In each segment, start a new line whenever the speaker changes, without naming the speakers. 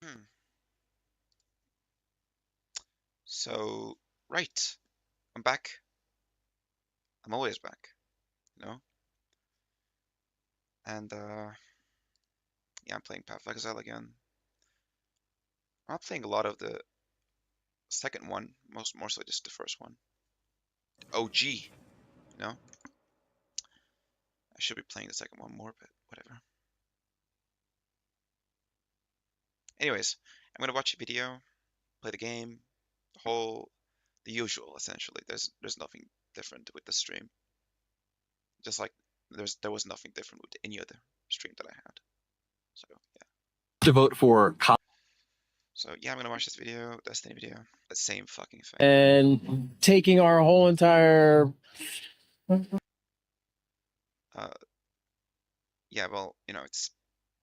Hmm. So, right, I'm back. I'm always back, you know? And yeah, I'm playing Path of Exile again. I'm not playing a lot of the second one, more so just the first one. OG, you know? I should be playing the second one more, but whatever. Anyways, I'm gonna watch a video, play the game, the usual essentially. There's nothing different with the stream. Just like there was nothing different with any other stream that I had. So yeah.
To vote for
So yeah, I'm gonna watch this video, Destiny video, the same fucking thing.
and taking our whole entire
Yeah, well, you know, it's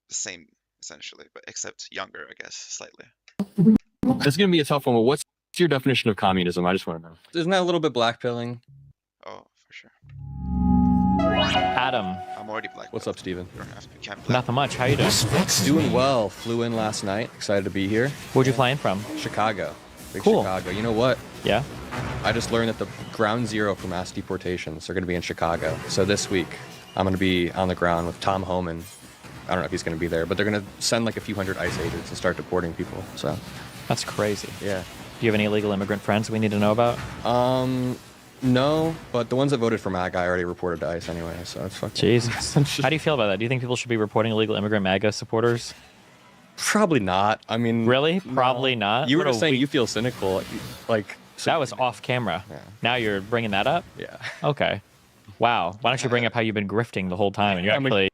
the same essentially, but except younger, I guess, slightly.
It's gonna be a tough one, but what's your definition of communism? I just want to know.
Isn't that a little bit blackpilling?
Oh, for sure.
Adam,
I'm already black.
What's up, Steven?
You don't have to. You can't black.
nothing much. How you doing?
Doing well. Flew in last night. Excited to be here.
Where'd you fly in from?
Chicago. Big
Cool.
Chicago. You know what?
Yeah?
I just learned that the ground zero for mass deportations are going to be in Chicago. So this week, I'm going to be on the ground with Tom Homan. I don't know if he's going to be there, but they're going to send like a few hundred ICE agents and start deporting people. So
That's crazy.
yeah.
Do you have any illegal immigrant friends we need to know about?
No, but the ones that voted for MAGA I already reported to ICE anyway, so it's fucking...
Jesus. How do you feel about that? Do you think people should be reporting illegal immigrant MAGA supporters?
Probably not. I mean...
Really?
no.
Probably not?
You were
What a
just saying
weak-
you feel cynical. Like...
That was off camera.
Yeah.
Now you're bringing that up?
Yeah.
Okay. Wow. Why don't you bring up how you've been grifting the whole time and you actually...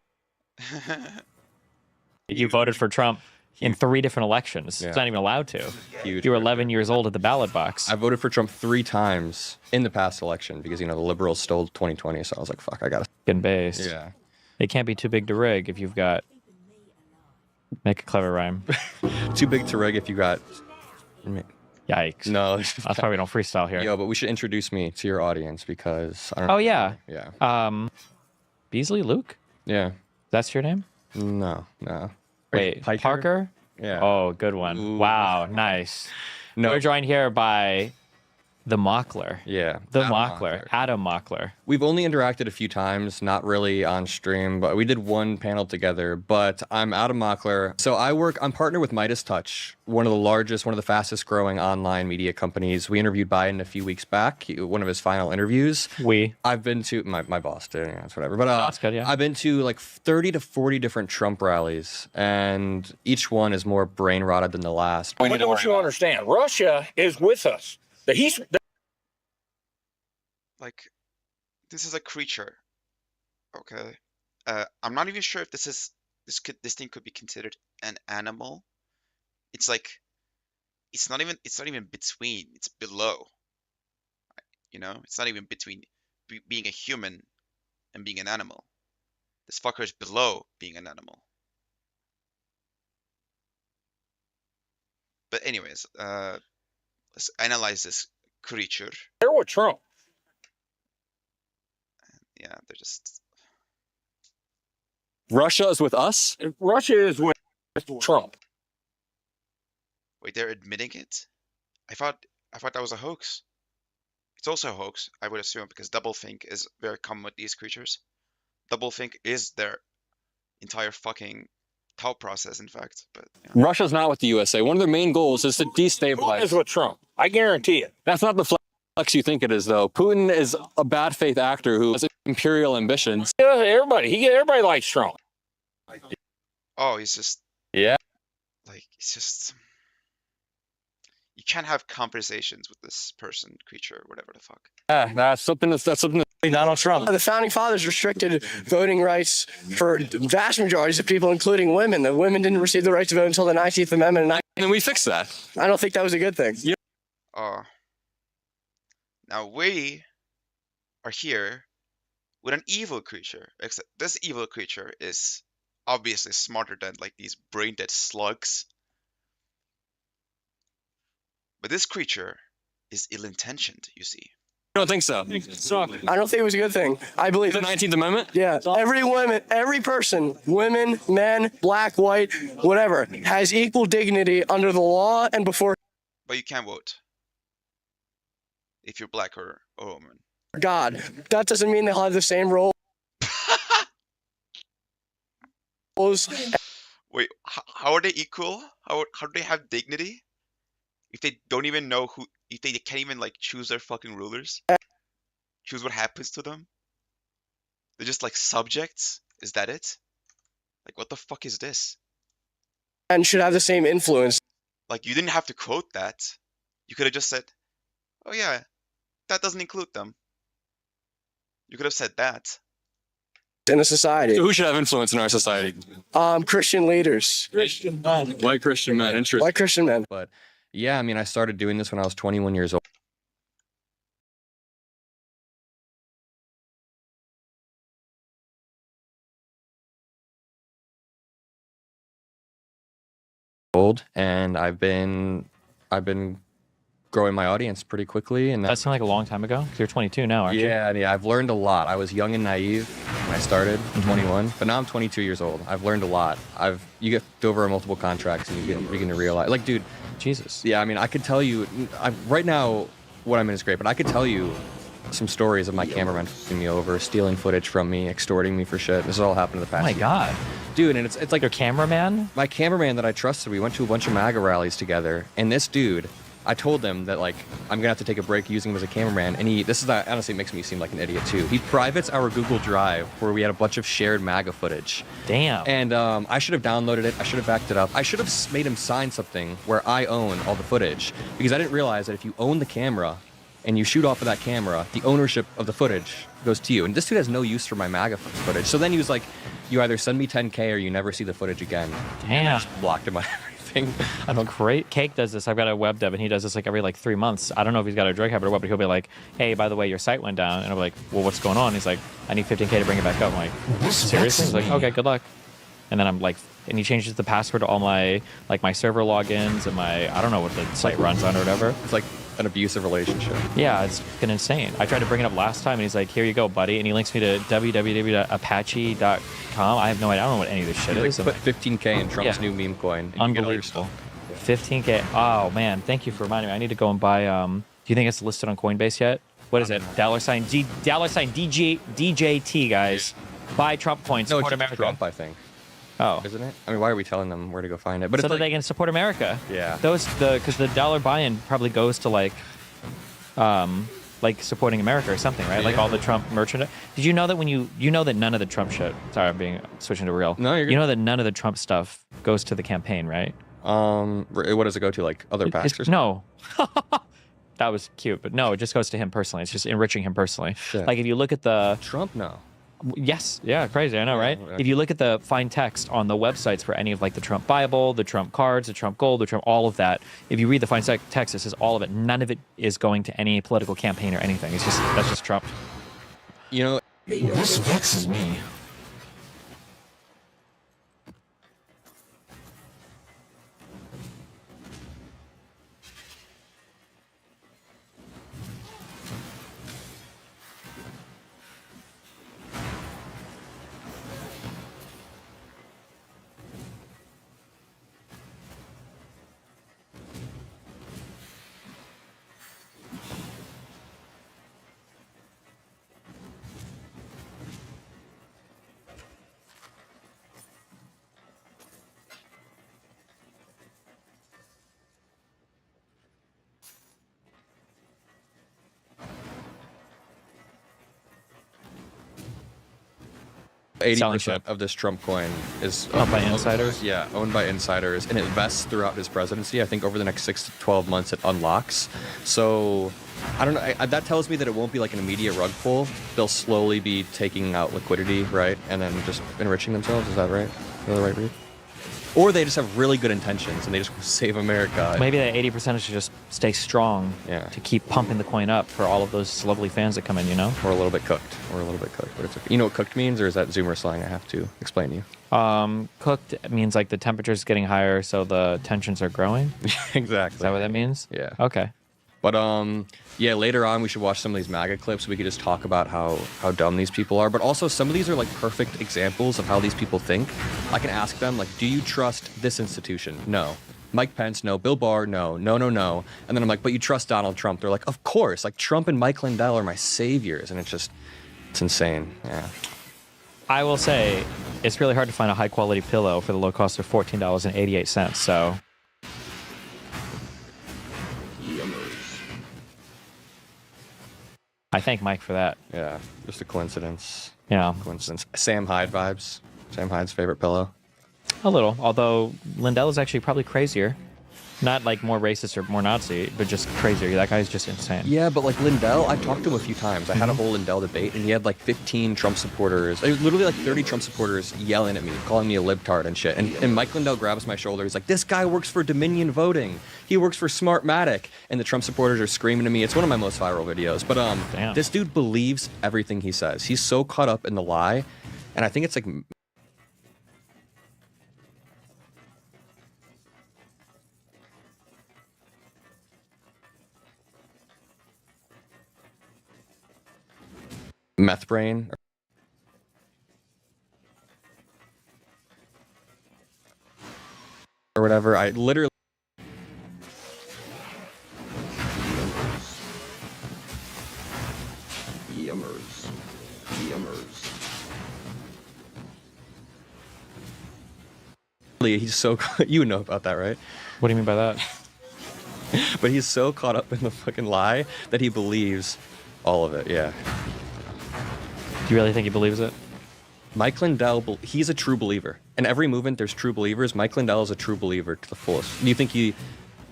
You voted for Trump in 3 different elections.
Yeah.
It's not even allowed to.
Huge.
You were 11 years old at the ballot box.
I voted for Trump 3 times in the past election because, you know, the liberals stole 2020, so I was like, fuck, I gotta...
Fucking based.
Yeah.
It can't be too big to rig if you've got... Make a clever rhyme.
Too big to rig if you got...
Yikes.
No.
That's why we don't freestyle here.
Yo, but we should introduce me to your audience because I don't know.
Oh, yeah.
Yeah.
Beasley Luke?
Yeah.
That's your name?
No.
Wait,
Piker?
Parker?
Yeah.
Oh, good one.
Ooh.
Wow, nice.
No.
We're joined here by the Mockler.
Yeah.
The
Adam
Mockler. Adam Mockler.
We've only interacted a few times, not really on stream, but we did one panel together. But I'm Adam Mockler. So I'm partnered with Midas Touch, one of the fastest growing online media companies. We interviewed Biden a few weeks back, one of his final interviews. I've been to, my boss did, yeah, it's whatever. But
that's good, yeah.
I've been to like 30 to 40 different Trump rallies, and each one is more brain rotted than the last.
What don't you understand? Russia is with us.
Like, this is a creature. Okay. I'm not even sure if this thing could be considered an animal. It's like, it's not even between. It's below. You know, it's not even between being a human and being an animal. This fucker is below being an animal. But anyways, let's analyze this creature.
They're with Trump.
Yeah, they're just...
Russia is with us?
Russia is with Trump.
Wait, they're admitting it? I thought that was a hoax. It's also a hoax, I would assume, because doublethink is very common with these creatures. Doublethink is their entire fucking thought process, in fact. But yeah.
Russia's not with the USA. One of their main goals is to
Putin
destabilize.
is with Trump. I guarantee it.
That's not the flex you think it is, though. Putin is a bad faith actor who has imperial ambitions.
Yeah, everybody likes Trump.
Oh, he's just...
Yeah.
Like, it's just... You can't have conversations with this person, creature, whatever the fuck.
Yeah, that's something that Donald Trump.
The founding fathers restricted voting rights for vast majorities of people, including women. The women didn't receive the right to vote until the 19th Amendment.
And we fixed that.
I don't think that was a good thing.
Now we are here with an evil creature, except this evil creature is obviously smarter than like these brain dead slugs. But this creature is ill-intentioned, you see.
don't think so.
I don't think it was a good thing. I believe
The 19th Amendment?
yeah, every person, women, men, black, white, whatever, has equal dignity under the law and before
But you can't vote if you're black or a woman.
God. That doesn't mean they'll have the same roles.
Wait, how are they equal? How do they have dignity if they don't even know who? If they can't even like choose their fucking rulers, choose what happens to them? They're just like subjects. Is that it? Like what the fuck is this?
And should have the same influence
Like you didn't have to quote that. You could have just said, "Oh yeah, that doesn't include them." You could have said that.
in a society.
So who should have influence in our society?
Christian leaders,
White Christian men. Interesting.
white Christian men.
But yeah, I mean, I started doing this when I was 21 years old, and I've been growing my audience pretty quickly. And
That seemed like a long time ago. 'Cause you're 22 now, aren't you?
yeah, I've learned a lot. I was young and naive when I started, 21, but now I'm 22 years old. I've learned a lot. You get over multiple contracts and you begin to realize, like, dude,
Jesus.
yeah, I mean, I could tell you, right now, what I'm in is great, but I could tell you some stories of my cameraman fucking me over, stealing footage from me, extorting me for shit. This has all happened in the
Oh
past
my
year.
God.
Dude, and it's like
Your cameraman?
my cameraman that I trusted. We went to a bunch of MAGA rallies together, and this dude, I told him that, like, I'm gonna have to take a break using him as a cameraman, and honestly makes me seem like an idiot too. He privates our Google Drive where we had a bunch of shared MAGA footage.
Damn.
And I should have downloaded it. I should have backed it up. I should have made him sign something where I own all the footage, because I didn't realize that if you own the camera and you shoot off of that camera, the ownership of the footage goes to you. And this dude has no use for my MAGA footage. So then he was like, you either send me 10K or you never see the footage again.
Damn.
Blocked him on everything.
I don't great. Cake does this. I've got a web dev, and he does this like every like 3 months. I don't know if he's got a drug habit or what, but he'll be like, "Hey, by the way, your site went down," and I'm like, "Well, what's going on?" He's like, "I need 15K to bring it back up." I'm like, "Seriously?" He's like, "Okay, good luck." And then I'm like, and he changes the password to all my like my server logins and my I don't know what the site runs on or whatever.
It's like an abusive relationship.
Yeah, it's fucking insane. I tried to bring it up last time, and he's like, "Here you go, buddy," and he links me to www.apache.com. I have no idea. I don't know what any of this shit is.
Put 15K in Trump's
Yeah.
new meme coin. and you get all your
Unbelievable.
stuff.
15K. Oh man, thank you for reminding me. I need to go and buy. Do you think it's listed on Coinbase yet? What is it? $DJT, guys. Buy Trump coins.
No,
Support
it's
America.
Trump, I think.
Oh,
Isn't it? I mean, why are we telling them where to go find it? But
so
it's
that
like,
they can support America.
Yeah.
Because the dollar buy-in probably goes to like supporting America or something, right? Like
Yeah.
all the Trump merchandise. Did you know that when you know that none of the Trump shit? Sorry, I'm switching to real.
No, you're good.
You know that none of the Trump stuff goes to the campaign, right?
what does it go to? Like other PACs or something?
No. That was cute, but no, it just goes to him personally. It's just enriching him personally.
Shit.
Like if you look at the
Trump? No.
yes, yeah, crazy, I know, right?
Yeah.
If you look at the fine text on the websites for any of like the Trump Bible, the Trump cards, the Trump gold, the Trump all of that, if you read the fine text, it says all of it. None of it is going to any political campaign or anything. It's just that's just Trump.
You know,
This vexes me.
Selling
80%
shit.
of this Trump coin is
Owned by insiders?
Yeah, owned by insiders, and it vests throughout his presidency. I think over the next 6 to 12 months, it unlocks. So I don't know. That tells me that it won't be like an immediate rug pull. They'll slowly be taking out liquidity, right, and then just enriching themselves. Is that right? Is that the right read? Or they just have really good intentions and they just want to save America.
Maybe that 80% should just stay strong
Yeah.
to keep pumping the coin up for all of those lovely fans that come in, you know?
Or a little bit cooked. Or a little bit cooked. But it's okay. You know what cooked means, or is that Zoomer slang I have to explain to you?
Cooked means like the temperature's getting higher, so the tensions are growing.
Exactly.
Is that what that means?
Yeah.
Okay.
But yeah, later on we should watch some of these MAGA clips. We could just talk about how dumb these people are. But also some of these are like perfect examples of how these people think. I can ask them like, do you trust this institution? No. Mike Pence, no. Bill Barr, no. No, no, no. And then I'm like, but you trust Donald Trump? They're like, of course. Like Trump and Mike Lindell are my saviors. And it's insane. Yeah.
I will say it's really hard to find a high quality pillow for the low cost of $14.88. So I thank Mike for that.
Yeah. Just a coincidence.
Yeah,
Coincidence. Sam Hyde vibes. Sam Hyde's favorite pillow.
a little. Although Lindell is actually probably crazier. Not like more racist or more Nazi, but just crazier. That guy's just insane.
Yeah, but like Lindell, I've talked to him a few times. I had a whole Lindell debate, and he had like 15 Trump supporters, literally like 30 Trump supporters yelling at me, calling me a libtard and shit. And Mike Lindell grabs my shoulder. He's like, this guy works for Dominion Voting. He works for Smartmatic. And the Trump supporters are screaming at me. It's one of my most viral videos. But
Damn.
this dude believes everything he says. He's so caught up in the lie. And I think it's like... meth brain. Or whatever. I literally... He's so... You know about that, right?
What do you mean by that?
But he's so caught up in the fucking lie that he believes all of it, yeah.
Do you really think he believes it?
Mike Lindell, he's a true believer. In every movement, there's true believers. Mike Lindell is a true believer to the fullest. Do you think he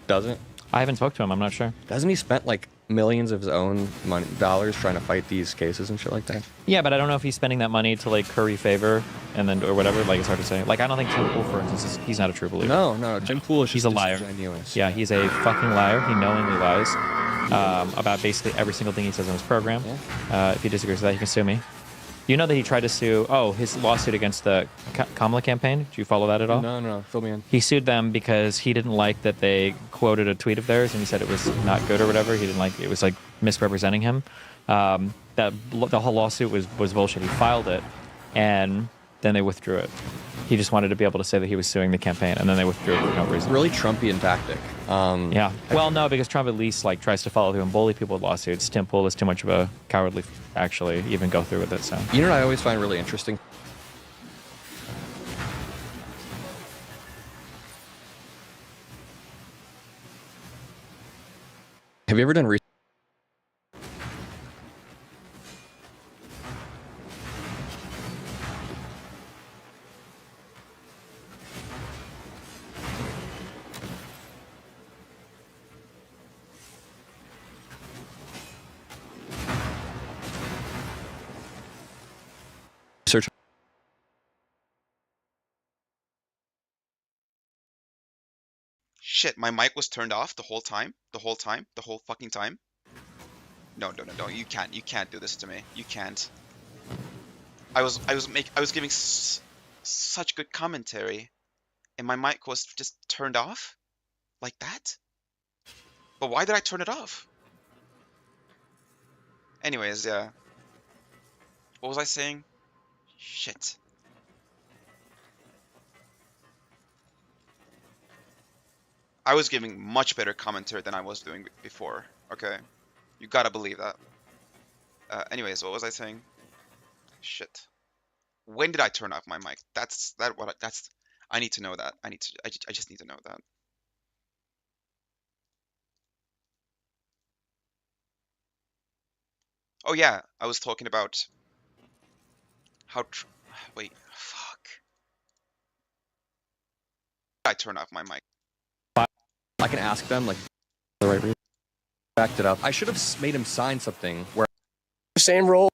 doesn't?
I haven't spoke to him. I'm not sure.
Doesn't he spend like millions of his own dollars trying to fight these cases and shit like that?
Yeah, but I don't know if he's spending that money to like curry favor and then or whatever. Like it's hard to say. Like I don't think Tim Pool, for instance, he's not a true believer.
No. Jim Pool is just
He's a liar.
disingenuous.
Yeah, he's a fucking liar. He knowingly lies about basically every single thing he says on his program.
Yeah.
If he disagrees with that, he can sue me. You know that he tried to sue. Oh, his lawsuit against the Kamala campaign. Did you follow that at all?
No. Fill me in.
He sued them because he didn't like that they quoted a tweet of theirs and he said it was not good or whatever. He didn't like it was like misrepresenting him. The whole lawsuit was bullshit. He filed it and then they withdrew it. He just wanted to be able to say that he was suing the campaign and then they withdrew it for no reason.
Really Trumpian tactic.
Yeah. Well, no, because Trump at least like tries to follow through and bully people with lawsuits. Tim Pool is too much of a cowardly actually even go through with it. So
You know what I always find really interesting? Have you ever done research?
Shit, my mic was turned off the whole time? The whole fucking time? No, you can't do this to me. You can't. I was giving such good commentary, and my mic was just turned off? Like that? But why did I turn it off? Anyways, yeah. What was I saying? Shit. I was giving much better commentary than I was doing before. Okay, you gotta believe that. Anyways, what was I saying? Shit. When did I turn off my mic? I need to know that. I just need to know that. Oh yeah, I was talking about how. Wait, fuck. I turn off my mic.
I can ask them like the right reason. Backed it up. I should have made him sign something where
Same role.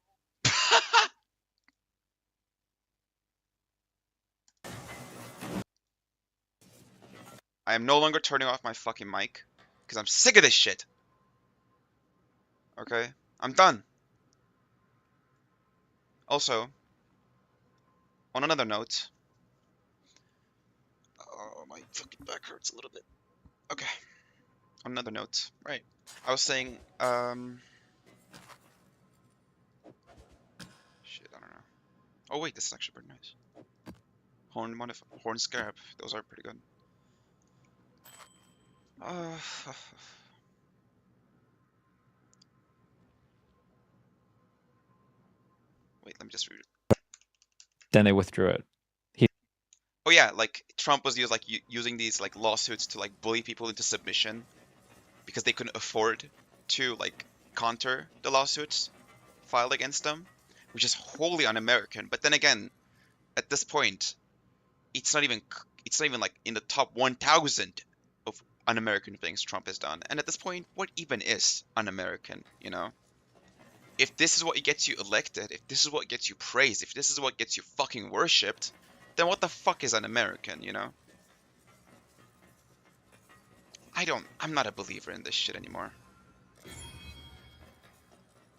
I am no longer turning off my fucking mic because I'm sick of this shit. Okay, I'm done. Also, on another note, oh, my fucking back hurts a little bit. Okay, On another note, right? I was saying, shit, I don't know. Oh wait, this is actually pretty nice. Horn scarab. Those are pretty good. Uh, wait, let me just read it.
Then they withdrew it.
Oh yeah, like Trump was using these like lawsuits to like bully people into submission because they couldn't afford to like counter the lawsuits filed against them, which is wholly un-American. But then again, at this point, it's not even like in the top 1,000 of un-American things Trump has done. And at this point, what even is un-American? You know, if this is what gets you elected, if this is what gets you praised, if this is what gets you fucking worshipped, then what the fuck is un-American? You know, I'm not a believer in this shit anymore.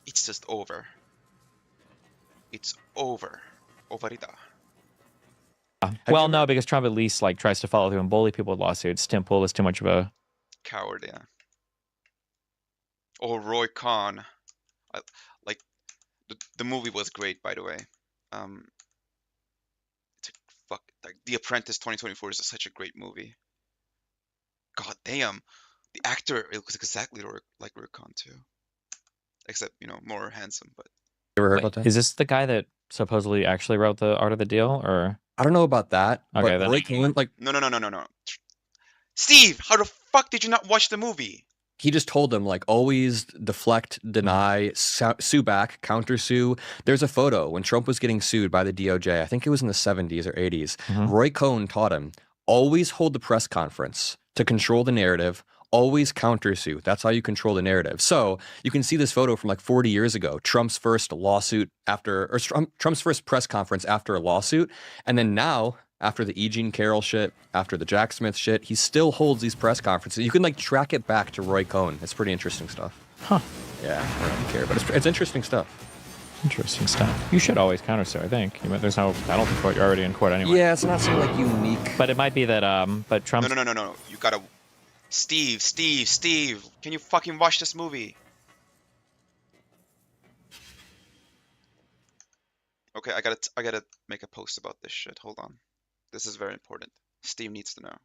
It's just over. It's over. Overida.
Well, no, because Trump at least like tries to follow through and bully people with lawsuits. Tim Pool is too much of a
Coward, yeah. Or Roy Khan. I, like the movie was great, by the way. Um, it's a like The Apprentice 2024 is such a great movie. God damn, the actor it looks exactly like Roy Khan too, except more handsome. But
You ever heard
Wait,
about that?
is this the guy that supposedly actually wrote the Art of the Deal, or
I don't know about that,
Okay,
but
then-
Roy Cohn, like
no. Steve, how the fuck did you not watch the movie?
he just told them like always deflect, deny, sue back, counter sue. There's a photo when Trump was getting sued by the DOJ. I think it was in the 70s or 80s. Roy Cohn taught him always hold the press conference to control the narrative. Always counter sue. That's how you control the narrative. So you can see this photo from like 40 years ago. Trump's first lawsuit after, or Trump's first press conference after a lawsuit, and then now after the E. Jean Carroll shit, after the Jack Smith shit, he still holds these press conferences. You can like track it back to Roy Cohn. It's pretty interesting stuff.
Huh.
Yeah, I don't care, but it's interesting stuff.
Interesting stuff. You should always countersue, I think. There's no penalty for it. You're already in court anyway.
Yeah, it's not so like unique.
But it might be that but Trump
No. You gotta. Steve, can you fucking watch this movie? Okay, I gotta make a post about this shit. Hold on. This is very important. Steve needs to know.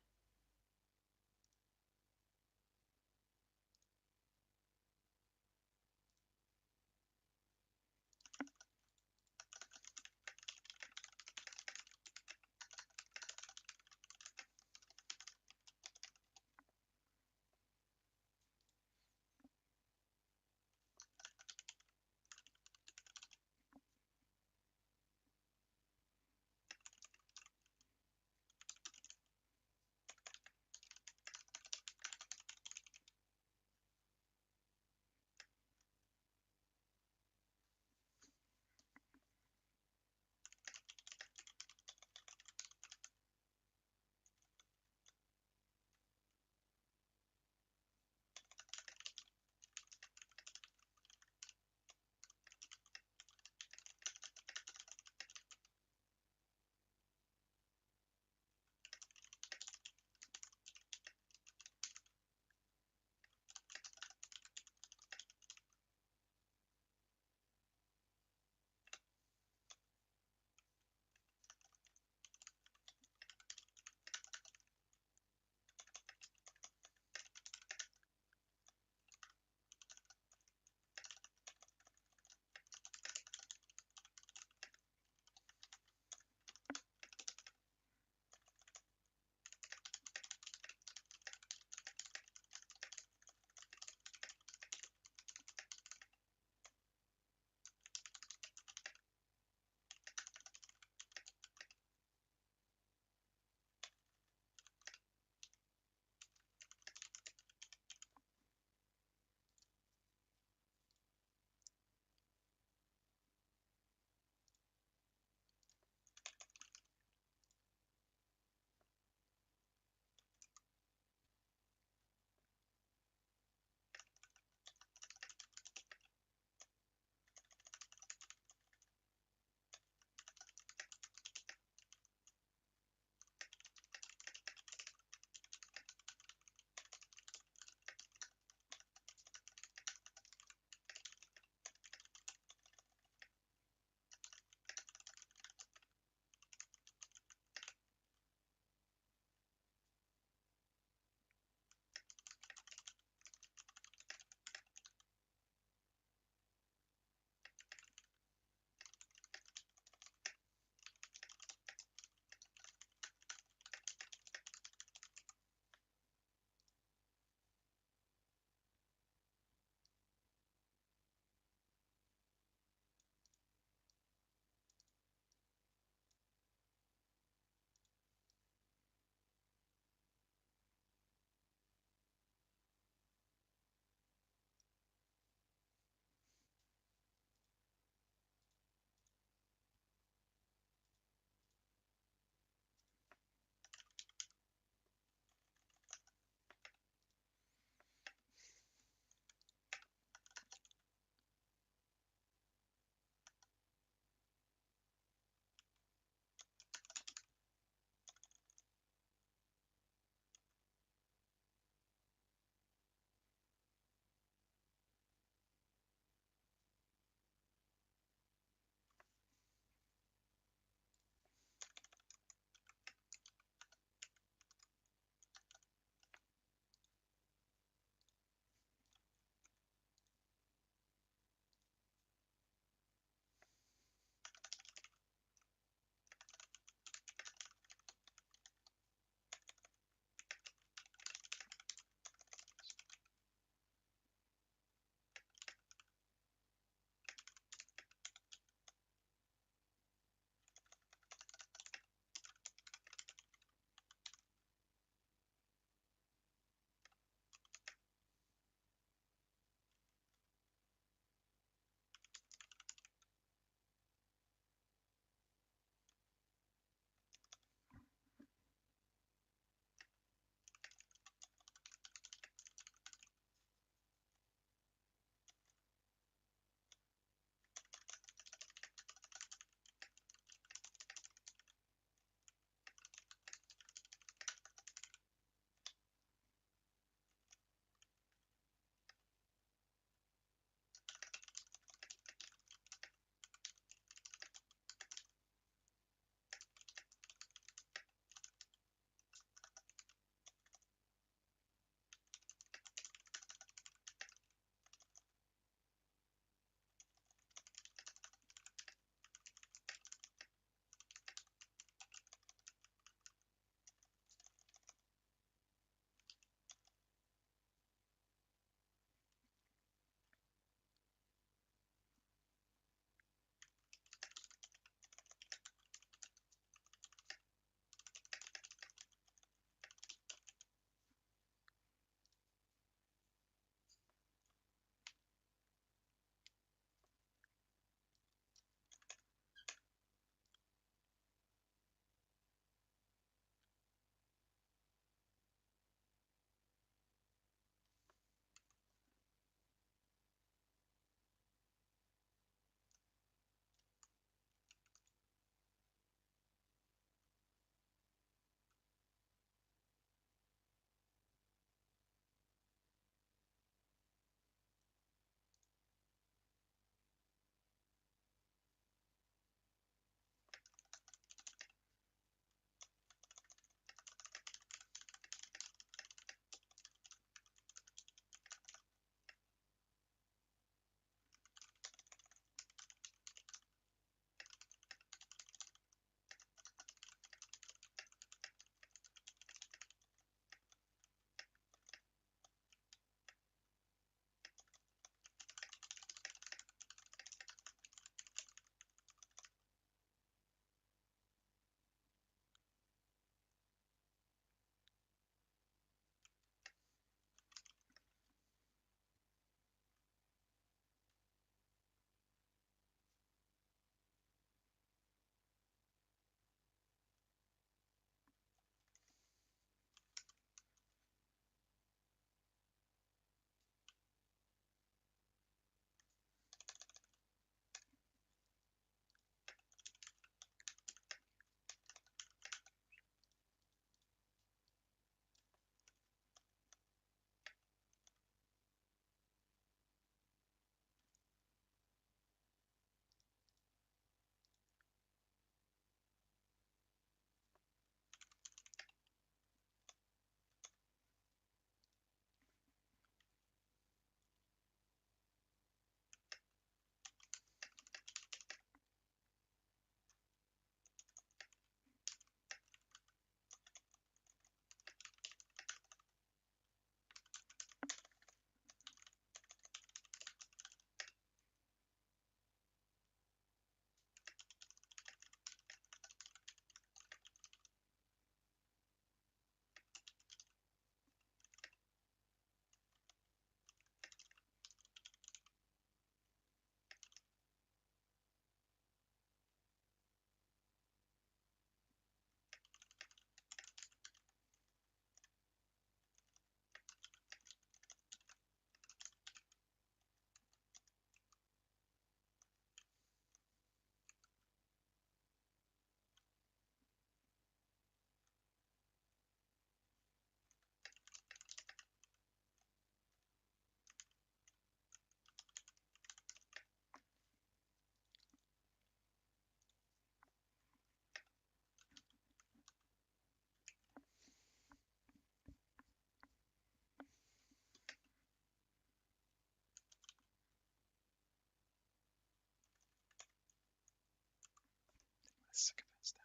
Psychopaths now.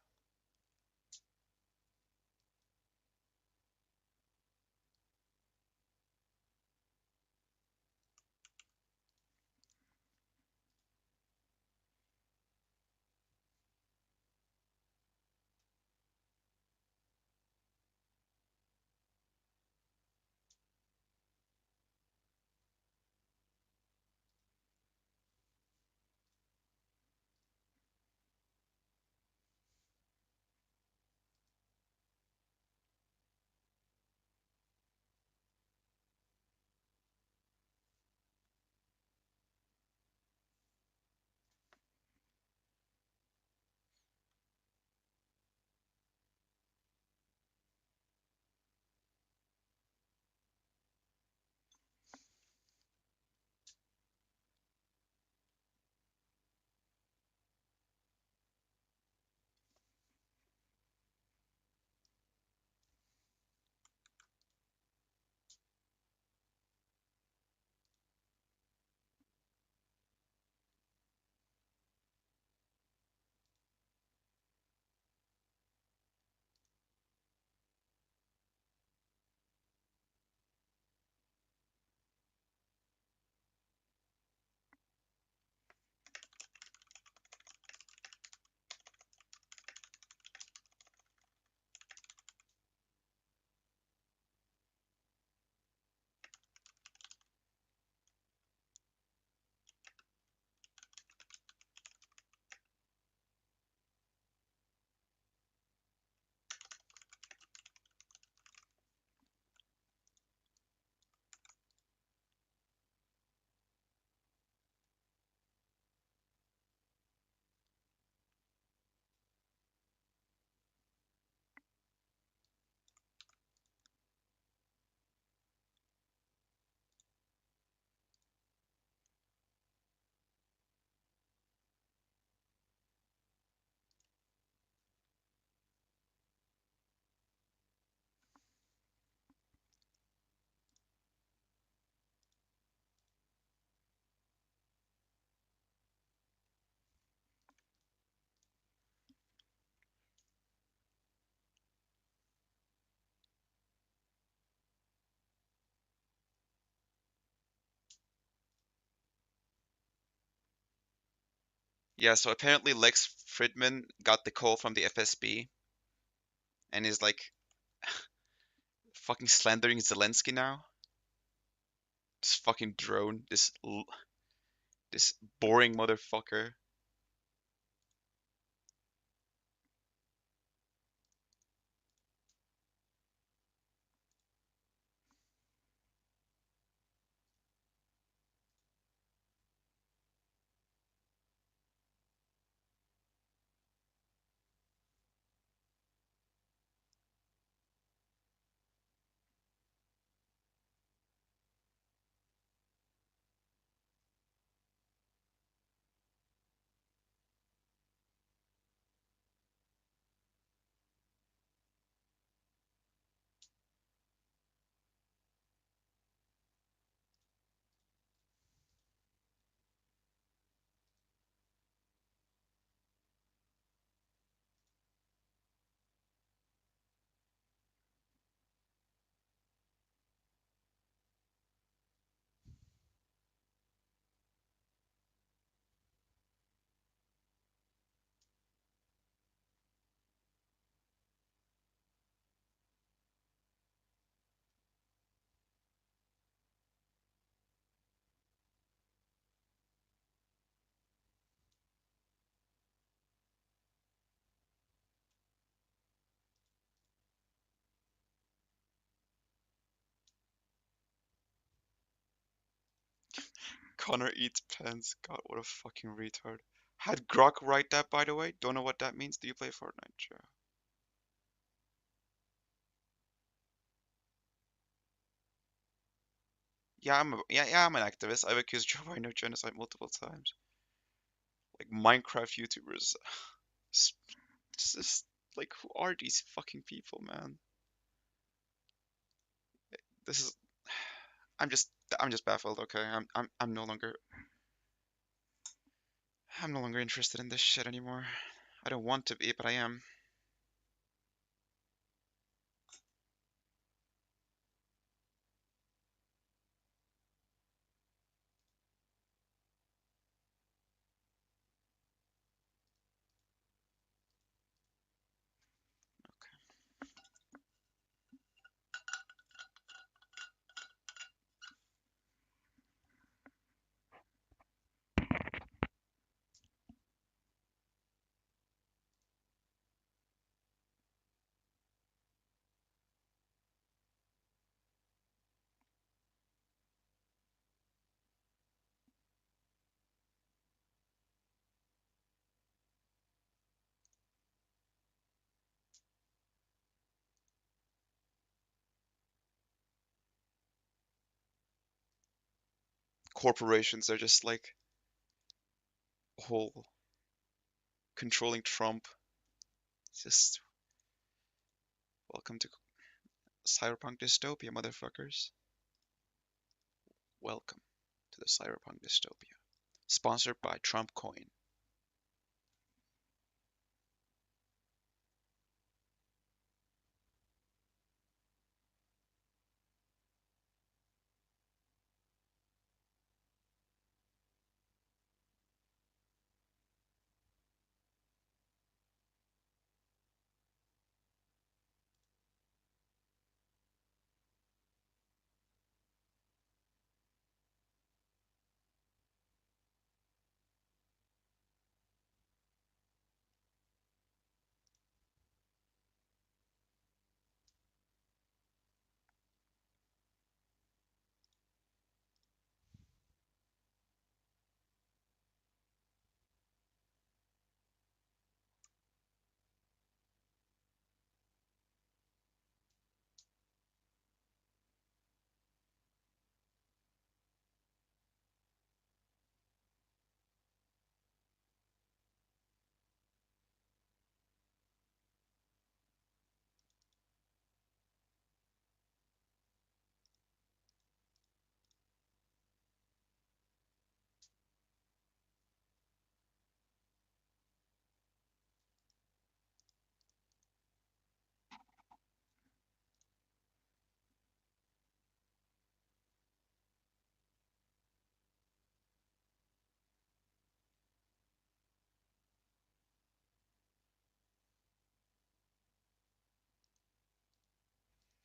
Yeah, so apparently Lex Fridman got the call from the FSB and is like fucking slandering Zelensky now. This fucking drone, this boring motherfucker. Connor eats pants. God, what a fucking retard. Had Grok write that, by the way. Don't know what that means. Do you play Fortnite? Sure. Yeah, I'm an activist. I've accused Joe Biden of genocide multiple times. Like Minecraft YouTubers. It's just like, who are these fucking people, man? This is. I'm just. I'm just baffled. Okay, I'm no longer. I'm no longer interested in this shit anymore. I don't want to be, but I am. Corporations are just like whole controlling Trump. It's just welcome to cyberpunk dystopia, motherfuckers. Welcome to the cyberpunk dystopia. Sponsored by Trump Coin.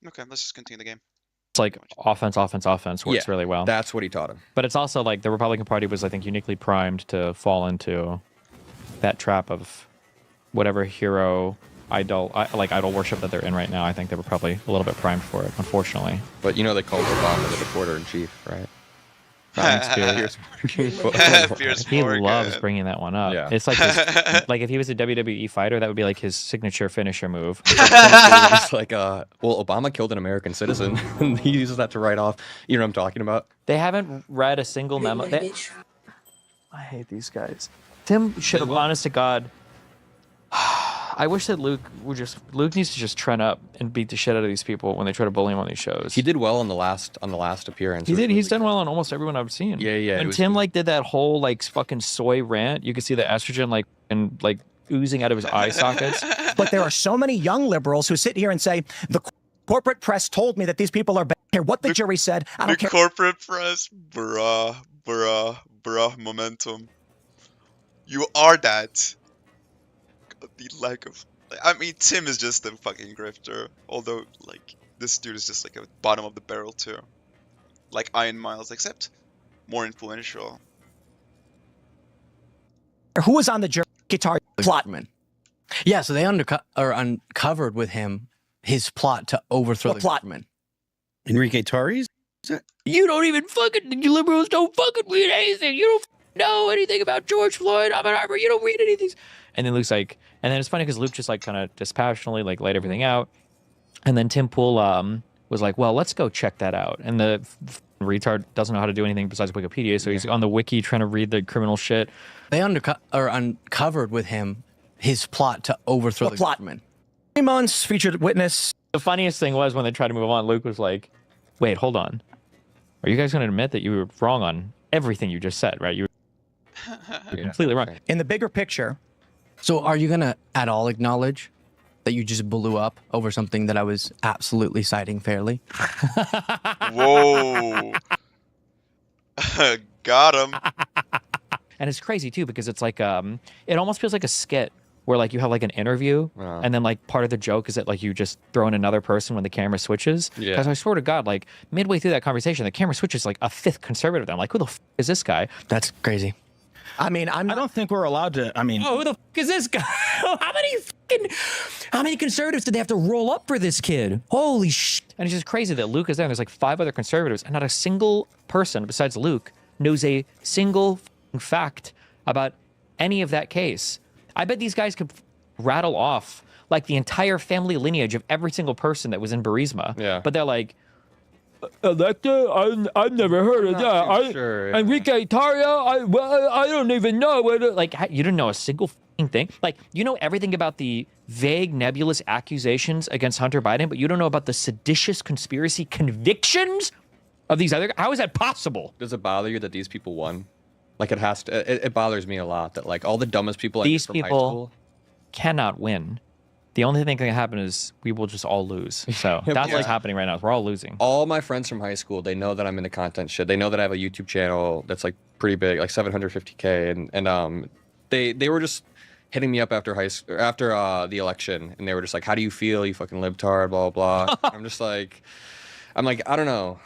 Okay, let's just continue the game.
It's like offense works really well.
That's what he taught him.
But it's also like the Republican Party was, I think, uniquely primed to fall into that trap of whatever hero idol worship that they're in right now. I think they were probably a little bit primed for it, unfortunately.
But you know they called Obama the reporter in chief, right?
Pierce
He
Morgan.
loves bringing that one up.
Yeah.
It's like like if he was a WWE fighter, that would be like his signature finisher move.
It's like, well, Obama killed an American citizen, and he uses that to write off. You know what I'm talking about?
They haven't read a single memo. I hate these guys. Tim should have, honest to God. I wish that Luke needs to just trend up and beat the shit out of these people when they try to bully him on these shows.
He did well on the last appearance.
He did. He's done well on almost everyone I've seen.
Yeah.
When Tim did that whole fucking soy rant, you could see the estrogen oozing out of his eye sockets.
But there are so many young liberals who sit here and say the corporate press told me that these people are bad. I don't care what the jury said. I don't care.
Corporate press, bruh, momentum. You are that. The lack of, I mean, Tim is just a fucking grifter. Although, this dude is just a bottom of the barrel too. Like Iron Miles, except more influential.
Who was on the jury? Guitar plotman.
Yeah, so they uncovered with him his plot to overthrow the
plotman.
Enrique Torres?
You don't even you liberals don't fucking read anything. You don't know anything about George Floyd. You don't read anything. And then Luke's and then it's funny because Luke just kind of dispassionately laid everything out. And then Tim Pool was like, well, let's go check that out. And the retard doesn't know how to do anything besides Wikipedia. So he's on the wiki trying to read the criminal shit.
They uncovered with him his plot to overthrow the government.
3 months, featured witness.
The funniest thing was when they tried to move on, Luke was like, wait, hold on. Are you guys going to admit that you were wrong on everything you just said, right? You're completely wrong.
In the bigger picture,
So are you gonna at all acknowledge that you just blew up over something that I was absolutely citing fairly?
Whoa. Got him.
And it's crazy too because it's like it almost feels like a skit where like you have like an interview and then like part of the joke is that like you just throw in another person when the camera switches.
Yeah.
Because I swear to God, like midway through that conversation, the camera switches like a fifth conservative. I'm like, who the is this guy?
That's crazy.
I mean, I don't think we're allowed to. I mean,
Oh, who the is this guy? How many conservatives did they have to roll up for this kid? Holy shit.
And it's just crazy that Luke is there. And there's like 5 other conservatives, and not a single person besides Luke knows a single fact about any of that case. I bet these guys could rattle off like the entire family lineage of every single person that was in Burisma.
Yeah.
But they're like, Electa, I've never heard of that.
Sure, yeah.
Enrique Tarrio, I don't even know. Like, you didn't know a single thing. Like, you know everything about the vague, nebulous accusations against Hunter Biden, but you don't know about the seditious conspiracy convictions of these other. How is that possible?
Does it bother you that these people won? Like it has to. It bothers me a lot that like all the dumbest people I knew
These
from high
people
school.
cannot win. The only thing that can happen is we will just all lose. So that's what's happening right now. We're all losing.
All my friends from high school, they know that I'm into content shit. They know that I have a YouTube channel that's like pretty big, like 750K, and they were just hitting me up after the election, and they were just like, "How do you feel? You fucking libtard, blah blah." blah. I'm like, I don't know.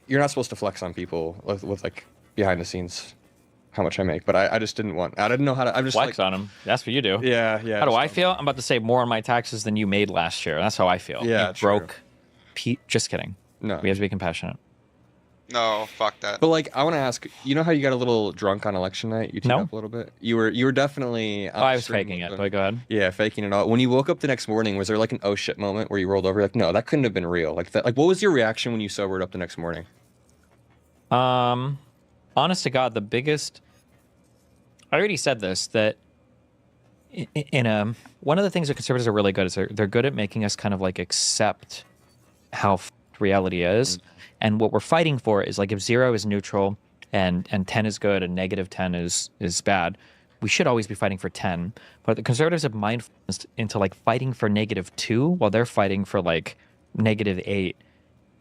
You're not supposed to flex on people with like behind the scenes how much I make, but I just didn't want. I didn't know how to. I'm just
Flex
like,
on them. That's what you do.
Yeah, yeah.
How do
just
I feel? I'm about to save more on my taxes than you made last year. That's how I feel.
Yeah,
You
true.
broke. Pete, just kidding.
No.
We have to be compassionate.
No, fuck that.
But like, I want to ask. You know how you got a little drunk on election night? You teed
No.
up a little bit. You were definitely.
Oh, I was faking it. But go ahead.
Yeah, faking it all. When you woke up the next morning, was there like an oh shit moment where you rolled over? Like, no, that couldn't have been real. Like that. Like, what was your reaction when you sobered up the next morning?
Honest to God, the biggest. I already said this that one of the things that conservatives are really good is they're good at making us kind of like accept how reality is, and what we're fighting for is like if 0 is neutral and 10 is good and -10 is bad, we should always be fighting for 10. But the conservatives have mindfulness into like fighting for -2 while they're fighting for like -8.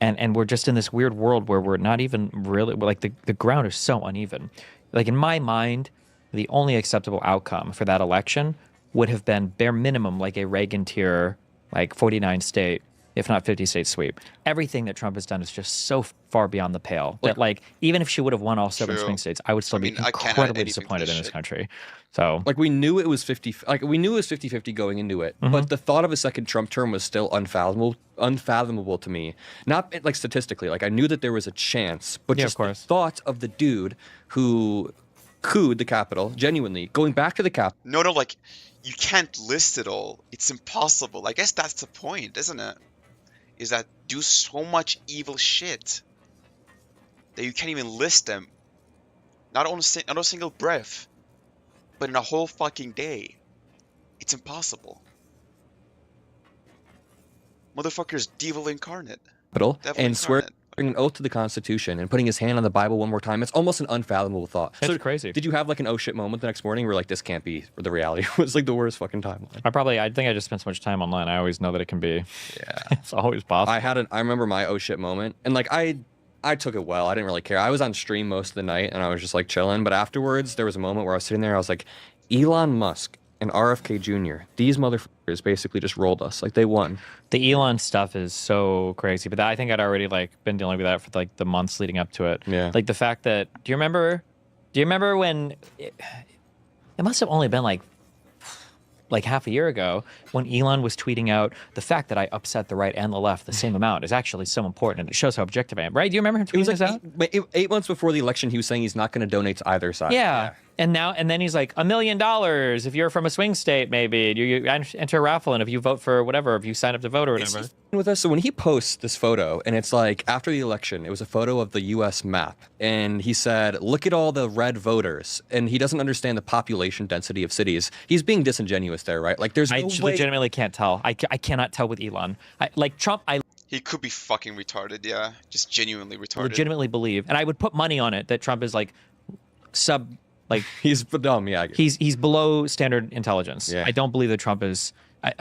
And we're just in this weird world where we're not even really like the ground is so uneven. Like in my mind, the only acceptable outcome for that election would have been bare minimum like a Reagan tier, like 49 state, if not 50 state sweep. Everything that Trump has done is just so far beyond the pale that like even if she would have won all 7 swing states, I would still be
I can't add
incredibly
anything to
disappointed
this
in this
shit.
country. So
Like we knew it was 50-50 going into it, but the thought of a second Trump term was still unfathomable to me. Not like statistically, like I knew that there was a chance, but
Yeah,
just
of course.
the thought of the dude who cooed the Capitol, genuinely going back to the Capitol.
No, like you can't list it all. It's impossible. I guess that's the point, isn't it? Is that do so much evil shit that you can't even list them. Not on a single breath, but in a whole fucking day. It's impossible. Motherfucker's devil incarnate. Devil
And swearing
incarnate.
an oath to the Constitution and putting his hand on the Bible one more time. It's almost an unfathomable thought.
It's crazy.
Did you have like an oh shit moment the next morning where like this can't be the reality? It was like the worst fucking timeline.
I think I just spent so much time online. I always know that it can be.
Yeah.
It's always possible.
I remember my oh shit moment, and like I took it well. I didn't really care. I was on stream most of the night, and I was just like chilling. But afterwards, there was a moment where I was sitting there. I was like, Elon Musk and RFK Jr. These motherfuckers basically just rolled us. Like they won.
The Elon stuff is so crazy, but I think I'd already like been dealing with that for like the months leading up to it.
Yeah.
Like the fact that do you remember when it must have only been like half a year ago when Elon was tweeting out the fact that I upset the right and the left the same amount is actually so important and it shows how objective I am, right? Do you remember him
It was
tweeting
like
this out?
8 months before the election, he was saying he's not going to donate to either side.
Yeah. And then he's like $1 million if you're from a swing state, maybe you enter a raffle, and if you vote for whatever, if you sign up to vote or whatever.
With us, so when he posts this photo, and it's like after the election, it was a photo of the U.S. map, and he said, "Look at all the red voters," and he doesn't understand the population density of cities. He's being disingenuous there, right? Like there's no
I
way.
legitimately can't tell. I cannot tell with Elon. Like Trump, I
He could be fucking retarded, yeah. Just genuinely retarded.
legitimately believe, and I would put money on it that Trump is like sub Like
He's dumb, yeah.
he's below standard intelligence.
Yeah.
I don't believe that Trump is.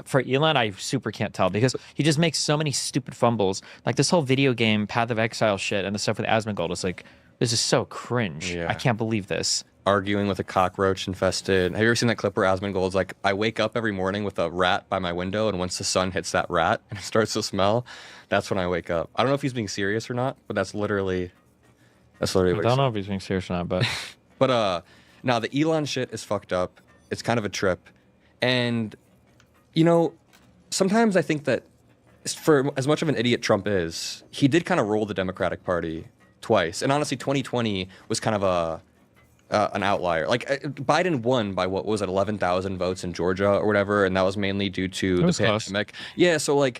For Elon, I super can't tell because he just makes so many stupid fumbles. Like this whole video game Path of Exile shit and the stuff with Asmongold is like, this is so cringe.
Yeah.
I can't believe this.
Arguing with a cockroach infested. Have you ever seen that clip where Asmongold's like, I wake up every morning with a rat by my window, and once the sun hits that rat and it starts to smell, that's when I wake up. I don't know if he's being serious or not, but that's literally
I
what he's
don't know if he's being serious or not, but
But now the Elon shit is fucked up. It's kind of a trip. And you know, sometimes I think that for as much of an idiot Trump is, he did kind of roll the Democratic Party twice. And honestly, 2020 was kind of an outlier. Like Biden won by what was it, 11,000 votes in Georgia or whatever, and that was mainly due to the pandemic. Yeah, so like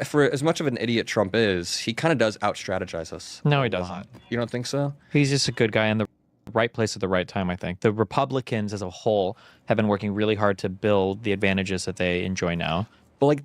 for as much of an idiot Trump is, he kind of does out-strategize us.
No, he doesn't.
You don't think so?
He's just a good guy in the right place at the right time, I think. The Republicans as a whole have been working really hard to build the advantages that they enjoy now.
But like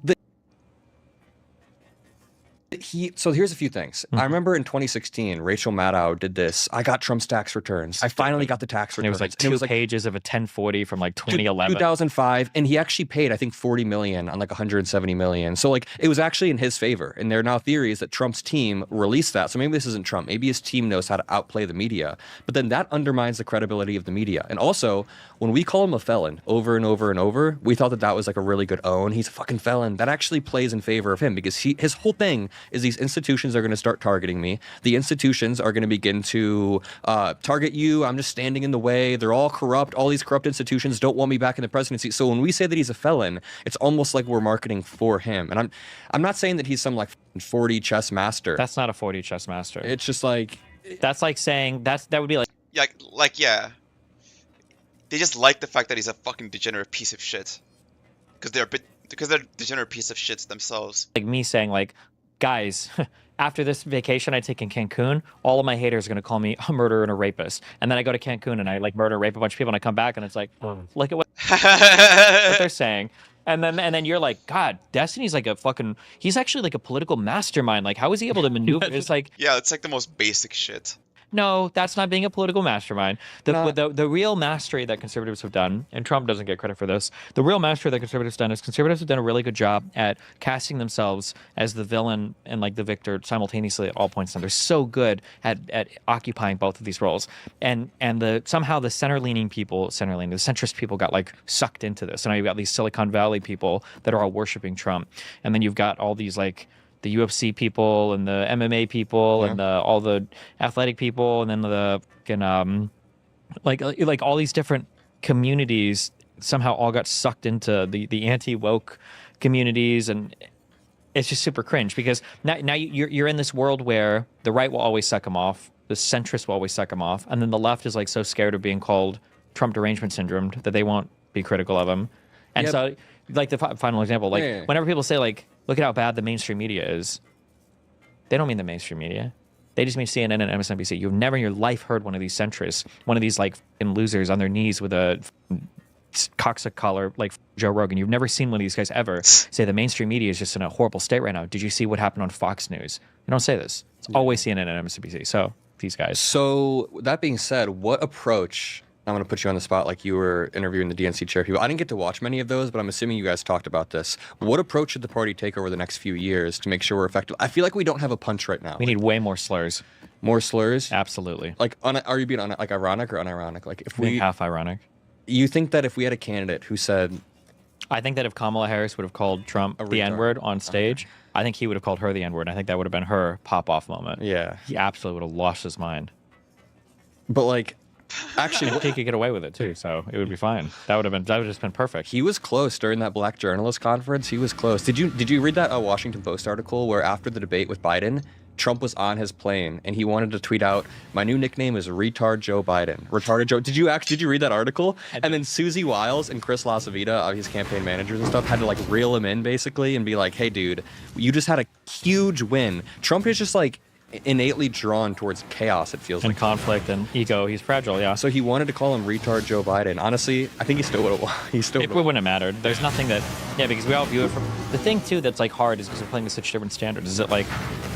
so here's a few things. I remember in 2016, Rachel Maddow did this. I got Trump's tax returns. I finally got the tax
And
returns.
it was like two pages of a 1040 from like 2011.
2005, and he actually paid, I think, 40 million on like 170 million. So like it was actually in his favor. And there are now theories that Trump's team released that. So maybe this isn't Trump. Maybe his team knows how to outplay the media. But then that undermines the credibility of the media. And also, when we call him a felon over and over and over, we thought that that was like a really good own. He's a fucking felon. That actually plays in favor of him because his whole thing is these institutions are going to start targeting me. The institutions are going to begin to target you. I'm just standing in the way. They're all corrupt. All these corrupt institutions don't want me back in the presidency. So when we say that he's a felon, it's almost like we're marketing for him. And I'm not saying that he's some like 40 chess master.
That's not a 40 chess master.
It's just like
that's like saying that would be like
yeah. They just like the fact that he's a fucking degenerate piece of shit. Because they're degenerate piece of shits themselves.
like me saying like, guys, after this vacation I take in Cancun, all of my haters are gonna call me a murderer and a rapist. And then I go to Cancun and I like murder, rape a bunch of people, and I come back and it's like, look at what they're saying. And then you're like, God, Destiny's like a fucking, he's actually like a political mastermind. Like, how is he able to maneuver? It's like,
yeah, it's like the most basic shit.
no, that's not being a political mastermind. The real mastery that conservatives have done, and Trump doesn't get credit for this, the real mastery that conservatives have done is conservatives have done a really good job at casting themselves as the villain and like the victor simultaneously at all points in time. They're so good at occupying both of these roles. And somehow the the centrist people got like sucked into this. And now you've got these Silicon Valley people that are all worshiping Trump. And then you've got all these like the UFC people and the MMA people and all the athletic people, and then the like all these different communities somehow all got sucked into the anti-woke communities, and it's just super cringe because now you're in this world where the right will always suck them off, the centrists will always suck them off, and then the left is like so scared of being called Trump derangement syndrome that they won't be critical of him. And so like the final example, like whenever people say like, look at how bad the mainstream media is, they don't mean the mainstream media. They just mean CNN and MSNBC. You've never in your life heard one of these centrists, one of these like losers on their knees with a cocksuck collar like Joe Rogan. You've never seen one of these guys ever say the mainstream media is just in a horrible state right now. Did you see what happened on Fox News? You don't say this. It's always CNN and MSNBC. So these guys.
So that being said, what approach? I'm going to put you on the spot like you were interviewing the DNC chair people. I didn't get to watch many of those, but I'm assuming you guys talked about this. What approach should the party take over the next few years to make sure we're effective? I feel like we don't have a punch right now.
We need way more slurs.
More slurs?
Absolutely.
Like, are you being like ironic or unironic? Like, if we
half ironic.
You think that if we had a candidate who said,
I think that if Kamala Harris would have called Trump the N-word on stage, I think he would have called her the N-word. I think that would have been her pop-off moment.
Yeah.
He absolutely would have lost his mind.
But like, actually,
he could get away with it too, so it would be fine. That would have just been perfect.
He was close during that Black Journalist Conference. He was close. Did you read that Washington Post article where after the debate with Biden, Trump was on his plane and he wanted to tweet out, "My new nickname is Retard Joe Biden." Retarded Joe. Did you read that article? And then Susie Wiles and Chris LaCivita, his campaign managers and stuff, had to like reel him in basically and be like, "Hey, dude, you just had a huge win." Trump is just like innately drawn towards chaos, it feels like.
And conflict and ego. He's fragile, yeah.
So he wanted to call him Retard Joe Biden. Honestly, I think he still would have.
It wouldn't have mattered. There's nothing that, because we all view it from, the thing too that's like hard is because we're playing with such different standards, is that like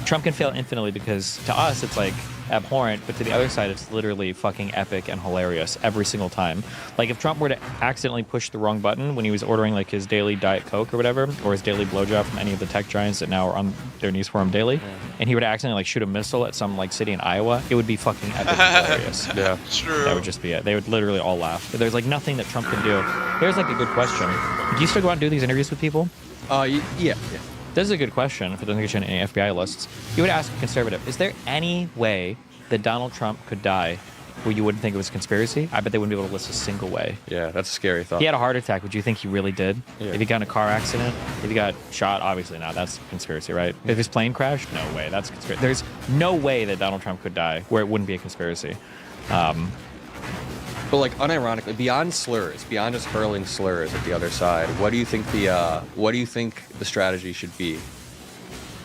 Trump can fail infinitely because to us it's like abhorrent, but to the other side it's literally fucking epic and hilarious every single time. Like if Trump were to accidentally push the wrong button when he was ordering like his daily Diet Coke or whatever, or his daily blowjob from any of the tech giants that now are on their knees for him daily, and he would accidentally like shoot a missile at some like city in Iowa, it would be fucking epic and hilarious.
Yeah,
True.
That would just be it. They would literally all laugh. There's like nothing that Trump can do. Here's like a good question. Do you still go out and do these interviews with people?
Yeah.
This is a good question. If it doesn't get you on any FBI lists, you would ask a conservative: is there any way that Donald Trump could die where you wouldn't think it was a conspiracy? I bet they wouldn't be able to list a single way.
Yeah, that's a scary thought.
He had a heart attack. Would you think he really did?
Yeah.
If he got in a car accident, if he got shot, obviously not. That's a conspiracy, right? If his plane crashed, no way. That's a conspiracy. There's no way that Donald Trump could die where it wouldn't be a conspiracy.
But like unironically, beyond slurs, beyond just hurling slurs at the other side, what do you think the strategy should be?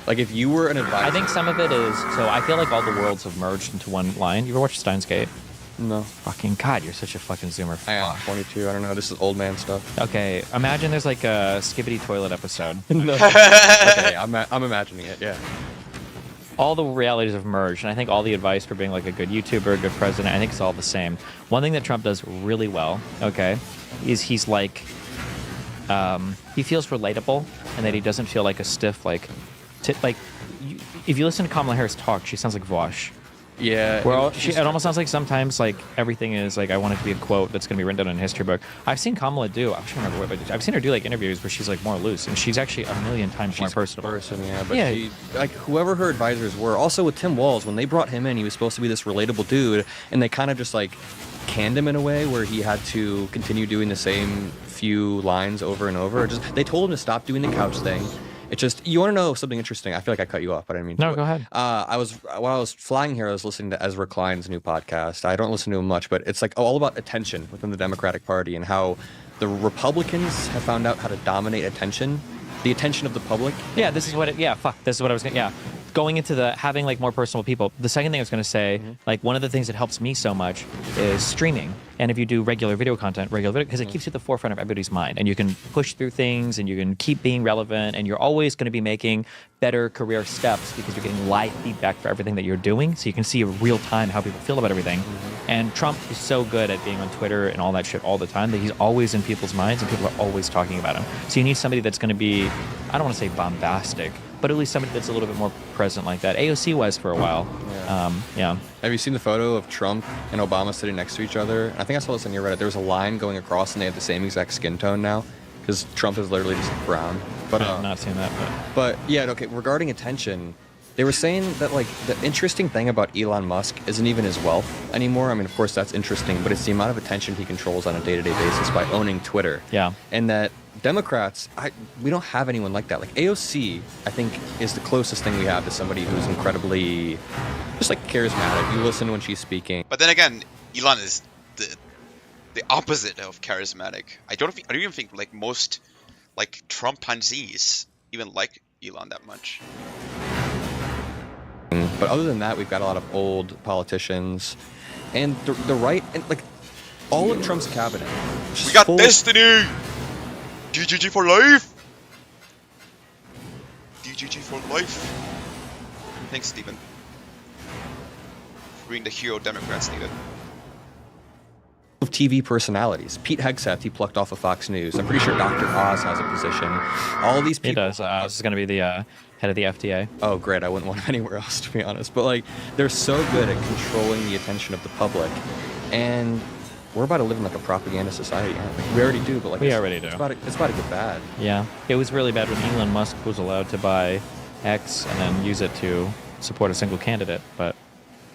Like if you were an advisor.
I think some of it is, so I feel like all the worlds have merged into one line. You ever watch Steins Gate?
No.
Fucking God, you're such a fucking zoomer.
I am 22. I don't know. This is old man stuff.
Okay, imagine there's like a Skibbity Toilet episode.
No. Okay, I'm imagining it. Yeah.
All the realities have merged, and I think all the advice for being like a good YouTuber, a good president, I think it's all the same. One thing that Trump does really well, okay, is he's like, he feels relatable, and that he doesn't feel like a stiff, like, if you listen to Kamala Harris talk, she sounds like Vosh.
Yeah.
It almost sounds like sometimes like everything is like I want it to be a quote that's going to be written down in a history book. I've seen Kamala do. I can't remember what, but I've seen her do like interviews where she's like more loose, and she's actually a million times more personable.
But
Yeah.
she, like whoever her advisors were, also with Tim Walz, when they brought him in, he was supposed to be this relatable dude, and they kind of just like canned him in a way where he had to continue doing the same few lines over and over. Just they told him to stop doing the couch thing. It's just, you want to know something interesting? I feel like I cut you off, but I didn't mean to.
No, go ahead.
While I was flying here, I was listening to Ezra Klein's new podcast. I don't listen to him much, but it's like all about attention within the Democratic Party and how the Republicans have found out how to dominate attention, the attention of the public.
Yeah, this is what it, this is what I was going to, going into the having like more personal people. The second thing I was going to say, like one of the things that helps me so much is streaming. And if you do regular video content, because it keeps you at the forefront of everybody's mind, and you can push through things, and you can keep being relevant, and you're always going to be making better career steps because you're getting live feedback for everything that you're doing, so you can see in real time how people feel about everything. And Trump is so good at being on Twitter and all that shit all the time that he's always in people's minds, and people are always talking about him. So you need somebody that's going to be, I don't want to say bombastic, but at least somebody that's a little bit more present like that. AOC was for a while. Yeah.
Have you seen the photo of Trump and Obama sitting next to each other? I think I saw this on your Reddit. There was a line going across, and they have the same exact skin tone now, because Trump is literally just brown. But
I've not seen that.
But yeah, okay. Regarding attention, they were saying that like the interesting thing about Elon Musk isn't even his wealth anymore. I mean, of course that's interesting, but it's the amount of attention he controls on a day-to-day basis by owning Twitter.
Yeah.
And that Democrats, we don't have anyone like that. Like AOC, I think, is the closest thing we have to somebody who's incredibly just like charismatic. You listen when she's speaking.
But then again, Elon is the opposite of charismatic. I don't even think like most like Trumpanzees even like Elon that much.
But other than that, we've got a lot of old politicians, and the right, and like all of Trump's cabinet.
We got destiny. DGG for life. DGG for life. Thanks, Stephen. For being the hero Democrats needed.
Of TV personalities. Pete Hegseth, he plucked off of Fox News. I'm pretty sure Dr. Oz has a position. All these people.
He does. Oz is going to be the head of the FDA.
Oh, great. I wouldn't want him anywhere else, to be honest. But like, they're so good at controlling the attention of the public, and we're about to live in like a propaganda society, aren't we? We already do, but like
we already do.
It's about to get bad.
Yeah, it was really bad when Elon Musk was allowed to buy X and then use it to support a single candidate, but.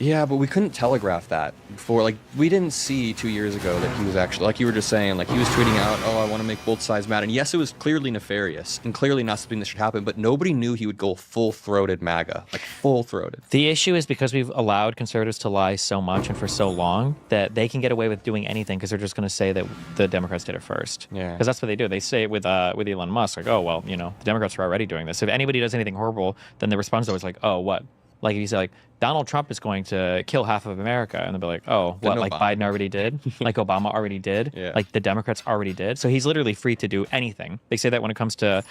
Yeah, but we couldn't telegraph that before. Like, we didn't see 2 years ago that he was actually, like you were just saying, like he was tweeting out, oh, I want to make both sides mad. And yes, it was clearly nefarious and clearly not something that should happen, but nobody knew he would go full-throated MAGA, like full-throated.
The issue is because we've allowed conservatives to lie so much and for so long that they can get away with doing anything because they're just going to say that the Democrats did it first.
Yeah.
Because that's what they do. They say it with Elon Musk, like, oh, well, you know, the Democrats are already doing this. If anybody does anything horrible, then the response is always like, oh, what? Like if you say like Donald Trump is going to kill half of America, and they'll be like, oh, what? Like Biden already did, like Obama already did, like the Democrats already did. So he's literally free to do anything. They say that when it comes to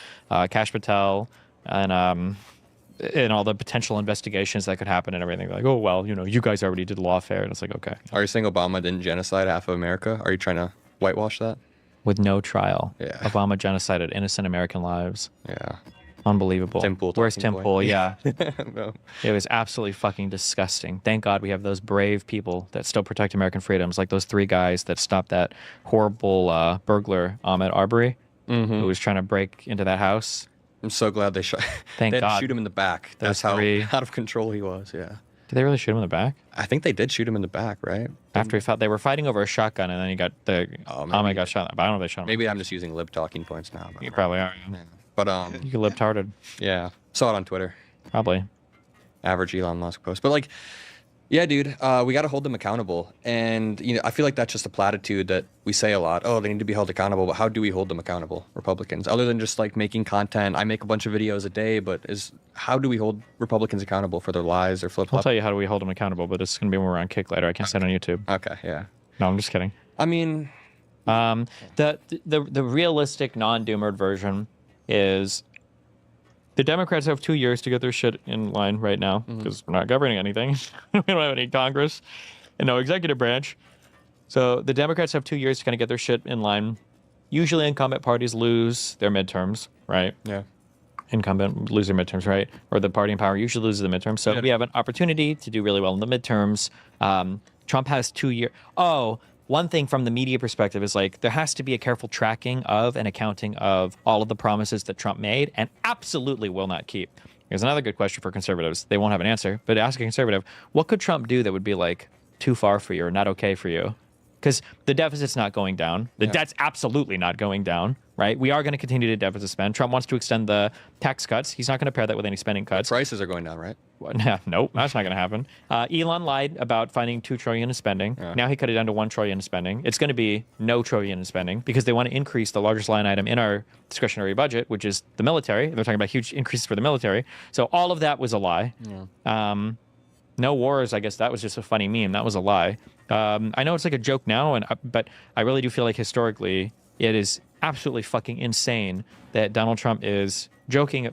Kash Patel and and all the potential investigations that could happen and everything. Like, oh, well, you know, you guys already did lawfare. And it's like, okay.
Are you saying Obama didn't genocide half of America? Are you trying to whitewash that?
With no trial.
Yeah.
Obama genocided innocent American lives.
Yeah.
Unbelievable.
Tim Pool
Where's
talking
Tim
point.
Pool? Yeah.
No.
It was absolutely fucking disgusting. Thank God we have those brave people that still protect American freedoms, like those 3 guys that stopped that horrible burglar Ahmed Arbery, who was trying to break into that house.
I'm so glad they shot.
Thank
they had
God.
to shoot him in the back. That's
Those
how
3.
out of control he was. Yeah.
Did they really shoot him in the back?
I think they did shoot him in the back, right?
After he fought, they were fighting over a shotgun, and then he got Ahmed got shot. But I don't know if they shot him.
Maybe I'm just using lib talking points now.
You probably are.
Yeah. But
You could lib-tarded.
yeah, saw it on Twitter.
Probably.
Average Elon Musk post. But like, yeah, dude, we got to hold them accountable. And you know, I feel like that's just a platitude that we say a lot. Oh, they need to be held accountable. But how do we hold them accountable, Republicans? Other than just like making content. I make a bunch of videos a day, but how do we hold Republicans accountable for their lies or flip-flop?
I'll tell you how do we hold them accountable, but it's going to be when we're on Kick later. I can't say it on YouTube.
Okay, yeah.
No, I'm just kidding.
I mean,
the realistic non-doomered version is the Democrats have 2 years to get their shit in line right now because we're not governing anything. We don't have any Congress and no executive branch. So the Democrats have 2 years to kind of get their shit in line. Usually incumbent parties lose their midterms, right?
yeah.
Incumbent lose their midterms, right? Or the party in power usually loses the midterms. So we have an opportunity to do really well in the midterms. Trump has 2 years. Oh, one thing from the media perspective is like there has to be a careful tracking of and accounting of all of the promises that Trump made and absolutely will not keep. Here's another good question for conservatives. They won't have an answer, but ask a conservative, what could Trump do that would be like too far for you or not okay for you? Because the deficit's not going down. The debt's absolutely not going down, right? We are going to continue to deficit spend. Trump wants to extend the tax cuts. He's not going to pair that with any spending cuts.
Prices are going down, right?
Nope, that's not going to happen. Elon lied about finding $2 trillion in spending. Now he cut it down to $1 trillion in spending. It's going to be no trillion in spending because they want to increase the largest line item in our discretionary budget, which is the military. They're talking about huge increases for the military. So all of that was a lie. No wars, I guess that was just a funny meme. That was a lie. I know it's like a joke now, but I really do feel like historically it is absolutely fucking insane that Donald Trump is joking.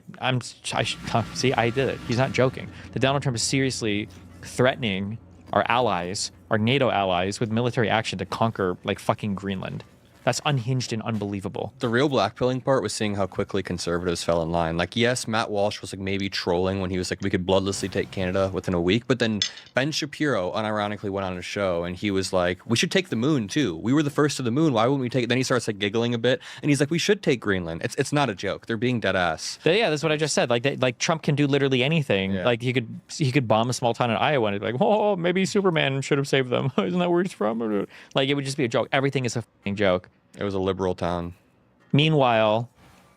See, I did it. He's not joking. That Donald Trump is seriously threatening our allies, our NATO allies, with military action to conquer like fucking Greenland. That's unhinged and unbelievable.
The real blackpilling part was seeing how quickly conservatives fell in line. Like, yes, Matt Walsh was like maybe trolling when he was like, we could bloodlessly take Canada within a week. But then Ben Shapiro unironically went on a show and he was like, we should take the moon too. We were the first to the moon. Why wouldn't we take it? Then he starts like giggling a bit and he's like, we should take Greenland. It's not a joke. They're being dead ass.
Yeah, that's what I just said. Like Trump can do literally anything.
Yeah.
Like he could bomb a small town in Iowa and it'd be like, oh, maybe Superman should have saved them. Isn't that where he's from? Like it would just be a joke. Everything is a fucking joke.
It was a liberal town.
Meanwhile,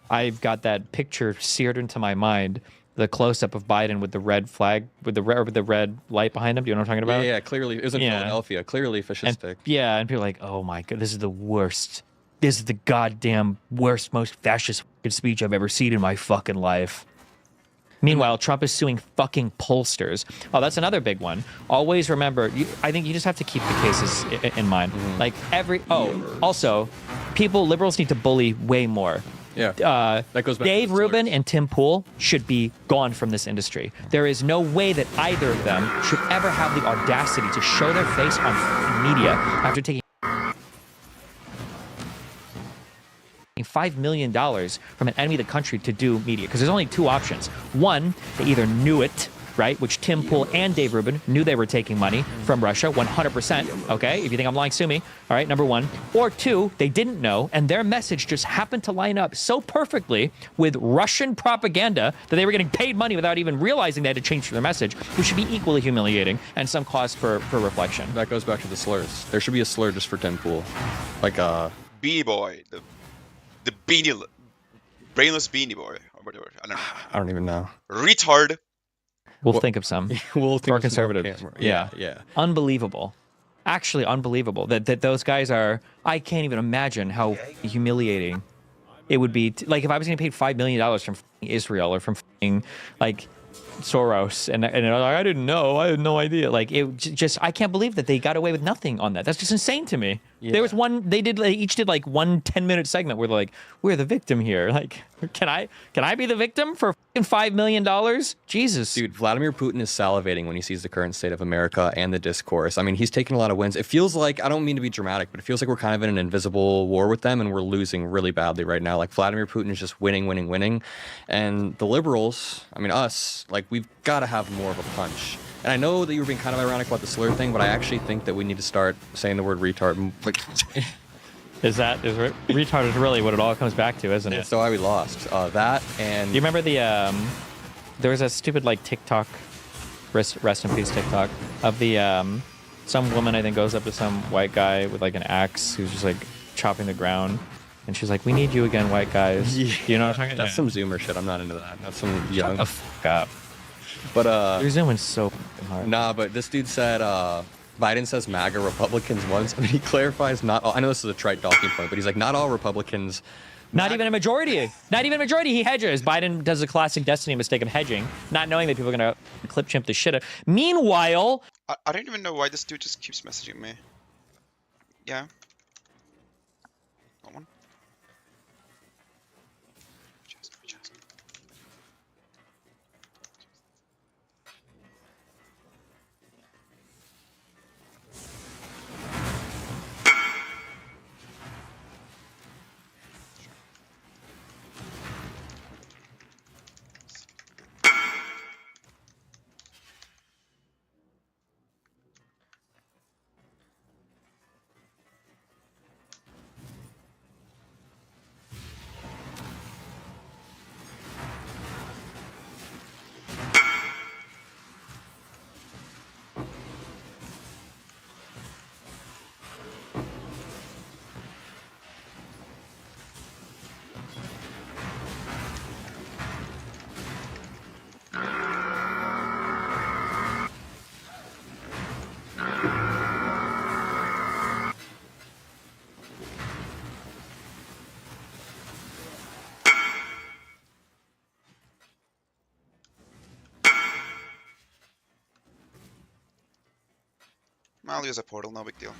I've got that picture seared into my mind, the close-up of Biden with the red flag, with the red light behind him. Do you know what I'm talking about?
Yeah, clearly. It was in Philadelphia. Clearly fascistic.
And people are like, oh my God, this is the worst. This is the goddamn worst, most fascist fucking speech I've ever seen in my fucking life. Meanwhile, Trump is suing fucking pollsters. Oh, that's another big one. Always remember, I think you just have to keep the cases in mind. Like also, liberals need to bully way more.
Yeah, that goes back
Dave
to the
Rubin
slurs.
and Tim Pool should be gone from this industry. There is no way that either of them should ever have the audacity to show their face on media after taking $5 million from an enemy of the country to do media. Because there's only 2 options. One, they either knew it, right? Which Tim Pool and Dave Rubin knew they were taking money from Russia, 100%. Okay, if you think I'm lying, sue me. All right, number 1. Or 2, they didn't know, and their message just happened to line up so perfectly with Russian propaganda that they were getting paid money without even realizing they had to change their message, which should be equally humiliating and some cause for reflection.
That goes back to the slurs. There should be a slur just for Tim Pool. Like,
Beanie Boy. The brainless Beanie Boy. Or whatever.
I don't even know.
Retard.
We'll think of some.
We'll think
for
of some
conservatives.
off camera. Yeah.
Unbelievable. Actually unbelievable that those guys are. I can't even imagine how humiliating it would be. Like if I was getting paid $5 million from Israel or from like Soros, and I didn't know. I had no idea. Like it just, I can't believe that they got away with nothing on that. That's just insane to me. There was one. They each did like one 10-minute segment where they're like, "We're the victim here. Like, can I be the victim for $5 million? Jesus,
dude, Vladimir Putin is salivating when he sees the current state of America and the discourse. I mean, he's taking a lot of wins. It feels like, I don't mean to be dramatic, but it feels like we're kind of in an invisible war with them, and we're losing really badly right now. Like, Vladimir Putin is just winning, and the liberals, I mean us, like, we've got to have more of a punch. And I know that you were being kind of ironic about the slur thing, but I actually think that we need to start saying the word retard. Like,
retard is really what it all comes back to, isn't it?
so why we lost. That and
do you remember the there was a stupid like TikTok, rest in peace TikTok, of the some woman I think goes up to some white guy with like an axe who's just like chopping the ground, and she's like, "We need you again, white guys."
Yeah.
Do you know what I'm talking about?
That's some Zoomer shit. I'm not into that. That's some young.
Shut the fuck up.
But
you're zooming so hard.
Nah, but this dude said Biden says MAGA Republicans once, and he clarifies not all. I know this is a trite talking point, but he's like, not all Republicans.
Not even a majority. Not even a majority. He hedges. Biden does a classic Destiny mistake of hedging, not knowing that people are going to clip chimp the shit out. Meanwhile,
I don't even know why this dude just keeps messaging me. Yeah. Got one. Chest. I'll use a portal, no big deal.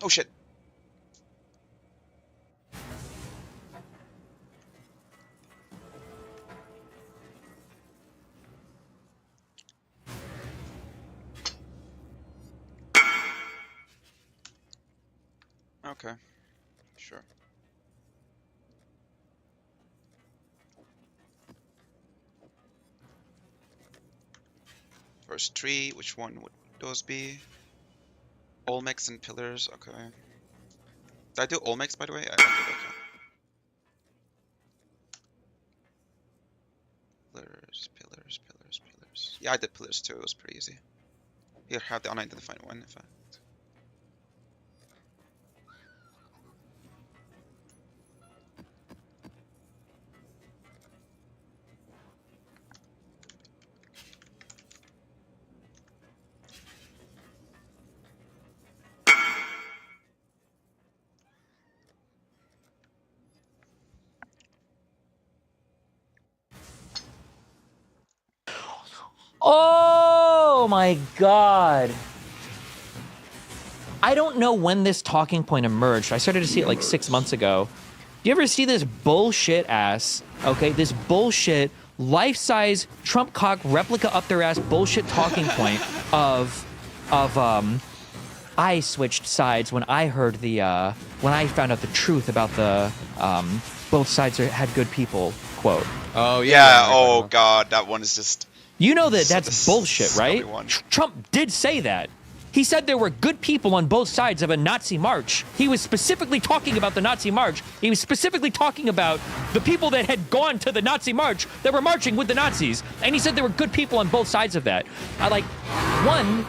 Oh shit. Okay. Sure. First tree, which one would those be? Olmecs and pillars, okay. Did I do Olmecs, by the way? I did, okay. Pillars. Yeah, I did pillars too, it was pretty easy. Here, have the unidentified one, in fact.
oh my God. I don't know when this talking point emerged. I started to see it like 6 months ago. Do you ever see this bullshit ass, okay, this bullshit life-size Trump cock replica up their ass bullshit talking point of I switched sides when I heard when I found out the truth about the both sides had good people quote.
Oh
Yeah. Oh God, that one is just.
You know that
So
that's
the
bullshit, right?
smelly one.
Trump did say that. He said there were good people on both sides of a Nazi march. He was specifically talking about the Nazi march. He was specifically talking about the people that had gone to the Nazi march that were marching with the Nazis. And he said there were good people on both sides of that.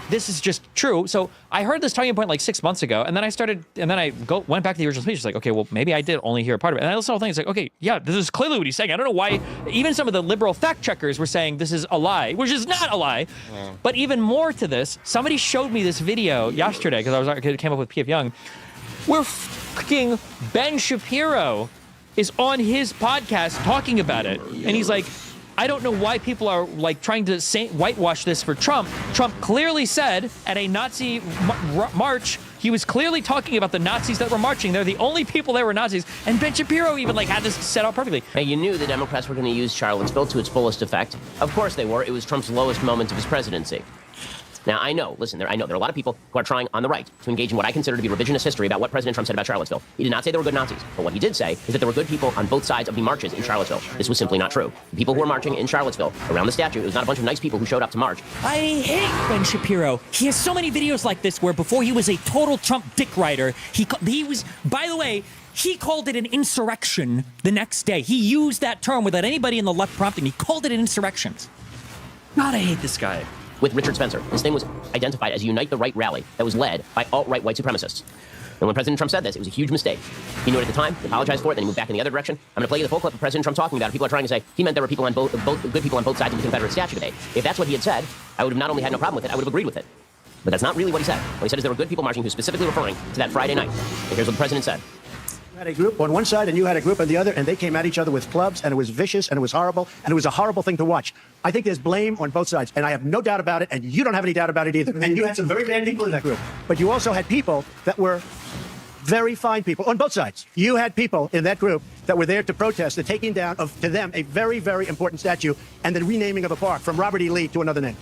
This is just true. So I heard this talking point like 6 months ago, and then I went back to the original speech. It's like, okay, well, maybe I did only hear a part of it. And I listened to the whole thing. It's like, okay, yeah, this is clearly what he's saying. I don't know why even some of the liberal fact checkers were saying this is a lie, which is not a lie. Yeah. But even more to this, somebody showed me this video yesterday because I came up with P.F. Young, where fucking Ben Shapiro is on his podcast talking about it, and he's like, I don't know why people are like trying to whitewash this for Trump. Trump clearly said at a Nazi march, he was clearly talking about the Nazis that were marching. They're the only people that were Nazis. And Ben Shapiro even like had this set out perfectly.
Hey, you knew the Democrats were going to use Charlottesville to its fullest effect. Of course they were. It was Trump's lowest moment of his presidency. Now, I know there are a lot of people who are trying on the right to engage in what I consider to be revisionist history about what President Trump said about Charlottesville. He did not say there were good Nazis, but what he did say is that there were good people on both sides of the marches in Charlottesville. This was simply not true. The people who were marching in Charlottesville around the statue, it was not a bunch of nice people who showed up to march.
I hate Ben Shapiro. He has so many videos like this where before he was a total Trump dick rider, he was, by the way, he called it an insurrection the next day. He used that term without anybody in the left prompting. He called it an insurrection. God, I hate this guy.
With Richard Spencer, this thing was identified as a Unite the Right rally that was led by alt-right white supremacists. And when President Trump said this, it was a huge mistake. He knew it at the time, he apologized for it, then he moved back in the other direction. I'm going to play you the full clip of President Trump talking about it. People are trying to say he meant there were people on both good people on both sides of the Confederate statue today. If that's what he had said, I would have not only had no problem with it, I would have agreed with it. But that's not really what he said. What he said is there were good people marching, who's specifically referring to that Friday night. And here's what the president said.
Had a group on one side and you had a group on the other, and they came at each other with clubs, and it was vicious, and it was horrible, and it was a horrible thing to watch. I think there's blame on both sides, and I have no doubt about it, and you don't have any doubt about it either. And you had some very bad people in that group. But you also had people that were very fine people on both sides. You had people in that group that were there to protest the taking down of, to them, a very, very important statue and the renaming of a park from Robert E. Lee to another name.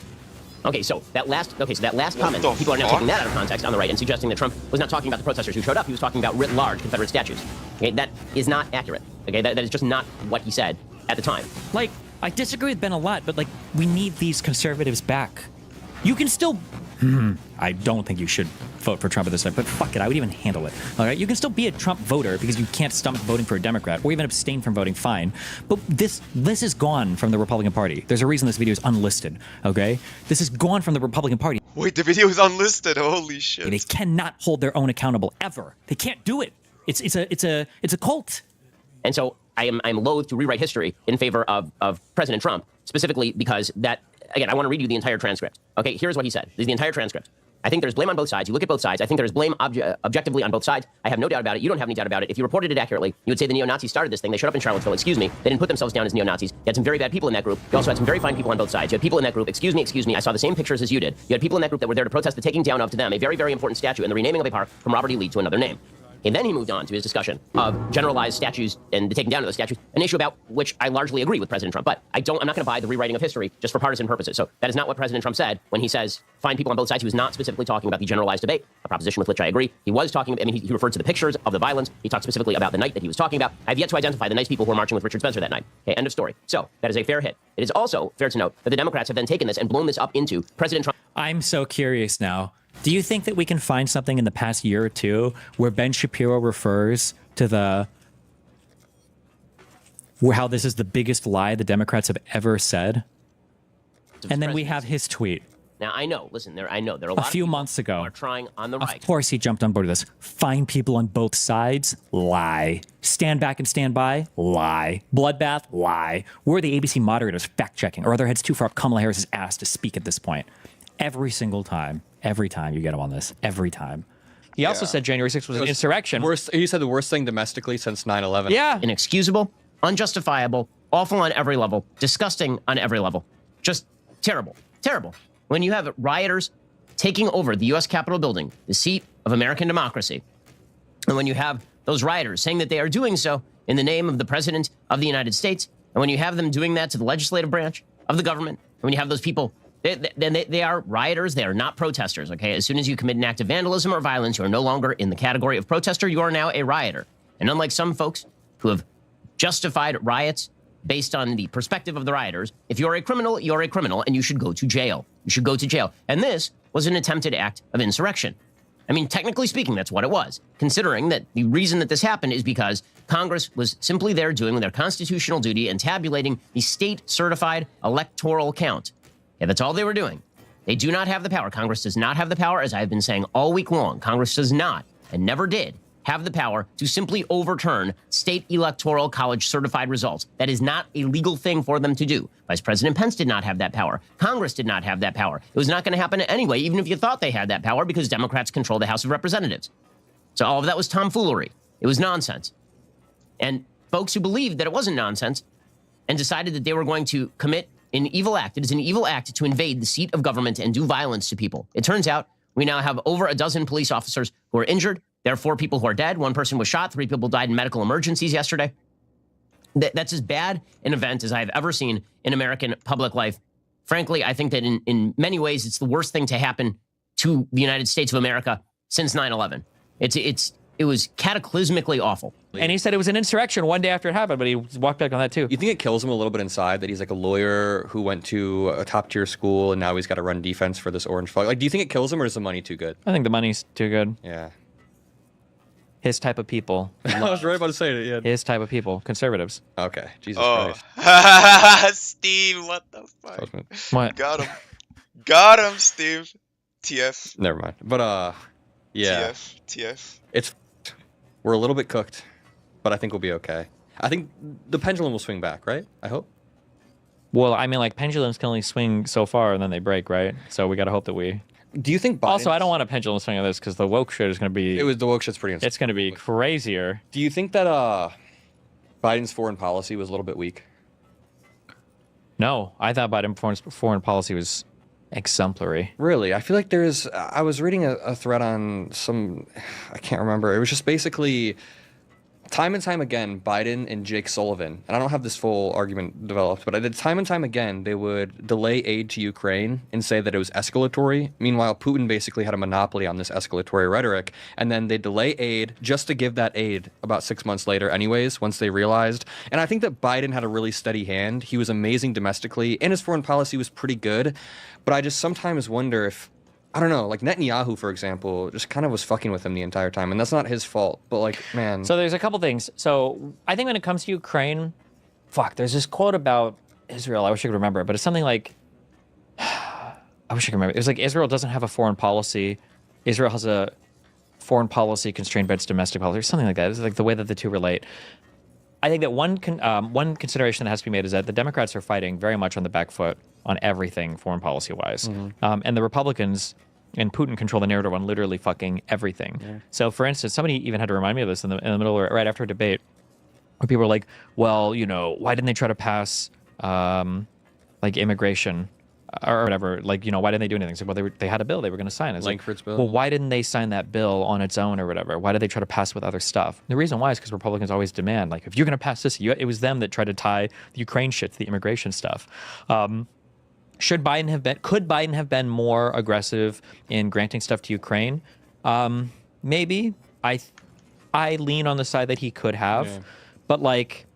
Okay, so that last comment, people are now taking that out of context on the right and suggesting that Trump was not talking about the protesters who showed up. He was talking about writ large Confederate statues. Okay, that is not accurate. Okay, that is just not what he said at the time.
Like, I disagree with Ben a lot, but like, we need these conservatives back. You can still... I don't think you should vote for Trump at this time, but fuck it, I would even handle it. All right, you can still be a Trump voter because you can't stomach voting for a Democrat, or even abstain from voting, fine. But this is gone from the Republican Party. There's a reason this video is unlisted, okay? This is gone from the Republican Party.
Wait, the video is unlisted. Holy shit.
They cannot hold their own accountable ever. They can't do it. It's a cult.
And so I'm loath to rewrite history in favor of President Trump, specifically because that, again, I want to read you the entire transcript. Okay, here's what he said. This is the entire transcript. I think there's blame on both sides. You look at both sides. I think there's blame objectively on both sides. I have no doubt about it. You don't have any doubt about it. If you reported it accurately, you would say the neo-Nazis started this thing. They showed up in Charlottesville. Excuse me. They didn't put themselves down as neo-Nazis. You had some very bad people in that group. You also had some very fine people on both sides. You had people in that group. Excuse me. I saw the same pictures as you did. You had people in that group that were there to protest the taking down of, to them, a very, very important statue and the renaming of a park from Robert E. Lee to another name. And then he moved on to his discussion of generalized statues and the taking down of those statues, an issue about which I largely agree with President Trump. But I'm not going to buy the rewriting of history just for partisan purposes. So that is not what President Trump said when he says find people on both sides. He was not specifically talking about the generalized debate, a proposition with which I agree. He was talking, he referred to the pictures of the violence. He talked specifically about the night that he was talking about. I've yet to identify the nice people who were marching with Richard Spencer that night. Okay, end of story. So that is a fair hit. It is also fair to note that the Democrats have then taken this and blown this up into President Trump.
I'm so curious now. Do you think that we can find something in the past year or two where Ben Shapiro refers to how this is the biggest lie the Democrats have ever said? And then we have his tweet.
Now, I know, listen, there are a lot of
few months ago,
who are trying on the right.
Of course he jumped on board with this. Find people on both sides? Lie. Stand back and stand by? Lie. Bloodbath? Lie. We're the ABC moderators fact-checking, or other heads too far up Kamala Harris's ass to speak at this point. Every single time. Every time you get him on this. Every time.
He also said January 6th was an insurrection.
He said the worst thing domestically since 9/11.
Yeah.
Inexcusable, unjustifiable, awful on every level, disgusting on every level. Just terrible. Terrible. When you have rioters taking over the U.S. Capitol building, the seat of American democracy, and when you have those rioters saying that they are doing so in the name of the President of the United States, and when you have them doing that to the legislative branch of the government, and when you have those people They are rioters. They are not protesters, okay? As soon as you commit an act of vandalism or violence, you are no longer in the category of protester. You are now a rioter. And unlike some folks who have justified riots based on the perspective of the rioters, if you're a criminal, you're a criminal, and you should go to jail. You should go to jail. And this was an attempted act of insurrection. I mean, technically speaking, that's what it was, considering that the reason that this happened is because Congress was simply there doing their constitutional duty and tabulating the state-certified electoral count. Yeah, that's all they were doing. They do not have the power. Congress does not have the power, as I've been saying all week long. Congress does not, and never did, have the power to simply overturn state electoral college certified results. That is not a legal thing for them to do. Vice President Pence did not have that power. Congress did not have that power. It was not going to happen anyway, even if you thought they had that power, because Democrats control the House of Representatives. So all of that was tomfoolery. It was nonsense. And folks who believed that it wasn't nonsense and decided that they were going to commit an evil act. It is an evil act to invade the seat of government and do violence to people. It turns out we now have over a dozen police officers who are injured. There are 4 people who are dead. 1 person was shot. 3 people died in medical emergencies yesterday. That's as bad an event as I've ever seen in American public life. Frankly, I think that in many ways, it's the worst thing to happen to the United States of America since 9/11. It was cataclysmically awful.
And he said it was an insurrection one day after it happened, but he walked back on that too.
You think it kills him a little bit inside that he's like a lawyer who went to a top tier school and now he's got to run defense for this orange flag? Like, do you think it kills him or is the money too good?
I think the money's too good.
Yeah.
His type of people.
I was right about to say it. Yeah.
His type of people. Conservatives.
Okay. Jesus
Christ. Steve, what the fuck?
What?
Got him. Got him, Steve. TF.
Never mind. But, yeah.
TF.
We're a little bit cooked, but I think we'll be okay. I think the pendulum will swing back, right? I hope.
Well, I mean, like, pendulums can only swing so far and then they break, right? So we got to hope that we...
Do you think Biden...
Also, I don't want a pendulum swing on this because the woke shit is going to be...
The woke shit's pretty insane.
It's going to be crazier.
Do you think that Biden's foreign policy was a little bit weak?
No, I thought Biden's foreign policy was exemplary.
Really? I feel like I was reading a thread on I can't remember. It was just basically time and time again, Biden and Jake Sullivan, and I don't have this full argument developed, but I did time and time again, they would delay aid to Ukraine and say that it was escalatory. Meanwhile, Putin basically had a monopoly on this escalatory rhetoric, and then they delay aid just to give that aid about 6 months later anyways, once they realized. And I think that Biden had a really steady hand. He was amazing domestically, and his foreign policy was pretty good, but I just sometimes wonder if, I don't know, like Netanyahu, for example, just kind of was fucking with him the entire time. And that's not his fault, but like, man.
So there's a couple things. So I think when it comes to Ukraine, there's this quote about Israel. I wish I could remember it, but it's something like, I wish I could remember. It was like, Israel doesn't have a foreign policy. Israel has a foreign policy constrained by its domestic policy, or something like that. It's like the way that the two relate. I think that one consideration that has to be made is that the Democrats are fighting very much on the back foot on everything foreign policy-wise. Mm-hmm. And the Republicans and Putin control the narrative on literally fucking everything. Yeah. So, for instance, somebody even had to remind me of this in the middle, or right after a debate, where people were like, well, why didn't they try to pass, like, immigration or whatever? Like, why didn't they do anything? So, well, they had a bill they were going to sign. It's
Langford's bill.
Well, why didn't they sign that bill on its own or whatever? Why did they try to pass it with other stuff? The reason why is because Republicans always demand, like, if you're going to pass this, it was them that tried to tie the Ukraine shit to the immigration stuff. Could Biden have been more aggressive in granting stuff to Ukraine? Maybe. I lean on the side that he could have, but like,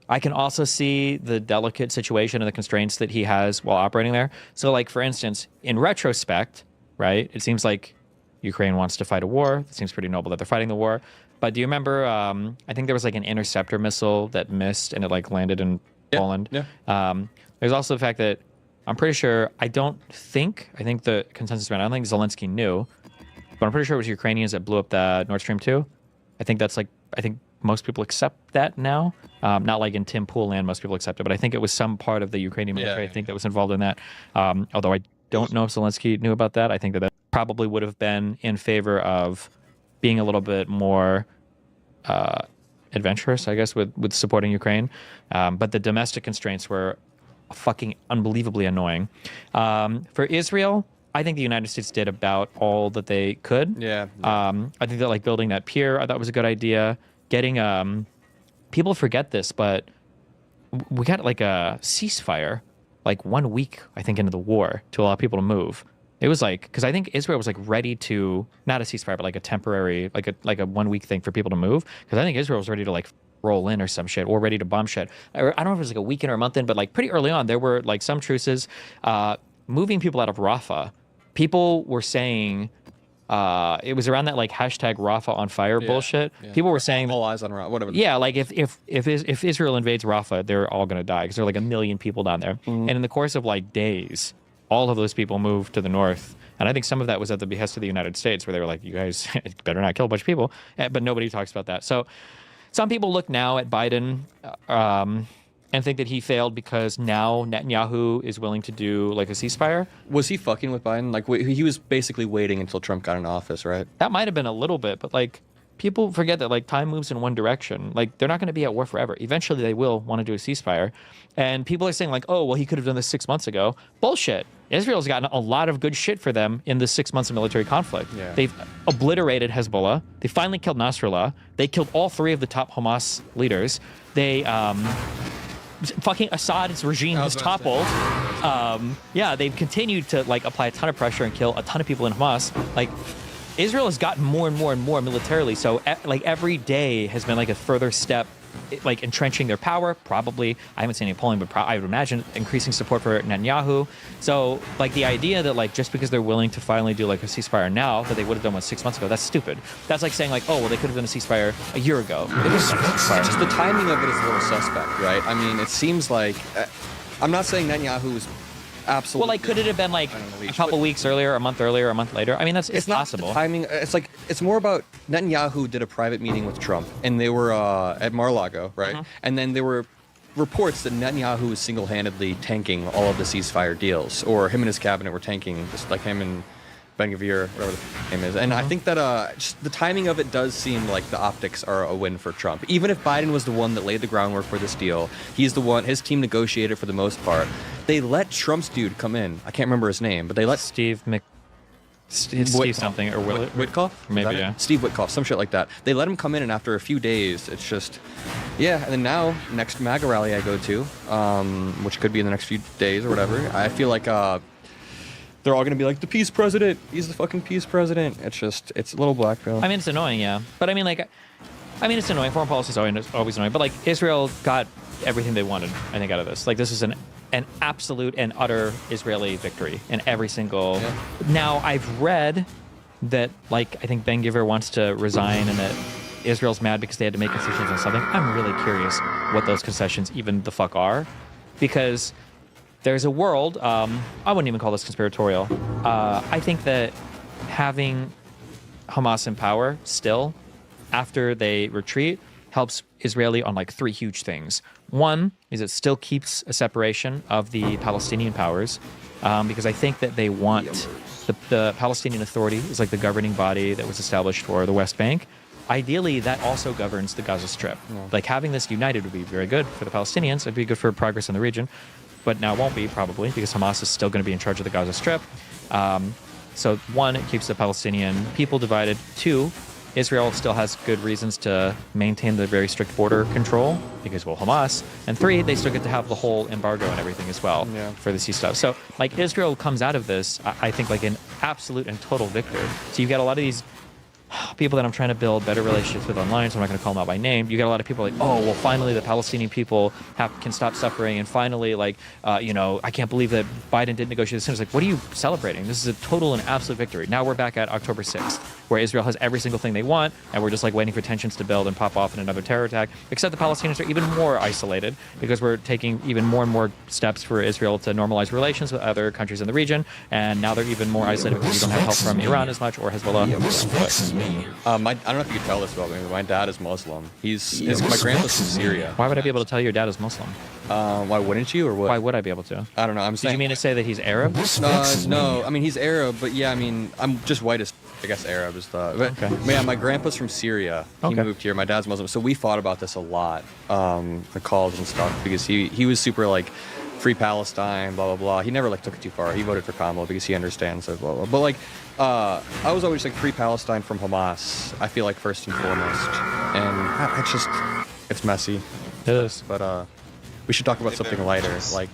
I can also see the delicate situation and the constraints that he has while operating there. So, like, for instance, in retrospect, right, it seems like Ukraine wants to fight a war. It seems pretty noble that they're fighting the war. But do you remember, I think there was like an interceptor missile that missed and it like landed in Poland. Yeah. There's also the fact that I'm pretty sure, I think the consensus around, I don't think Zelensky knew, but I'm pretty sure it was Ukrainians that blew up the Nord Stream 2. I think most people accept that now. Not like in Tim Pool land, most people accept it, but I think it was some part of the Ukrainian military, I think, that was involved in that. Although I don't know if Zelensky knew about that. I think that probably would have been in favor of being a little bit more adventurous, I guess, with supporting Ukraine. But the domestic constraints were fucking unbelievably annoying. For Israel, I think the United States did about all that they could.
Yeah.
I think that like building that pier, I thought was a good idea. Getting people forget this, but we got like a ceasefire like 1 week, I think, into the war to allow people to move. It was like, because I think Israel was like ready to, not a ceasefire, but like a temporary, like a 1 week thing for people to move. Because I think Israel was ready to like roll in or some shit, or ready to bomb shit. Or I don't know if it was like a week in or a month in, but like pretty early on, there were like some truces moving people out of Rafah. People were saying, it was around that like hashtag Rafah on fire bullshit.
Yeah.
People were saying
all eyes on Rafah, whatever.
Yeah, like if Israel invades Rafah, they're all gonna die because there are like 1 million people down there. And in the course of like days, all of those people moved to the north. And I think some of that was at the behest of the United States, where they were like, you guys better not kill a bunch of people. But nobody talks about that. So some people look now at Biden and think that he failed because now Netanyahu is willing to do like a ceasefire.
Was he fucking with Biden? Like, he was basically waiting until Trump got in office, right?
That might have been a little bit, but like people forget that like time moves in one direction. Like they're not going to be at war forever. Eventually they will want to do a ceasefire. And people are saying like, oh, well, he could have done this 6 months ago. Bullshit. Israel's gotten a lot of good shit for them in the 6 months of military conflict. Yeah. They've obliterated Hezbollah. They finally killed Nasrallah. They killed all 3 of the top Hamas leaders. They fucking Assad's regime has toppled. Yeah, they've continued to like apply a ton of pressure and kill a ton of people in Hamas. Like Israel has gotten more and more and more militarily. So like every day has been like a further step, like entrenching their power. Probably, I haven't seen any polling, but I would imagine increasing support for Netanyahu. So like the idea that like just because they're willing to finally do like a ceasefire now that they would have done one 6 months ago, that's stupid. That's like saying like, oh well, they could have done a ceasefire a year ago.
Just the timing of it is a little suspect, right? I mean, it seems like I'm not saying Netanyahu is absolutely.
Well, like, could it have been like a couple weeks earlier, a month earlier, a month later? I mean, it's
not
possible.
The timing. It's like it's more about Netanyahu did a private meeting with Trump, and they were at Mar-a-Lago, right? And then there were reports that Netanyahu was single-handedly tanking all of the ceasefire deals, or him and his cabinet were tanking, just like him and Ben Gvir, whatever the name is. And I think that just the timing of it does seem like the optics are a win for Trump. Even if Biden was the one that laid the groundwork for this deal, he's the one, his team negotiated for the most part. They let Trump's dude come in. I can't remember his name, but they let
Steve something or
Witkoff?
Maybe, yeah.
Steve Witkoff, some shit like that. They let him come in, and after a few days, it's just, yeah. And then now, next MAGA rally I go to, which could be in the next few days or whatever, I feel like they're all going to be like, the peace president. He's the fucking peace president. It's just, it's a little black pill.
I mean, it's annoying, yeah. But I mean, like, it's annoying. Foreign policy is always annoying. But like, Israel got everything they wanted, I think, out of this. Like, this is an absolute and utter Israeli victory in every single. Yeah. Now, I've read that, like, I think Ben Gvir wants to resign and that Israel's mad because they had to make concessions on something. I'm really curious what those concessions even the fuck are, because there's a world, I wouldn't even call this conspiratorial. I think that having Hamas in power still, after they retreat, helps Israeli on like 3 huge things. One is it still keeps a separation of the Palestinian powers, because I think that they want the Palestinian Authority is like the governing body that was established for the West Bank. Ideally, that also governs the Gaza Strip. Yeah. Like having this united would be very good for the Palestinians. It'd be good for progress in the region. But now it won't be, probably, because Hamas is still going to be in charge of the Gaza Strip. So, 1, it keeps the Palestinian people divided. 2, Israel still has good reasons to maintain the very strict border control, because, well, Hamas. And 3, they still get to have the whole embargo and everything as well for the sea stuff. So, like, Israel comes out of this, I think, like an absolute and total victor. So you've got a lot of these people that I'm trying to build better relationships with online, so I'm not going to call them out by name. You got a lot of people like, oh, well, finally the Palestinian people can stop suffering, and finally, like, I can't believe that Biden didn't negotiate this. It's like, what are you celebrating? This is a total and absolute victory. Now we're back at October 6th, where Israel has every single thing they want, and we're just like waiting for tensions to build and pop off in another terror attack. Except the Palestinians are even more isolated, because we're taking even more and more steps for Israel to normalize relations with other countries in the region, and now they're even more isolated because we don't have help from Iran as much, or Hezbollah.
I don't know if you could tell this about me, but my dad is Muslim. My grandpa's from Syria.
Why would I be able to tell your dad is Muslim?
Why wouldn't you, or what?
Why would I be able to?
I don't know.
Did you mean to say that he's Arab?
No, I mean, he's Arab, but yeah, I mean, I'm just white as, I guess Arab is the... But, okay. Yeah, my grandpa's from Syria. He moved here. My dad's Muslim. So we fought about this a lot, the calls and stuff, because he was super, like, free Palestine, blah, blah, blah. He never, like, took it too far. He voted for Kamala because he understands it, blah, blah. But, like, I was always, like, free Palestine from Hamas, I feel like, first and foremost. And it's just, it's messy.
It is.
But we should talk about something lighter, like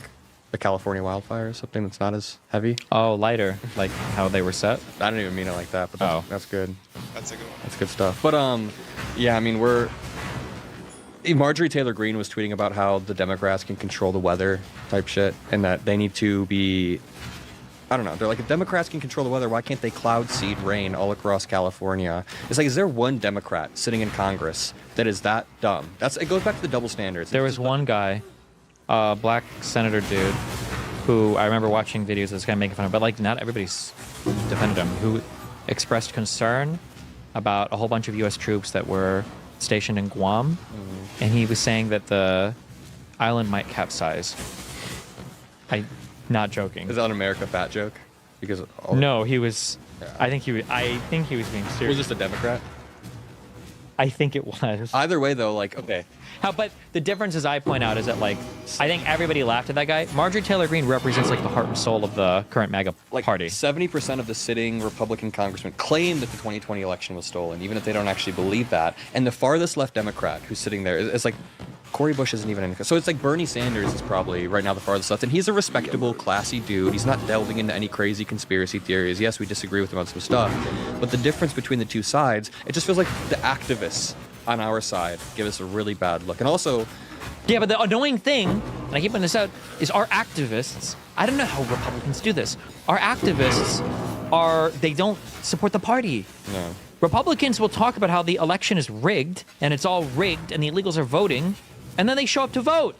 the California wildfires, something that's not as heavy.
Oh, lighter, like how they were set.
I don't even mean it like that, but that's good.
That's a good one.
That's good stuff. But yeah, I mean Marjorie Taylor Greene was tweeting about how the Democrats can control the weather type shit, and that they need to be. I don't know. They're like, if Democrats can control the weather, why can't they cloud seed rain all across California? It's like, is there one Democrat sitting in Congress that is that dumb? It goes back to the double standards.
There was one guy, black senator dude, who I remember watching videos of this guy making fun of, but like not everybody's defended him, who expressed concern about a whole bunch of U.S. troops that were stationed in Guam, and he was saying that the island might capsize. Not joking.
Is that an America fat joke? Because
no, he was. Yeah. I think he was being serious.
Was this a Democrat?
I think it was.
Either way, though, like, okay.
But the difference, as I point out, is that like I think everybody laughed at that guy. Marjorie Taylor Greene represents like the heart and soul of the current MAGA party.
70% of the sitting Republican congressmen claim that the 2020 election was stolen, even if they don't actually believe that. And the farthest left Democrat who's sitting there is like. Cory Bush isn't even in. So it's like Bernie Sanders is probably right now the farthest left, and he's a respectable, classy dude. He's not delving into any crazy conspiracy theories. Yes, we disagree with him on some stuff, but the difference between the two sides, it just feels like the activists on our side give us a really bad look. And also,
yeah, but the annoying thing, and I keep pointing this out, is our activists. I don't know how Republicans do this. Our activists they don't support the party.
No.
Republicans will talk about how the election is rigged, and it's all rigged, and the illegals are voting. And then they show up to vote.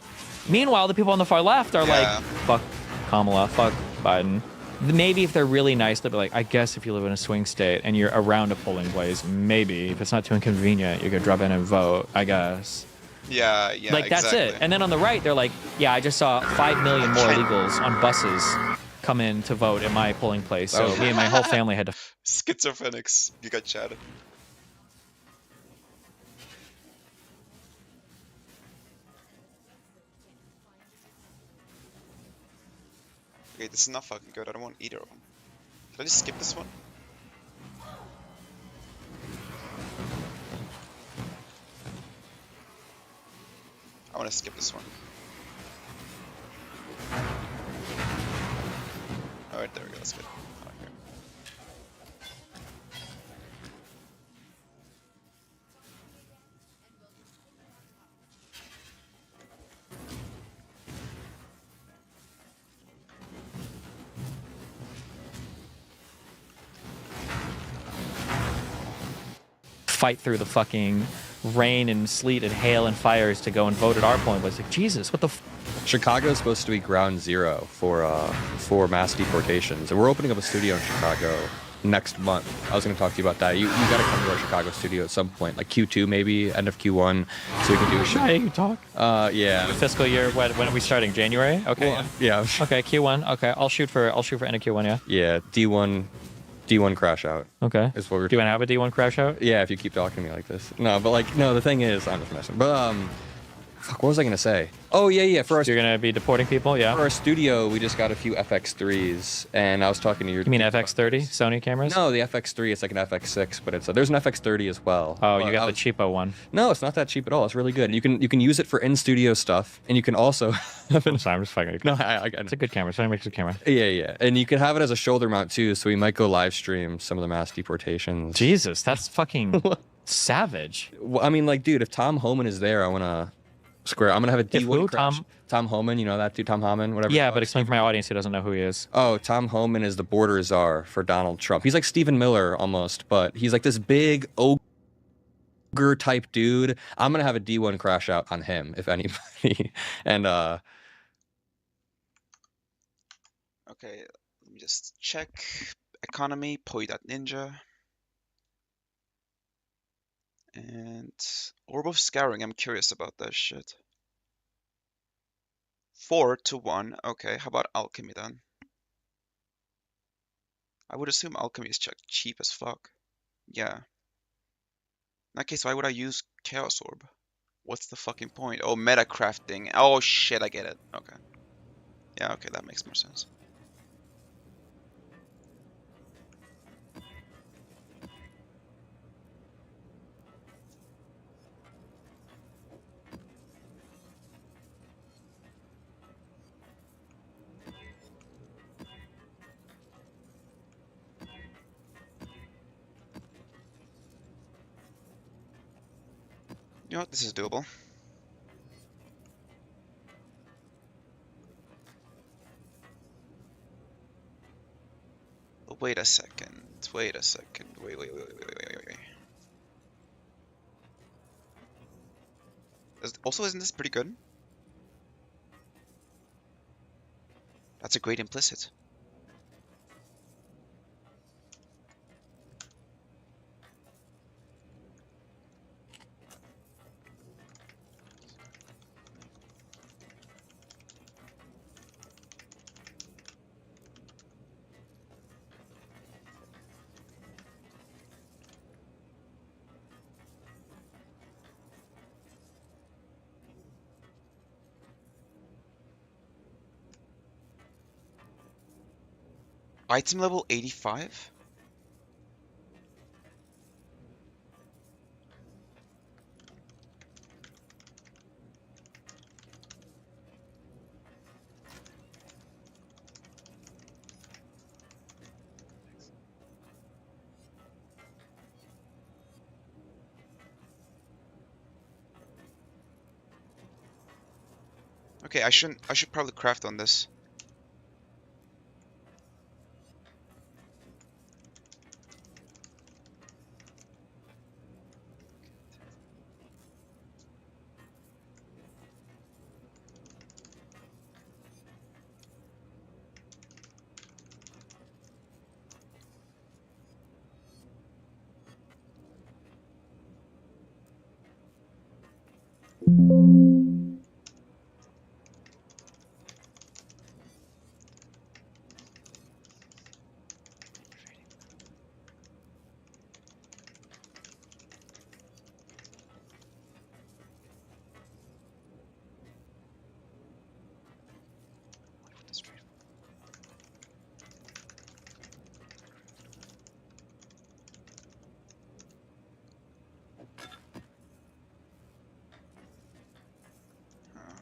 Meanwhile, the people on the far left are like, fuck Kamala, fuck Biden. Maybe if they're really nice, they'll be like, I guess if you live in a swing state and you're around a polling place, maybe if it's not too inconvenient, you could drop in and vote, I guess.
Yeah,
like, that's it. And then on the right, they're like, yeah, I just saw 5 million more illegals on buses come in to vote at my polling place. So me and my whole family had to.
Schizophrenics, you got chatted. Okay, this is not fucking good. I don't want either of them. Can I just skip this one? I want to skip this one. Alright, there we go. That's good. Okay.
Fight through the fucking rain and sleet and hail and fires to go and vote at our polling place. Like, Jesus, what the
Chicago is supposed to be ground zero for mass deportations, and we're opening up a studio in Chicago next month. I was going to talk to you about that. You got to come to our Chicago studio at some point, like Q2 maybe, end of Q1, so we can do a show.
You talk?
Yeah.
The fiscal year. When are we starting? January? Okay.
Well, yeah.
Okay, Q1. Okay, I'll shoot for end of Q1. Yeah.
Yeah. D1 crash out.
Okay.
Is what we're.
Do you want to have a D1 crash out?
Yeah, if you keep talking to me like this. No, but like, no, the thing is, I'm just messing. But fuck, what was I gonna say? Oh yeah. For our
You're gonna be deporting people, yeah.
For our studio, we just got a few FX3s, and I was talking to your.
You mean FX30 Sony cameras?
No, the FX3 it's like an FX6, but there's an FX30 as well.
Oh, you got the cheapo one.
No, it's not that cheap at all. It's really good. You can use it for in studio stuff, and you can also.
I'm sorry, I'm just fucking.
No, I
it's a good camera. Sony makes a good camera.
Yeah, and you can have it as a shoulder mount too. So we might go live stream some of the mass deportations.
Jesus, that's fucking savage.
Well, I mean, like, dude, if Tom Homan is there, I wanna. Square. I'm gonna have a D1 crash. Tom Homan, you know that dude, Tom Homan, whatever.
Yeah, but explain for my audience who doesn't know who he is.
Oh, Tom Homan is the border czar for Donald Trump. He's like Stephen Miller almost, but he's like this big ogre type dude. I'm gonna have a D1 crash out on him, if anybody. And
okay, let me just check economy, Poi.Ninja. And Orb of Scouring, I'm curious about that shit. 4-1. Okay, how about Alchemy then? I would assume Alchemy is cheap as fuck. Yeah. In that case, why would I use Chaos Orb? What's the fucking point? Oh, meta crafting. Oh shit, I get it. Okay. Yeah, okay, that makes more sense. You know what? This is doable. Wait a second. Wait a second. Wait. Also, isn't this pretty good? That's a great implicit. Item level 85? Okay, I should probably craft on this.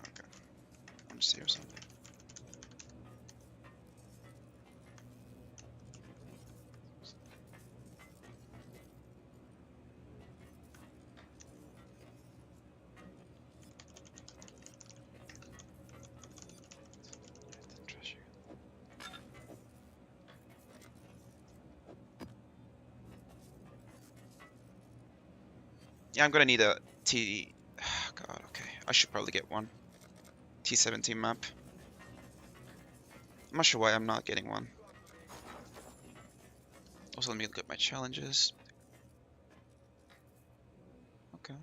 Okay. I'm just here something. Yeah, I'm gonna need a T. God, okay. I should probably get one. T17 map. I'm not sure why I'm not getting one. Also, let me look at my challenges. Okay.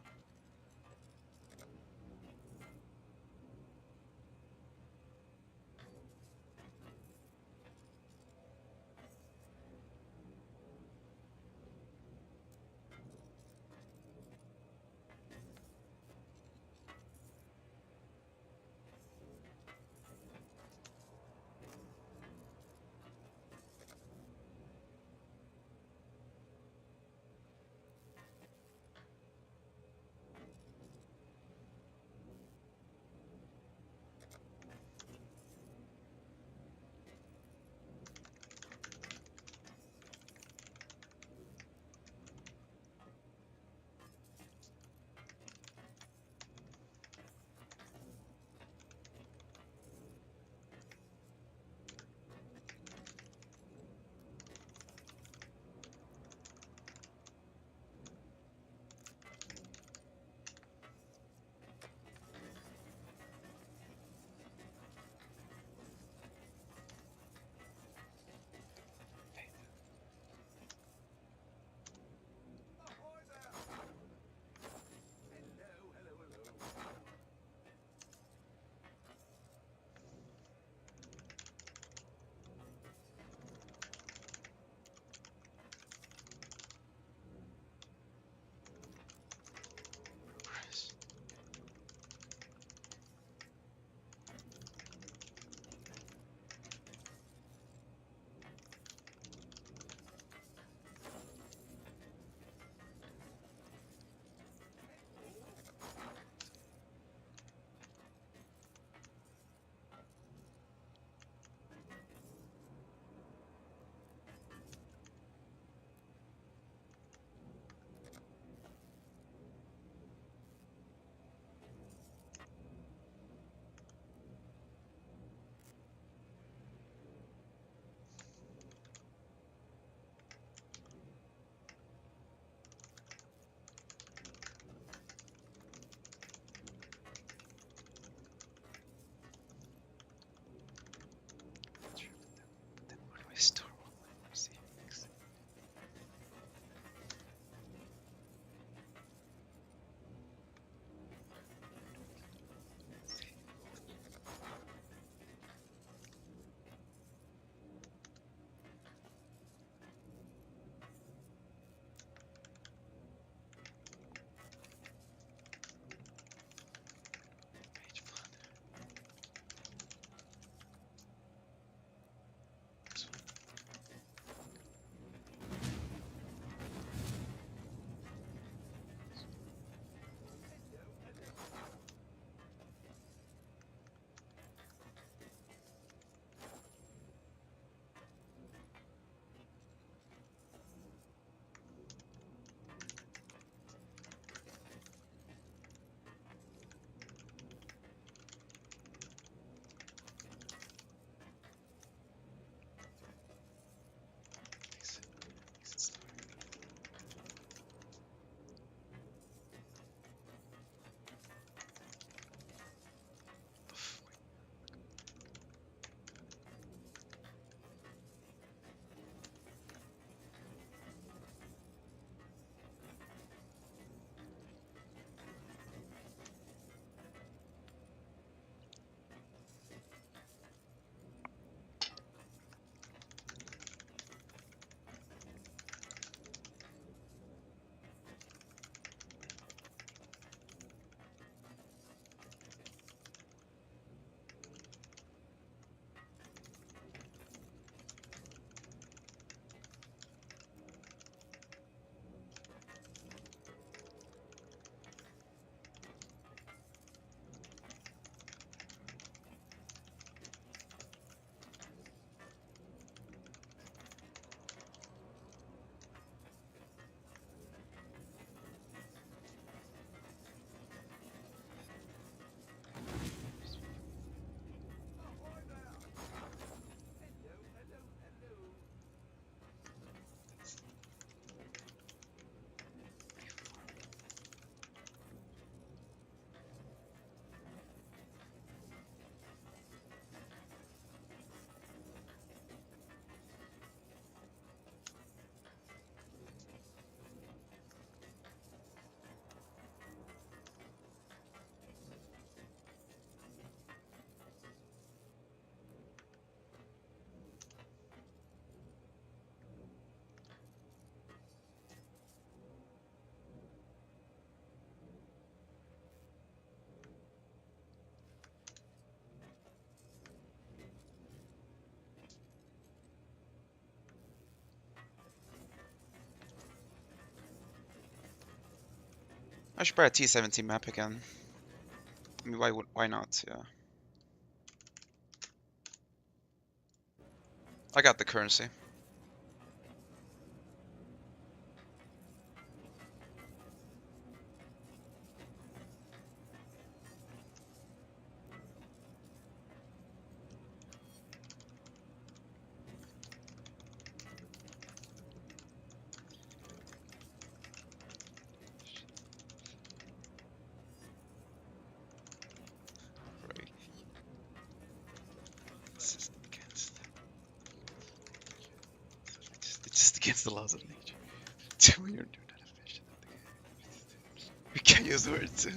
I should buy a T17 map again. I mean, why not? Yeah. I got the currency. Right. It's just against. It's just against the laws of nature. You're not efficient. We can't use the word too.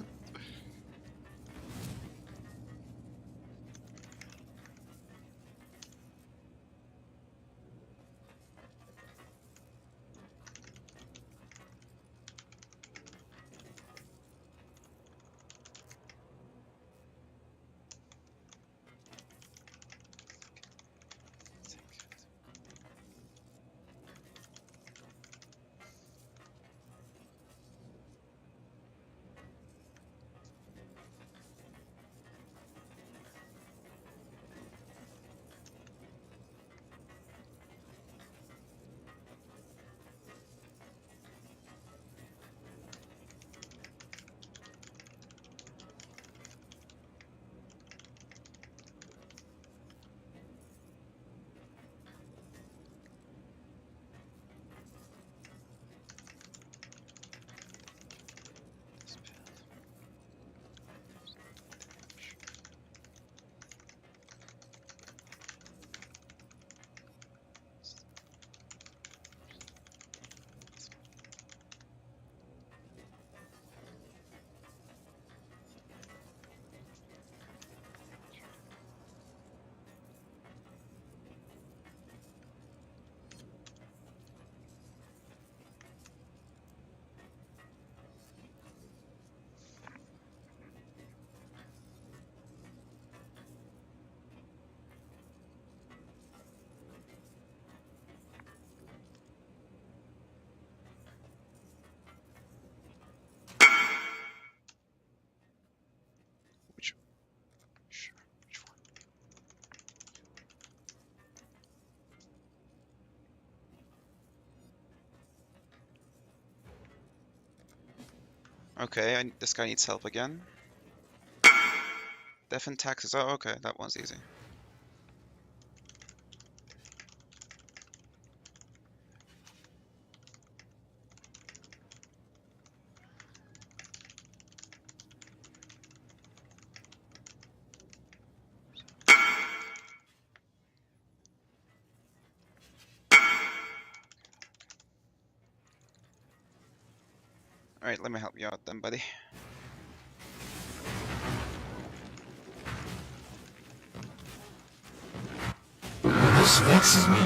Which, sure, which one? Okay, this guy needs help again. Death and taxes. Oh, okay, that one's easy. Alright, let me help you out then, buddy.
This vexes me.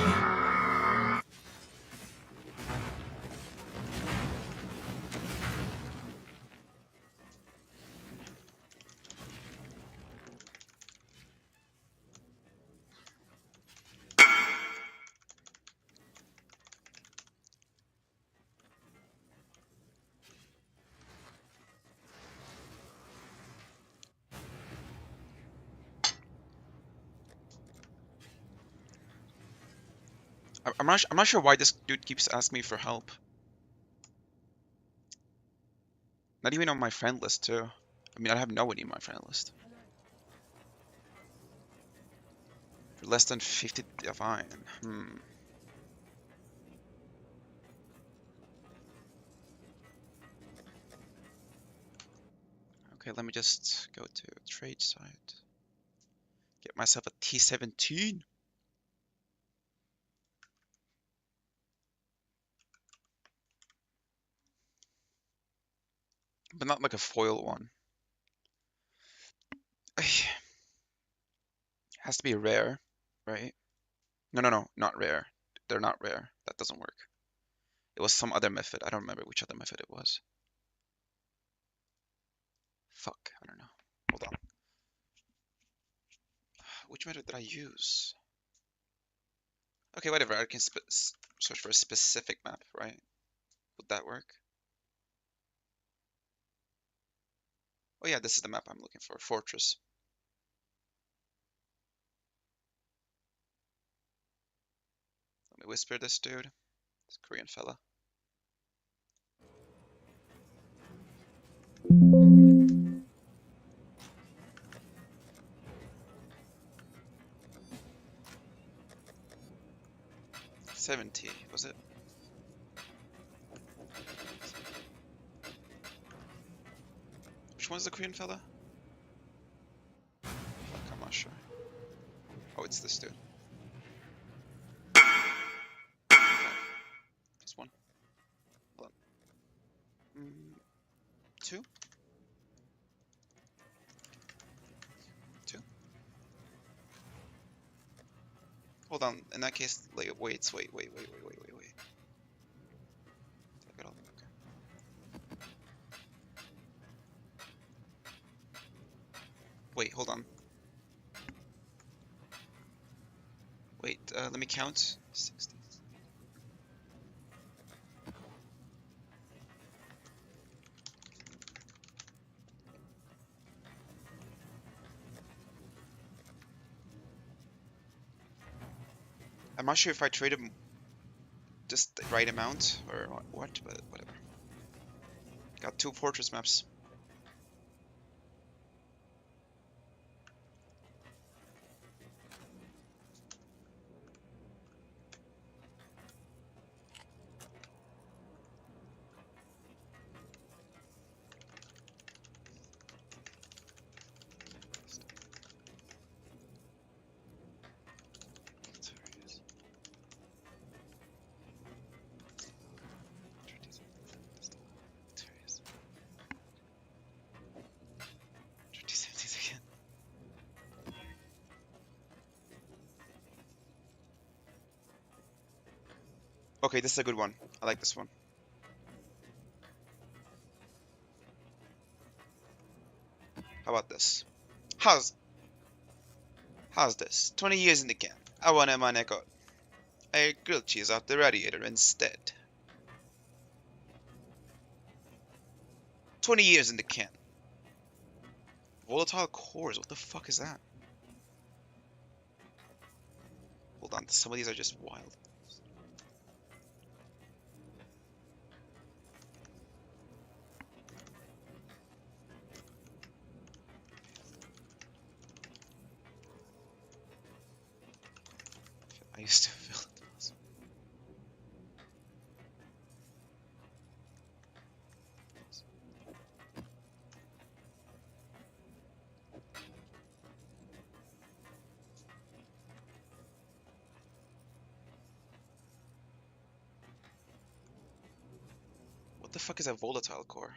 I'm not sure why this dude keeps asking me for help. Not even on my friend list too. I mean, I have nobody in my friend list. For less than 50 divine. Okay, let me just go to trade site. Get myself a T17. But not like a foil one. Has to be rare, right? No, not rare. They're not rare. That doesn't work. It was some other method. I don't remember which other method it was. Fuck, I don't know. Hold on. Which method did I use? Okay, whatever. I can search for a specific map, right? Would that work? Oh yeah, this is the map I'm looking for. Fortress. Let me whisper this dude. This Korean fella. $70, was it? Which one's the Korean fella? Fuck, I'm not sure. Oh, it's this dude. This one. Hold on. 2? 2? Hold on. In that case, like, wait. I got all- okay. Wait, hold on. Wait, let me count. 60. I'm not sure if I traded just the right amount or what, but whatever. Got 2 fortress maps. Okay, this is a good one. I like this one. How about this? How's this? 20 years in the can. I want my neck out. I grilled cheese out the radiator instead. 20 years in the can. Volatile cores, what the fuck is that? Hold on, some of these are just wild. I used to feel it. What the fuck is a volatile core?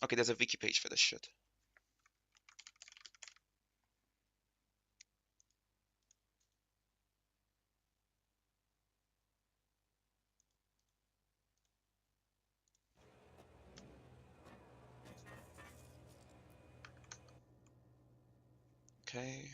Okay, there's a wiki page for this shit. Okay.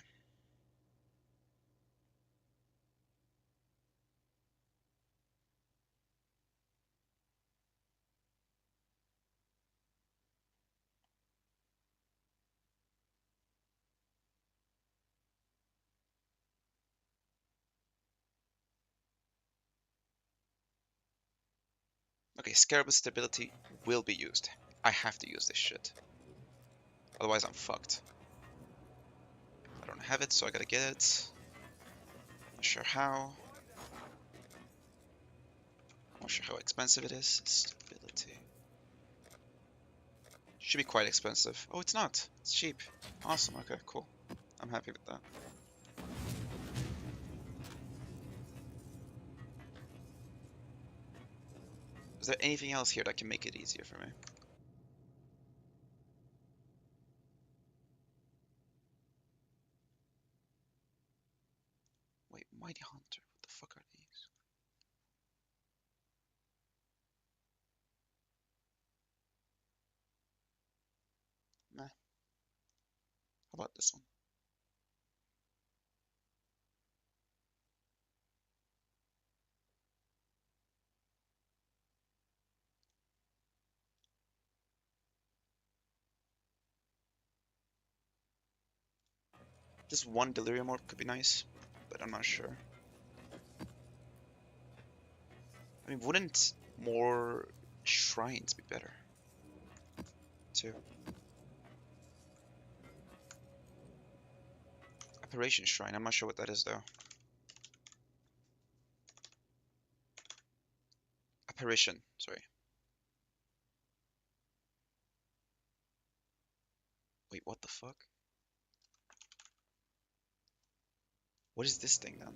Okay, scarable stability will be used. I have to use this shit. Otherwise I'm fucked. I don't have it, so I gotta get it. Not sure how. Not sure how expensive it is. Stability. Should be quite expensive. Oh, it's not. It's cheap. Awesome. Okay, cool. I'm happy with that. Is there anything else here that can make it easier for me? Wait, Mighty Hunter. What the fuck are these? Meh. How about this one? This one delirium orb could be nice, but I'm not sure. I mean, wouldn't more shrines be better? Too. Apparition Shrine, I'm not sure what that is though. Apparition, sorry. Wait, what the fuck? What is this thing then?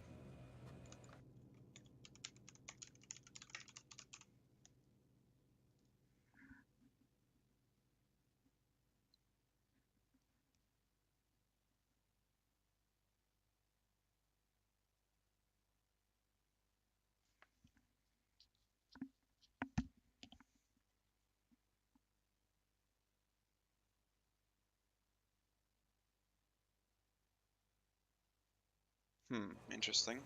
Interesting.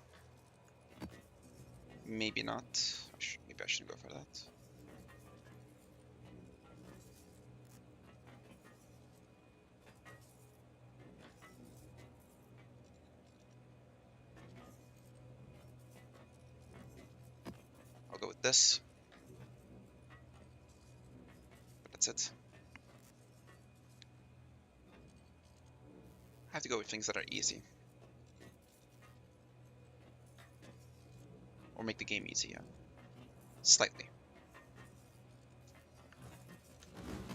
Maybe not. Maybe I shouldn't go for that. I'll go with this. But that's it. I have to go with things that are easy. Or make the game easy, yeah. Slightly.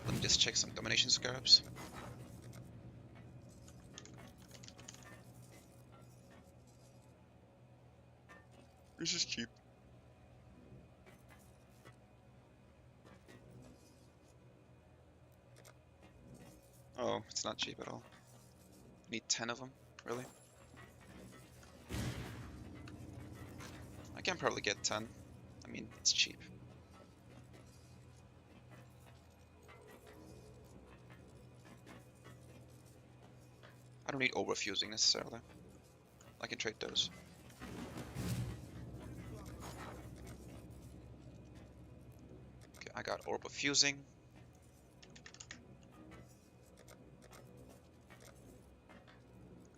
Let me just check some domination scarabs. This is cheap. Oh, it's not cheap at all. Need 10 of them, really? I can probably get 10. I mean, it's cheap. I don't need overfusing necessarily. I can trade those. Okay, I got orb of fusing.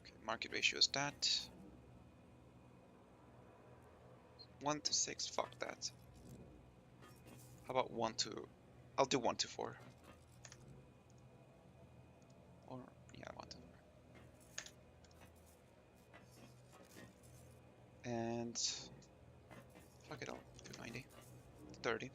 Okay, market ratio is that. 1 to 6, fuck that. How about 1 to... I'll do 1 to 4. Or, yeah, 1 to 4. And... fuck it, I'll do 90. 30.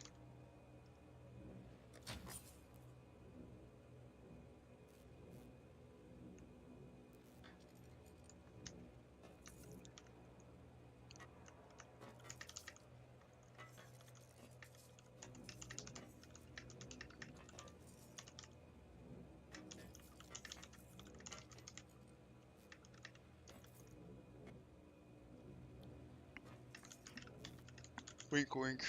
Wink wink.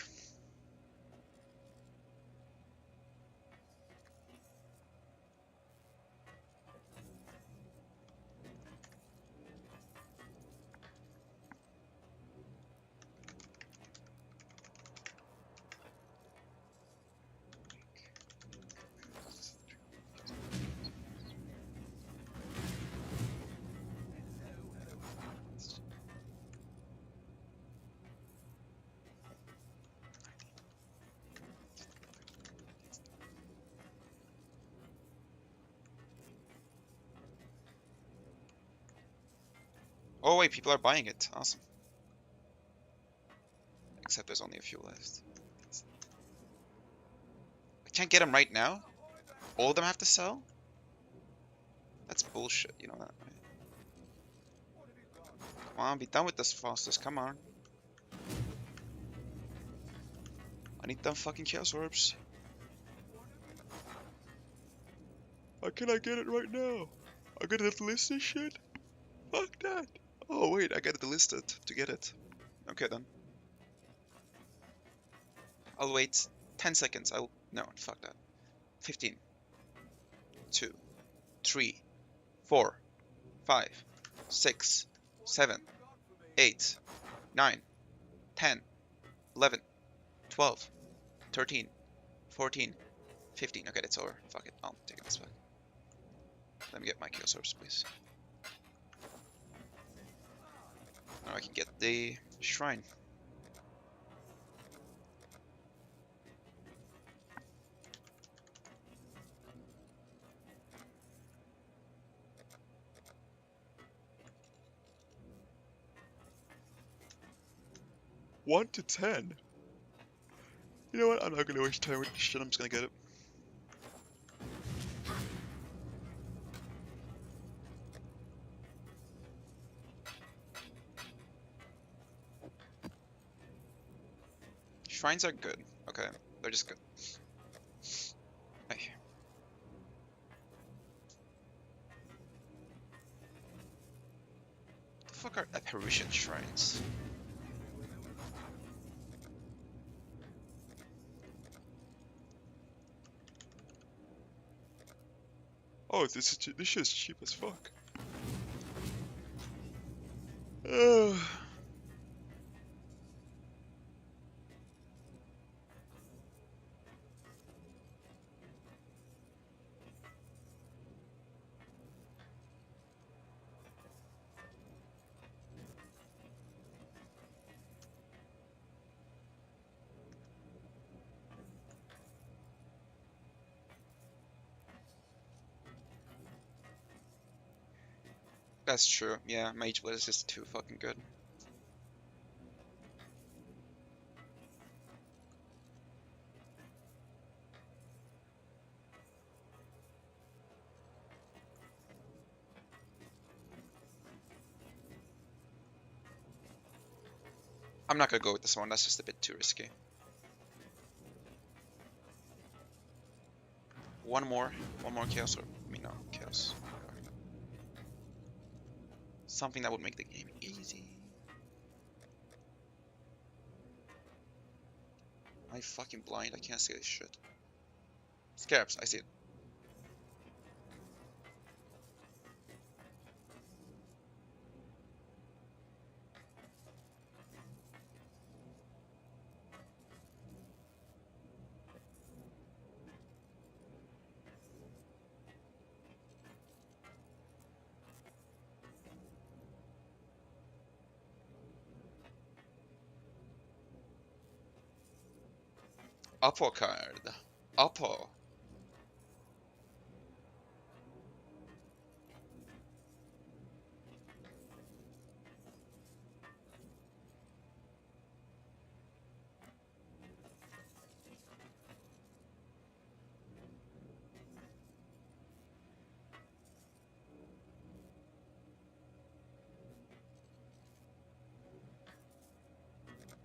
Oh wait, people are buying it. Awesome. Except there's only a few left. I can't get them right now? All of them have to sell? That's bullshit, you know that, right? Come on, be done with this, Faustus, come on. I need them fucking chaos orbs. How can I get it right now? I gotta delist this shit? Fuck that. Oh wait, I gotta delist it to get it. Okay then. I'll wait 10 seconds. No, fuck that. 15. 2. 3. 4, 5, 6, 7, 8, 9, 10, 11, 12, 13, 14, 15. Okay, it's over. Fuck it. I'll take this back. Let me get my kill source, please. Now I can get the shrine. One to 10. You know what? I'm not gonna waste time with this shit. I'm just gonna get it. Shrines are good. Okay, they're just good. Hey. The fuck are apparition shrines? Oh, this shit's cheap as fuck. Ugh. That's true. Yeah, Mage Blade is just too fucking good. I'm not gonna go with this one. That's just a bit too risky. One more chaos, or I mean no chaos. Something that would make the game easy. Am I fucking blind? I can't see this shit. Scarabs, I see it. Upper card. Upper.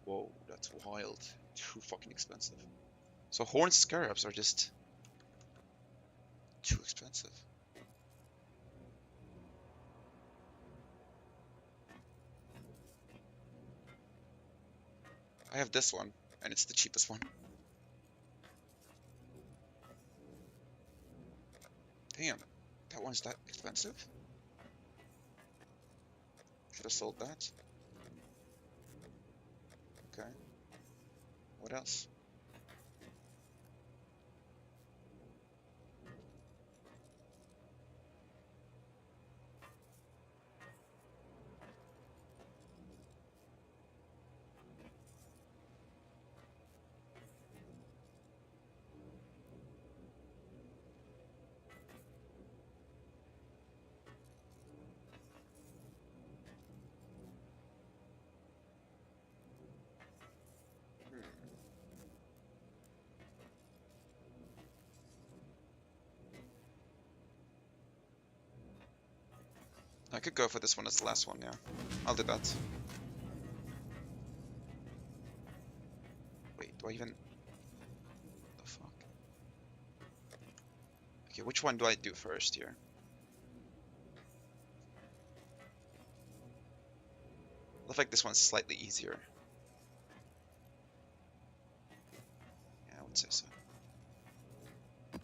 Whoa, that's wild. Too fucking expensive. So horned scarabs are just too expensive. I have this one, and it's the cheapest one. Damn, that one's that expensive? Should have sold that. Okay. What else? I could go for this one as the last one, yeah. I'll do that. Wait, do I even... the fuck? Okay, which one do I do first here? Looks like this one's slightly easier. Yeah, I would say so. Hmm.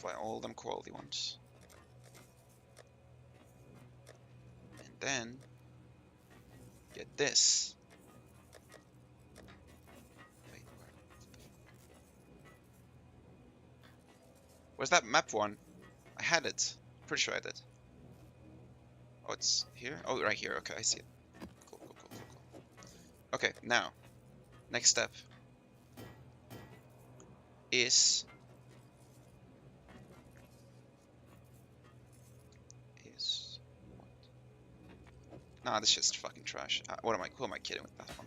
Apply all them quality ones. And then get this. Wait, where's that map one? I had it. Pretty sure I did. Oh, it's here? Oh, right here. Okay, I see it. Cool, cool, cool, cool, cool. Okay, now, next step is what? Nah, this shit's fucking trash. Who am I kidding with that one?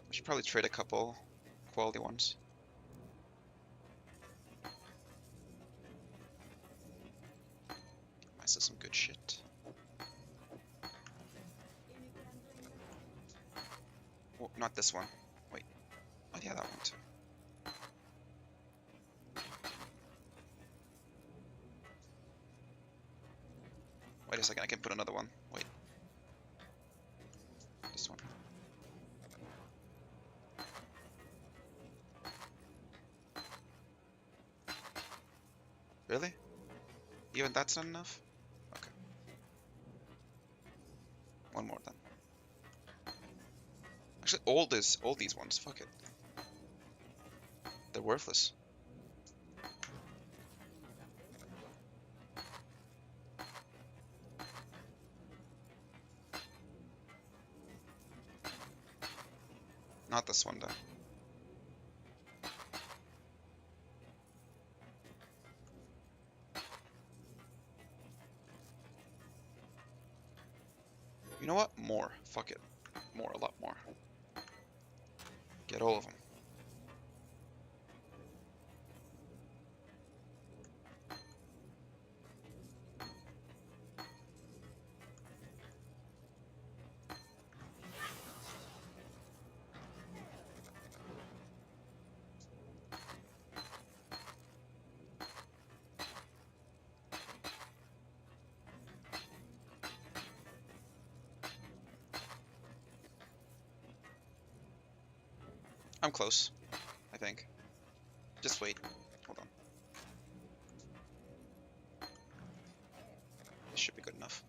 I should probably trade a couple quality ones. I saw some good shit. Oh, not this one. Wait. Oh yeah, that one too. Wait a second, I can put another one. Wait. This one. Really? Even that's not enough? Okay. One more then. Actually, all these ones, fuck it. They're worthless. Not this one though. You know what? More. Fuck it. More, a lot more. Get all of them. I'm close, I think. Just wait. Hold on. This should be good enough.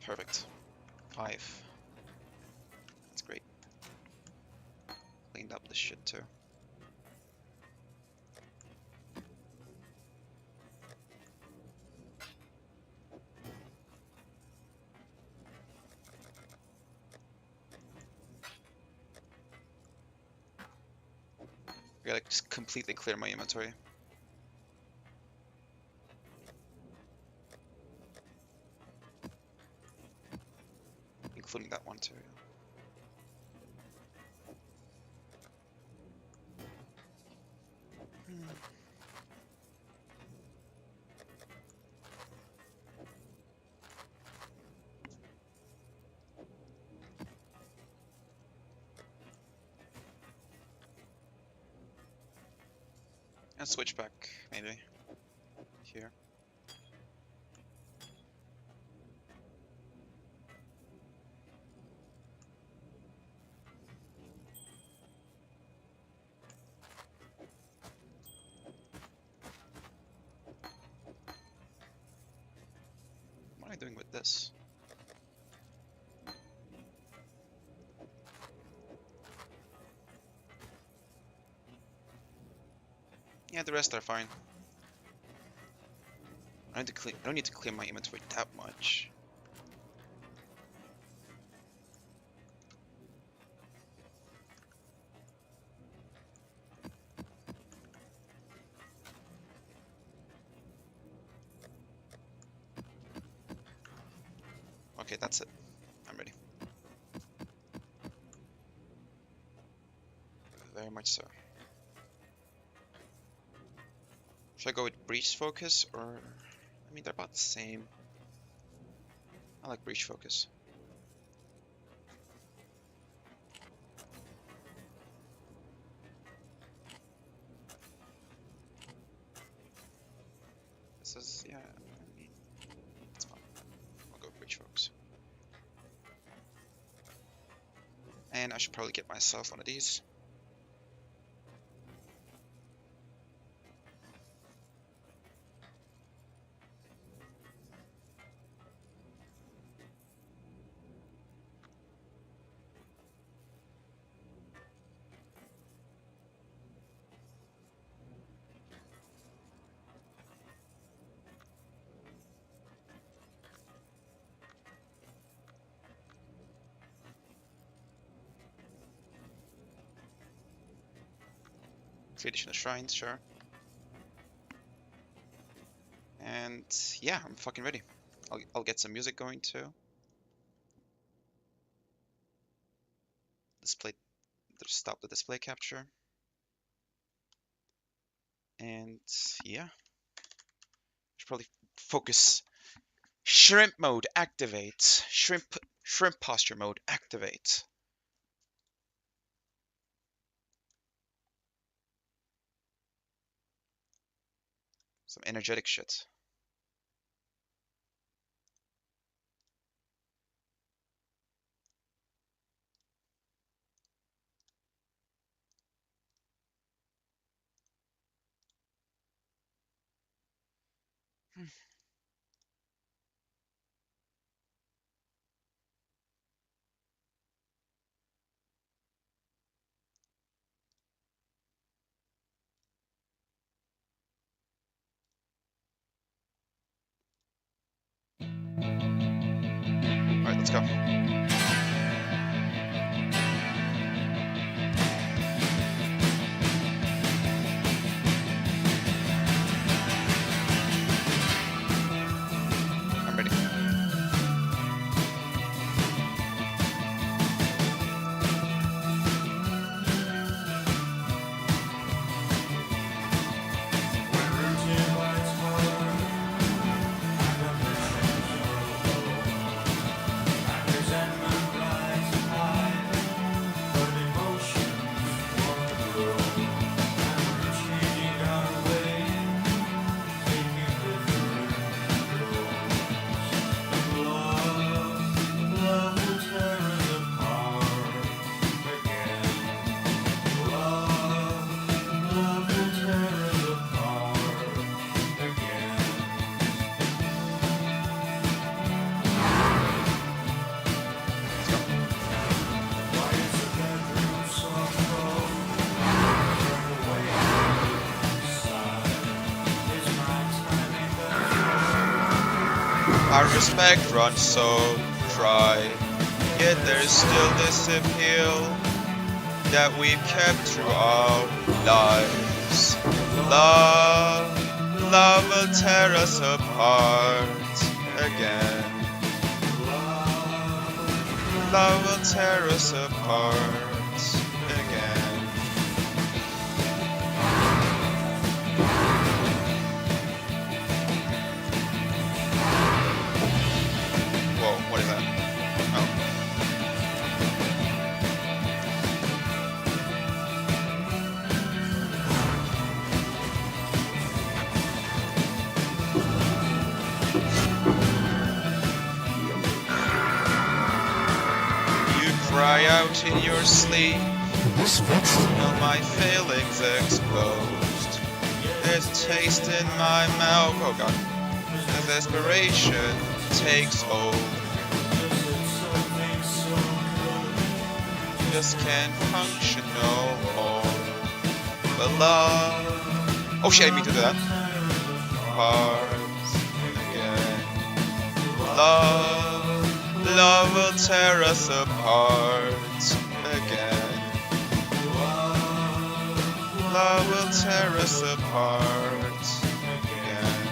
Perfect. 5. That's great. Cleaned up this shit too. I gotta just completely clear my inventory. Including that one too. And switch back, maybe. Here. What am I doing with this? Yeah, the rest are fine. I don't need to clear my inventory that much. Okay, that's it. I'm ready. Very much so. Should I go with breach focus or... I mean, they're about the same. I like breach focus. This is, yeah, I mean, it's fine. I'll go breach focus. And I should probably get myself one of these. Three additional shrines, sure. And yeah, I'm fucking ready. I'll get some music going too. Display, stop the display capture. And yeah, should probably focus. Shrimp mode activate. Shrimp posture mode activate. Some energetic shit. Alright, let's go. I'm ready. Our respect runs so dry, yet there's still this appeal that we've kept through our lives. Love will tear us apart again. Love will tear us apart again. Whoa, what is that? Oh. You cry out in your sleep. Know my feelings exposed. There's taste in my mouth. Oh god. As desperation takes hold. Just can't function no more. But love. Oh shit, I didn't mean to do that. Hearts again. Love will tear us apart again. Love will tear us apart again.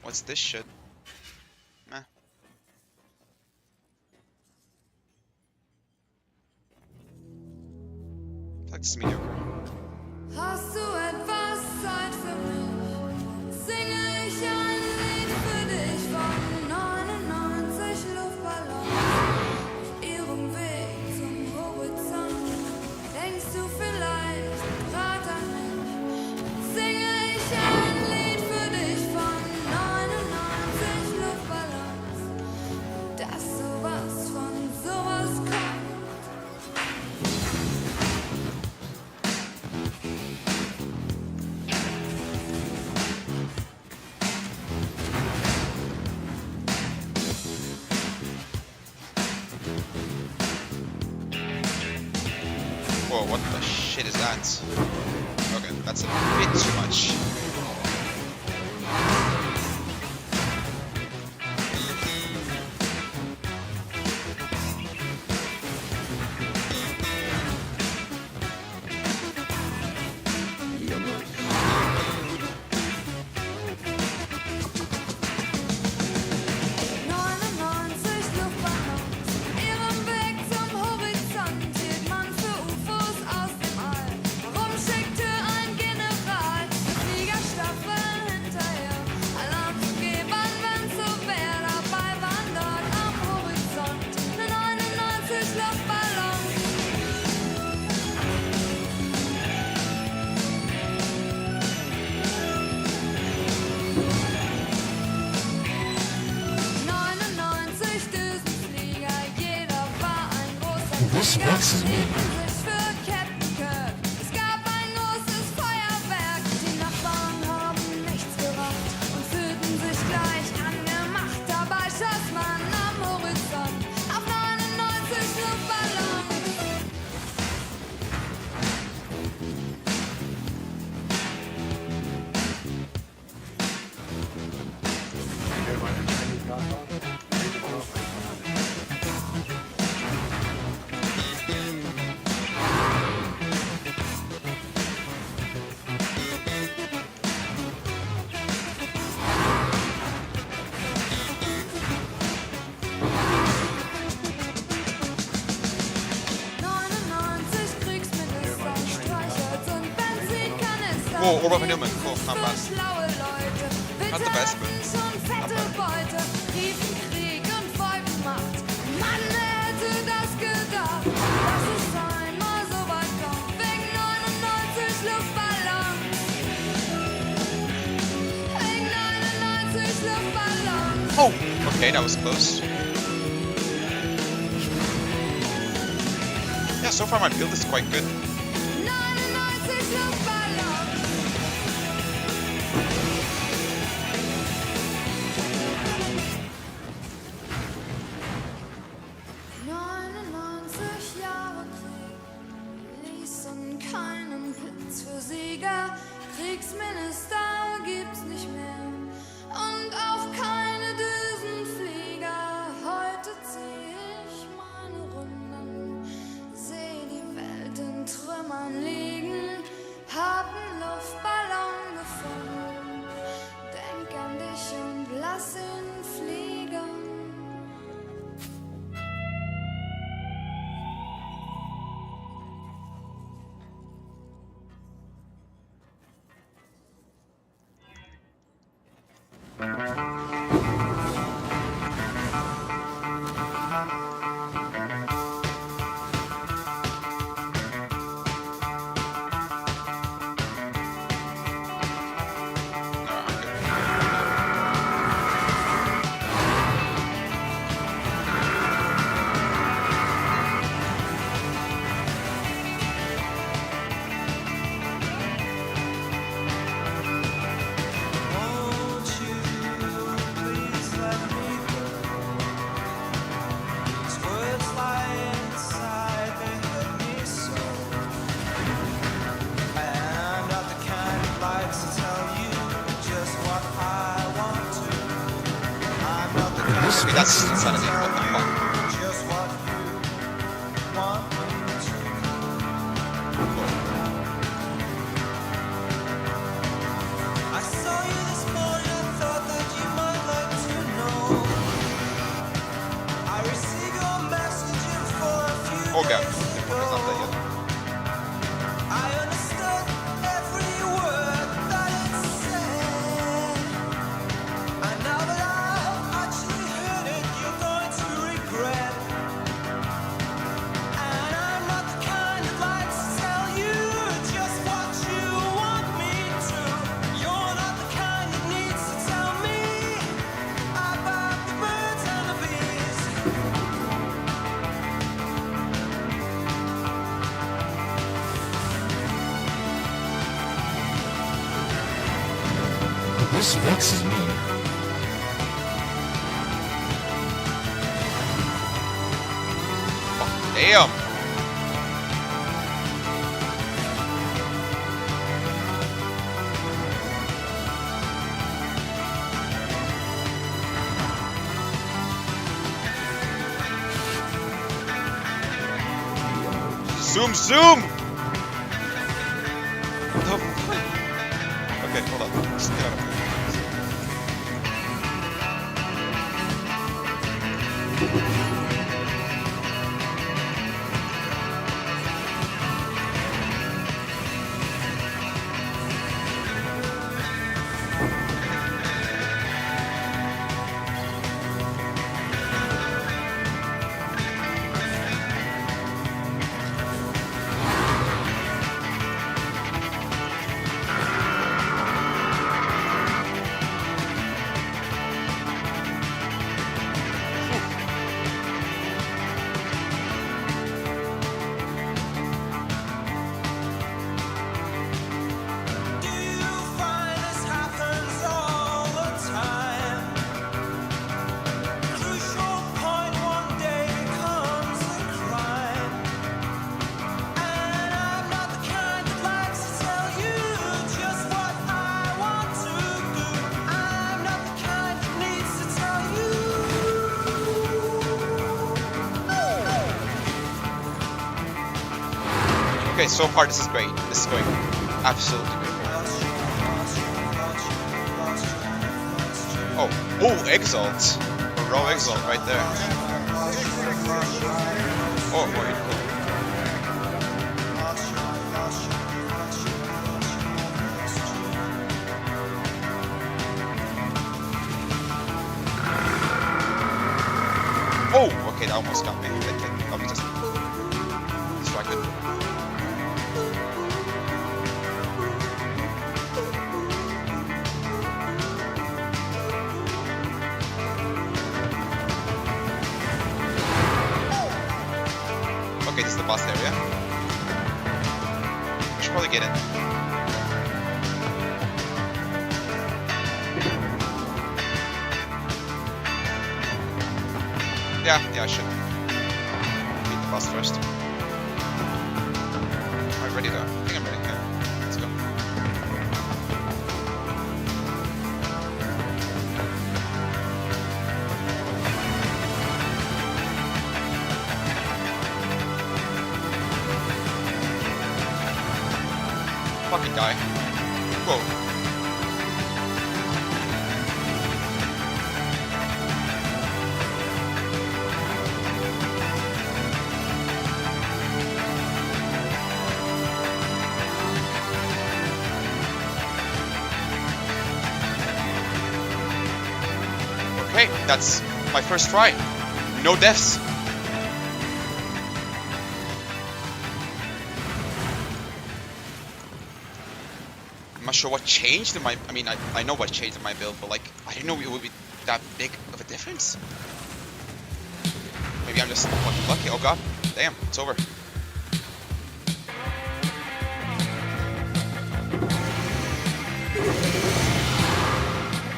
What's this shit? Meh. Like this is mediocre.
Hast du etwas Zeit für mich? Singe ich ein Lied für dich von 99 Luftballons auf ihrem Weg zum Horizont. Denkst du vielleicht grad an mich? Singe ich ein Lied für dich von 99 Luftballons, dass sowas von sowas kommt.
Whoa, what the shit is that? Okay, that's a bit too much.
This vexes me.
Es gab ein großes Feuerwerk. Die Nachbarn haben nichts gerafft und fühlten sich gleich angemacht. Dabei schoss man am Horizont auf 99 Luftballons.
Whoa, Orb of Newman. Cool, not bad. Not the best, but not bad. Oh, okay, that was close. Yeah, so far my build is quite good.
Kriegsminister gibt's nicht mehr und auch keine Düsenflieger. Heute zieh ich meine Runden, seh die Welt in Trümmern liegen, hab 'n Luftballon gefunden, denk an dich und lass ihn fliegen.
Okay, that's insanity. What the fuck?
I saw you this morning, thought that you might
This vexes me.
Damn. Zoom, zoom! The fuck? Okay, hold on. Just get out of here. Okay, so far this is great. This is going absolutely great. Oh, Exalt. A raw Exalt right there. Oh, wait. Oh, okay, that almost got me. Let me just distracted. Okay, this is the boss area. I should probably get in. Yeah, I should beat the boss first. Am I ready though? I think I'm ready. Yeah, let's go. Fucking die. Whoa. Okay, that's my first try. No deaths. I'm not sure what changed in my... I mean, I know what changed in my build, but like, I didn't know it would be that big of a difference. Maybe I'm just fucking lucky. Oh god, damn, it's over.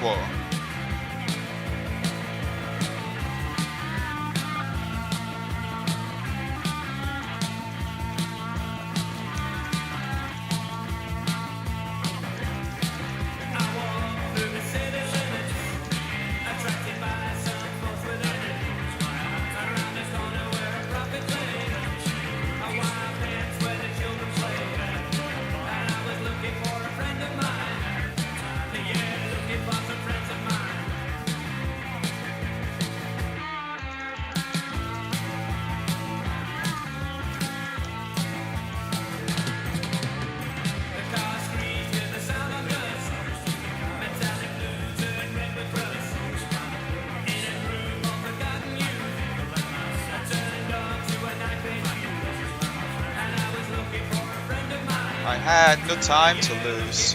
Whoa. I had no time to lose.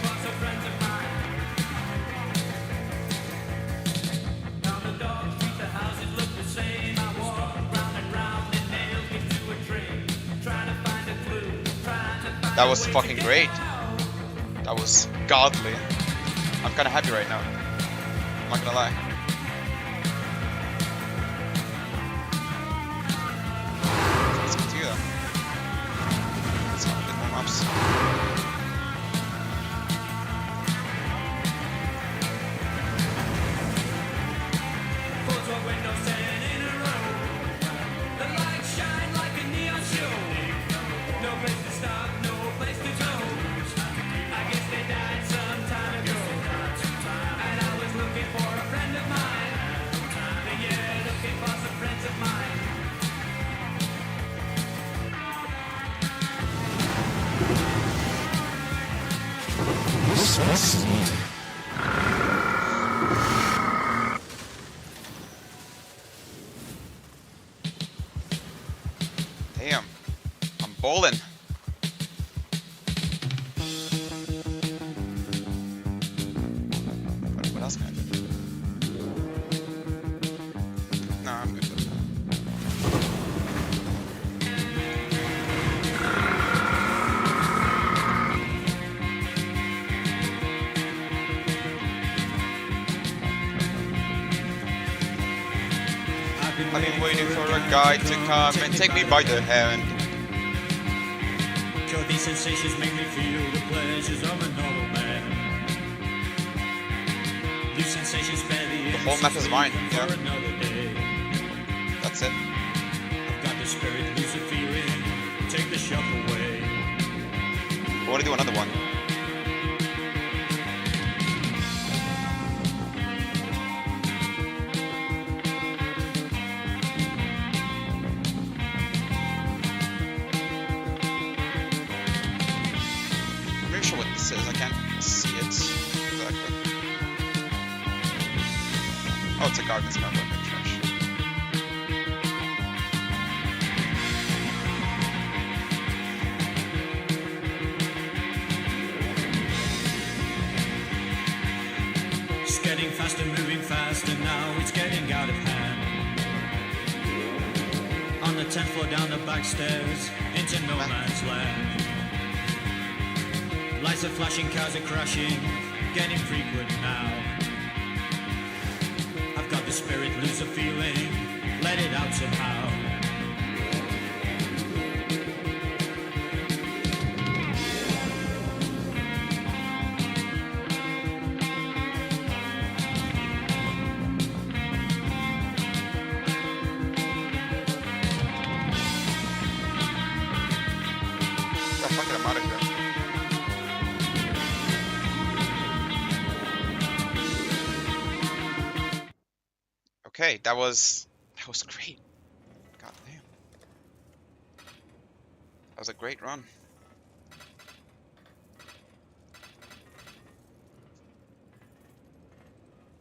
That was fucking great. That was godly. I'm kind of happy right now. I'm not gonna lie. Let's continue though. Let's have a bit more maps.
This messes me.
Damn. I'm bowling. What else can I do? No, I'm good. I've been waiting for a guy to come and take me by the hand.
Sure, these sensations make me feel the pleasures of a normal man. These sensations spare
The whole map is mine. Yeah.
for another day.
That's it.
I've got the spirit, lose the feeling, take the shock away.
I want to do another one. I'm not sure what this is. I can't see it exactly. Oh, it's a garbage map. Okay, trash.
It's getting faster, moving faster now, it's getting out of hand. On the 10th floor down the back stairs, into no man's land. Lights are flashing, cars are crashing, getting frequent now. I've got the spirit, lose the feeling, let it out somehow.
Oh, fuck it, I'm out of here. Okay, that was great. God damn. That was a great run.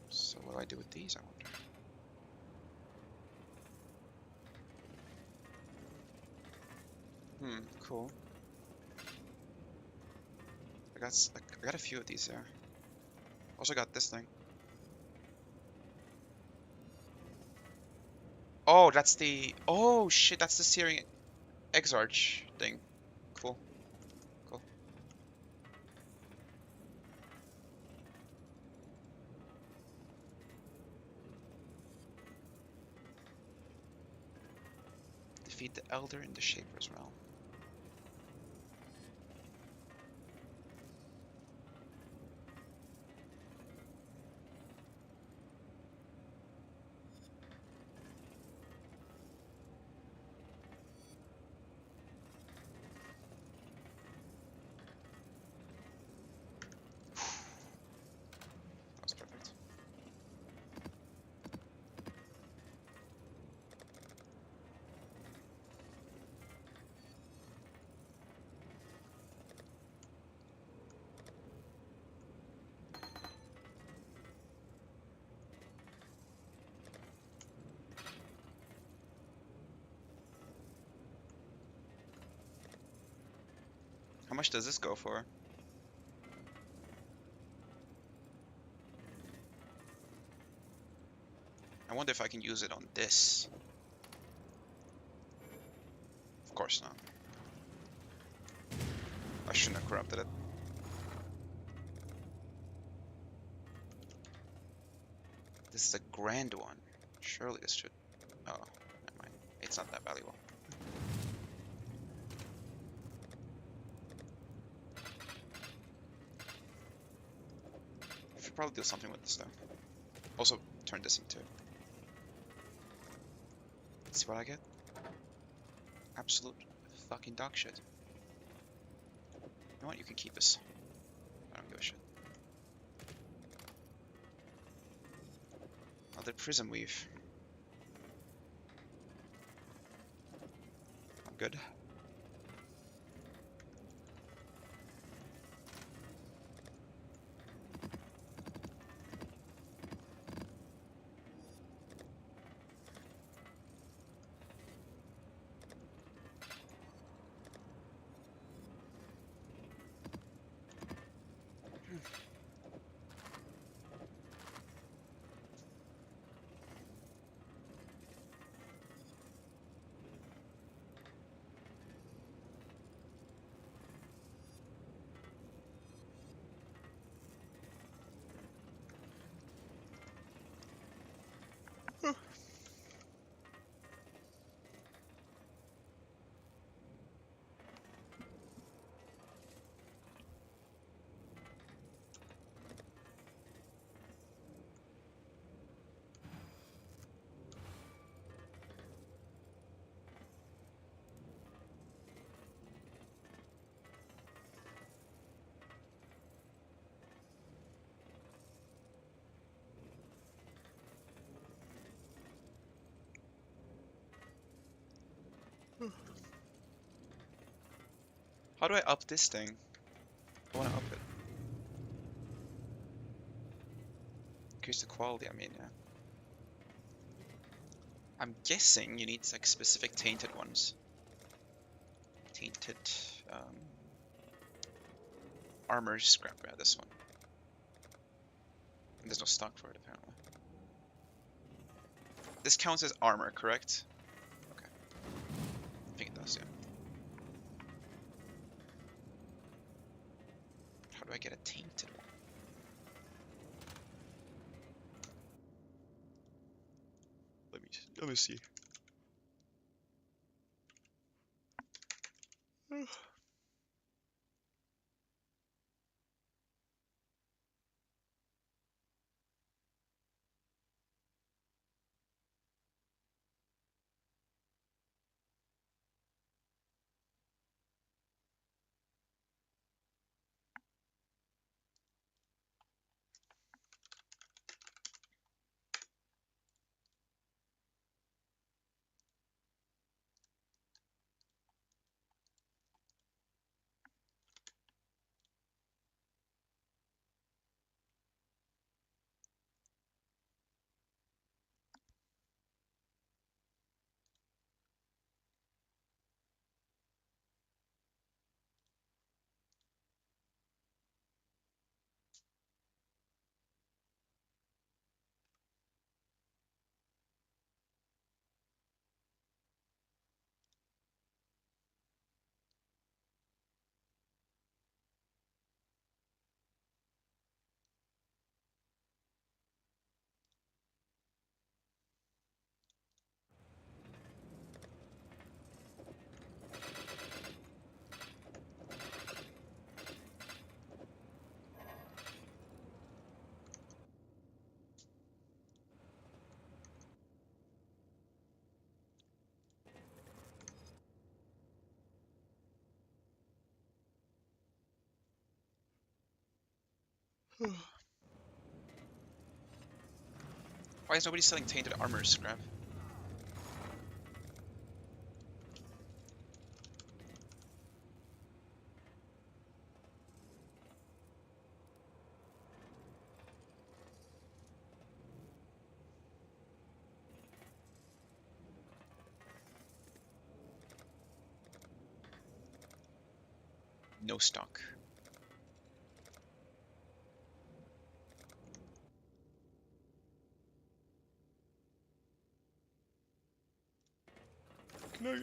So what do I do with these, I wonder? Cool. I got a few of these there. Also got this thing. Oh, that's the... Oh, shit, that's the Searing Exarch thing. Cool. Cool. Defeat the Elder in the Shaper's Realm. That's perfect. How much does this go for? I wonder if I can use it on this. Of course not. I shouldn't have corrupted it. This is a grand one. Surely this should... Oh, never mind. It's not that valuable. I should probably do something with this though. Also, turn this into... Let's see what I get. Absolute fucking dog shit. You know what? You can keep this. I don't give a shit. Another prism weave. I'm good. How do I up this thing? I want to up it. Increase the quality, I mean, yeah. I'm guessing you need like specific tainted ones. Tainted armor scrap, yeah, this one. And there's no stock for it apparently. This counts as armor, correct? Okay. I think it does, yeah. How do I get a tainted one? Let me see. Why is nobody selling tainted armor scrap? No stock. Can I...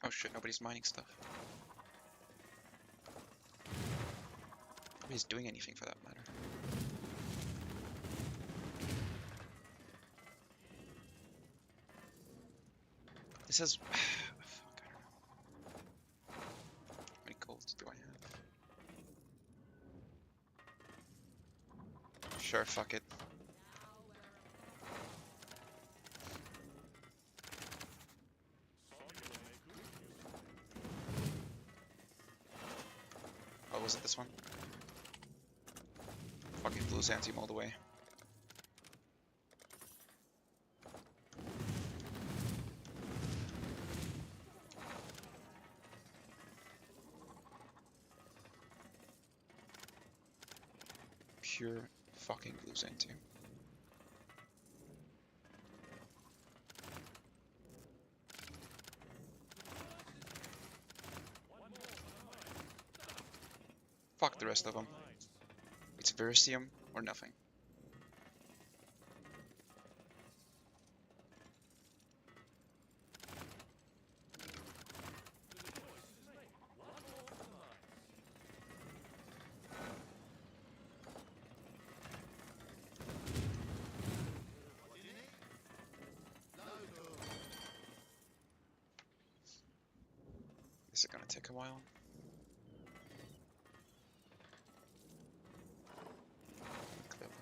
Oh shit, nobody's mining stuff. Nobody's doing anything for that matter. This is... Fuck, I don't know. How many golds do I have? Sure, fuck it. Oh, was it this one? Fucking blue sand team all the way. Pure fucking blue sand team. Fuck the rest of them. It's Verisium or nothing. This is gonna take a while. Clearly.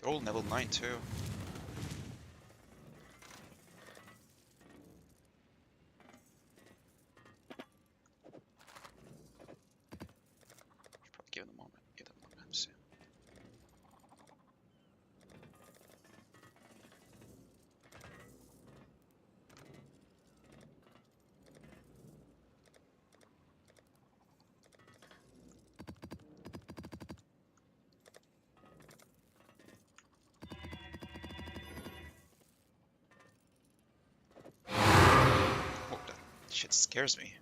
They're all level 9 too. Should probably give them a moment. Give them a moment. Oh, that shit scares me.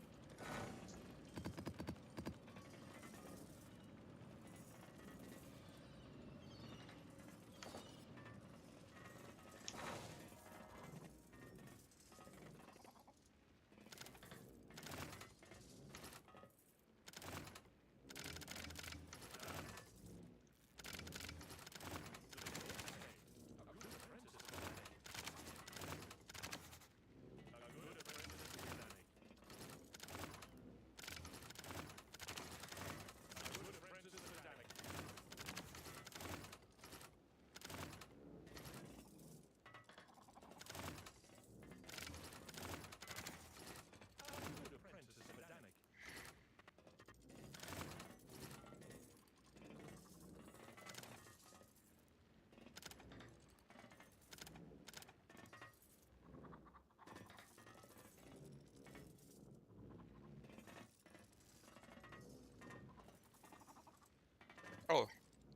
Oh,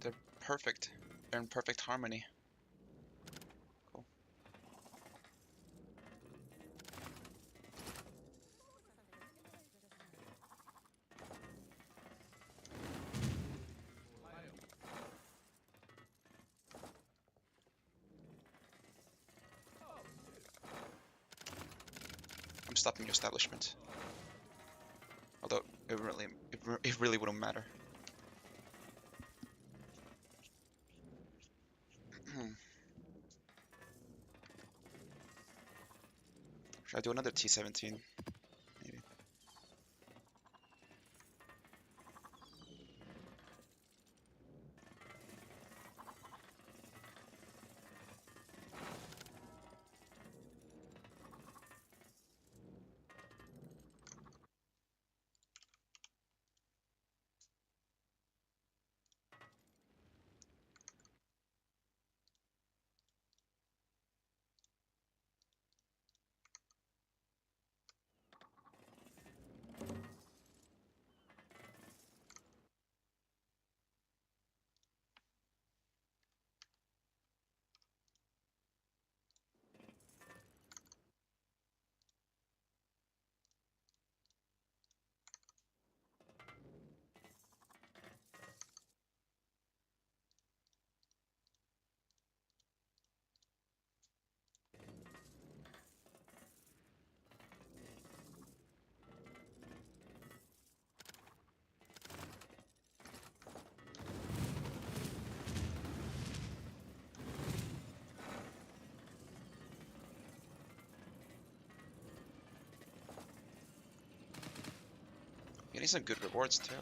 they're perfect. They're in perfect harmony. Cool. I'm stopping your establishment. Although it really wouldn't matter. Should I do another T-17? Maybe. Getting some good rewards too.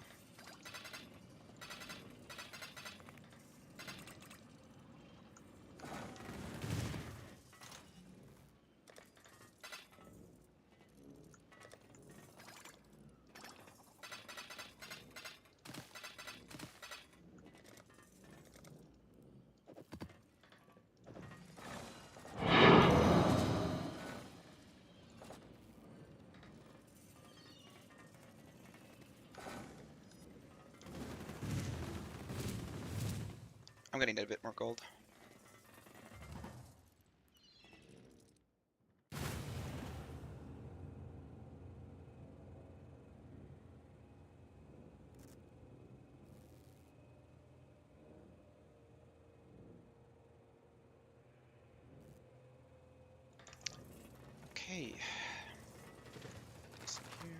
I'm gonna need a bit more gold. Okay. This in here.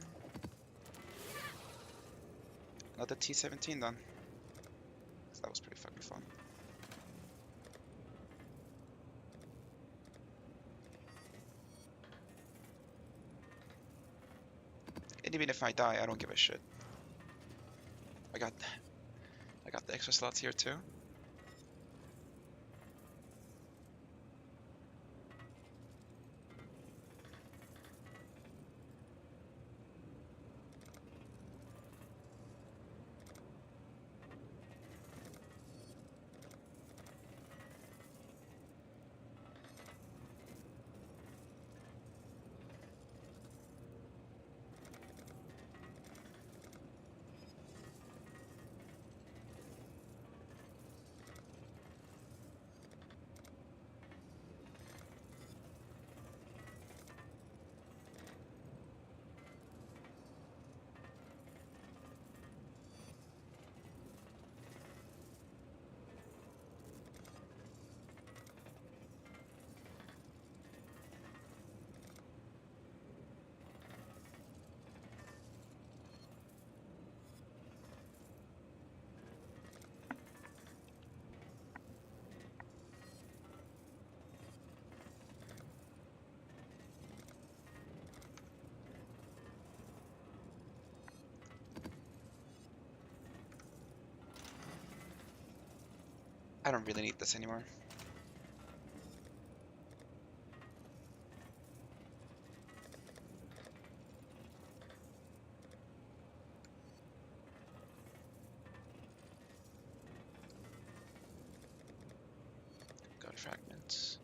Another T-17 then. That was pretty fucking fun. And even if I die, I don't give a shit. I got the extra slots here too. I don't really need this anymore. Got fragments.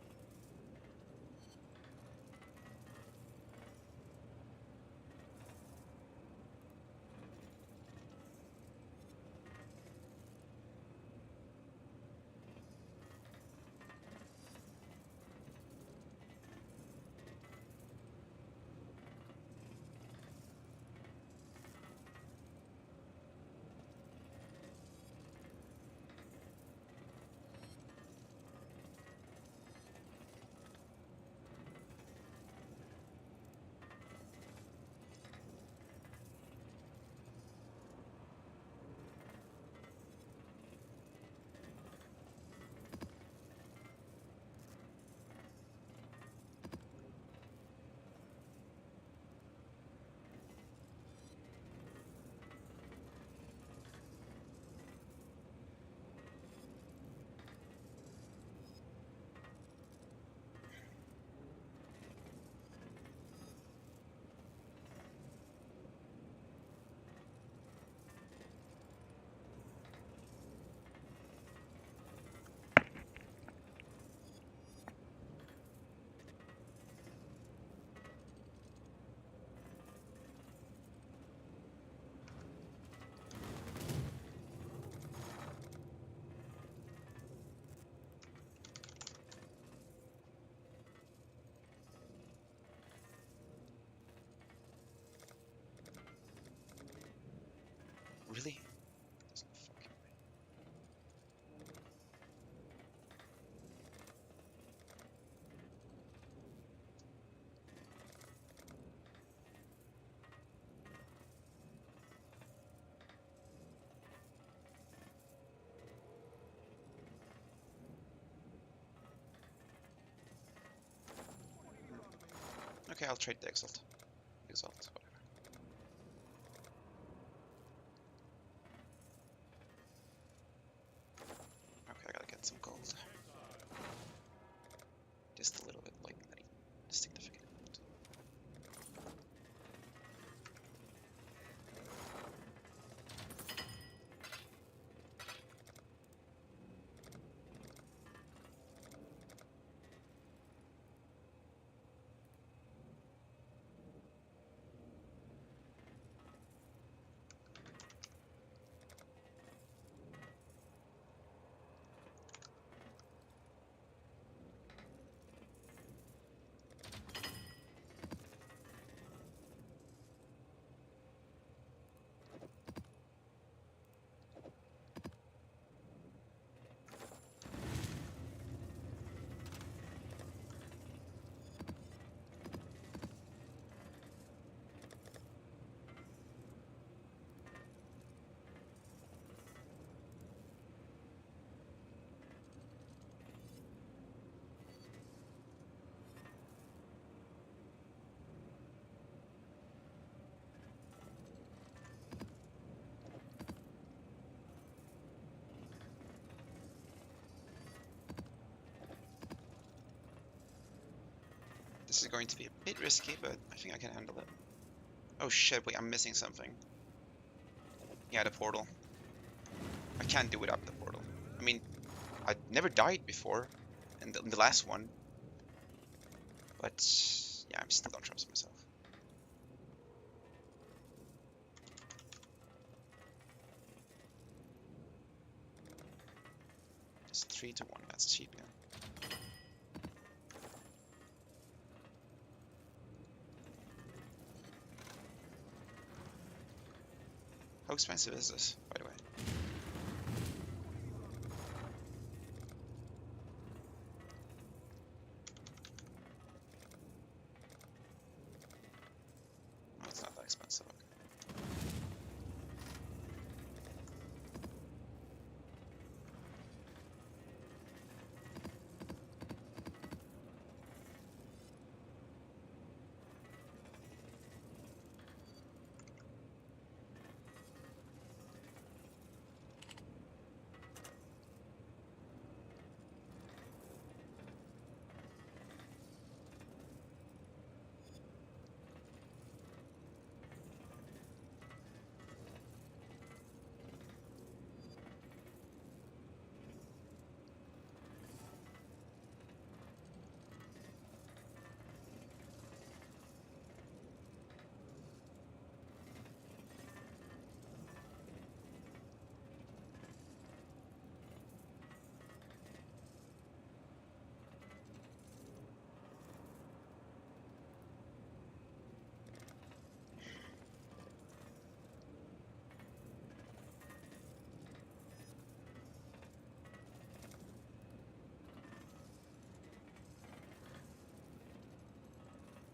Really? There's no fucking way. Okay, I'll trade the Exalt. Exalt, whatever. some gold. Just a little bit, like not even a significant amount. This is going to be a bit risky, but I think I can handle it. Oh shit, wait, I'm missing something. Yeah, the portal. I can't do without the portal. I mean, I never died before in the last one. But yeah, I'm still don't trust myself. It's 3 to 1, that's cheap, yeah. How expensive is this, by the way? Oh, it's not that expensive. Okay.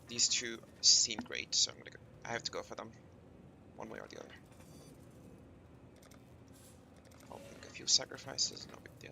These two seem great, so I have to go for them, one way or the other. I'll make a few sacrifices, no big deal.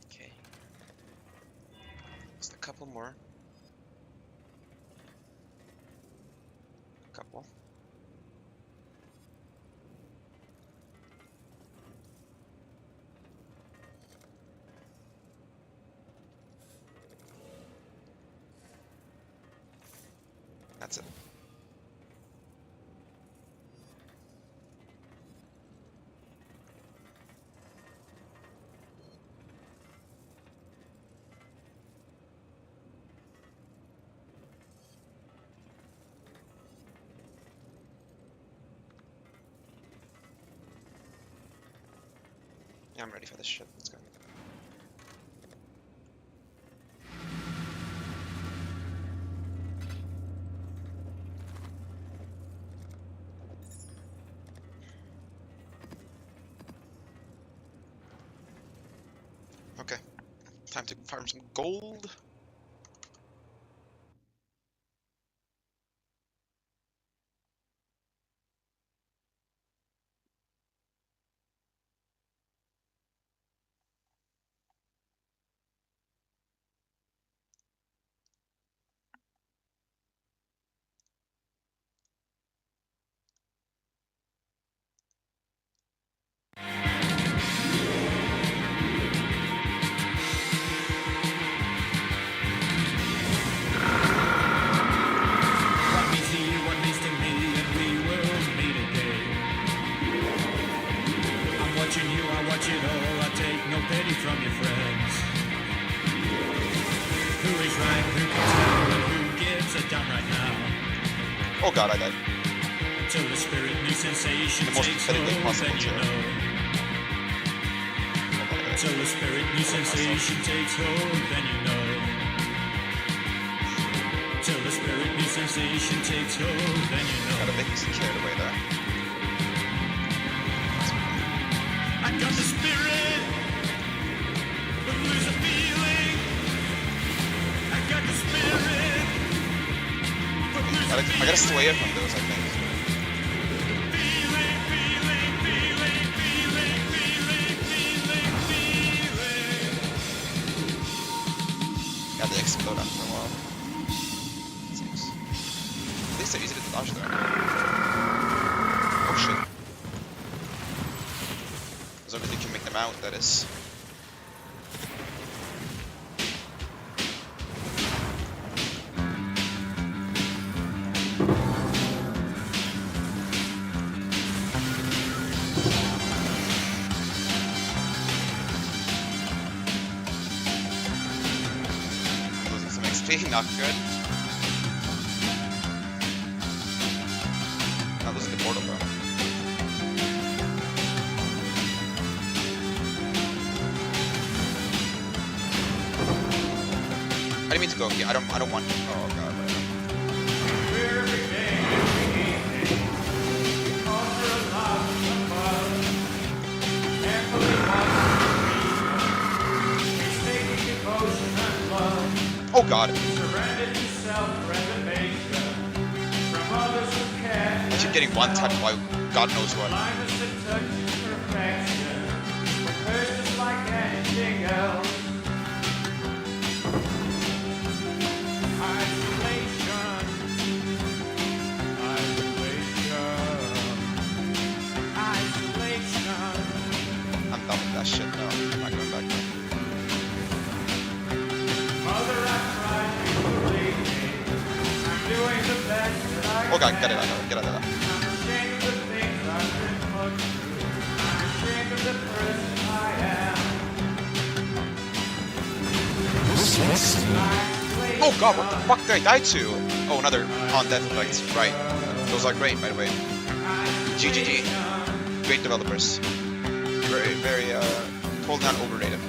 Okay. Just a couple more. A couple. That's it. Yeah, I'm ready for this shit. Let's go. Time to farm some gold.
What means to you, what means to me, and we will meet again. I'm watching you, I watch it all, I take no pity from your friends. Who is right, who can tell, and who gives a damn right now?
Oh god, I died.
Till the spirit new sensation
The most
takes
pathetic
hold,
thing possible,
then you
too.
know. Till the spirit new sensation takes hold, then you know. Till the spirit new sensation takes hold, then you know.
Got a bit carried away there.
I got the spirit, but lose a feeling. I got the spirit, but lose a feeling.
I gotta stay away from those, I think. Yeah, they explode after a while. Seems. At least they're easy to dodge there. Oh shit. As long as you can make them out, that is. Losing some XP, not good. Not losing the portal though. I didn't mean to go here. I don't want to. Oh god, right. Oh god. I keep getting one tapped by God knows what. I'm done with that shit now. I'm not going back there. Oh god, get it out of there. Get out of there. Oh god, what the fuck did I die to? Oh, another on-death effect. Right. Those are great, by the way. GGG. Great developers. Very, very, totally not overrated.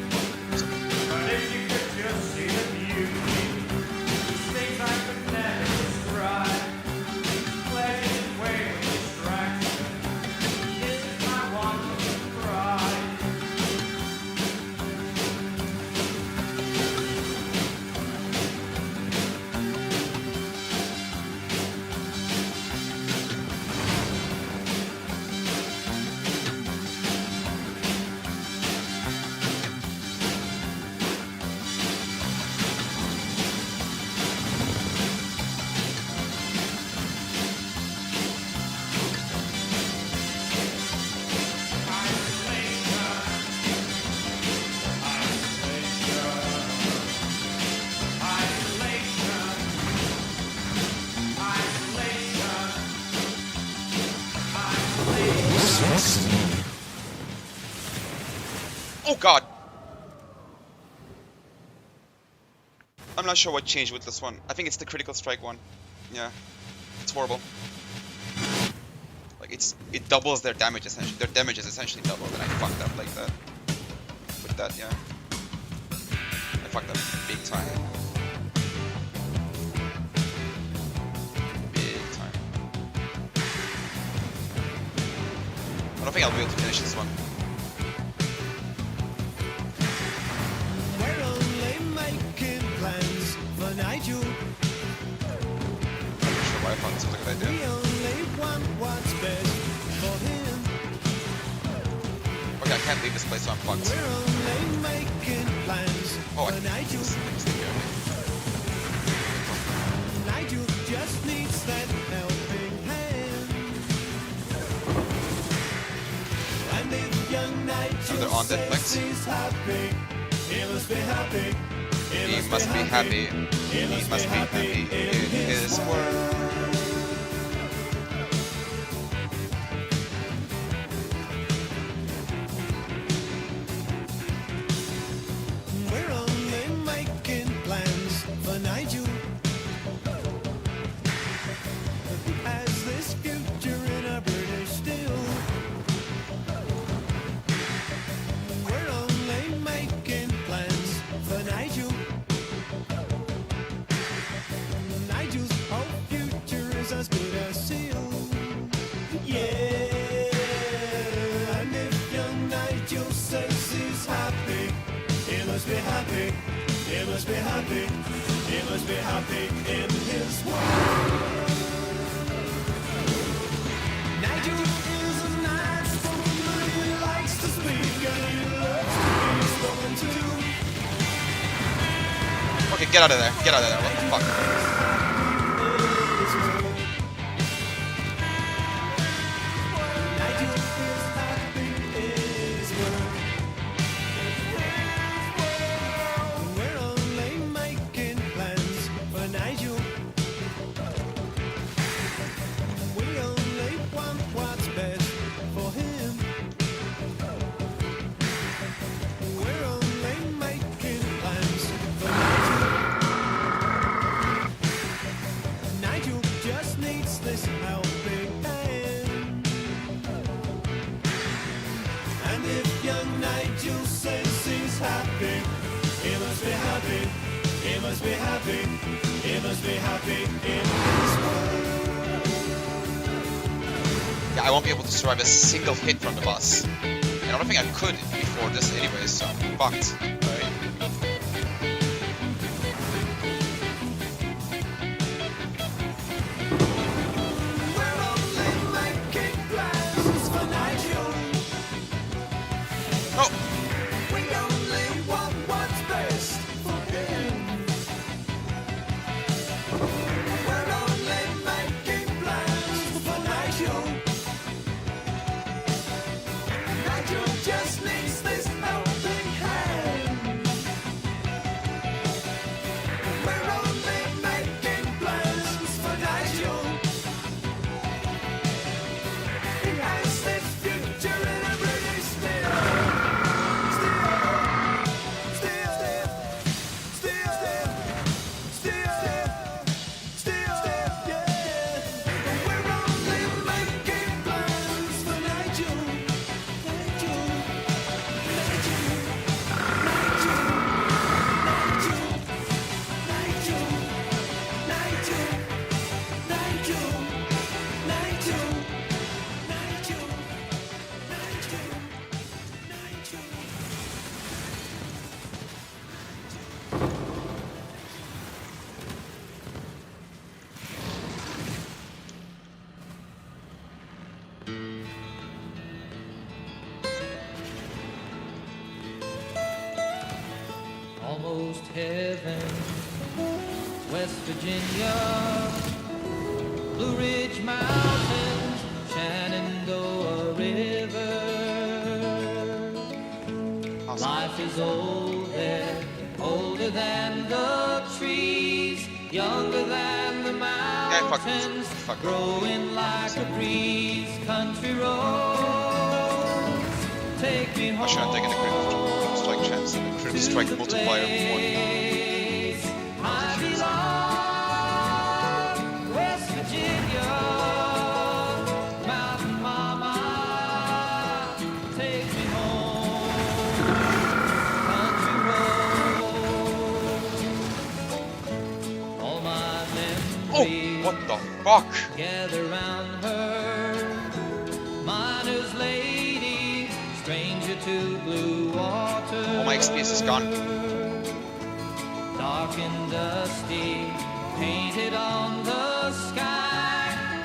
Oh god! I'm not sure what changed with this one. I think it's the critical strike one. Yeah. It's horrible. Like it doubles their damage essentially. Their damage is essentially doubled and I fucked up like that. With that, yeah. I fucked up big time. Big time. I don't think I'll be able to finish this one. probably sounds like a good idea. Okay, I can't leave this place, so I'm fucked. Oh, I can use this thing here.
Nigel just needs that helping hand. And if young Nigel
They're on Netflix.
says he's happy, he must be happy.
He must be happy. He must be happy in his world.
We're only making plans for Nigel. He has this future in a British steel. We're only making plans for Nigel. Nigel's whole future is as good as sealed. Yeah, and if young Nigel says he's happy, he must be happy. He must be happy. He must be happy in his world. Nigel is a nice woman. He likes to speak and he loves to be spoken to.
Okay, get out of there. Get out of there. What the fuck?
Nigel is happy in his world. We're only making plans for Nigel. We only want what's best for him. We're only making plans for Nigel. Nigel just needs this helping hand. And if young Nigel says he's happy, he must be happy. He must be happy. He must be happy in his world.
Yeah, I won't be able to survive a single hit from the boss. And I don't think I could before this anyway, so I'm fucked. Right?
We're only making plans for Nigel.
No!
We only want what's best for him. We're only making plans for Nigel. Nigel just needs this helping hand. We're only making plans for Nigel. He has this future in a British steel.
Almost heaven, West Virginia, Blue Ridge Mountains, Shenandoah River. Life is old there, older than the trees, younger than the mountains, growing like a breeze. Country roads, take me home.
I should have taken the critical strike chance and the critical strike multiplier before.
I belong, West Virginia, Mountain Mama, take me home, country road. All my memories.
Oh, what the fuck?
Gather round her, miner's lady, stranger to blue water.
All my experience is gone.
Dark and dusty, painted on the sky.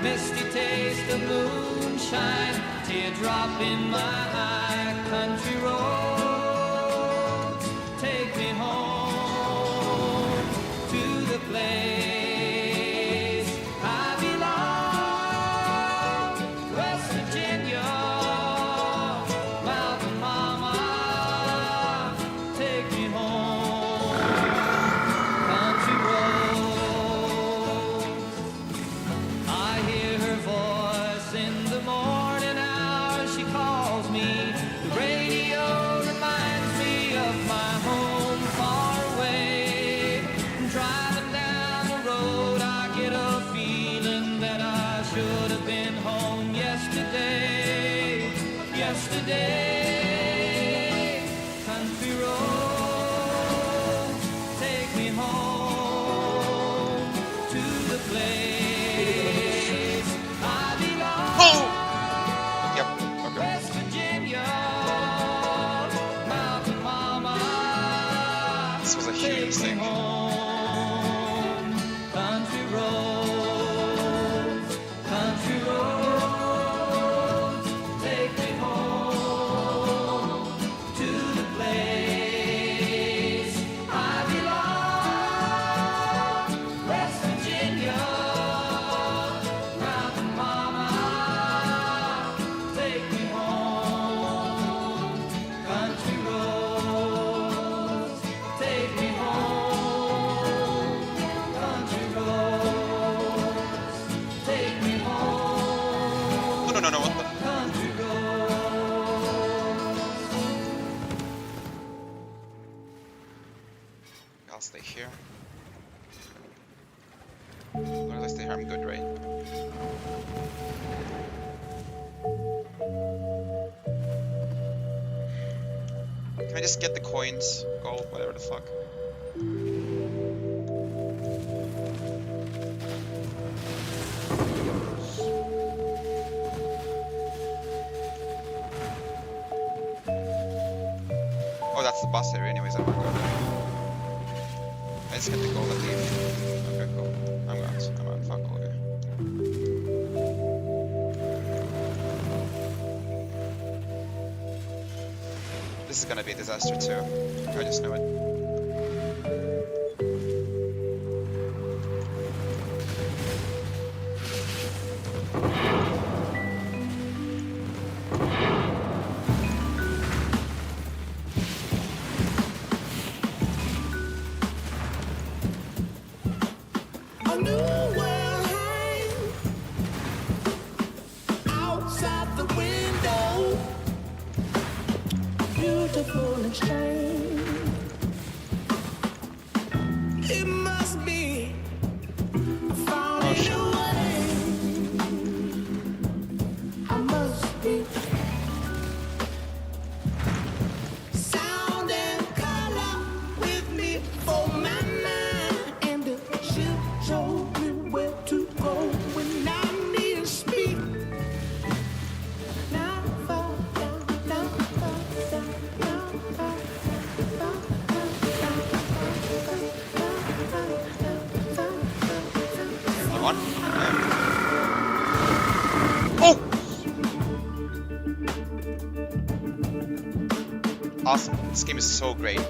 misty taste of moonshine, teardrop in my eye, country roads, take me home to the place I belong, West Virginia, mountain mama, take me home, country roads. I hear her voice in the morning hours, she calls me. The radio reminds me of my home far away. Driving down the road, I get a feeling that I should have been home yesterday. Yesterday, country road, take me home to the place I belong.
Yep. Okay.
West Virginia, mountain mama,
This was a huge
take me
mistake.
home. Country roads, country roads, take me home to the place I belong. West Virginia, mountain mama, take me home. Country roads, take me home. Country roads, take me home.
No, what the?
Country
I'll stay here. As long as I stay here, I'm good, right? Can I just get the coins, gold, whatever the fuck? Oh, that's the boss area anyways, I wanna go there. I just get the gold and leave. Okay, cool. I'm out. Fuck all here. This is gonna be a disaster too. I just know it.
A new world hangs outside the window, beautiful and strange. It must be found in a way. I must be sound and color with me for my mind, and she'll show me where to go when I need to speak. Now, fall down, down, fall down, down, fall down,
Another one? Oh! Awesome. This game is so great. I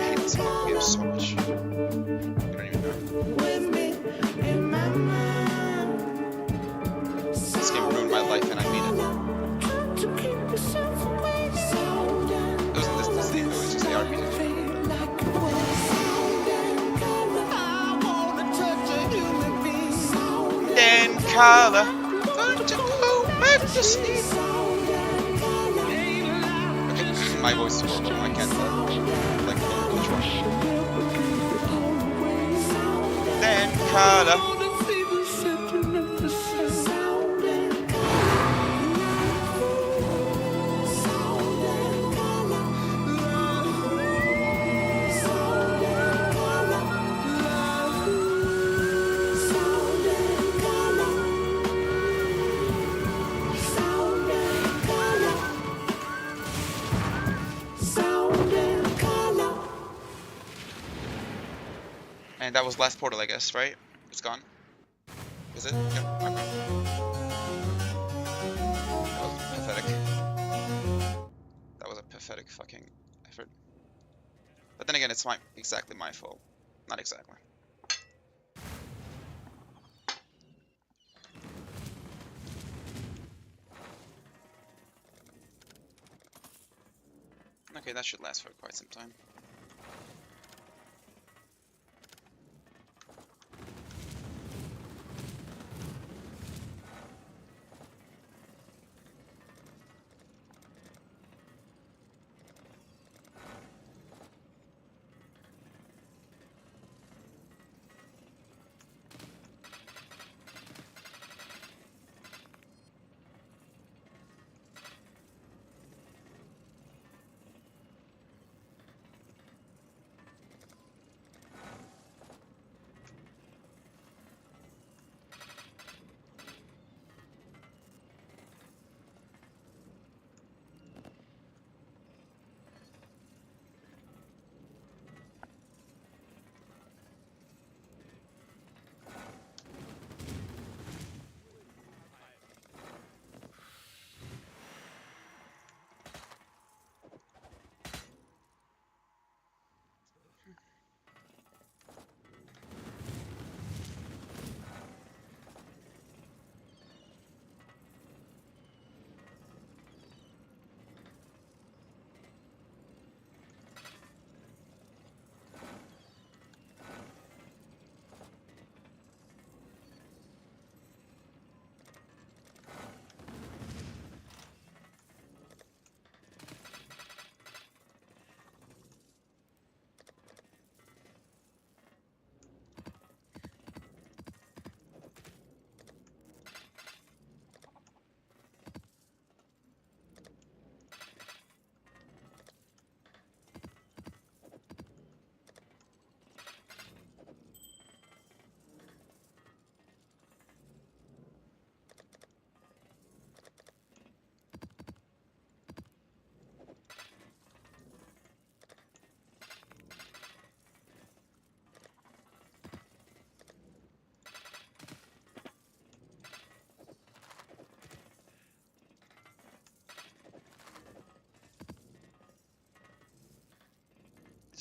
hate this fucking game so much. You don't even know.
with me in my mind.
This game ruined my life and I mean it.
To keep yourself away. Sound and
It wasn't this Disney, it was just the RPG.
like a wave. Sound and color. I wanna touch a human being. Sound
Then color. Don't you go back to sleep. Okay, my voice is horrible. I can't like which one. Then color. And that was last portal, I guess, right? It's gone. Is it? Yeah. Okay. That was pathetic. That was a pathetic fucking effort. But then again, it's exactly my fault. Not exactly. Okay, that should last for quite some time.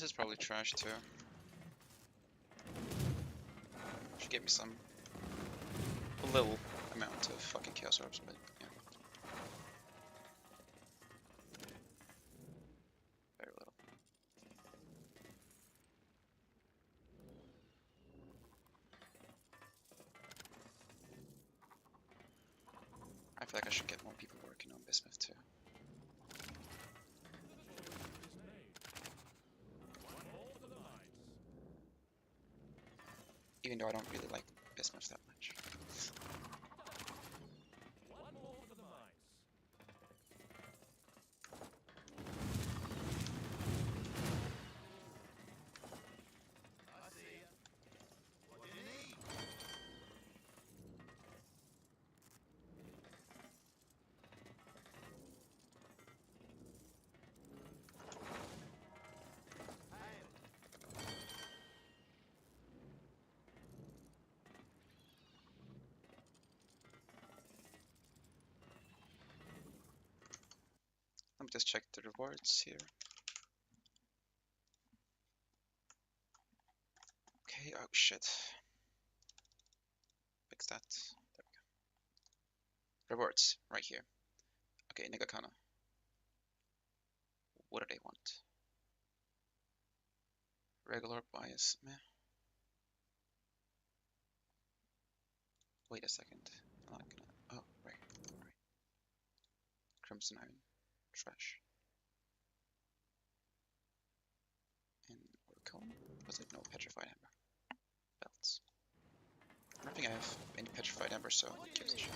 This is probably trash too. Should give me a little amount of fucking chaos orbs, but yeah. Very little. I feel like I should get more people working on bismuth too. Even though I don't really like bismuth that much. Let me just check the rewards here. Okay, oh shit. Fix that. There we go. Rewards, right here. Okay, Nigakana. What do they want? Regular bias, meh. Wait a second. I'm not gonna. Oh, right. Crimson Iron. Trash. And Oricone? Was it? No, Petrified Amber. Belts. I don't think I have any Petrified Amber, so who gives a shit?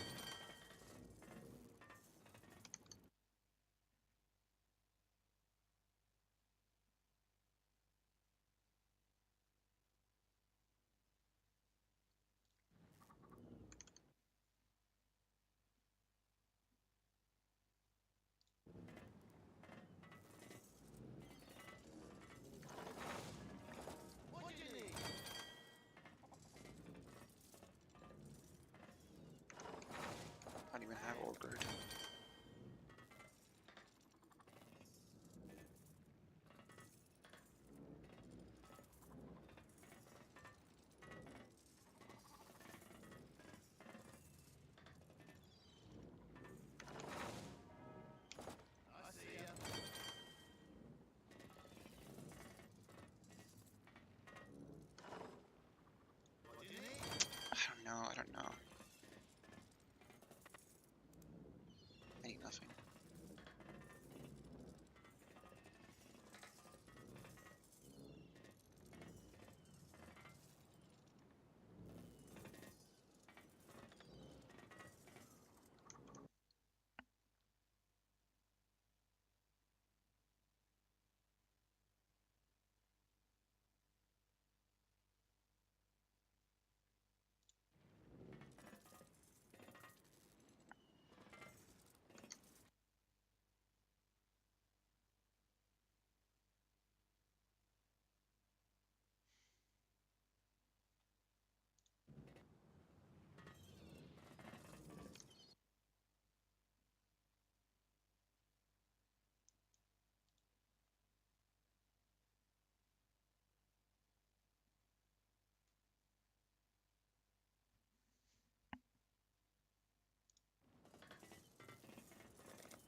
know. I don't know. I need nothing.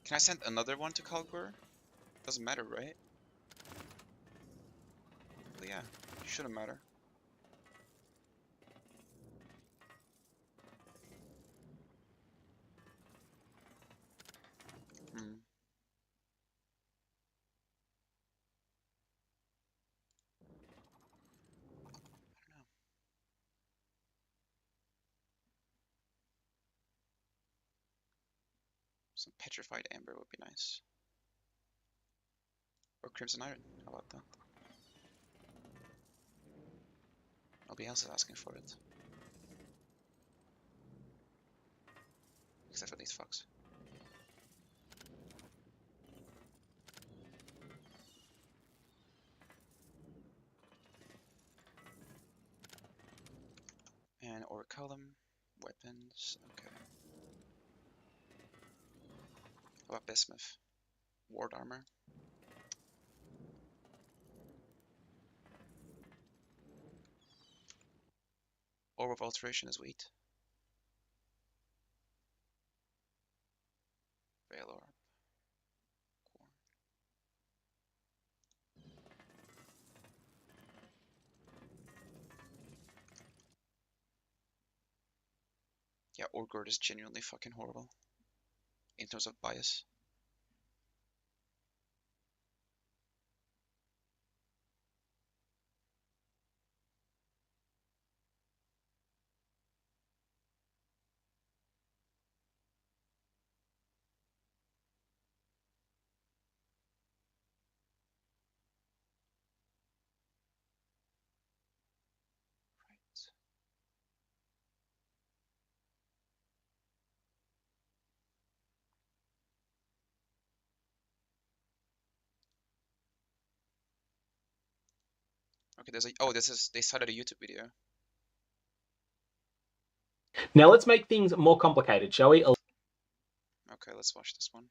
Can I send another one to Kalgur? Doesn't matter, right? Well, yeah, shouldn't matter. Hmm. I don't know. Some petrified amber would be nice. Or crimson iron. How about that? Nobody else is asking for it. Except for these fucks. And Orichalum. Weapons. Okay. How about bismuth? Ward armor. Orb of alteration is wheat. Veil orb. Corn. Yeah, Orgord is genuinely fucking horrible. In terms of bias. Right. Okay, there's a they cited a YouTube video.
Now let's make things more complicated, shall we?
Okay, let's watch this one.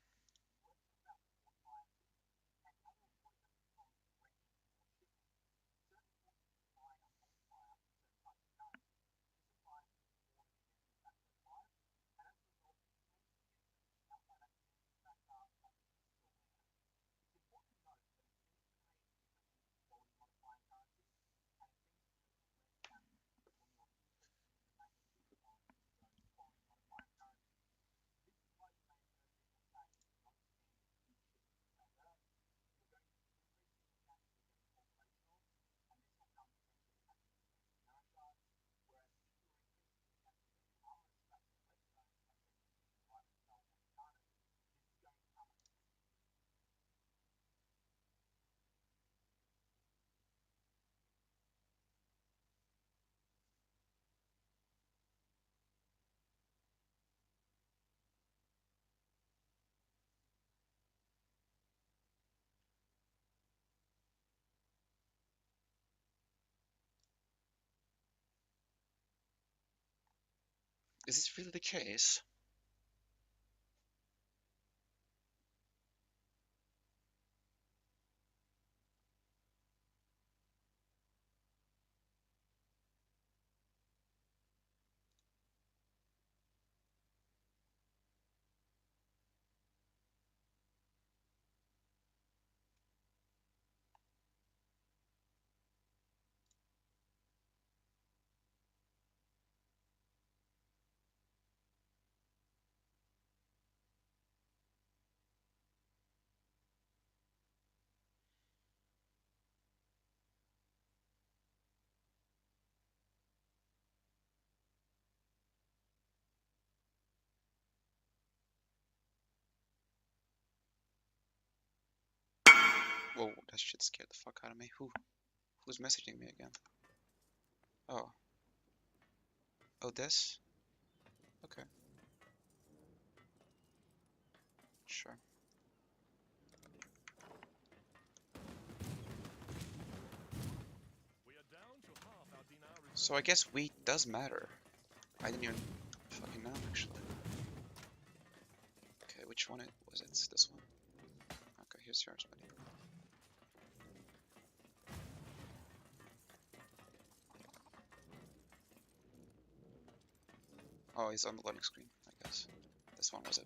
Is this really the case? Whoa, that shit scared the fuck out of me. Who's messaging me again? Oh. Oh, this? Okay. Sure. So I guess wheat does matter. I didn't even fucking know, actually. Okay, which one was it? This one? Okay, here's yours, buddy. Oh, he's on the loading screen, I guess. This one was it.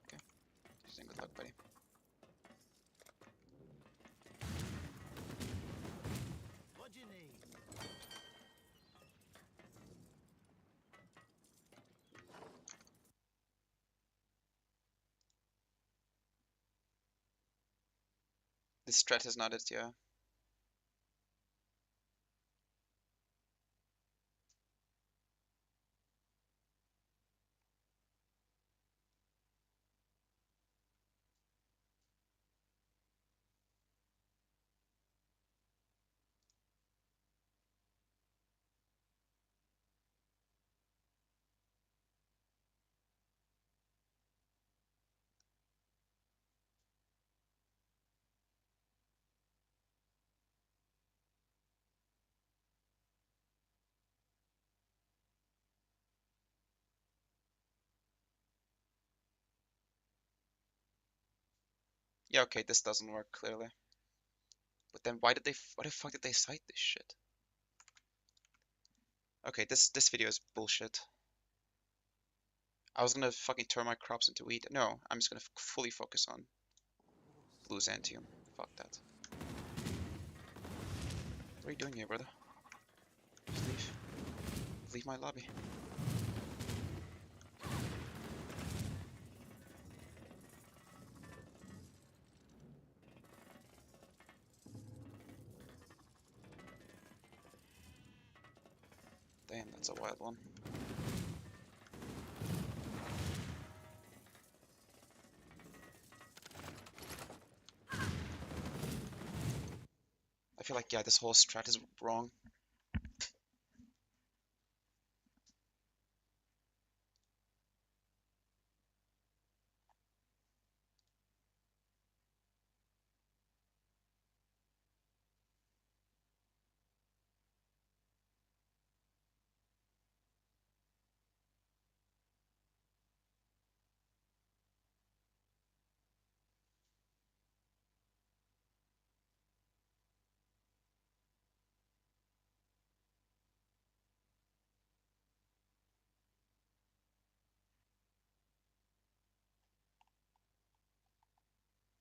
Okay. Good luck, buddy.
What do you need?
This strat is not it, yeah. Yeah, okay, this doesn't work clearly. But then why the fuck did they cite this shit? Okay, this video is bullshit. I was gonna fucking turn my crops into wheat. No, I'm just gonna fully focus on blue Xantium. Fuck that. What are you doing here, brother? Just leave. Leave my lobby. Damn, that's a wild one. I feel like, yeah, this whole strat is wrong.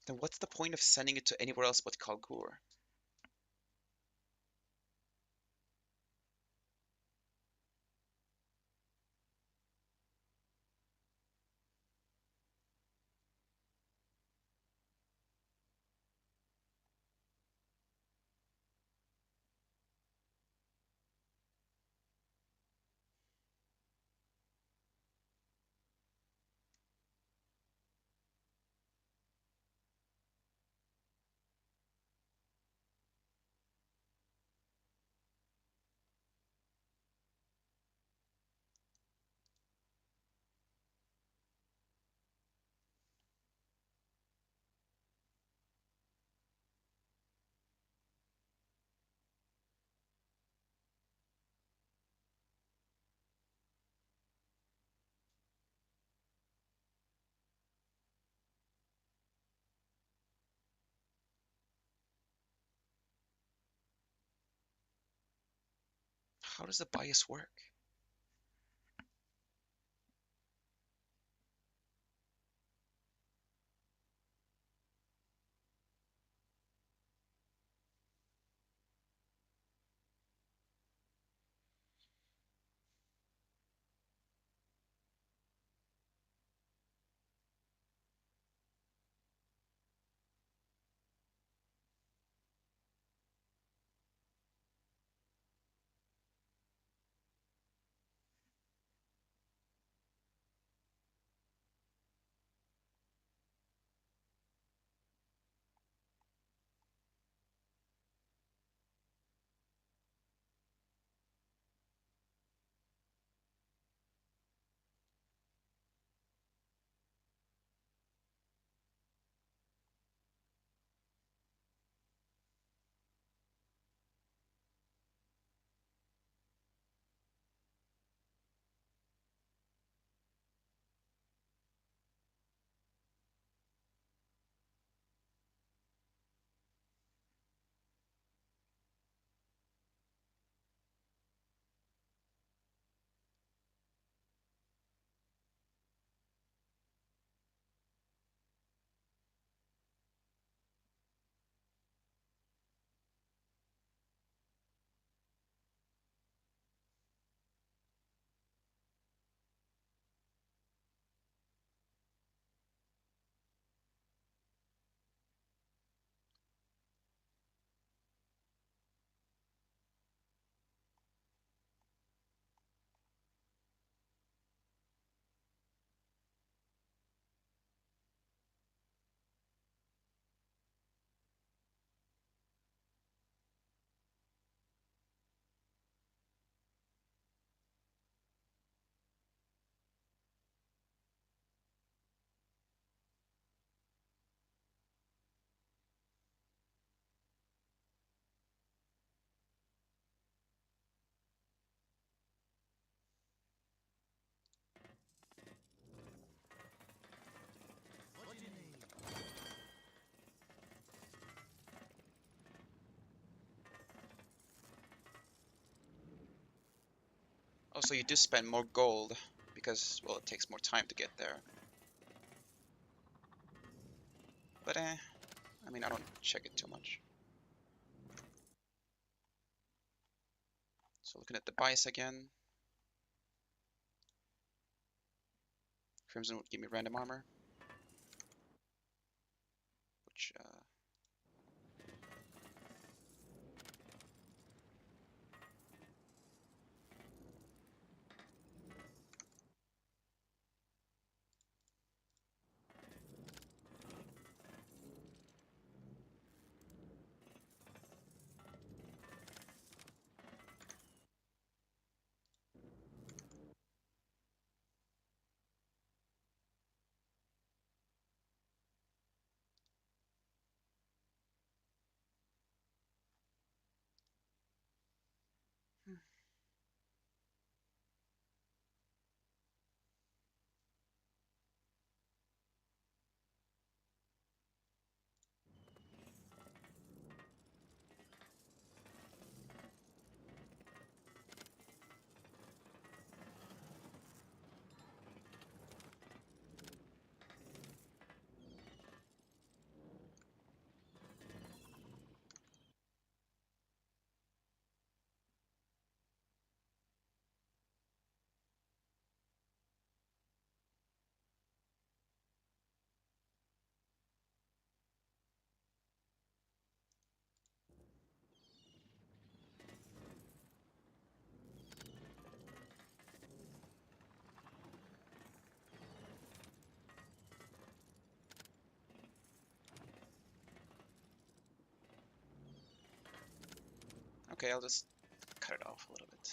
Then what's the point of sending it to anywhere else but Kalgur? How does the bias work? Also, you do spend more gold because, well, it takes more time to get there. But I mean, I don't check it too much. So looking at the bias again. Crimson would give me random armor. Which, okay, I'll just cut it off a little bit.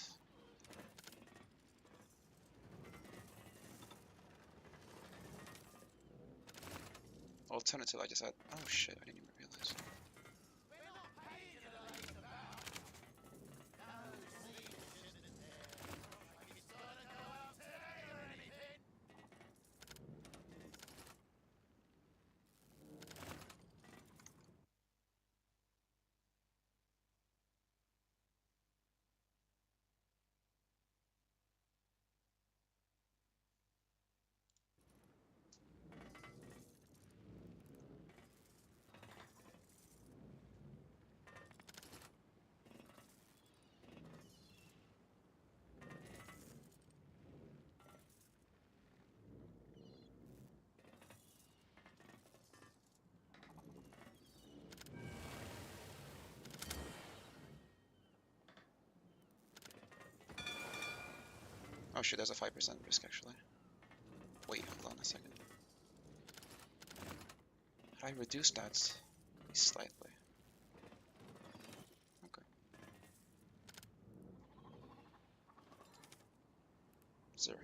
Alternative, I just had. Oh shit, I didn't even realize. Oh shit, there's a 5% risk actually. Wait, hold on a second. How do I reduce that slightly? Okay. 0.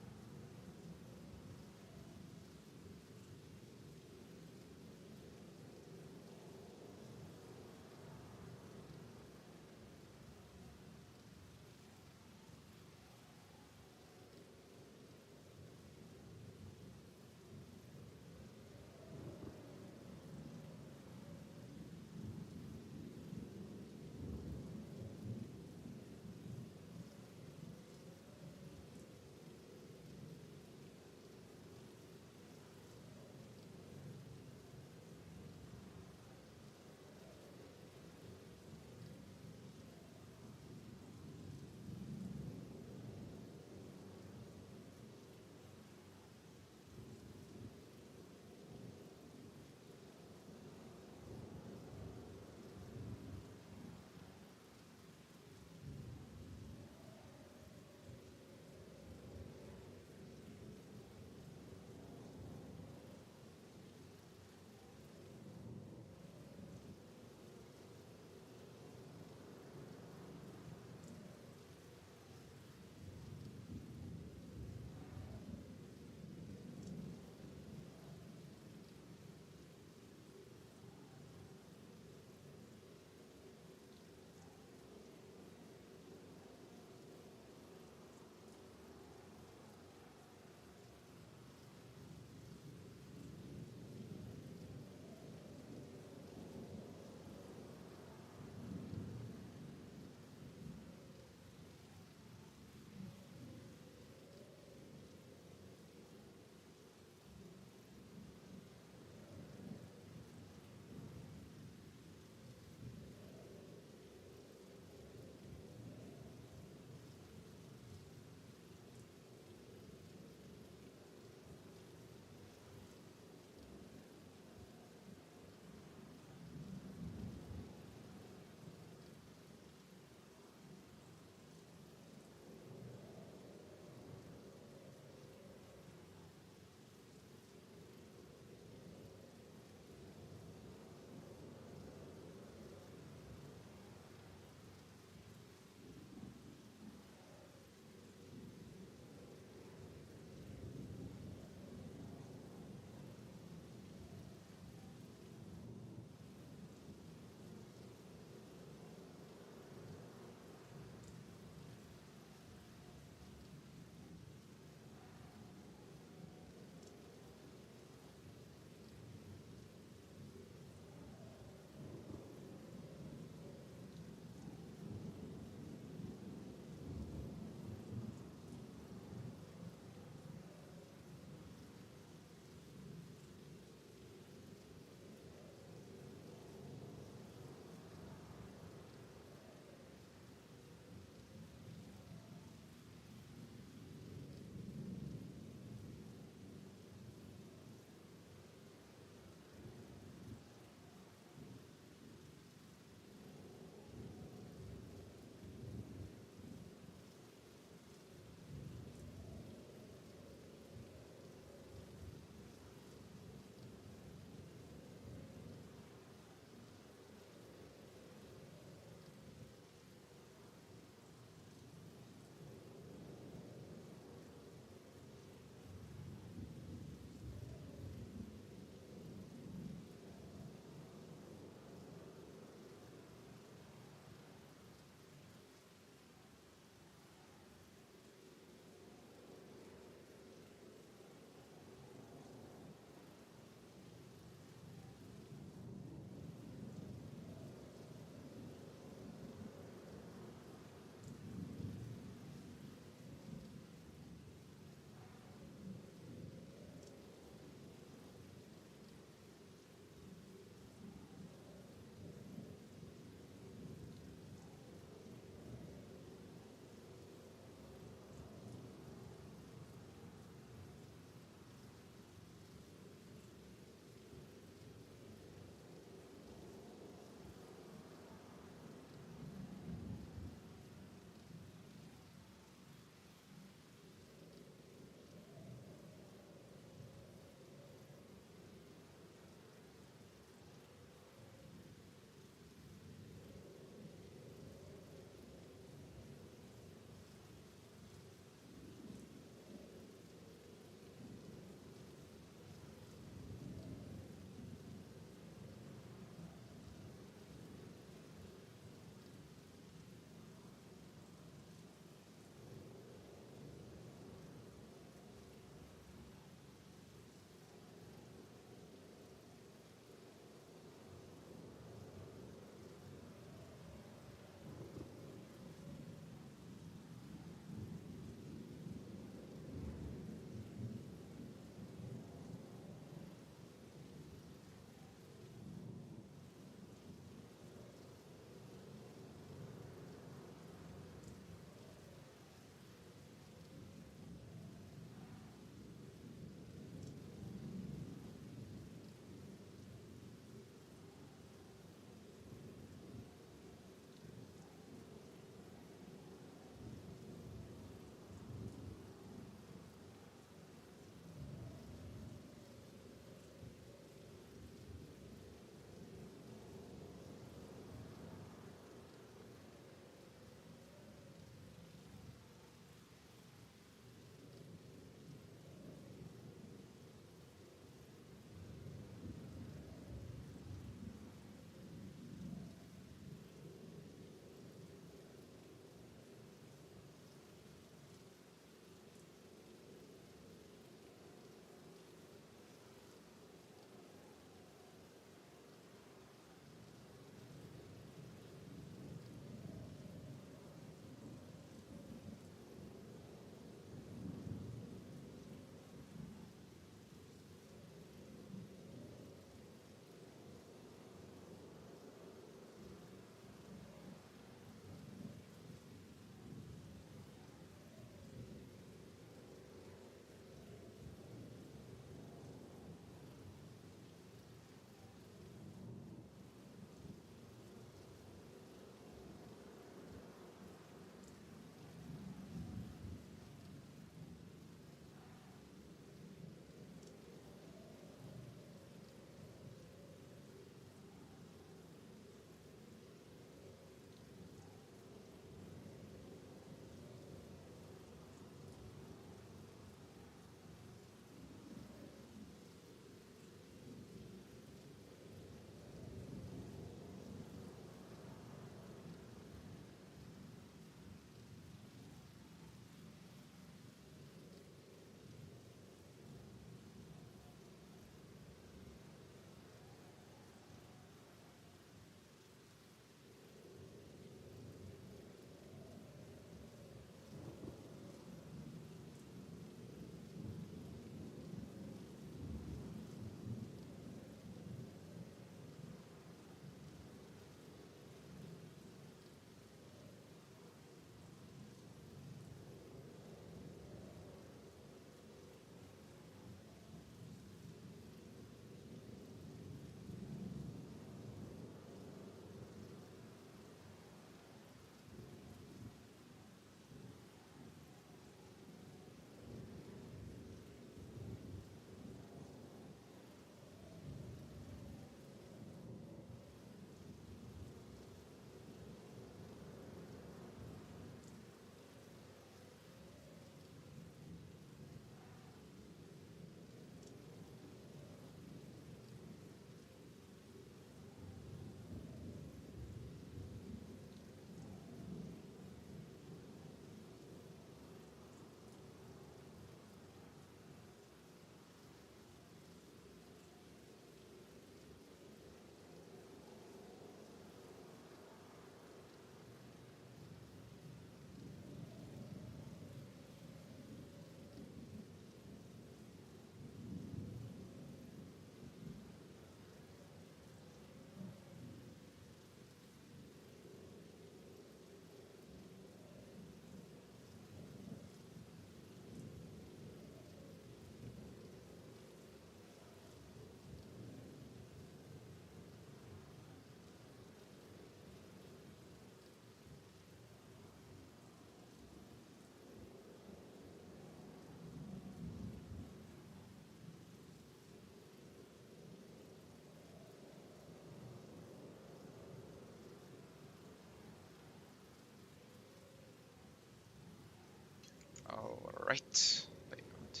Alright. Wait, what the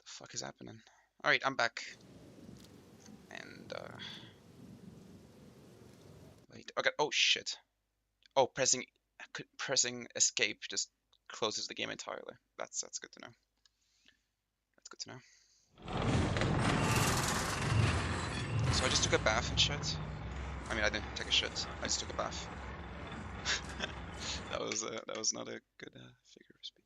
fuck is happening? Alright, I'm back. And, wait, okay, oh shit. Oh, pressing escape just closes the game entirely. That's good to know. That's good to know. So I just took a bath and shit. I mean, I didn't take a shit. I just took a bath. that was not a good figure of speech.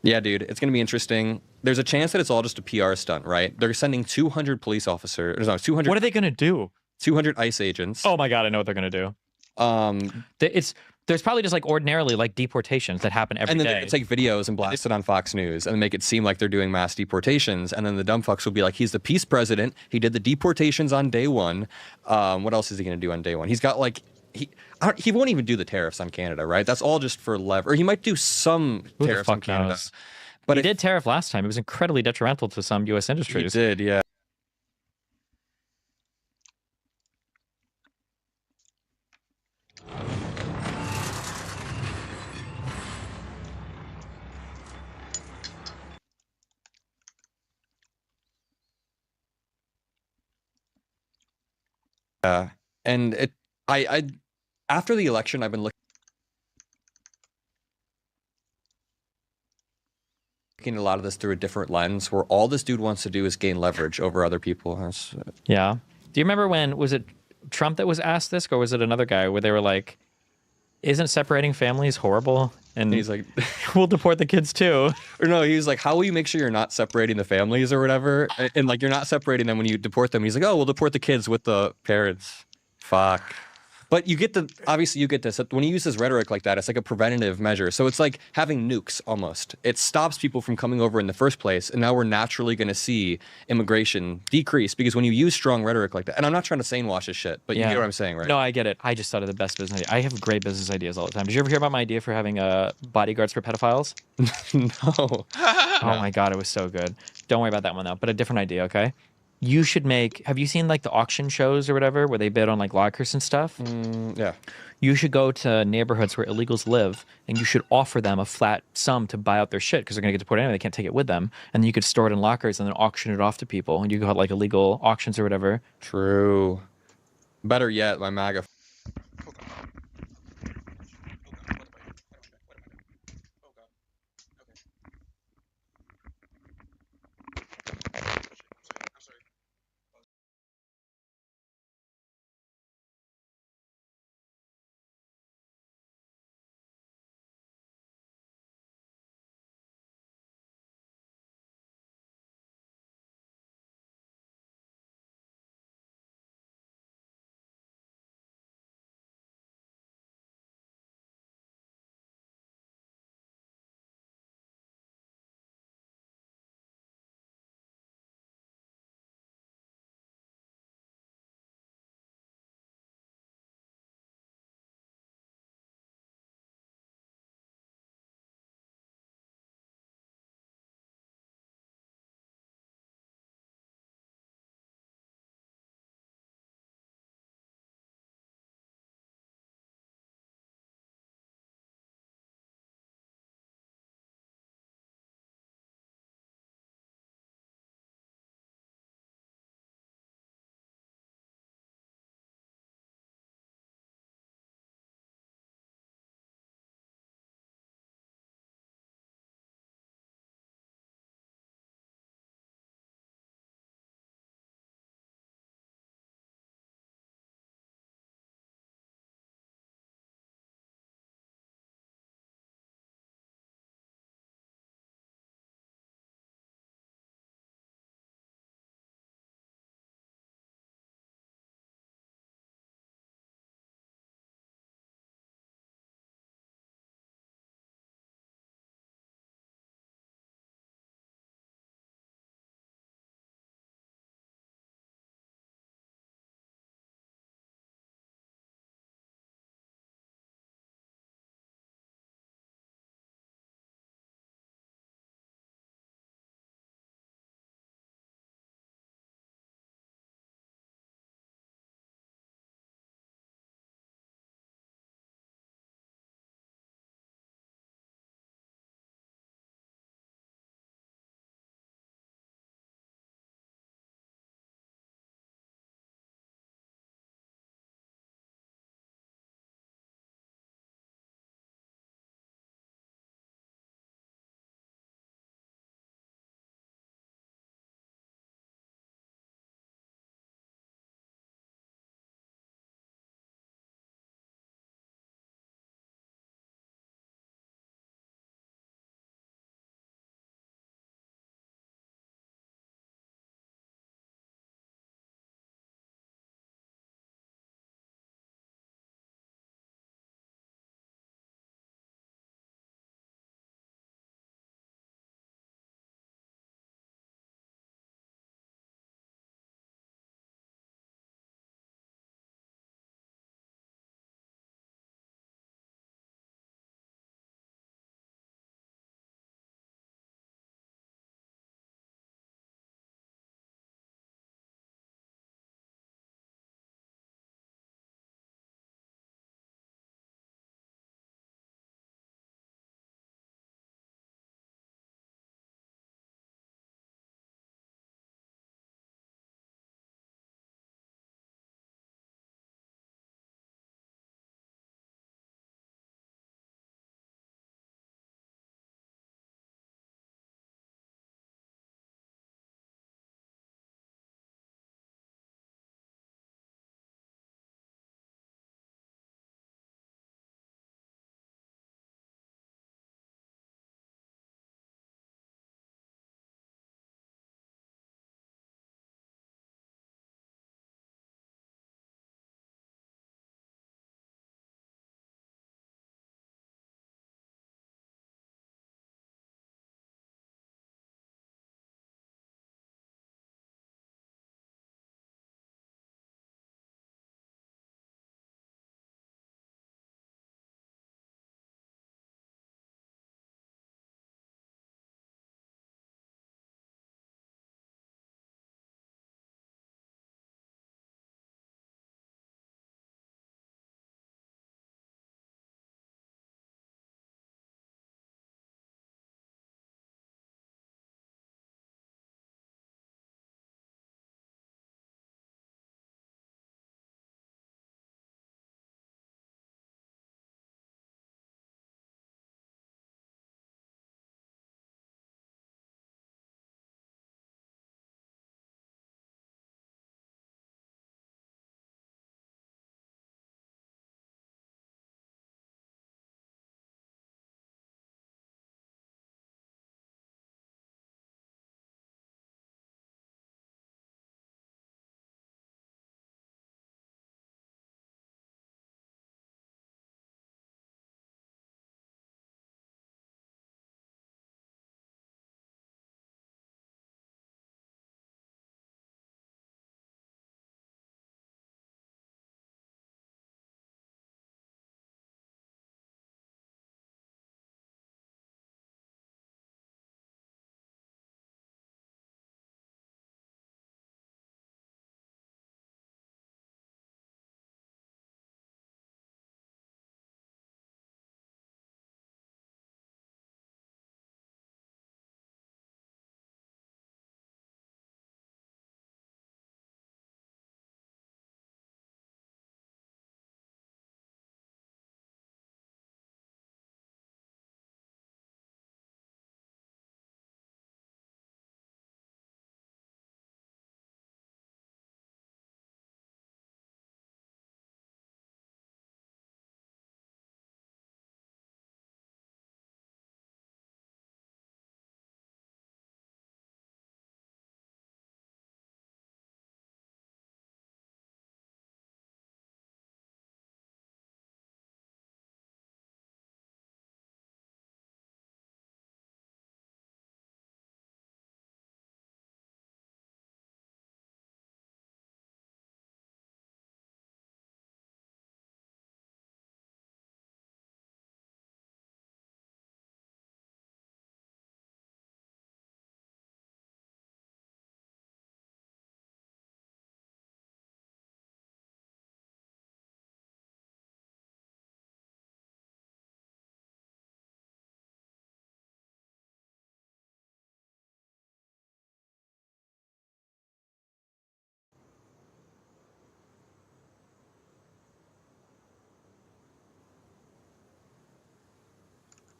Yeah, dude, it's gonna be interesting. There's a chance that it's all just a PR stunt, right? They're sending 200 police officers. No, 200.
What are they gonna do?
200 ICE agents.
Oh my god, I know what they're gonna do. There's probably just like ordinarily like deportations that happen every
and then
day.
they take videos and blast it on Fox News and make it seem like they're doing mass deportations. And then the dumb fucks will be like, he's the peace president. He did the deportations on day one. What else is he going to do on day one? He's got like, he won't even do the tariffs on Canada, right? That's all just for lever. Or he might do some
Who the
tariffs on
fuck
Canada.
knows? But he did tariff last time. It was incredibly detrimental to some U.S. industries.
He did, yeah. And I after the election, I've been looking at a lot of this through a different lens, where all this dude wants to do is gain leverage over other people.
Yeah. Do you remember when, was it Trump that was asked this, or was it another guy where they were like, isn't separating families horrible? And
he's like,
we'll deport the kids too.
Or no, he was like, how will you make sure you're not separating the families or whatever? And like, you're not separating them when you deport them. He's like, oh, we'll deport the kids with the parents. Fuck. But you get obviously you get this, when he uses rhetoric like that, it's like a preventative measure. So it's like having nukes almost. It stops people from coming over in the first place. And now we're naturally going to see immigration decrease because when you use strong rhetoric like that, and I'm not trying to sanewash this shit, but you get what I'm saying, right?
No, I get it. I just thought of the best business idea. I have great business ideas all the time. Did you ever hear about my idea for having bodyguards for pedophiles?
No.
Oh my God, it was so good. Don't worry about that one though, but a different idea, okay? You should have you seen like the auction shows or whatever where they bid on like lockers and stuff?
Yeah.
You should go to neighborhoods where illegals live and you should offer them a flat sum to buy out their shit because they're going to get deported anyway. They can't take it with them. And then you could store it in lockers and then auction it off to people. And you could have like illegal auctions or whatever.
True. Better yet, my MAGA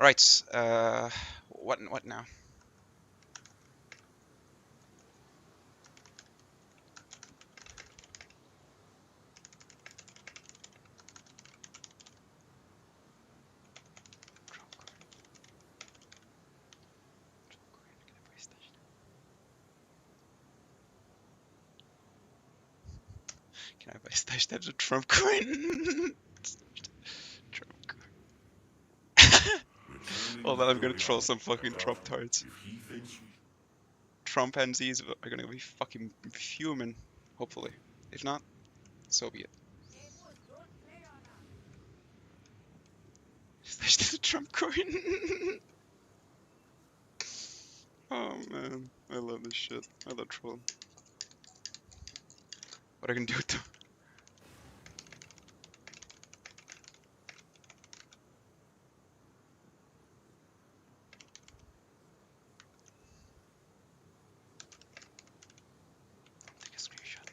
All right. What now? Can I buy stash tabs with Trump coin? Trump coin. Hold on, I'm gonna troll some fucking Trump tards. Trump NZs are gonna be fucking fuming, hopefully. If not, so be it. Stash tabs with Trump coin. Oh man, I love this shit. I love trolling. What are you gonna do with them? Take a screenshot.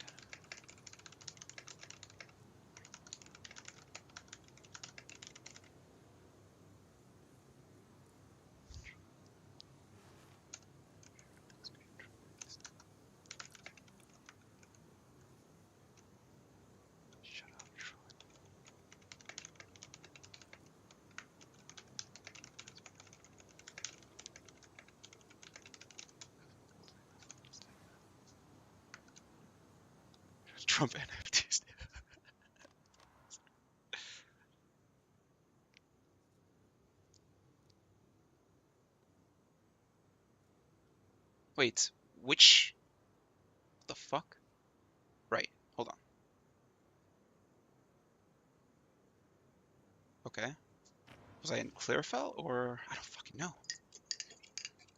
Shut up, troll. Trump NFTs. Wait, which? What the fuck? Right, hold on. Okay. Was I in Clearfell or I don't fucking know.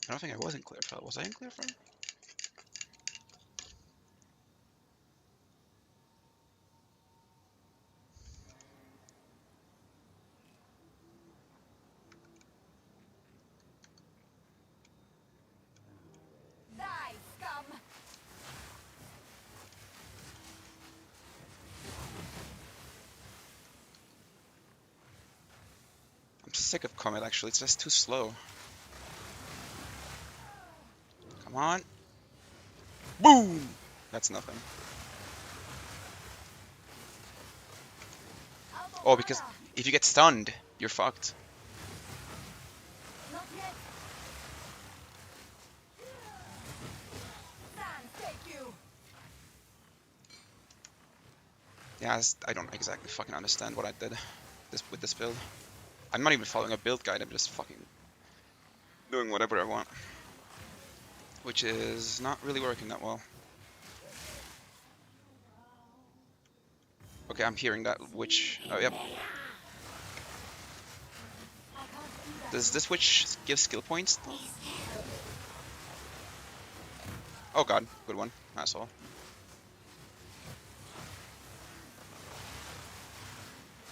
I don't think I was in Clearfell. Was I in Clearfell?
Die, scum!
I'm sick of Comet actually, it's just too slow. Come on. Boom! That's nothing. Oh, because if you get stunned, you're fucked.
Not yet. Sand, take you.
Yeah, I don't exactly fucking understand what I did with this build. I'm not even following a build guide, I'm just fucking doing whatever I want. Which is not really working that well. Okay, I'm hearing that witch. Oh, yep. Does this witch give skill points? Oh god, good one. Asshole.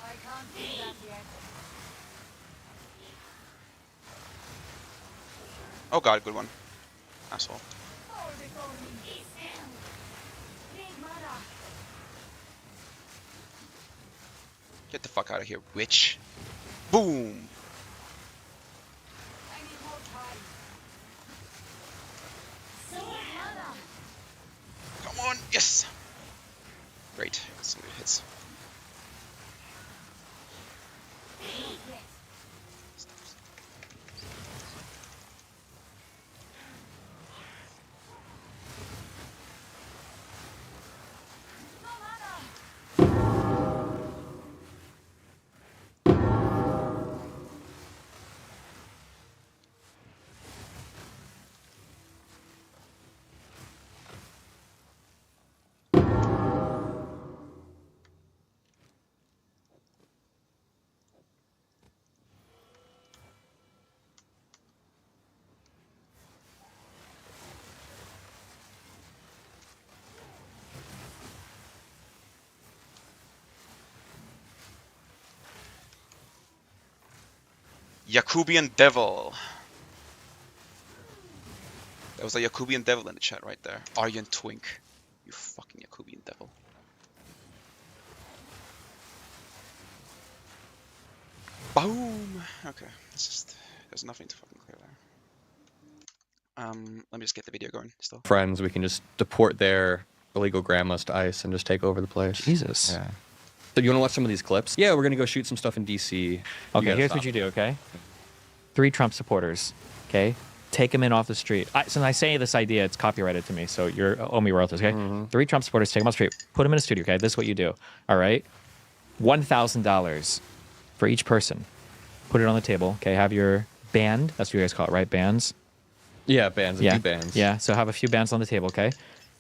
I can't do that yet.
Oh god, good one. Asshole.
Hold it for me. Big mother.
Get the fuck out of here, witch. Boom!
I need more time. Big mother.
Come on, yes! Great, some good hits. Yakubian Devil. There was a Yakubian Devil in the chat right there. Aryan Twink. You fucking Yakubian Devil. Boom! Okay, let's just There's nothing to fucking clear there. Let me just get the video going still.
Friends, we can just deport their illegal grandmas to ICE and just take over the place.
Jesus.
Yeah. So you want to watch some of these clips? Yeah, we're gonna go shoot some stuff in DC.
Okay, here's what you do, okay? 3 Trump supporters, okay? Take them in off the street. Since I say this idea, it's copyrighted to me, so you owe me royalties, okay? 3 Trump supporters, take them off the street, put them in a studio, okay? This is what you do, all right? $1,000 for each person. Put it on the table, okay? Have your band, that's what you guys call it, right? Bands?
Yeah, bands,
Yeah.
2 bands.
Yeah, so have a few bands on the table, okay?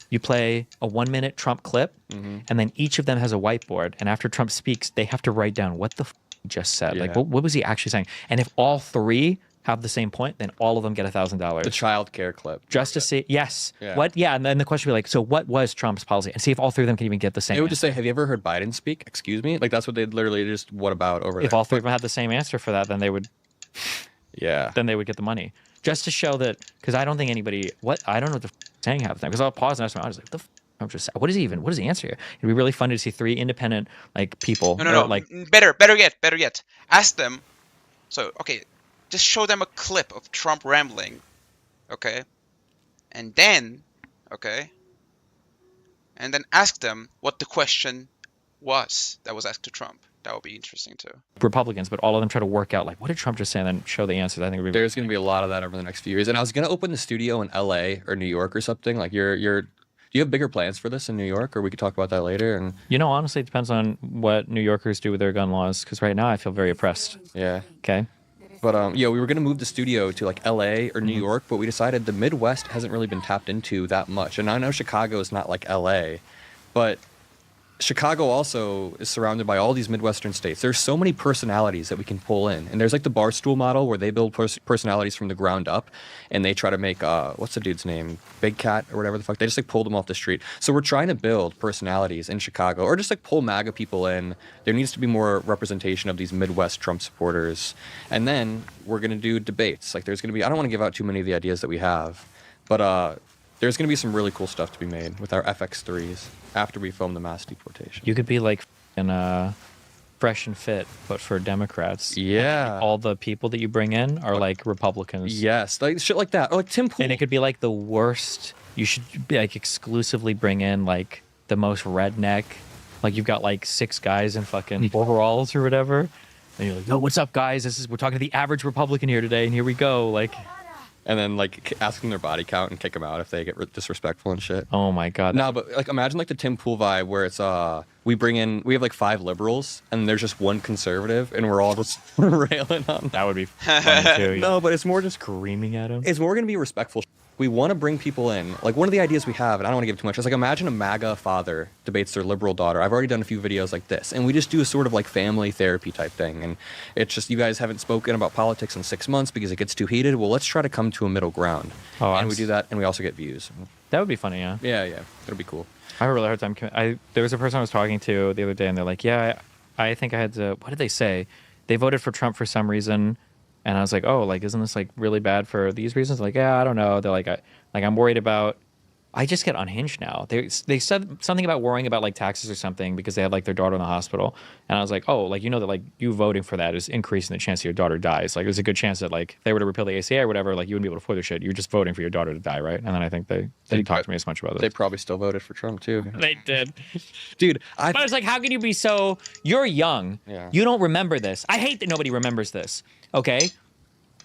You play a 1-minute Trump clip, and then each of them has a whiteboard, and after Trump speaks, they have to write down what the he just said. Like,
Yeah.
what was he actually saying? And if all 3 have the same point, then all of them get $1,000.
The child care clip.
Just to see, yes.
Yeah.
What? Yeah, and then the question would be like, so what was Trump's policy? And see if all 3 of them can even get the same.
It would just say, "Have you ever heard Biden speak?" Excuse me. Like that's what they'd literally just. What about over
If
there?
all 3 of them had the same answer for that, then they would.
Yeah.
Then they would get the money. Just to show that, because I don't think anybody. I don't know what the saying half the time. Because I'll pause and ask my audience like, I'm just. What is he even? What is the answer here? It'd be really fun to see 3 independent like people.
No.
Like
Better yet. Ask them. So okay, just show them a clip of Trump rambling, okay, and then ask them what the question was that was asked to Trump. That would be interesting too.
Republicans, but all of them try to work out like, what did Trump just say, and then show the answers. I think it would be
There's going to be a lot of that over the next few years. And I was going to open the studio in LA or New York or something. Like do you have bigger plans for this in New York, or we could talk about that later? And
honestly, it depends on what New Yorkers do with their gun laws. Because right now, I feel very oppressed.
Yeah.
Okay.
But we were going to move the studio to like LA or New York, but we decided the Midwest hasn't really been tapped into that much. And I know Chicago is not like LA, but Chicago also is surrounded by all these Midwestern states. There's so many personalities that we can pull in. And there's like the Barstool model where they build personalities from the ground up and they try to make, what's the dude's name? Big Cat or whatever the fuck. They just like pull them off the street. So we're trying to build personalities in Chicago or just like pull MAGA people in. There needs to be more representation of these Midwest Trump supporters. And then we're going to do debates. Like there's going to be, I don't want to give out too many of the ideas that we have, but there's going to be some really cool stuff to be made with our FX3s after we film the mass deportation.
You could be like in Fresh and Fit, but for Democrats.
Yeah.
Like, all the people that you bring in are like Republicans.
Yes, like shit like that. Or like Tim Pool.
And it could be like the worst. You should be like exclusively bring in like the most redneck. Like you've got like 6 guys in fucking overalls or whatever. And you're like, no, what's up, guys? We're talking to the average Republican here today, and here we go. Like.
And then like asking their body count and kick them out if they get disrespectful and shit.
Oh my god.
No, but like imagine like the Tim Pool vibe where it's we have like 5 liberals and there's just 1 conservative and we're all just railing on them.
That would be fun too.
No, but it's more just
screaming at him.
It's more gonna be respectful. We want to bring people in. Like one of the ideas we have, and I don't want to give too much, is like imagine a MAGA father debates their liberal daughter. I've already done a few videos like this, and we just do a sort of like family therapy type thing. And it's just you guys haven't spoken about politics in 6 months because it gets too heated. Well, let's try to come to a middle ground.
Oh,
and we do that, and we also get views.
That would be funny, yeah.
Yeah, it'll be cool.
I have a really hard time. There was a person I was talking to the other day, and they're like, "Yeah, I think I had to." What did they say? They voted for Trump for some reason, and I was like, "Oh, like isn't this like really bad for these reasons?" Like, yeah, I don't know. They're like, I'm worried about. I just get unhinged now. They said something about worrying about like taxes or something because they had like their daughter in the hospital, and I was like, oh, like that like you voting for that is increasing the chance that your daughter dies. Like there's a good chance that like if they were to repeal the ACA or whatever, like you wouldn't be able to afford their shit. You're just voting for your daughter to die, right? And then I think they didn't talk to me as much about this.
They probably still voted for Trump too.
They did,
dude.
But it's like, how can you be so? You're young.
Yeah.
You don't remember this. I hate that nobody remembers this. Okay,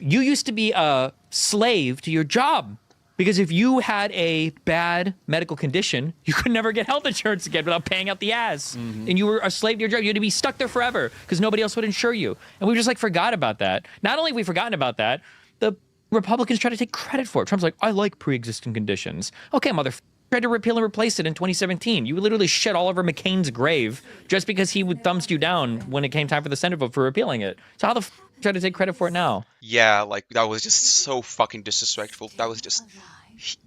you used to be a slave to your job. Because if you had a bad medical condition, you could never get health insurance again without paying out the ass. And you were a slave to your job. You had to be stuck there forever because nobody else would insure you. And we just like forgot about that. Not only have we forgotten about that, the Republicans try to take credit for it. Trump's like, I like pre-existing conditions. Okay, motherfucker. Tried to repeal and replace it in 2017. You literally shit all over McCain's grave just because he thumbs you down when it came time for the Senate vote for repealing it. So how the try to take credit for it now?
Yeah, like that was just so fucking disrespectful. That was just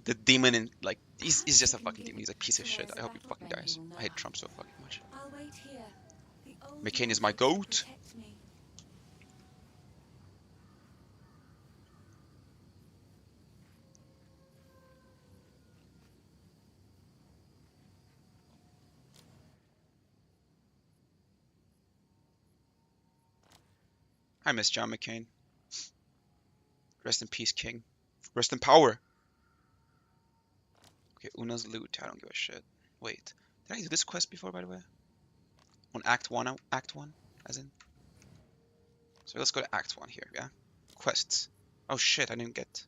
the demon in like he's just a fucking demon. He's a piece of shit. I hope he fucking dies. I hate Trump so fucking much. McCain is my goat. I miss John McCain. Rest in peace, King. Rest in power. Okay, Una's loot. I don't give a shit. Wait, did I do this quest before, by the way? On Act 1, Act 1, as in? So let's go to Act 1 here, yeah? Quests. Oh shit, I didn't get...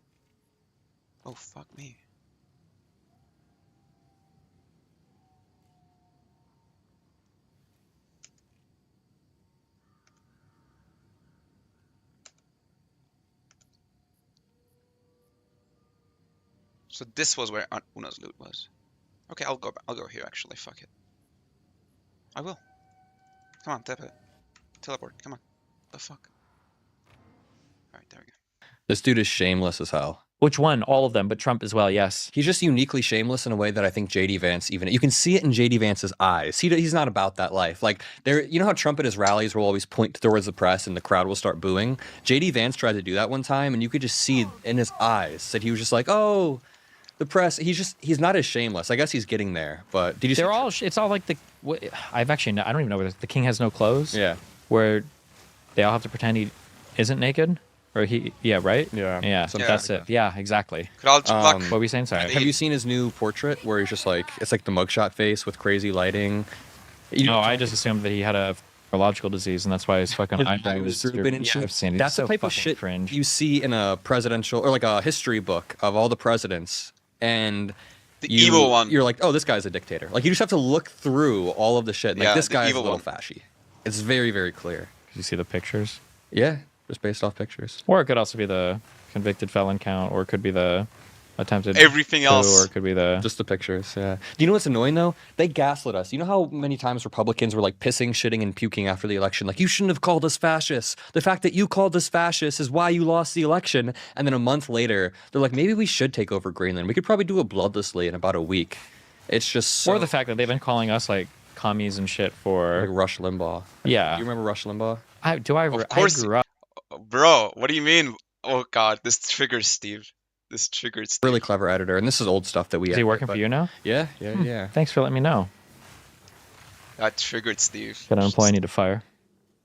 Oh, fuck me. So this was where Una's loot was. Okay, I'll go here actually. Fuck it. I will. Come on, tap it. Teleport. Come on. The fuck. All right, there we go.
This dude is shameless as hell.
Which one? All of them, but Trump as well. Yes.
He's just uniquely shameless in a way that I think JD Vance even you can see it in JD Vance's eyes. He's not about that life. Like there, you know how Trump at his rallies will always point towards the press and the crowd will start booing. JD Vance tried to do that one time, and you could just see in his eyes that he was just like, oh. The press, he's not as shameless. I guess he's getting there. But did you?
They're all. It's all like the. I've actually. I don't even know where the king has no clothes.
Yeah.
Where they all have to pretend he isn't naked, or he. Yeah. Right.
Yeah.
Yeah. So that's it. Yeah. Exactly.
What
were we saying? Sorry.
Have you seen his new portrait where he's just like it's like the mugshot face with crazy lighting?
No, I just assumed that he had a neurological disease, and that's why his fucking eyebrow was drooping and shit.
That's the type of shit
cringe
you see in a presidential or like a history book of all the presidents. And
the evil one.
You're like, oh, this guy's a dictator. Like you just have to look through all of the shit. Like this guy's a little
one.
fashy. It's very, very clear.
Did you see the pictures?
Yeah, just based off pictures.
Or it could also be the convicted felon count, or it could be the attempted
everything else,
or it could be the
just the pictures. Yeah. Do you know what's annoying though? They gaslit us. You know how many times Republicans were like pissing, shitting, and puking after the election? Like you shouldn't have called us fascists. The fact that you called us fascists is why you lost the election. And then a month later, they're like, maybe we should take over Greenland. We could probably do it bloodlessly in about a week. It's just so...
Or the fact that they've been calling us like commies and shit for
like Rush Limbaugh.
Yeah.
You remember Rush Limbaugh?
Of course.
I grew up.
Bro, what do you mean? Oh god, this triggers Steve. This triggered Steve.
Really clever editor, and this is old stuff that we.
Is he working for you now?
Yeah, yeah.
Thanks for letting me know.
That triggered Steve.
Got an employee I need to fire.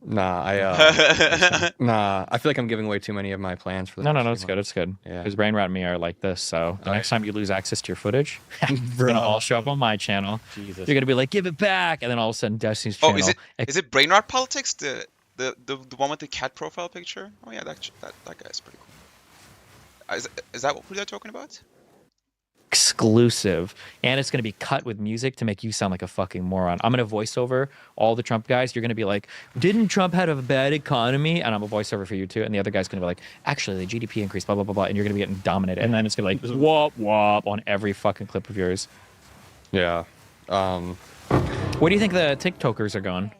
Nah, I feel like I'm giving away too many of my plans for the
No, it's good. It's good.
Yeah.
Because Brain Rat and me are like this, so the next time you lose access to your footage, it's gonna all show up on my channel. Jesus. You're gonna be like, give it back, and then all of a sudden Destiny's channel.
Oh, is it Brain Rot Politics? The one with the cat profile picture? Oh yeah, that guy's pretty cool. Is that what they're talking about?
Exclusive, and it's going to be cut with music to make you sound like a fucking moron. I'm going to voice over all the Trump guys. You're going to be like, didn't Trump have a bad economy? And I'm a voiceover for you too. And the other guy's going to be like, actually, the GDP increased, blah, blah, blah, blah. And you're going to be getting dominated. And then it's going to be like, whoop, whoop on every fucking clip of yours.
Yeah.
Where do you think the TikTokers are going?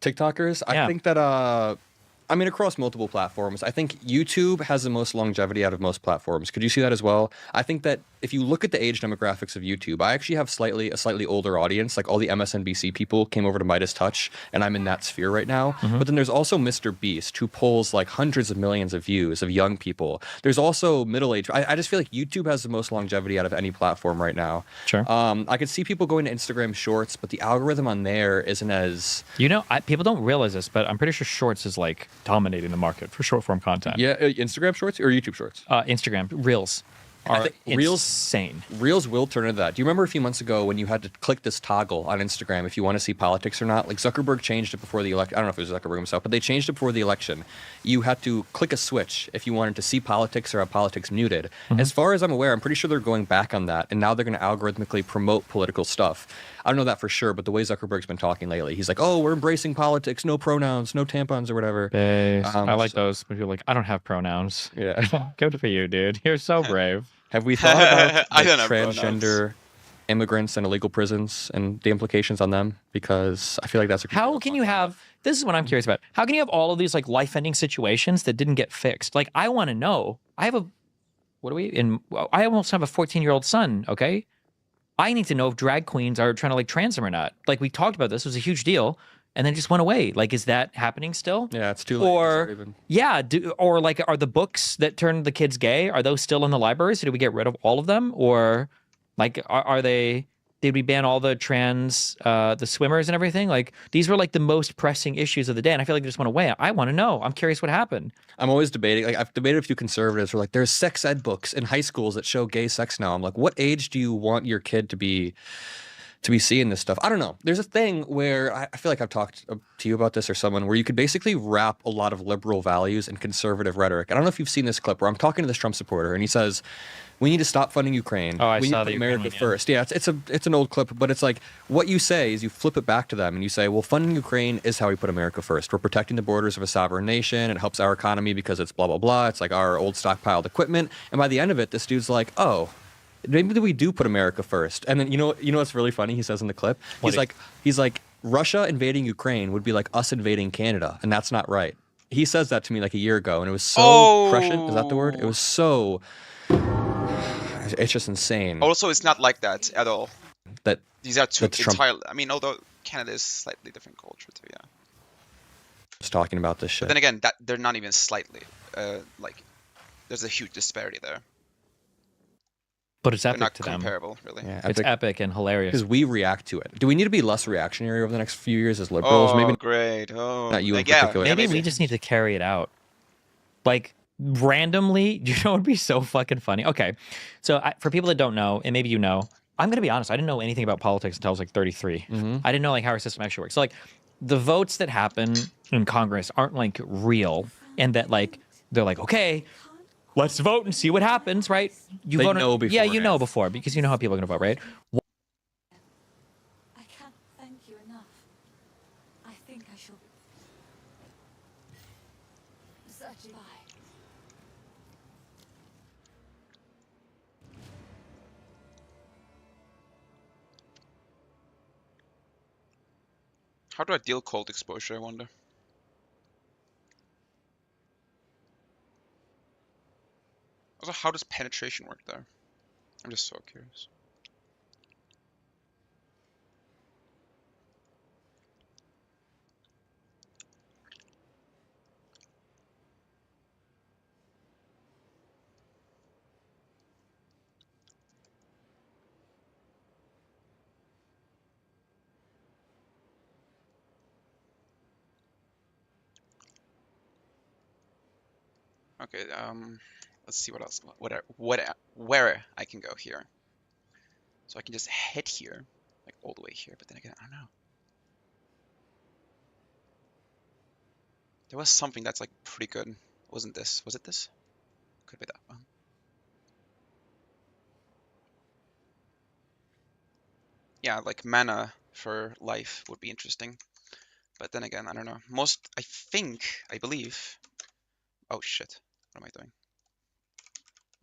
TikTokers? I think that, I mean, across multiple platforms, I think YouTube has the most longevity out of most platforms. Could you see that as well? I think that if you look at the age demographics of YouTube, I actually have a slightly older audience. Like all the MSNBC people came over to Midas Touch, and I'm in that sphere right now. But then there's also Mr. Beast, who pulls like hundreds of millions of views of young people. There's also middle-aged. I just feel like YouTube has the most longevity out of any platform right now.
Sure.
I could see people going to Instagram Shorts, but the algorithm on there isn't as...
You know, people don't realize this, but I'm pretty sure Shorts is like dominating the market for short-form content.
Yeah, Instagram Shorts or YouTube Shorts?
Instagram. Reels.
I think Reels
insane.
Reels will turn into that. Do you remember a few months ago when you had to click this toggle on Instagram if you want to see politics or not? Like Zuckerberg changed it before the election. I don't know if it was Zuckerberg himself, but they changed it before the election. You had to click a switch if you wanted to see politics or have politics muted. As far as I'm aware, I'm pretty sure they're going back on that, and now they're going to algorithmically promote political stuff. I don't know that for sure, but the way Zuckerberg's been talking lately, he's like, oh, we're embracing politics, no pronouns, no tampons or whatever.
I like those. But you're like, I don't have pronouns.
Yeah.
Good for you, dude. You're so brave.
Have we thought about
I don't have
transgender immigrants and illegal prisons and the implications on them? Because I feel like that's a...
How can you have... This is what I'm curious about. How can you have all of these like life-ending situations that didn't get fixed? Like, I want to know. I have a... What are we in? I almost have a 14-year-old son, okay? I need to know if drag queens are trying to like trans them or not. Like, we talked about this. It was a huge deal. And then just went away. Like, is that happening still?
Yeah, it's too late.
Or, yeah, or like, are the books that turned the kids gay, are those still in the libraries? Did we get rid of all of them? Or, like, are they
Did we ban all the trans, the swimmers and everything? Like, these were like the most pressing issues of the day, and I feel like they just went away. I want to know. I'm curious what happened.
I'm always debating. Like I've debated a few conservatives who are like, there's sex ed books in high schools that show gay sex now. I'm like, what age do you want your kid to be seeing this stuff? I don't know. There's a thing where I feel like I've talked to you about this or someone where you could basically wrap a lot of liberal values in conservative rhetoric. I don't know if you've seen this clip where I'm talking to this Trump supporter and he says, we need to stop funding Ukraine.
Oh, I
we need
saw
to
the
put
Ukraine
America
one, yeah.
first. Yeah, it's an old clip, but it's like what you say is you flip it back to them and you say, well, funding Ukraine is how we put America first. We're protecting the borders of a sovereign nation. It helps our economy because it's blah, blah, blah. It's like our old stockpiled equipment. And by the end of it, this dude's like, oh, maybe we do put America first. And then you know what's really funny? He says in the clip, he's like, Russia invading Ukraine would be like us invading Canada, and that's not right. He says that to me like a year ago, and it was so prescient. Is that the word? It was so. It's just insane.
Also, it's not like that at all.
That
these are two
Trump
entirely. I mean, although Canada is slightly different culture too, yeah.
was talking about this shit.
But then again, that they're not even slightly. Like, there's a huge disparity there.
But it's
They're
epic
not
to them.
comparable, really.
Yeah,
It's epic and hilarious.
Because we react to it. Do we need to be less reactionary over the next few years as liberals?
Oh,
Maybe
great. Oh,
not you in
yeah,
particular.
Maybe we just need to carry it out. Like, randomly, you know, it would be so fucking funny. Okay, so for people that don't know, and maybe you know, I'm gonna be honest, I didn't know anything about politics until I was like 33. I didn't know like how our system actually works. So like, the votes that happen in Congress aren't like real, and that like they're like, okay, let's vote and see what happens, right? You
They
vote
know
yeah, you know
beforehand.
before because you know how people are gonna vote, right?
I can't thank you enough. I think I shall. Bye.
How do I deal cold exposure, I wonder? Also, how does penetration work there? I'm just so curious. Okay, let's see what else, where I can go here. So I can just head here, like all the way here, but then again, I don't know. There was something that's like pretty good. Wasn't this? Was it this? Could be that one. Yeah, like mana for life would be interesting. But then again, I don't know. I believe. Oh shit. What am I doing?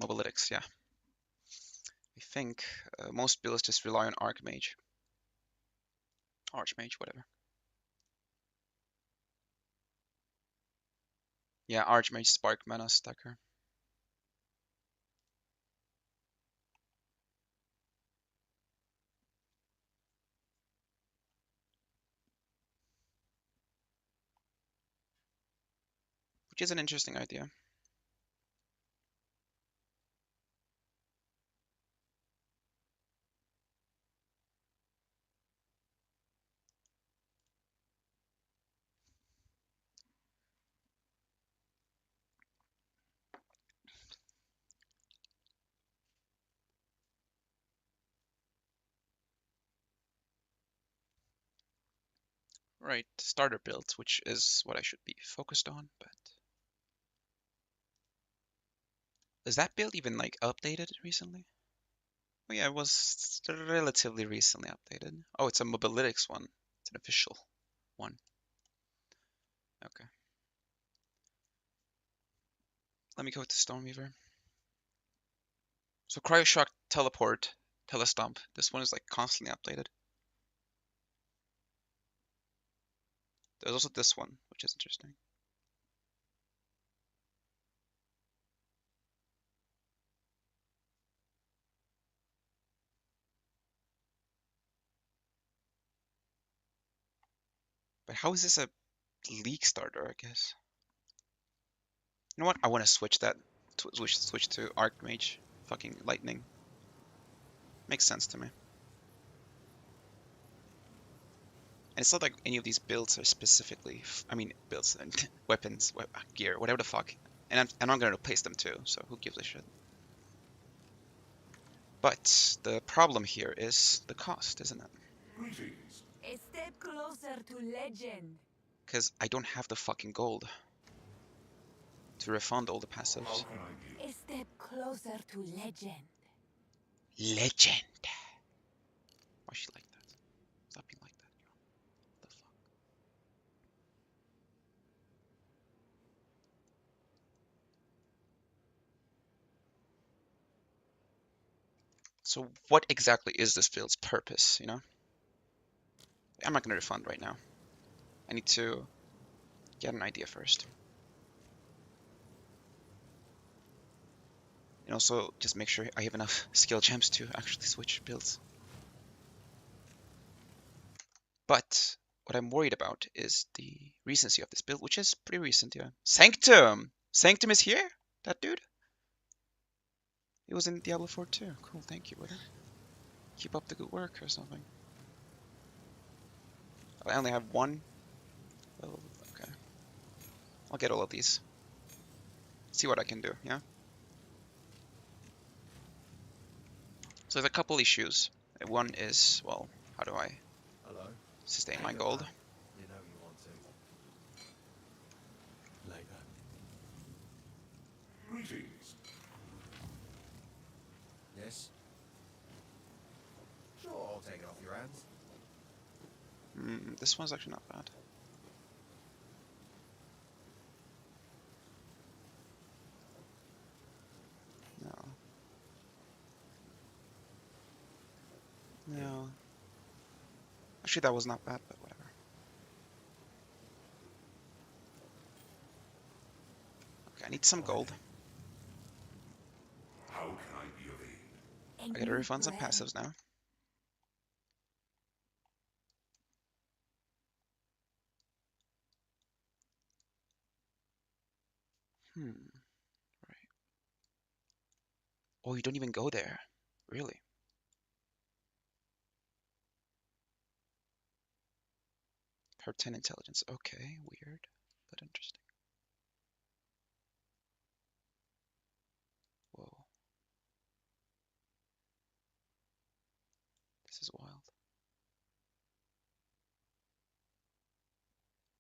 Mobalytics, yeah. I think most builds just rely on Archmage. Archmage, whatever. Yeah, Archmage Spark Mana Stacker. Which is an interesting idea. Right, starter builds, which is what I should be focused on, but is that build even like updated recently? Oh yeah, it was relatively recently updated. Oh, it's a Mobalytics one. It's an official one. Okay. Let me go to Stoneweaver. So Cryoshock, Teleport, Telestomp. This one is like constantly updated. There's also this one, which is interesting. But how is this a league starter, I guess? You know what? I want to switch that. Switch to Archmage. Fucking Lightning. Makes sense to me. And it's not like any of these builds are specifically, I mean, builds and weapons, gear, whatever the fuck. And I'm going to replace them too, so who gives a shit? But the problem here is the cost, isn't it?
A step closer to legend.
Because I don't have the fucking gold to refund all the passives.
A step closer to legend.
Legend. Why is she like that? Stop being like that. What the fuck? So what exactly is this build's purpose, you know? I'm not going to refund right now. I need to get an idea first. And also just make sure I have enough skill gems to actually switch builds. But what I'm worried about is the recency of this build, which is pretty recent, yeah. Sanctum! Sanctum is here? That dude? He was in Diablo 4 too. Cool, thank you, brother. Keep up the good work or something. I only have one. Oh, okay. I'll get all of these. See what I can do, yeah? So there's a couple issues. One is, well, how do I sustain my gold?
You know you want to. Later. Greetings. Yes. Sure, I'll take it off your hands.
This one's actually not bad. No. No. Actually, that was not bad, but whatever. Okay, I need some gold.
How can I be of aid?
I gotta refund some passives now. Right. Oh, you don't even go there. Really? Per 10 intelligence. Okay, weird, but interesting. Whoa. This is wild.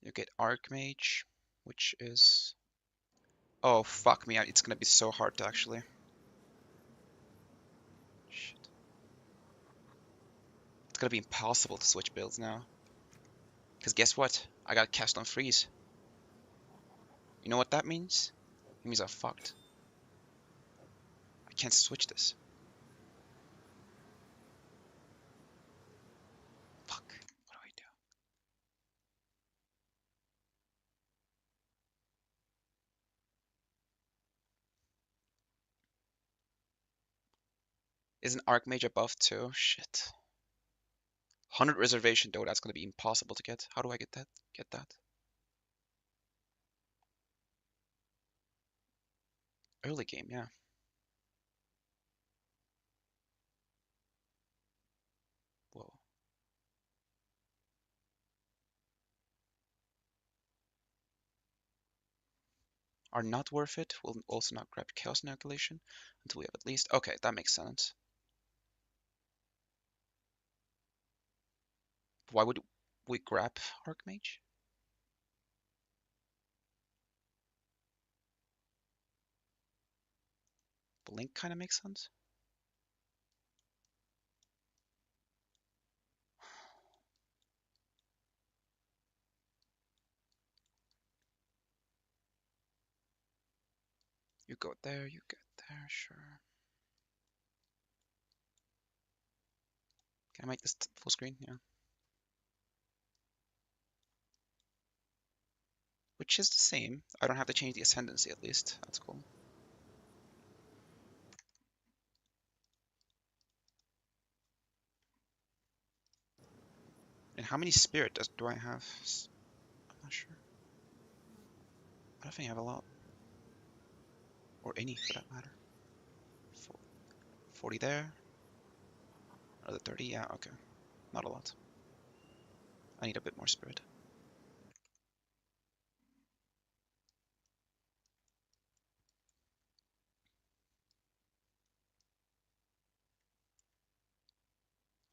You get Archmage, which is... Oh, fuck me. It's gonna be so hard to actually... Shit. It's gonna be impossible to switch builds now. Because guess what? I got cast on freeze. You know what that means? It means I'm fucked. I can't switch this. Fuck. What do I do? Is an Archmage a buff too? Shit. 100 reservation though, that's gonna be impossible to get. How do I get that? Get that? Early game, yeah. Whoa. Are not worth it. Will also not grab Chaos Inoculation until we have at least... Okay, that makes sense. Why would we grab Archmage? Blink kind of makes sense. You go there, you get there, sure. Can I make this full screen? Yeah. Which is the same. I don't have to change the ascendancy at least. That's cool. And how many spirit do I have? I'm not sure. I don't think I have a lot. Or any for that matter. 40 there. Another 30, yeah, okay. Not a lot. I need a bit more spirit.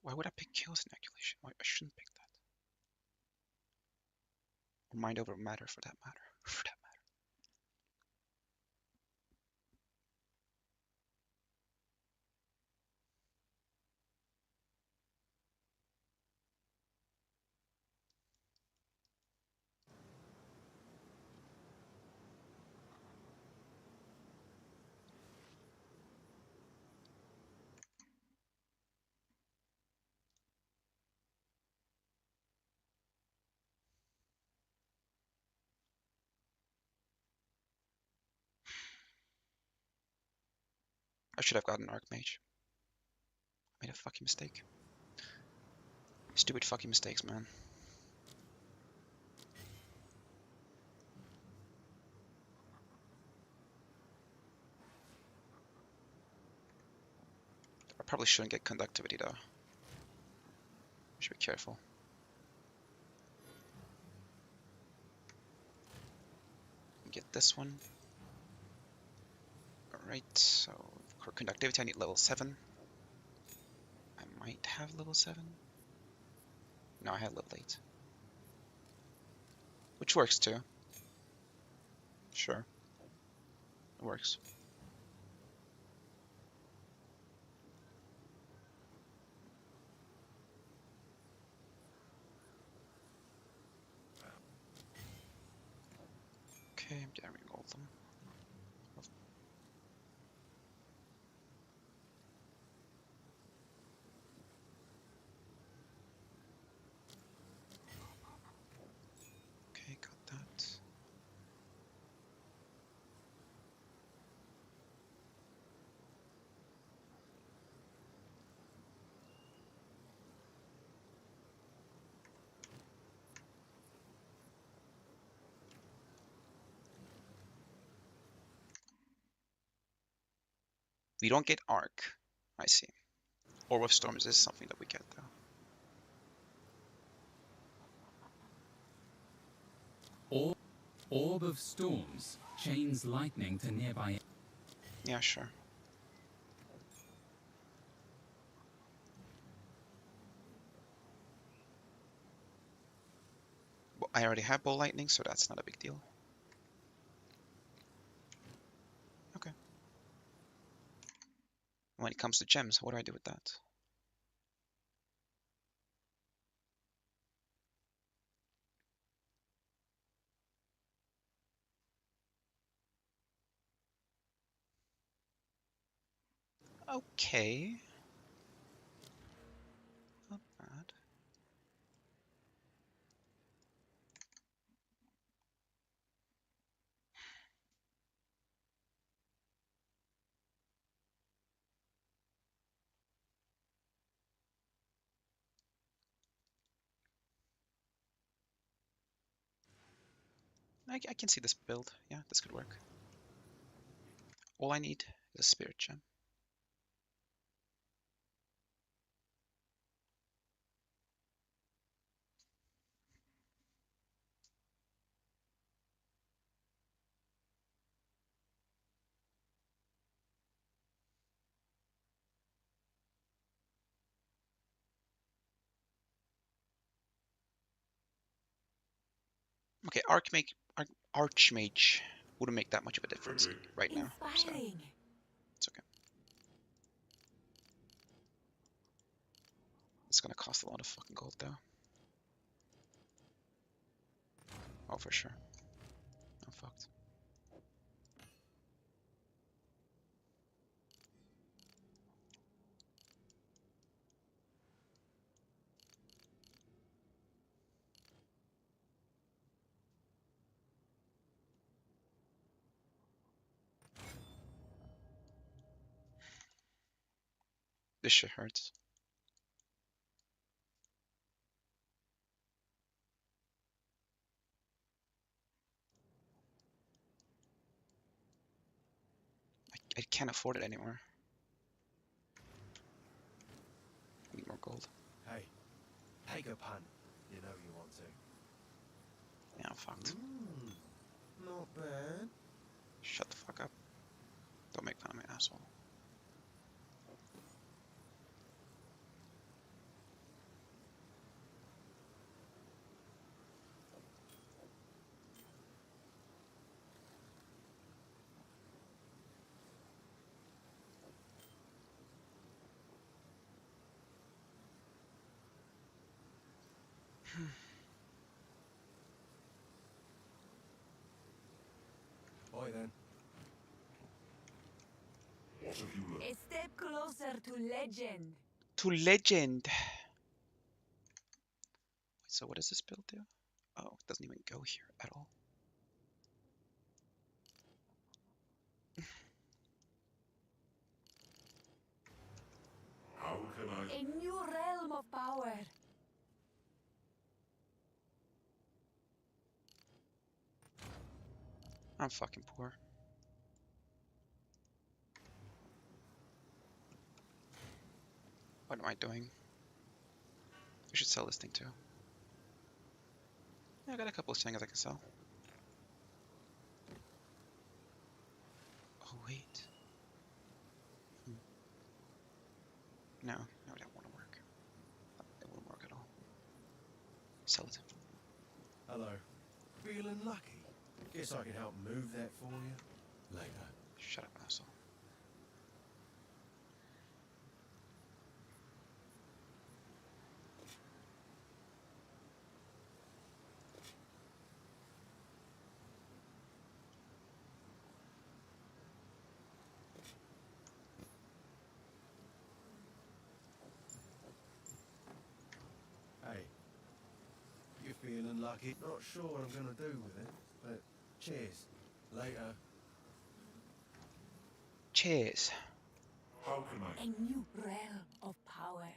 Why would I pick chaos inoculation? Why I shouldn't pick that. Or mind over matter for that matter. For that matter. I should have gotten Archmage. I made a fucking mistake. Stupid fucking mistakes, man. I probably shouldn't get conductivity though. Should be careful. Get this one. Alright, so for conductivity I need level 7. I might have level 7. No, I have level 8. Which works too. Sure. It works. Okay, I'm getting all of them. Okay, got that. We don't get Arc. I see. Orb of Storms is something that we get though.
Orb of Storms chains lightning to nearby.
Yeah, sure. Well, I already have Ball Lightning, so that's not a big deal. Okay. When it comes to gems, what do I do with that? Okay. Not bad. I can see this build. Yeah, this could work. All I need is a Spirit Gem. Okay, Archmage wouldn't make that much of a difference right now, so it's okay. It's gonna cost a lot of fucking gold though. Oh, for sure. I'm fucked. This shit hurts. I can't afford it anymore. I need more gold.
Hey, take a punt. You know you want to.
Yeah, I'm fucked.
Not bad.
Shut the fuck up. Don't make fun of my asshole.
Bye then.
A step closer to legend.
To legend. So what does this build do? Oh, it doesn't even go here at all.
How can I?
A new realm of power.
I'm fucking poor. What am I doing? I should sell this thing too. Yeah, I got a couple of things I can sell. Oh wait. No, that won't work. It won't work at all. Sell it.
Hello. Feeling lucky? Guess I can help move that for you later.
Shut up, asshole.
Hey. You feeling lucky? Not sure what I'm gonna do with it, but cheers. Later.
Cheers.
How can I?
A new realm of power.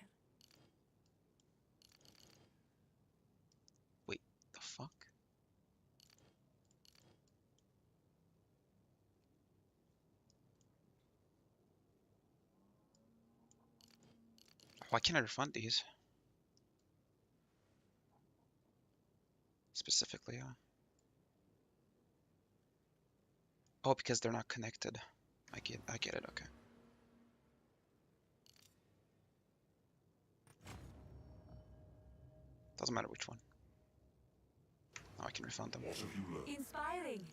Wait, the fuck? Why can't I refund these? Specifically, oh, because they're not connected. I get it, okay. Doesn't matter which one. Now I can refund them.
Inspiring.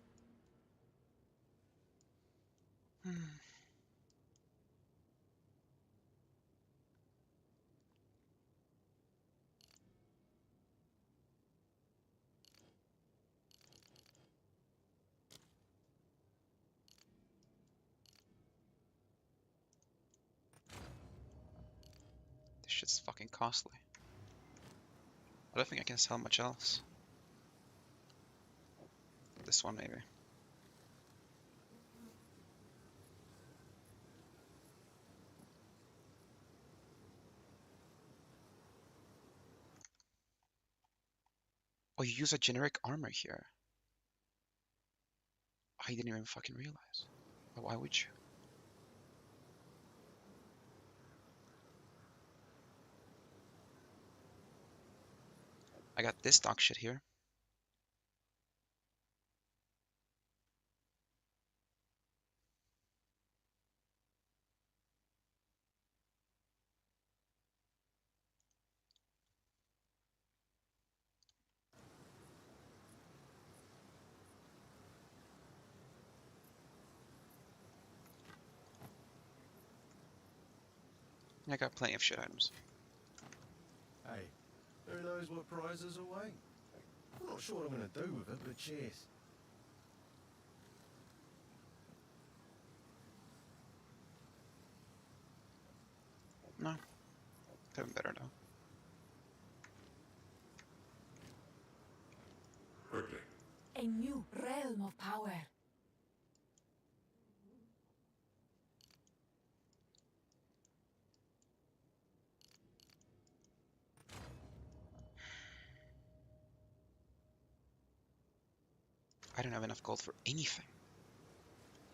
This shit's fucking costly. I don't think I can sell much else. This one maybe. Oh, you use a generic armor here. I didn't even fucking realize. Why would you? I got this dog shit here. I got plenty of shit items.
Hey. Who knows what prizes await? I'm not sure what I'm gonna do with it, but cheers.
No. Could have been better though.
A new realm of power.
I don't have enough gold for anything.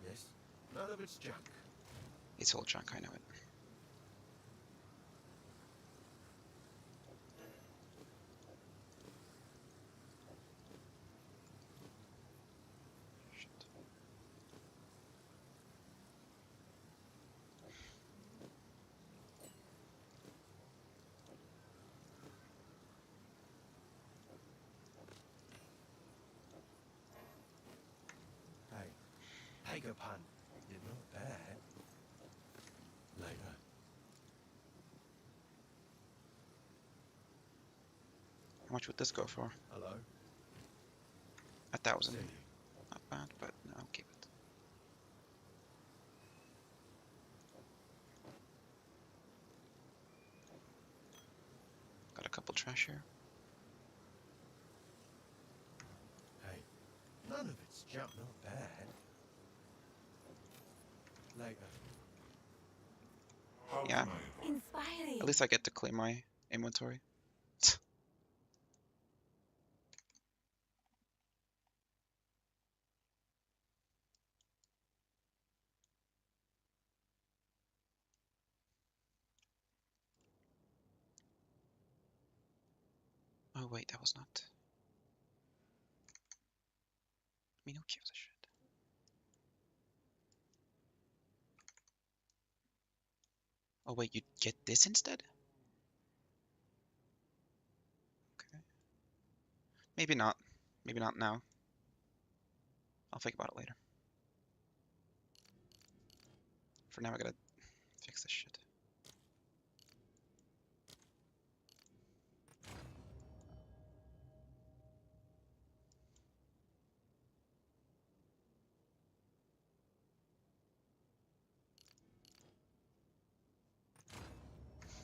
Yes. None of it's junk.
It's all junk, I know it.
Take a punt. You're not bad. Later.
How much would this go for?
Hello.
1,000. Not bad, but no, I'll keep it. Got a couple trash here.
Hey, none of it's junk, not bad. Later.
Yeah.
Inspiring.
At least I get to clean my inventory. Oh wait, that was not. I mean, who gives a shit? Oh wait, you get this instead? Okay. Maybe not. Maybe not now. I'll think about it later. For now, I gotta fix this shit.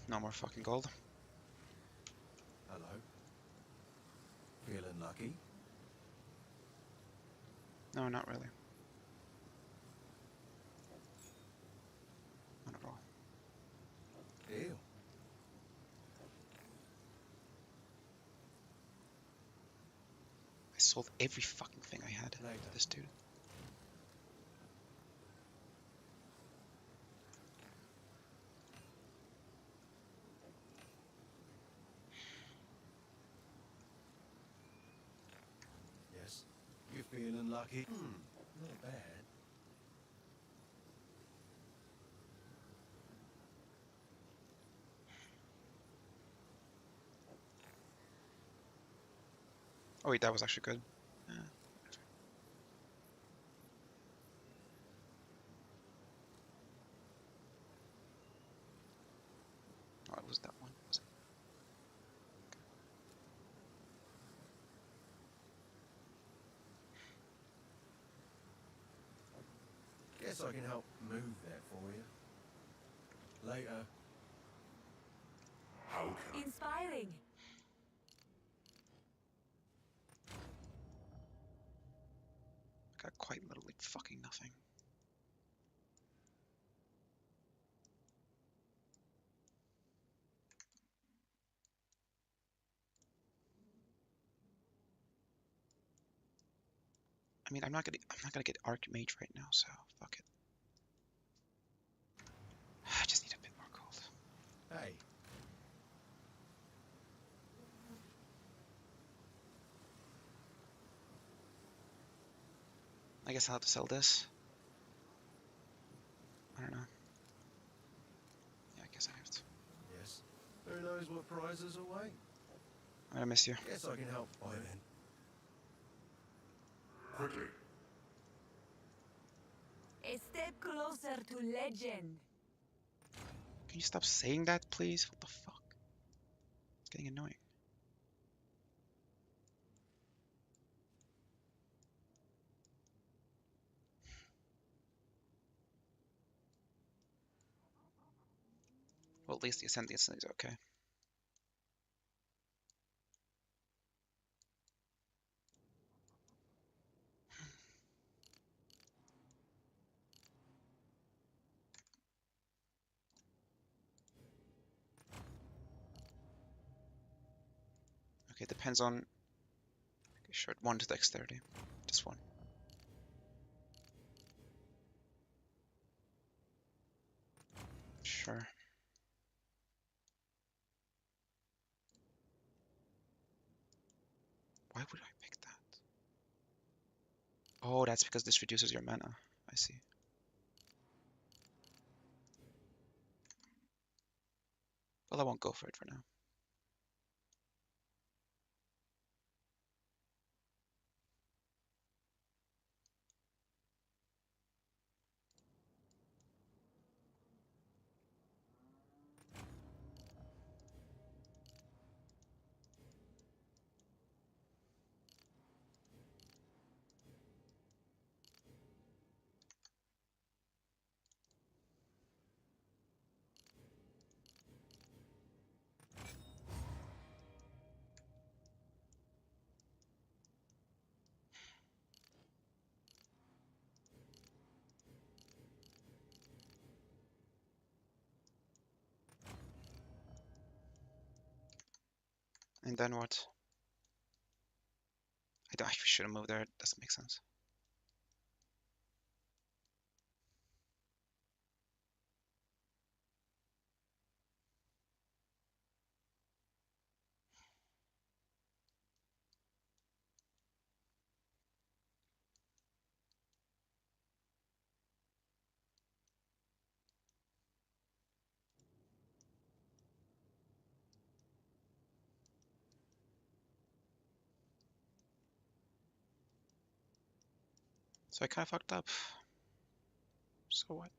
No more fucking gold.
Hello. Feeling lucky?
No, not really. Not at all.
Deal.
I sold every fucking thing I had to this dude.
Yes. You feeling lucky? Not bad.
Oh wait, that was actually good. Oh, it was that one. Was it?
Guess I can help move that for you. Later.
Inspiring.
Got quite literally fucking nothing. I mean, I'm not gonna get Archmage right now, so fuck it. I just need a bit more gold.
Hey.
I guess I'll have to sell this. I don't know. Yeah, I guess I have to.
Yes. Who knows what prizes await?
I'm gonna miss you.
Guess I can help by then. Quickly.
A step closer to legend.
Can you stop saying that, please? What the fuck? It's getting annoying. Well, at least the Ascendancy is okay. Okay, depends on. Okay, sure, 1 to dexterity. Just 1. Sure. Why would I pick that? Oh, that's because this reduces your mana. I see. Well, I won't go for it for now. And then what? I should have moved there. It doesn't make sense. So I kind of fucked up. So what?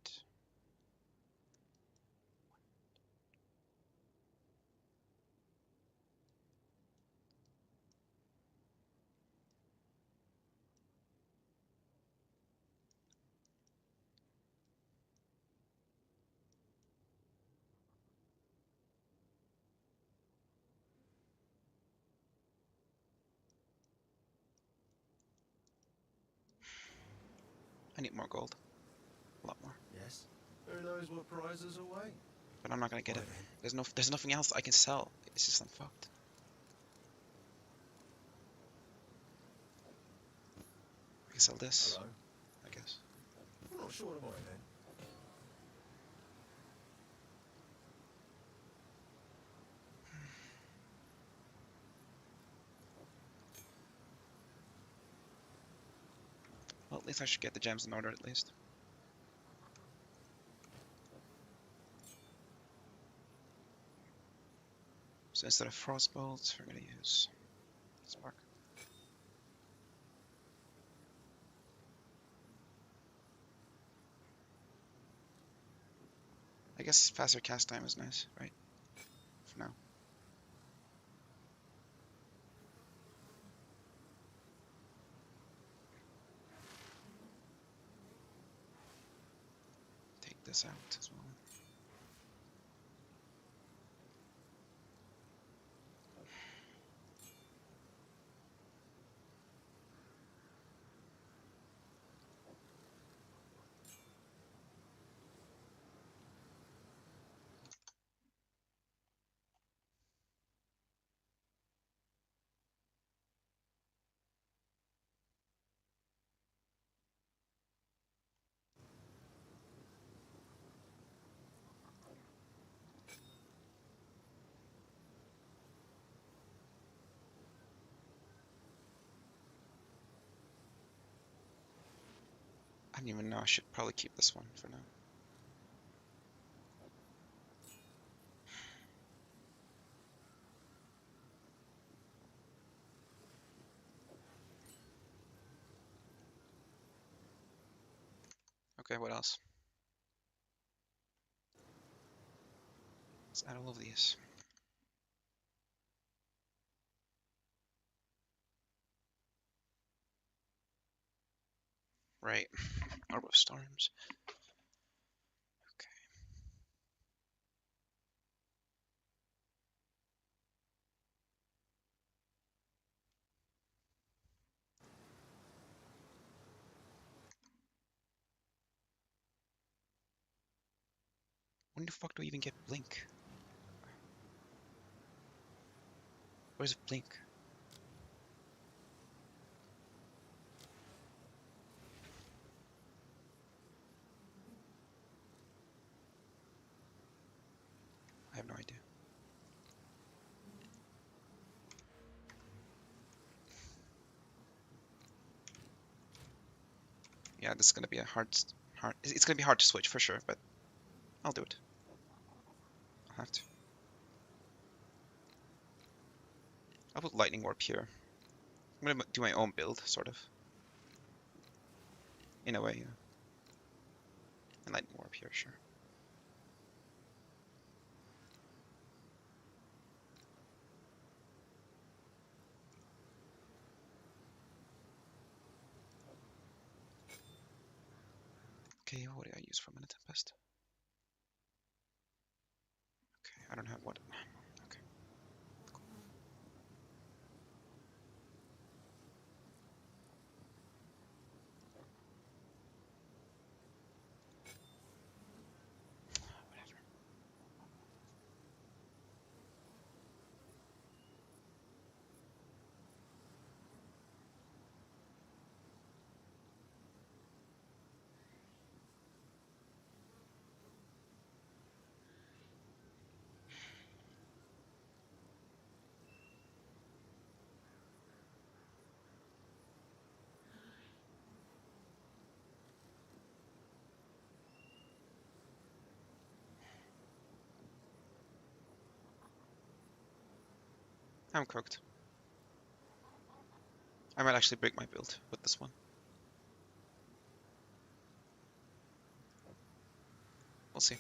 I need more gold. A lot more.
Yes. Who knows what prizes await?
But I'm not gonna get it. There's nothing else I can sell. It's just I'm fucked. I can sell this.
Hello?
I guess.
I'm not sure about it then.
Well, at least I should get the gems in order at least. So instead of frost bolts, we're gonna use spark. I guess faster cast time is nice, right? For now. Take this out as well. I don't even know. I should probably keep this one for now. Okay, what else? Let's add all of these. Right. Orb of Storms. Okay. When the fuck do I even get Blink? Where's Blink? I have no idea. Yeah, this is gonna be a hard. It's gonna be hard to switch for sure, but I'll do it. I'll have to. I'll put Lightning Warp here. I'm gonna do my own build, sort of. In a way, yeah. And Lightning Warp here, sure. Okay, what do I use for Mana Tempest? Okay, I don't have what. Okay. Cool. Whatever. I'm cooked. I might actually break my build with this one. We'll see.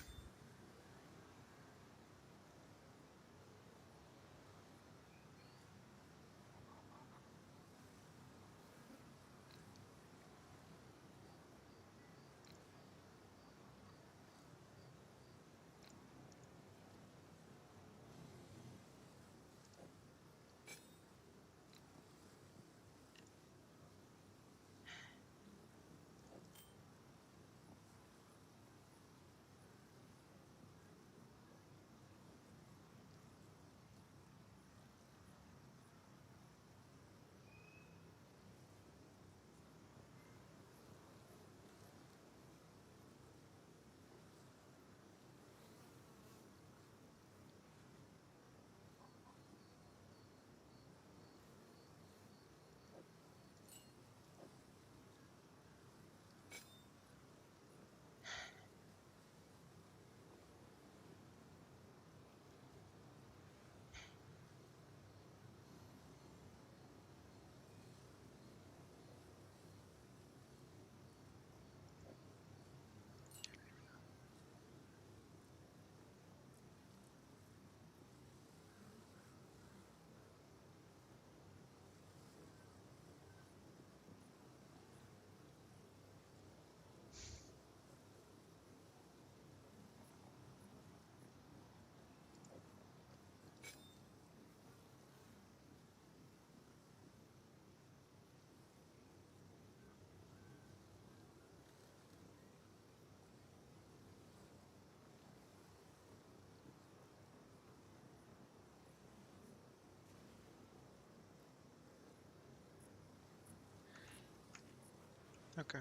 Okay.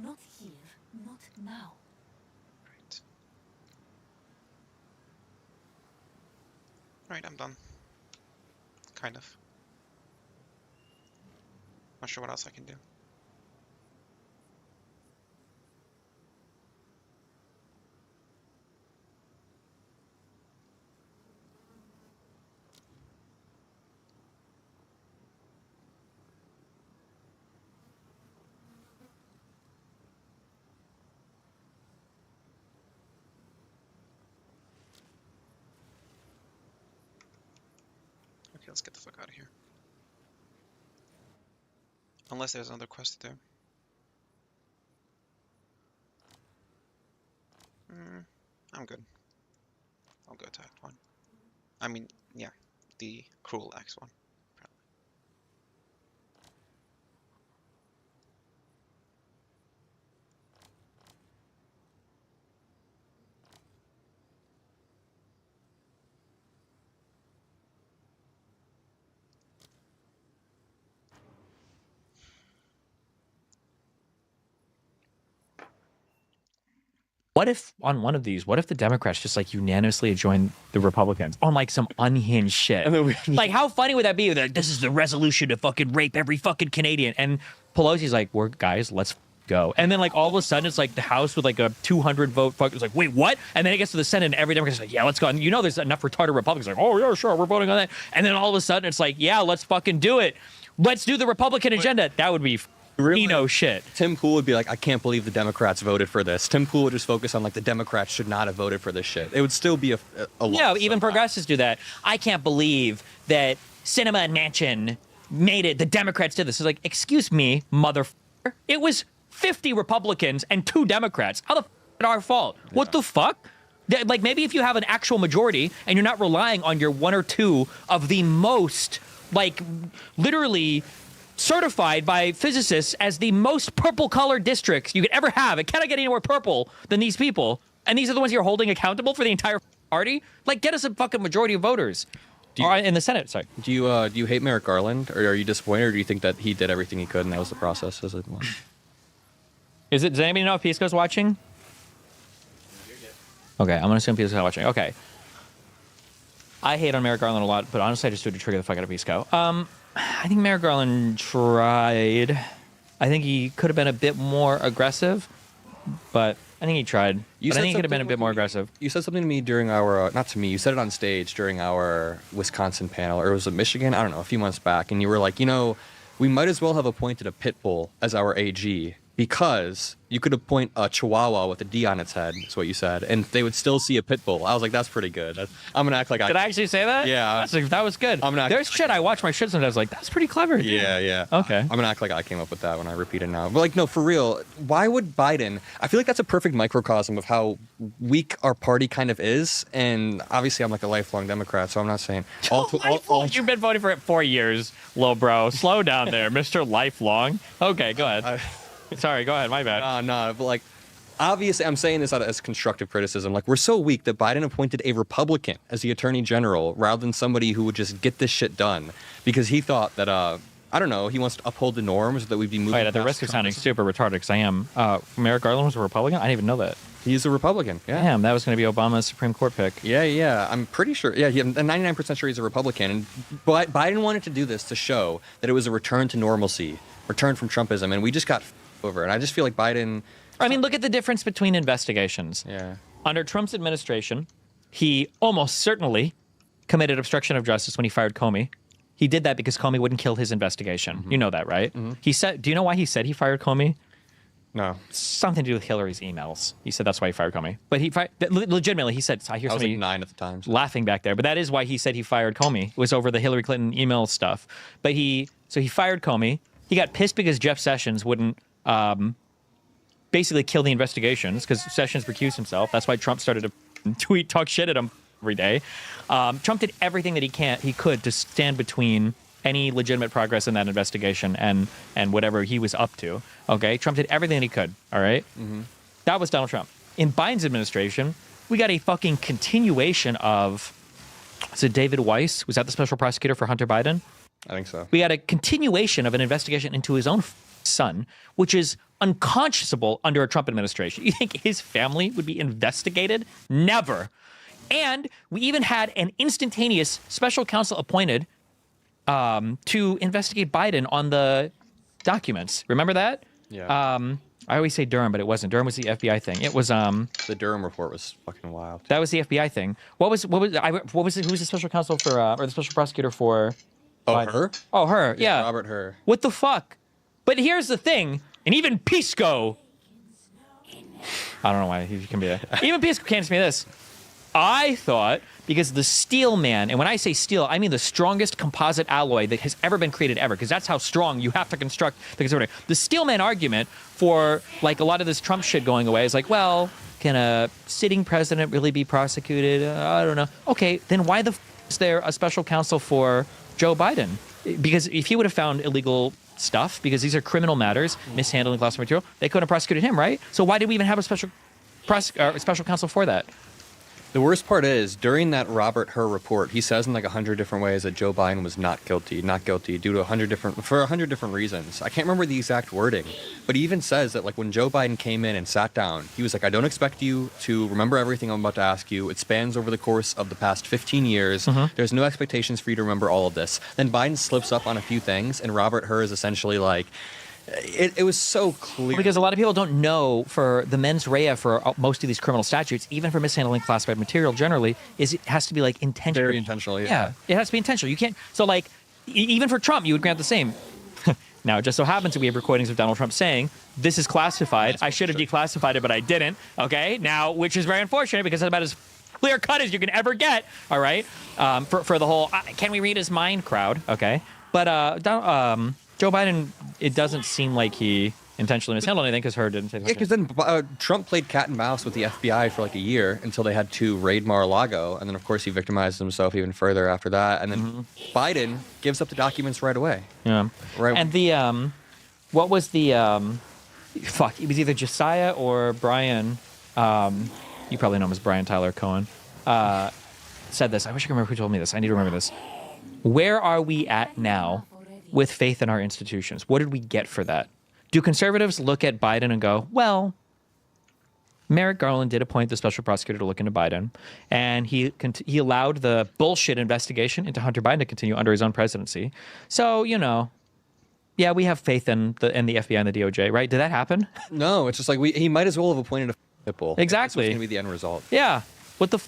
Not here, not now.
Right, I'm done. Kind of. Not sure what else I can do. Okay, let's get the fuck out of here. Unless there's another quest to do. I'm good. I'll go to Act 1. I mean, yeah, the cruel Act 1.
What if on one of these, what if the Democrats just like unanimously join the Republicans on like some unhinged shit? And then like, how funny would that be? Like, this is the resolution to fucking rape every fucking Canadian. And Pelosi's like, we're guys, let's go. And then like all of a sudden it's like the House with like a 200 vote fuck. It's like, wait, what? And then it gets to the Senate and every Democrat's like, yeah, let's go. And you know, there's enough retarded Republicans like, oh yeah, sure, we're voting on that. And then all of a sudden it's like, yeah, let's fucking do it. Let's do the Republican agenda. That would be no shit.
Tim Pool would be like, I can't believe the Democrats voted for this. Tim Pool would just focus on like the Democrats should not have voted for this shit. It would still be a
yeah, even progressives do that. I can't believe that Cinema and Manchin made it. The Democrats did this. It's like, excuse me, motherfucker. It was 50 Republicans and 2 Democrats. How the fuck is it our fault? Yeah. What the fuck? Like maybe if you have an actual majority and you're not relying on your 1 or 2 of the most, like, literally certified by physicists as the most purple colored districts you could ever have. It cannot get any more purple than these people. And these are the ones you're holding accountable for the entire party? Like, get us a fucking majority of voters. In the Senate, sorry.
Do you hate Merrick Garland, or are you disappointed, or do you think that he did everything he could and that was the process as it was?
Does anybody know if Pisco's watching? Okay, I'm gonna assume Pisco's watching. Okay. I hate on Merrick Garland a lot, but honestly, I just do it to trigger the fuck out of Pisco. I think Merrick Garland tried. I think he could have been a bit more aggressive, but I think he tried.
You
But I
said
think he could have been a
something-
bit more aggressive.
You said something to me during our, not to me, you said it on stage during our Wisconsin panel, or was it Michigan? I don't know, a few months back. And you were like, you know, we might as well have appointed a pit bull as our AG because you could appoint a chihuahua with a D on its head, is what you said, and they would still see a pit bull. I was like, that's pretty good. I'm going to act like
Did I actually say that?
Yeah.
That was good.
I'm not-
There's shit I watch my shit sometimes like, that's pretty clever.
Yeah.
Okay.
I'm going to act like I came up with that when I repeat it now. But, like, no, for real, why would Biden... I feel like that's a perfect microcosm of how weak our party kind of is. And obviously, I'm like a lifelong Democrat, so I'm not saying...
You've been voting for it 4 years, low bro. Slow down there, Mr. Lifelong. Okay, go ahead. Sorry, go ahead. My bad.
No, but like, obviously, I'm saying this as constructive criticism. Like, we're so weak that Biden appointed a Republican as the Attorney General rather than somebody who would just get this shit done because he thought that, I don't know, he wants to uphold the norms that we'd be moving.
Wait, at the
past
risk of sounding
Trumpism.
super retarded, because I am. Merrick Garland was a Republican? I didn't even know that.
He's a Republican, yeah.
Damn, that was going to be Obama's Supreme Court pick.
Yeah. I'm pretty sure. Yeah, I'm 99% sure he's a Republican. But Biden wanted to do this to show that it was a return to normalcy, return from Trumpism, and we just got over. And I just feel like Biden...
I mean, look at the difference between investigations.
Yeah.
Under Trump's administration, he almost certainly committed obstruction of justice when he fired Comey. He did that because Comey wouldn't kill his investigation. You know that, right? He said, do you know why he said he fired Comey?
No.
Something to do with Hillary's emails. He said that's why he fired Comey. But he fired, legitimately, he said, I hear
I was
somebody
like 9 at the time. So.
laughing back there, but that is why he said he fired Comey. It was over the Hillary Clinton email stuff. But he fired Comey. He got pissed because Jeff Sessions wouldn't basically kill the investigations because Sessions recused himself. That's why Trump started to talk shit at him every day. Trump did everything that he could to stand between any legitimate progress in that investigation and whatever he was up to. Okay, Trump did everything that he could. All right? That was Donald Trump. In Biden's administration, we got a fucking continuation of. Is it David Weiss? Was that the special prosecutor for Hunter Biden?
I think so.
We had a continuation of an investigation into his own son, which is unconscionable under a Trump administration. You think his family would be investigated? Never. And we even had an instantaneous special counsel appointed to investigate Biden on the documents. Remember that?
Yeah.
I always say Durham, but it wasn't. Durham was the FBI thing. It was
the Durham report was fucking wild.
That was the FBI thing. Who was the special counsel for or the special prosecutor for? Biden?
Her?
Oh, her. Yeah.
Robert Her.
What the fuck? But here's the thing, and even Pisco. I don't know why he can be there. Even Pisco can't say this. I thought because the steel man, and when I say steel, I mean the strongest composite alloy that has ever been created ever, because that's how strong you have to construct the conservative. The steel man argument for like a lot of this Trump shit going away is like, well, can a sitting president really be prosecuted? I don't know. Okay, then why the is there a special counsel for Joe Biden? Because if he would have found illegal stuff, because these are criminal matters, mishandling classified material, they couldn't have prosecuted him, right? So why did we even have a special counsel for that?
The worst part is, during that Robert Her report, he says in like 100 different ways that Joe Biden was not guilty due to 100 different reasons. I can't remember the exact wording, but he even says that like when Joe Biden came in and sat down, he was like, I don't expect you to remember everything I'm about to ask you. It spans over the course of the past 15 years. There's no expectations for you to remember all of this. Then Biden slips up on a few things, and Robert Her is essentially like, it was so clear.
Because a lot of people don't know for the mens rea for most of these criminal statutes, even for mishandling classified material generally, is it has to be like intentional.
Very intentional,
Yeah, it has to be intentional. You can't, so like, even for Trump, you would grant the same. Now, it just so happens that we have recordings of Donald Trump saying, this is classified. I should have declassified it, but I didn't. Okay, now, which is very unfortunate because it's about as clear cut as you can ever get. All right, for the whole, can we read his mind crowd? Okay, but Joe Biden, it doesn't seem like he intentionally mishandled anything because Her didn't say
Yeah, because then Trump played cat and mouse with the FBI for like a year until they had to raid Mar-a-Lago. And then, of course, he victimized himself even further after that. And then Biden gives up the documents right away.
Yeah.
Right.
And the, what was the, it was either Josiah or Brian, you probably know him as Brian Tyler Cohen, said this. I wish I could remember who told me this. I need to remember this. Where are we at now with faith in our institutions? What did we get for that? Do conservatives look at Biden and go, well, Merrick Garland did appoint the special prosecutor to look into Biden, and he allowed the bullshit investigation into Hunter Biden to continue under his own presidency. So, you know, yeah, we have faith in the FBI and the DOJ, right? Did that happen?
No, it's just like he might as well have appointed a pitbull.
Exactly.
It's going to be the end result.
Yeah. What the?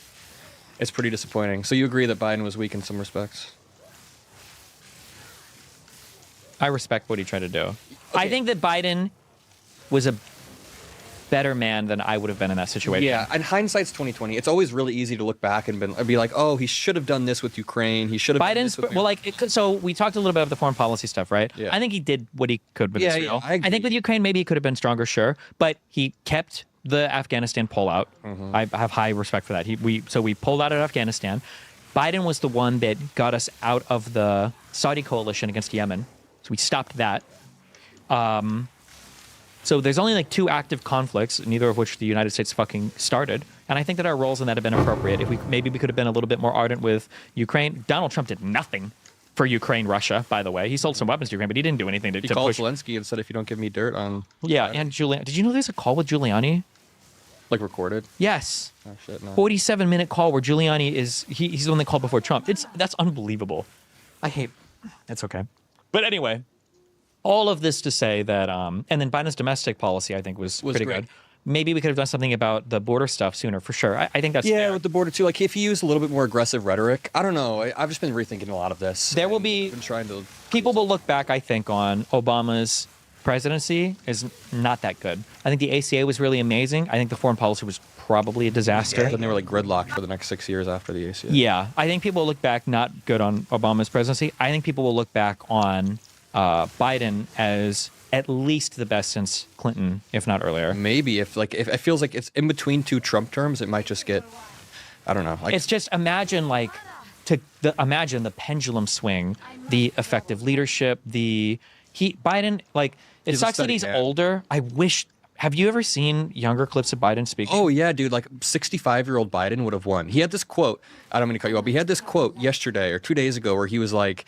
It's pretty disappointing. So you agree that Biden was weak in some respects?
I respect what he tried to do. I think that Biden was a better man than I would have been in that situation.
Yeah, and hindsight's 2020. It's always really easy to look back and be like, oh, he should have done this with Ukraine. He should have.
Biden's so we talked a little bit about the foreign policy stuff, right?
Yeah.
I think he did what he could with Israel.
I
think with Ukraine maybe he could have been stronger, sure, but he kept the Afghanistan pullout. I have high respect for that. We pulled out of Afghanistan. Biden was the one that got us out of the Saudi coalition against Yemen, so we stopped that. So there's only like 2 active conflicts, neither of which the United States fucking started. And I think that our roles in that have been appropriate. If maybe we could have been a little bit more ardent with Ukraine. Donald Trump did nothing for Ukraine, Russia, by the way. He sold some weapons to Ukraine, but he didn't do anything to
called
push.
Zelensky and said, if you don't give me dirt on...
Yeah, and Giuliani. Did you know there's a call with Giuliani?
Like recorded?
Yes.
Oh, shit, no.
47-minute call where Giuliani is... He's the one that called before Trump. That's unbelievable. I hate... It's okay. But anyway... All of this to say that, and then Biden's domestic policy, I think, was pretty
great.
good. Maybe we could have done something about the border stuff sooner, for sure. I think that's fair.
With the border too. Like if he used a little bit more aggressive rhetoric, I don't know. I've just been rethinking a lot of this.
There will be
been trying to.
People will look back, I think, on Obama's presidency is not that good. I think the ACA was really amazing. I think the foreign policy was probably a disaster.
Then they were like gridlocked for the next 6 years after the ACA.
Yeah, I think people will look back not good on Obama's presidency. I think people will look back on Biden as at least the best since Clinton, if not earlier.
Maybe if it feels like it's in between 2 Trump terms, it might just get, I don't know. Like
it's just imagine imagine the pendulum swing, the effective leadership, Biden like it sucks that he's older. I wish. Have you ever seen younger clips of Biden speaking?
Oh yeah, dude. Like 65-year-old Biden would have won. He had this quote. I don't mean to cut you off, but he had this quote yesterday or 2 days ago where he was like,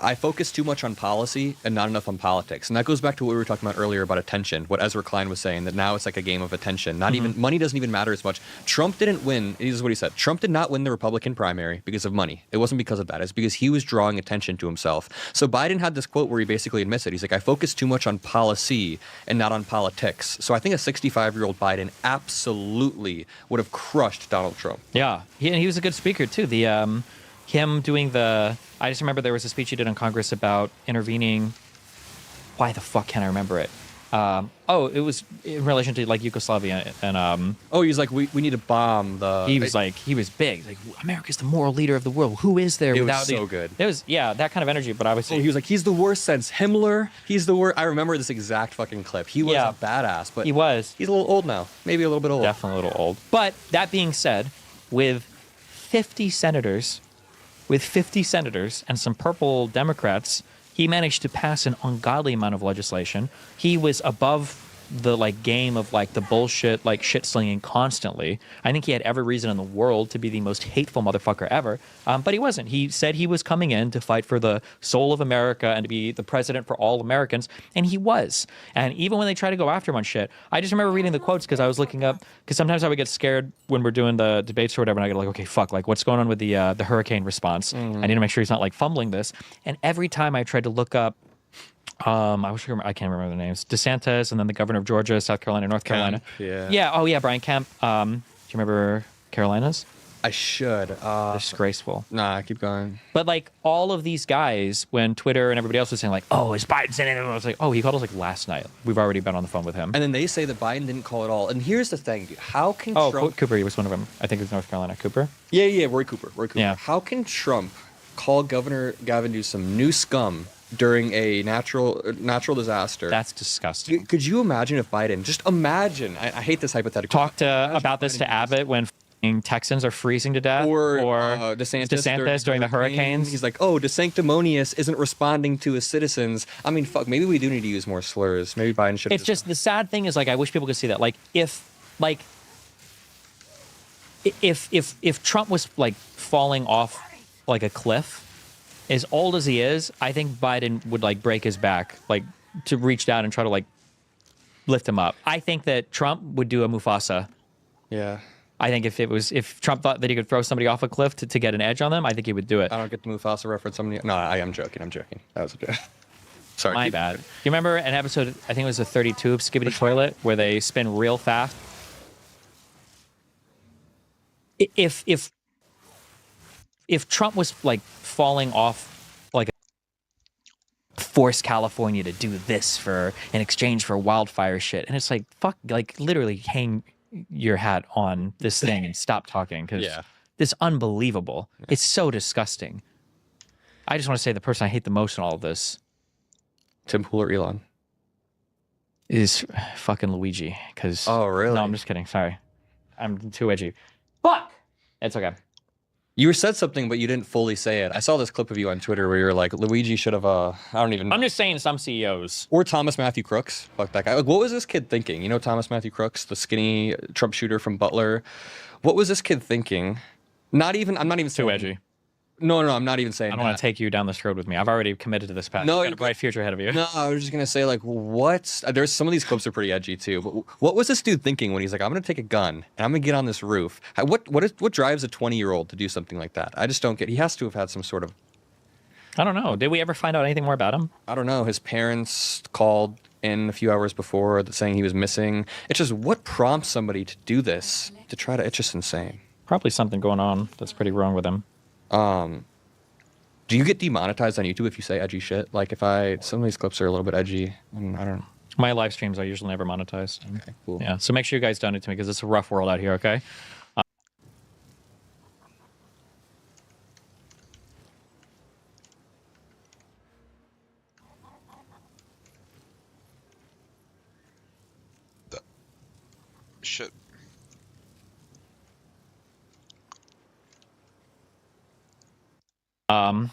I focus too much on policy and not enough on politics. And that goes back to what we were talking about earlier about attention, what Ezra Klein was saying, that now it's like a game of attention. Not even money doesn't even matter as much. Trump didn't win. This is what he said. Trump did not win the Republican primary because of money. It wasn't because of that. It's because he was drawing attention to himself. So Biden had this quote where he basically admits it. He's like, I focus too much on policy and not on politics. So I think a 65-year-old Biden absolutely would have crushed Donald Trump.
Yeah. He was a good speaker too. Him doing I just remember there was a speech he did in Congress about intervening. Why the fuck can't I remember it? It was in relation to like Yugoslavia and.
He's like, we need to bomb the.
He was big. Like America's the moral leader of the world. Who is there without?
It was so good.
There was that kind of energy, but obviously
he was like, he's the worst since Himmler. He's the worst. I remember this exact fucking clip. He was a badass, but
he was.
He's a little old now. Maybe a little bit old.
Definitely a little old. But that being said, with 50 senators and some purple Democrats, he managed to pass an ungodly amount of legislation. He was above the game of the bullshit shit slinging constantly. I think he had every reason in the world to be the most hateful motherfucker ever, but he wasn't. He said he was coming in to fight for the soul of America and to be the president for all Americans, and he was. And even when they try to go after him on shit, I just remember reading the quotes because I was looking up, because sometimes I would get scared when we're doing the debates or whatever, and I get okay, fuck, what's going on with the hurricane response? I need to make sure he's not fumbling this. And every time I tried to look up I can't remember the names. DeSantis, and then the governor of Georgia, South Carolina, North Carolina. Brian Kemp. Do you remember Carolinas?
I should.
Disgraceful.
Nah, keep going.
But all of these guys, when Twitter and everybody else was saying is Biden saying anything? I was like, he called us last night. We've already been on the phone with him.
And then they say that Biden didn't call at all. And here's the thing, dude. How can Trump...
Cooper, he was one of them. I think it was North Carolina. Cooper?
Yeah, Roy Cooper.
Yeah.
How can Trump call Governor Gavin Newsom new scum during a natural disaster?
That's disgusting.
Could you imagine if Biden, just imagine, I hate this hypothetical.
Talked about this to Abbott when Texans are freezing to death?
Or DeSantis
during the hurricanes?
He's like, DeSanctimonious isn't responding to his citizens. I mean, fuck, maybe we do need to use more slurs. Maybe Biden should.
It's just, the sad thing is, I wish people could see that. If Trump was, falling off, a cliff, as old as he is, I think Biden would break his back, to reach down and try to lift him up. I think that Trump would do a Mufasa
Yeah.
I think if Trump thought that he could throw somebody off a cliff to get an edge on them, I think he would do it.
I don't get the Mufasa reference. No, I am joking. I'm joking. That was a joke. Sorry.
My bad. Do you remember an episode, I think it was the 32 of Skibbity Toilet, where they spin real fast? If Trump was like falling off, like force California to do this in exchange for wildfire shit, and it's like fuck, like literally hang your hat on this thing and stop talking because this is unbelievable. Yeah. It's so disgusting. I just want to say the person I hate the most in all of this,
Tim Pool or Elon,
is fucking Luigi. Because
oh really?
No, I'm just kidding. Sorry, I'm too edgy. Fuck. It's okay.
You said something, but you didn't fully say it. I saw this clip of you on Twitter where you're like, Luigi should have, I don't even know.
I'm just saying some CEOs.
Or Thomas Matthew Crooks. Fuck that guy. Like, what was this kid thinking? You know Thomas Matthew Crooks, the skinny Trump shooter from Butler? What was this kid thinking? I'm not even saying...
Too edgy.
No, I'm not even saying
I don't want to take you down this road with me. I've already committed to this path.
No,
you got a bright future ahead of you.
No, I was just going to say, like, what? There's some of these clips are pretty edgy, too. But what was this dude thinking when he's like, I'm going to take a gun and I'm going to get on this roof? What drives a 20-year-old to do something like that? I just don't get. He has to have had some sort of...
I don't know. Did we ever find out anything more about him?
I don't know. His parents called in a few hours before saying he was missing. It's just, what prompts somebody to do this? To try to... It's just insane.
Probably something going on that's pretty wrong with him.
Do you get demonetized on YouTube if you say edgy shit? Like some of these clips are a little bit edgy, and I don't.
My live streams are usually never monetized.
Okay, cool.
Yeah, so make sure you guys donate to me because it's a rough world out here. Okay.
Shit.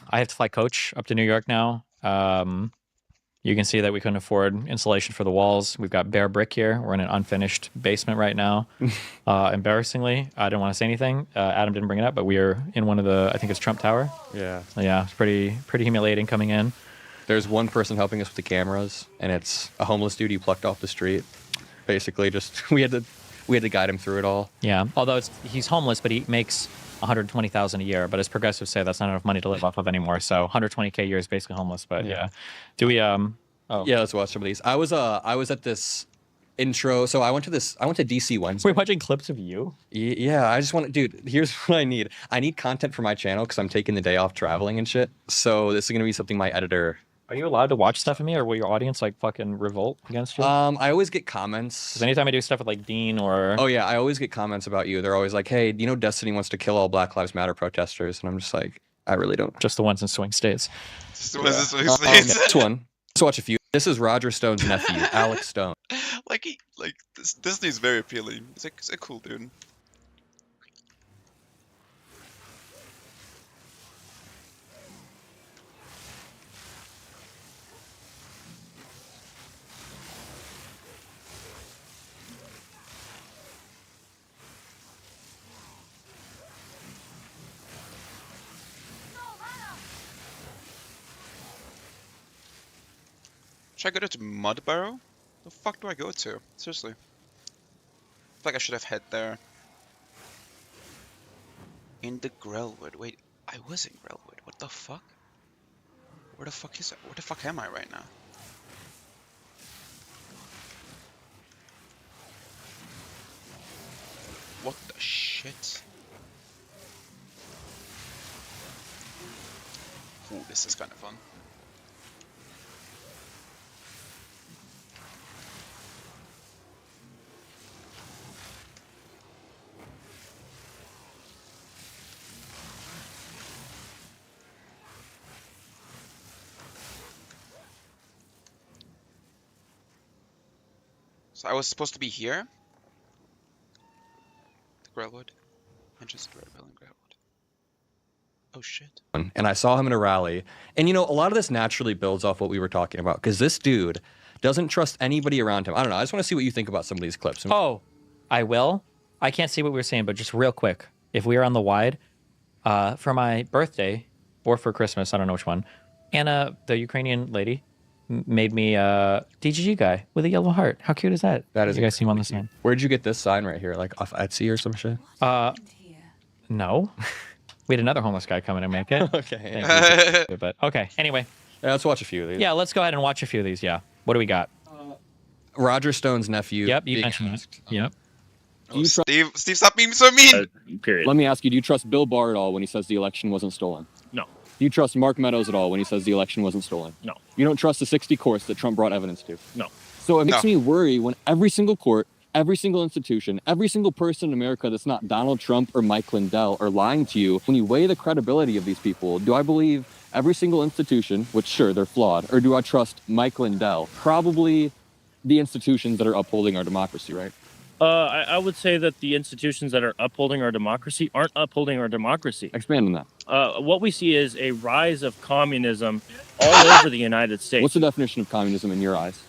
I have to fly coach up to New York now. You can see that we couldn't afford insulation for the walls. We've got bare brick here. We're in an unfinished basement right now. Embarrassingly, I didn't want to say anything. Adam didn't bring it up, but we are in one of the, I think it's Trump Tower.
Yeah.
Yeah, it's pretty humiliating coming in.
There's one person helping us with the cameras, and it's a homeless dude you plucked off the street. Basically, just we had to guide him through it all.
Yeah, although he's homeless, but he makes $120,000 a year. But as progressives say, that's not enough money to live off of anymore. So $120K a year is basically homeless. But yeah, do we? Oh
yeah, let's watch some of these. I was at this intro. So I went to DC Wednesday.
We're watching clips of you.
Yeah, I just want to, dude. Here's what I need. I need content for my channel because I'm taking the day off traveling and shit. So this is gonna be something my editor.
Are you allowed to watch stuff of me, or will your audience like fucking revolt against you?
I always get comments.
Because anytime I do stuff with like Dean or...
Oh yeah, I always get comments about you. They're always like, hey, you know Destiny wants to kill all Black Lives Matter protesters? And I'm just like, I really don't.
Just the ones in swing states.
Just the ones in swing states.
This one. Let's watch a few. This is Roger Stone's nephew, Alex Stone.
This Disney's very appealing. He's a cool dude. Should I go to Mudbarrow? The fuck do I go to? Seriously. I feel like I should have head there. In the Grellwood. Wait, I was in Grellwood. What the fuck? Where the fuck is it? Where the fuck am I right now? What the shit? Ooh, this is kind of fun. So I was supposed to be here? The Grellwood? Manchester Red and Grellwood. Oh shit.
And I saw him in a rally. And you know, a lot of this naturally builds off what we were talking about. Because this dude doesn't trust anybody around him. I don't know. I just want to see what you think about some of these clips.
Oh, I will. I can't see what we were saying, but just real quick. If we are on the wide, for my birthday, or for Christmas, I don't know which one, Anna, the Ukrainian lady, made me a DGG guy with a yellow heart. How cute is that?
That is.
You guys see him on the sign?
Where'd you get this sign right here? Like off Etsy or some shit?
No. We had another homeless guy come in and make it.
Okay.
Thank you. But okay. Anyway.
Yeah, let's watch a few of these.
Yeah, let's go ahead and watch a few of these. Yeah. What do we got?
Roger Stone's nephew.
Yep, you mentioned that. Yep.
Do you
Steve, stop being so mean.
Period. Let me ask you, do you trust Bill Barr at all when he says the election wasn't stolen?
No.
Do you trust Mark Meadows at all when he says the election wasn't stolen?
No.
You don't trust the 60 courts that Trump brought evidence to?
No.
So it makes me worry when every single court, every single institution, every single person in America that's not Donald Trump or Mike Lindell are lying to you. When you weigh the credibility of these people, do I believe every single institution, which sure, they're flawed, or do I trust Mike Lindell? Probably the institutions that are upholding our democracy, right?
I would say that the institutions that are upholding our democracy aren't upholding our democracy.
Expand on that.
What we see is a rise of communism all over the United States.
What's the definition of communism in your eyes?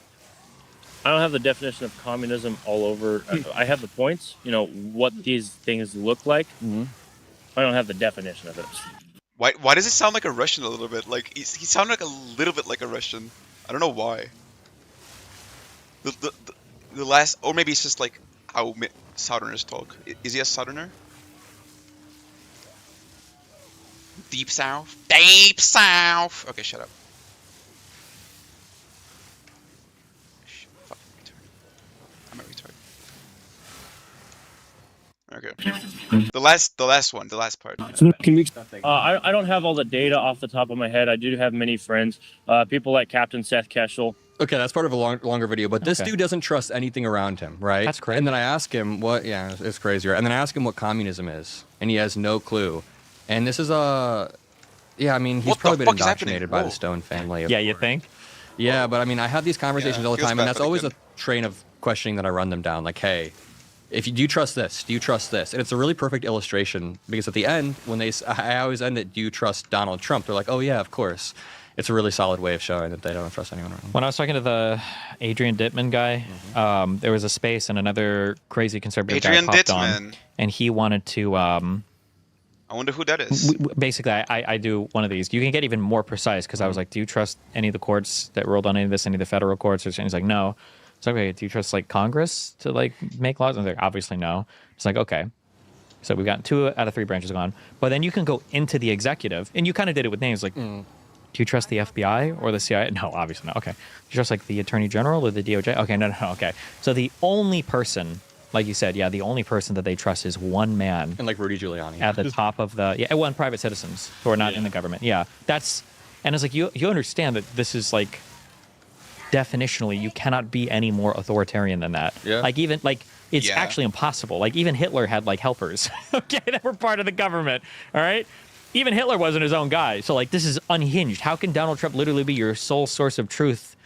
I don't have the definition of communism all over. I have the points, what these things look like.
Mm-hmm.
I don't have the definition of it.
Why does it sound like a Russian a little bit? Like he sounded like a little bit like a Russian. I don't know why. The last, or maybe it's just like how Southerners talk. Is he a Southerner? Deep South? Deep South! Okay, shut up. Fucking retard. I'm a retard. Okay. The last part.
I don't have all the data off the top of my head. I do have many friends, people like Captain Seth Keschel.
Okay, that's part of a longer video, but this dude doesn't trust anything around him, right?
That's crazy.
And then I ask him it's crazy, right? And then I ask him what communism is, and he has no clue. And this is he's probably been indoctrinated by the Stone family.
Yeah, you think?
Yeah, but I mean, I have these conversations all the time, and that's always a train of questioning that I run them down. Like, hey, do you trust this? Do you trust this? And it's a really perfect illustration because at the end, I always end it, do you trust Donald Trump? They're like, oh yeah, of course. It's a really solid way of showing that they don't trust anyone around.
When I was talking to the Adrian Dittman guy, there was a space and another crazy conservative guy popped on, and he wanted to.
I wonder who that is.
Basically, I do one of these. You can get even more precise because I was like, do you trust any of the courts that ruled on any of this, any of the federal courts? And he's like, no. So okay, do you trust like Congress to like make laws? And they're like, obviously no. It's like, okay. So we've got 2 out of 3 branches gone. But then you can go into the executive, and you kind of did it with names like. Do you trust the FBI or the CIA? No, obviously not. Okay. Do you trust like the Attorney General or the DOJ? Okay, no. Okay. So the only person, like you said, the only person that they trust is one man.
And like Rudy Giuliani.
At the top of one private citizens who are not in the government. Yeah. And it's like, you understand that this is like, definitionally, you cannot be any more authoritarian than that.
Yeah.
It's actually impossible. Like even Hitler had like helpers, okay, that were part of the government. All right. Even Hitler wasn't his own guy. So, like, this is unhinged. How can Donald Trump literally be your sole source of truth?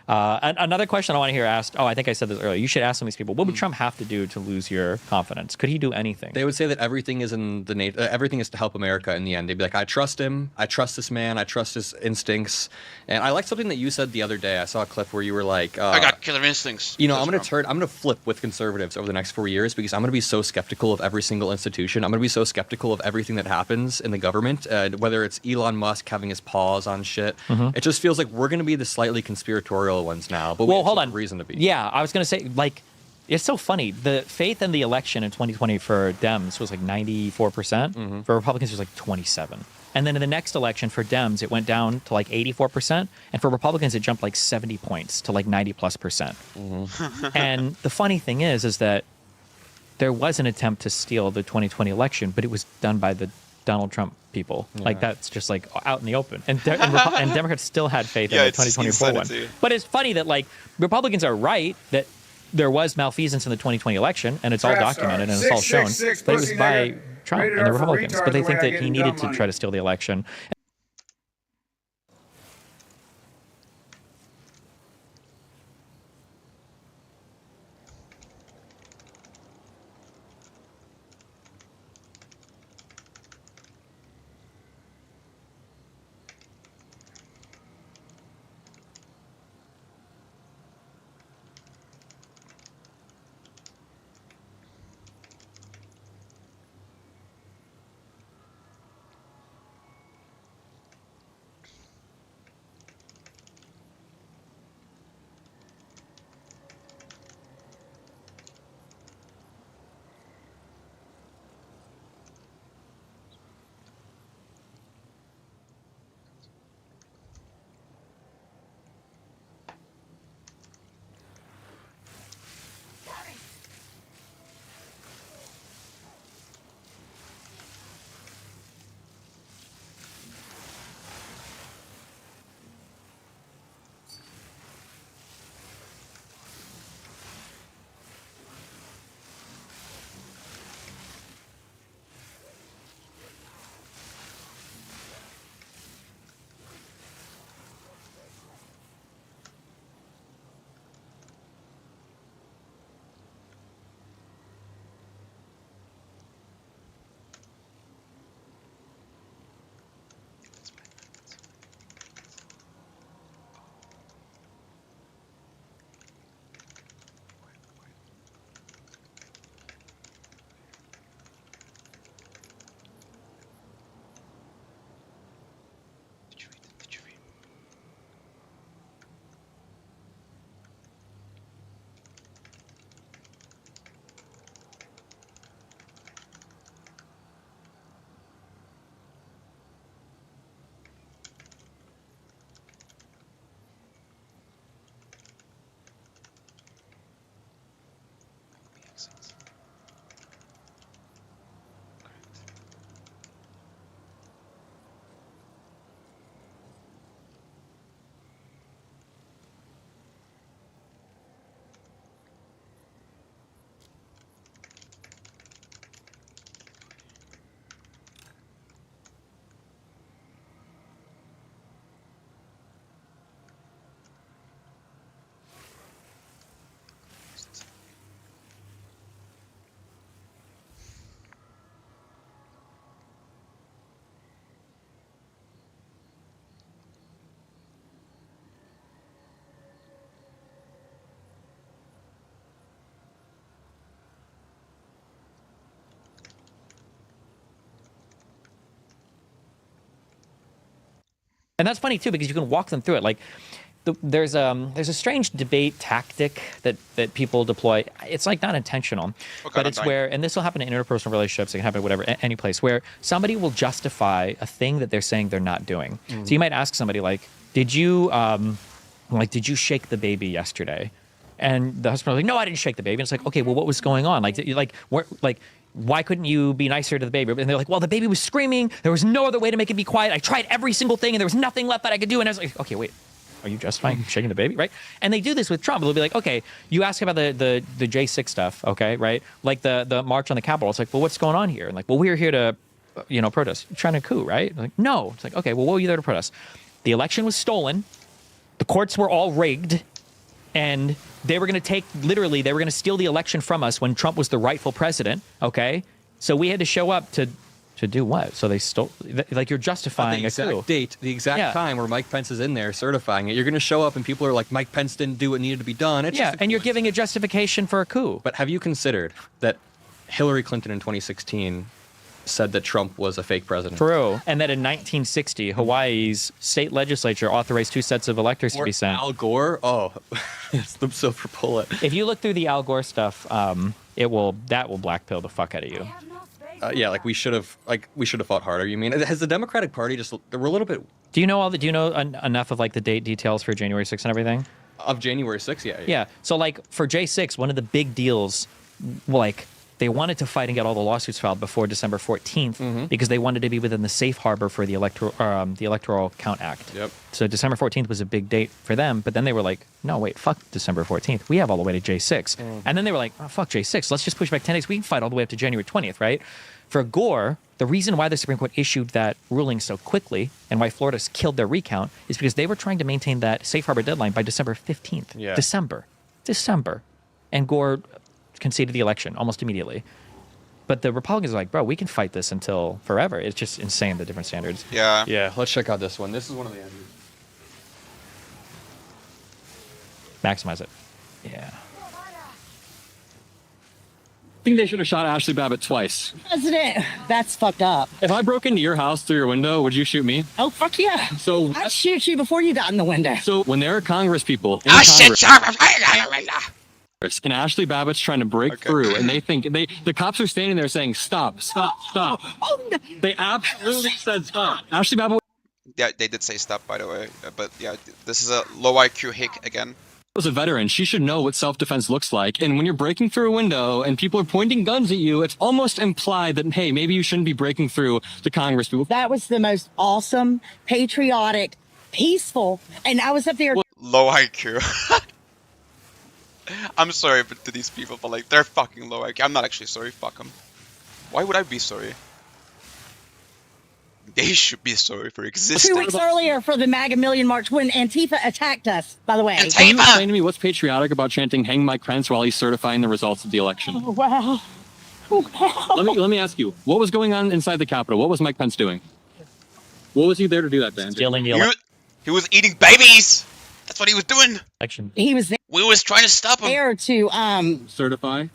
Another question I want to hear asked, I think I said this earlier. You should ask some of these people, what would Trump have to do to lose your confidence? Could he do anything?
They would say that everything is everything is to help America in the end. They'd be like, I trust him. I trust this man. I trust his instincts. And I like something that you said the other day. I saw a clip where you were like,
I got killer instincts.
I'm going to flip with conservatives over the next 4 years because I'm going to be so skeptical of every single institution. I'm going to be so skeptical of everything that happens in the government, whether it's Elon Musk having his paws on shit.
Mm-hmm.
It just feels like we're going to be the slightly conspiratorial ones now. But
hold on.
Reason to be.
Yeah, I was going to say, like, it's so funny. The faith in the election in 2020 for Dems was like 94%.
Mm-hmm.
For Republicans, it was like 27. And then in the next election for Dems, it went down to like 84%. And for Republicans, it jumped like 70 points to like 90+%.
Mm-hmm.
And the funny thing is that there was an attempt to steal the 2020 election, but it was done by the Donald Trump people.
Yeah.
Like, that's just like out in the open. And Democrats still had faith in the 2024 one. But it's funny that like Republicans are right that there was malfeasance in the 2020 election, and it's all documented and it's all shown. But it was by Trump and the Republicans. But they think that he needed to try to steal the election.
And that's funny too, because you can walk them through it. Like, there's a strange debate tactic that people deploy. It's like not intentional, but it's where, and this will happen in interpersonal relationships. It can happen whatever, any place where somebody will justify a thing that they're saying they're not doing.
Mm-hmm.
So you might ask somebody like, did you shake the baby yesterday? And the husband was like, no, I didn't shake the baby. And it's like, okay, well, what was going on? Why couldn't you be nicer to the baby? And they're like, well, the baby was screaming. There was no other way to make it be quiet. I tried every single thing, and there was nothing left that I could do. And I was like, okay, wait. Are you justifying shaking the baby, right? And they do this with Trump. They'll be like, okay, you ask about the J6 stuff, okay, right? Like the march on the Capitol. It's like, well, what's going on here? And like, well, we're here to, protest. You're trying to coup, right? Like, no. It's like, okay, well, what were you there to protest? The election was stolen. The courts were all rigged. And they were going to steal the election from us when Trump was the rightful president, okay? So we had to show up to do what? So they stole, like, you're justifying a coup.
The exact time where Mike Pence is in there certifying it. You're going to show up and people are like, Mike Pence didn't do what needed to be done. It's
and you're giving a justification for a coup.
But have you considered that Hillary Clinton in 2016 said that Trump was a fake president?
True. And that in 1960, Hawaii's state legislature authorized 2 sets of electors to be sent.
Al Gore? Oh, it's the silver bullet.
If you look through the Al Gore stuff, that will blackpill the fuck out of you.
We should have fought harder. You mean, has the Democratic Party we're a little bit?
Do you know enough of like the date details for January 6th and everything?
Of January 6th,
yeah. So like for J6, one of the big deals, like, they wanted to fight and get all the lawsuits filed before December 14th because they wanted to be within the safe harbor for the Electoral Count Act.
Yep.
So December 14th was a big date for them, but then they were like, no, wait, fuck December 14th. We have all the way to J6. And then they were like, oh, fuck J6. Let's just push back 10 days. We can fight all the way up to January 20th, right? For Gore, the reason why the Supreme Court issued that ruling so quickly and why Florida's killed their recount is because they were trying to maintain that safe harbor deadline by December 15th.
Yeah.
December. And Gore conceded the election almost immediately. But the Republicans are like, bro, we can fight this until forever. It's just insane, the different standards.
Yeah, let's check out this one. This is one of the answers.
Maximize it. Yeah.
I think they should have shot Ashley Babbitt twice.
President, that's fucked up.
If I broke into your house through your window, would you shoot me?
Oh, fuck yeah.
So
I'd shoot you before you got in the window.
So when there are Congress people in Congress, and Ashley Babbitt's trying to break through, and they think the cops are standing there saying, stop.
Oh, no.
They absolutely said stop. Ashley Babbitt
Yeah, they did say stop, by the way. But yeah, this is a low IQ hick again.
was a veteran. She should know what self-defense looks like. And when you're breaking through a window and people are pointing guns at you, it's almost implied that, hey, maybe you shouldn't be breaking through the Congress people.
That was the most awesome, patriotic, peaceful, and I was up there.
Low IQ. I'm sorry but to these people, but like, they're fucking low IQ. I'm not actually sorry, fuck them. Why would I be sorry? They should be sorry for existing.
2 weeks earlier for the MAGA Million March when Antifa attacked us, by the way.
Can you explain to me what's patriotic about chanting hang Mike Pence while he's certifying the results of the election?
Oh, wow. Oh, wow.
Let me ask you, what was going on inside the Capitol? What was Mike Pence doing? What was he there to do that, Dan?
Stealing the election.
He was eating babies! That's what he was doing!
He was there.
We was trying to stop him.
There to,
certify?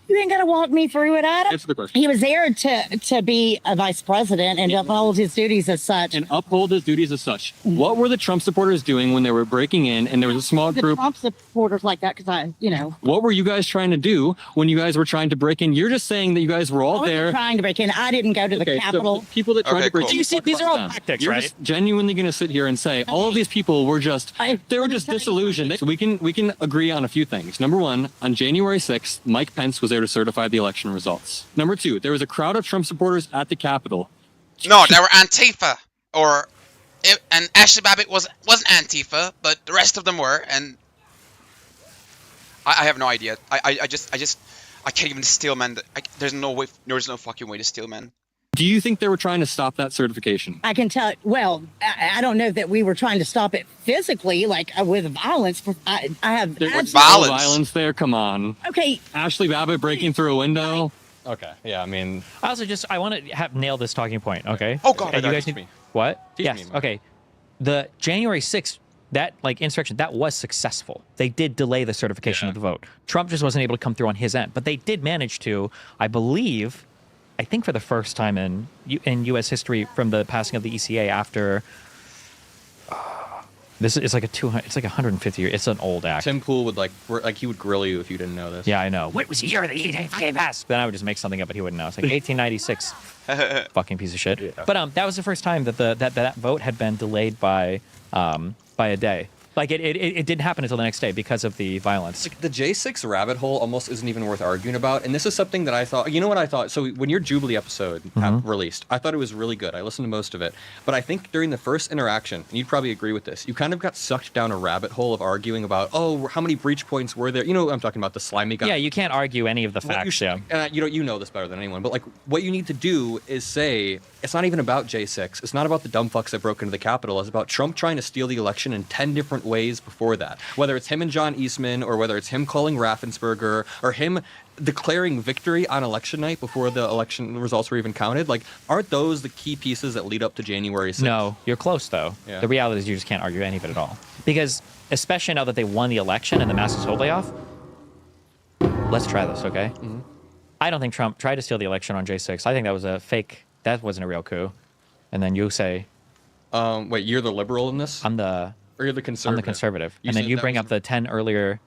You ain't gotta walk me through it, Adam.
Answer the question.
He was there to be a vice president and uphold his duties as such.
And uphold his duties as such. What were the Trump supporters doing when they were breaking in and there was a small
The
group?
Trump supporters like that, because
What were you guys trying to do when you guys were trying to break in? You're just saying that you guys were all
I wasn't
there.
trying to break in. I didn't go to the Capitol.
So people that tried to break in.
You see, these are all tactics,
You're
right?
just genuinely going to sit here and say all of these people were just disillusioned. So we can agree on a few things. Number one, on January 6th, Mike Pence was there to certify the election results. Number two, there was a crowd of Trump supporters at the Capitol.
No, they were Antifa. And Ashley Babbitt wasn't Antifa, but the rest of them were, and I have no idea. I can't even steel man. There's no fucking way to steel man.
Do you think they were trying to stop that certification?
I can tell. Well, I don't know that we were trying to stop it physically, like with violence. I have
There's no violence there. Come on.
Okay.
Ashley Babbitt breaking through a window.
Okay. Yeah. I mean,
I want to nail this talking point. Okay.
Oh God.
And you guys need what? Yes.
me, man.
Okay. The January 6th. That insurrection, that was successful. They did delay the certification of the vote. Trump just wasn't able to come through on his end, but they did manage to, I think for the first time in U.S. history from the passing of the ECA after
This is like a 200. It's like 150 year. It's an old act.
Tim Pool would he would grill you if you didn't know this.
Yeah, I know. What was the year of the fucking pass? Then I would just make something up, but he wouldn't know. It's like 1896. Fucking piece of shit. Yeah. But that was the first time that that vote had been delayed by a day. Like it didn't happen until the next day because of the violence.
Like the J6 rabbit hole almost isn't even worth arguing about. And this is something that I thought, you know what I thought? So when your Jubilee episode released, I thought it was really good. I listened to most of it. But I think during the first interaction, and you'd probably agree with this, you kind of got sucked down a rabbit hole of arguing about, oh, how many breach points were there? You know what I'm talking about, the slimy guy.
Yeah, you can't argue any of the facts.
And you know this better than anyone. But like what you need to do is say, it's not even about J6. It's not about the dumb fucks that broke into the Capitol. It's about Trump trying to steal the election in 10 different ways before that. Whether it's him and John Eastman, or whether it's him calling Raffensperger, or him declaring victory on election night before the election results were even counted. Like, aren't those the key pieces that lead up to January 6th?
No, you're close, though.
Yeah.
The reality is you just can't argue any of it at all. Because, especially now that they won the election and the massive hold layoff, let's try this, okay?
Mm-hmm.
I don't think Trump tried to steal the election on J6. I think that was a fake. That wasn't a real coup. And then you say...
wait, you're the liberal in this? Or you're the conservative?
I'm the conservative.
You
and then
said
you
that
bring
was
up the 10 earlier...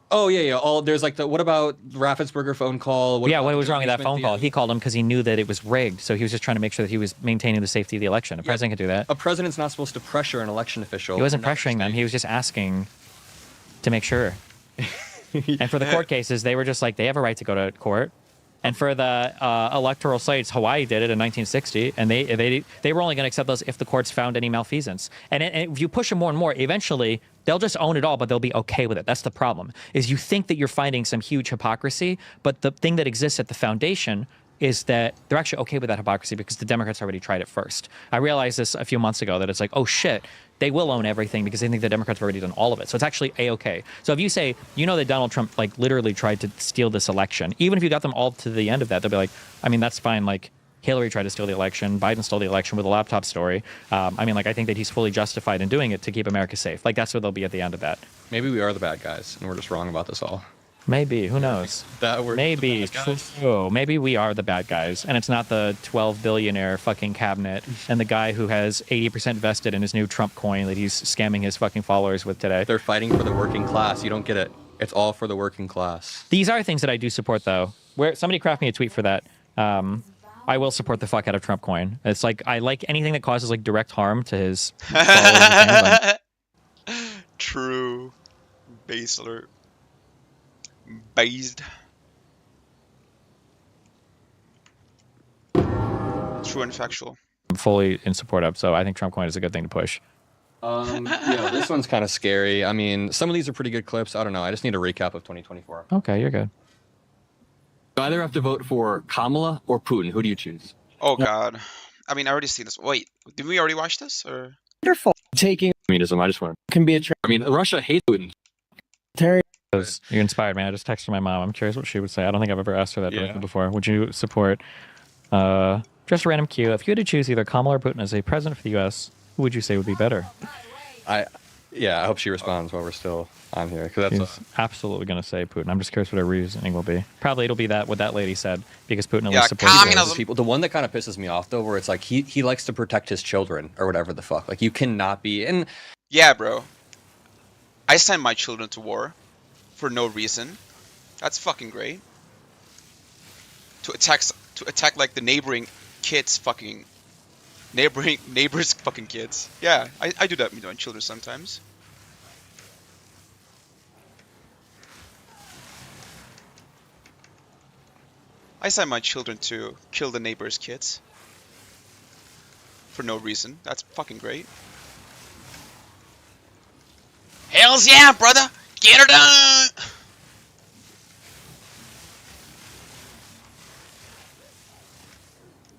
Oh, yeah. There's like what about Raffensperger phone call?
What was wrong with that phone call? He called him because he knew that it was rigged. So he was just trying to make sure that he was maintaining the safety of the election. A president can do that.
A president's not supposed to pressure an election official.
He wasn't pressuring them. He was just asking to make sure. And for the court cases, they were just like, they have a right to go to court. And for the electoral sites, Hawaii did it in 1960, and they were only going to accept those if the courts found any malfeasance. And if you push them more and more, eventually they'll just own it all, but they'll be okay with it. That's the problem. Is you think that you're finding some huge hypocrisy, but the thing that exists at the foundation is that they're actually okay with that hypocrisy because the Democrats already tried it first. I realized this a few months ago that it's like, oh shit, they will own everything because they think the Democrats have already done all of it. So it's actually A-okay. So if you say, you know that Donald Trump like literally tried to steal this election, even if you got them all to the end of that, they'll be like, I mean, that's fine. Like Hillary tried to steal the election. Biden stole the election with a laptop story. I mean, like I think that he's fully justified in doing it to keep America safe. Like that's what they'll be at the end of that.
Maybe we are the bad guys and we're just wrong about this all.
Maybe. Who knows? Maybe. True. Maybe we are the bad guys, and it's not the 12 billionaire fucking cabinet and the guy who has 80% vested in his new Trump coin that he's scamming his fucking followers with today.
They're fighting for the working class. You don't get it. It's all for the working class.
These are things that I do support, though. Where somebody craft me a tweet for that. I will support the fuck out of Trump coin. It's like I like anything that causes like direct harm to his followers.
True. Base alert. Based. True and factual.
I'm fully in support of, so I think Trump coin is a good thing to push.
Yeah, this one's kind of scary. I mean, some of these are pretty good clips. I don't know. I just need a recap of 2024.
Okay, you're good.
You either have to vote for Kamala or Putin. Who do you choose?
Oh God. I mean, I already seen this. Wait, did we already watch this or?
Wonderful. Taking
Communism. I just want
can be a
I mean, Russia hates Putin.
Terry.
You're inspired, man. I just texted my mom. I'm curious what she would say. I don't think I've ever asked her that directly before. Would you support, just a random Q, if you had to choose either Kamala or Putin as a president for the U.S., who would you say would be better?
I hope she responds while we're still on here. Because that's
absolutely going to say Putin. I'm just curious what her reasoning will be. Probably it'll be what that lady said, because Putin at least supports
people. The one that kind of pisses me off, though, where it's like he likes to protect his children or whatever the fuck. Like, you cannot be. And
yeah, bro. I send my children to war for no reason. That's fucking great. To attack like the neighbors fucking kids. Yeah, I do that with my children sometimes. I send my children to kill the neighbors' kids for no reason. That's fucking great. Hells yeah, brother! Get her done!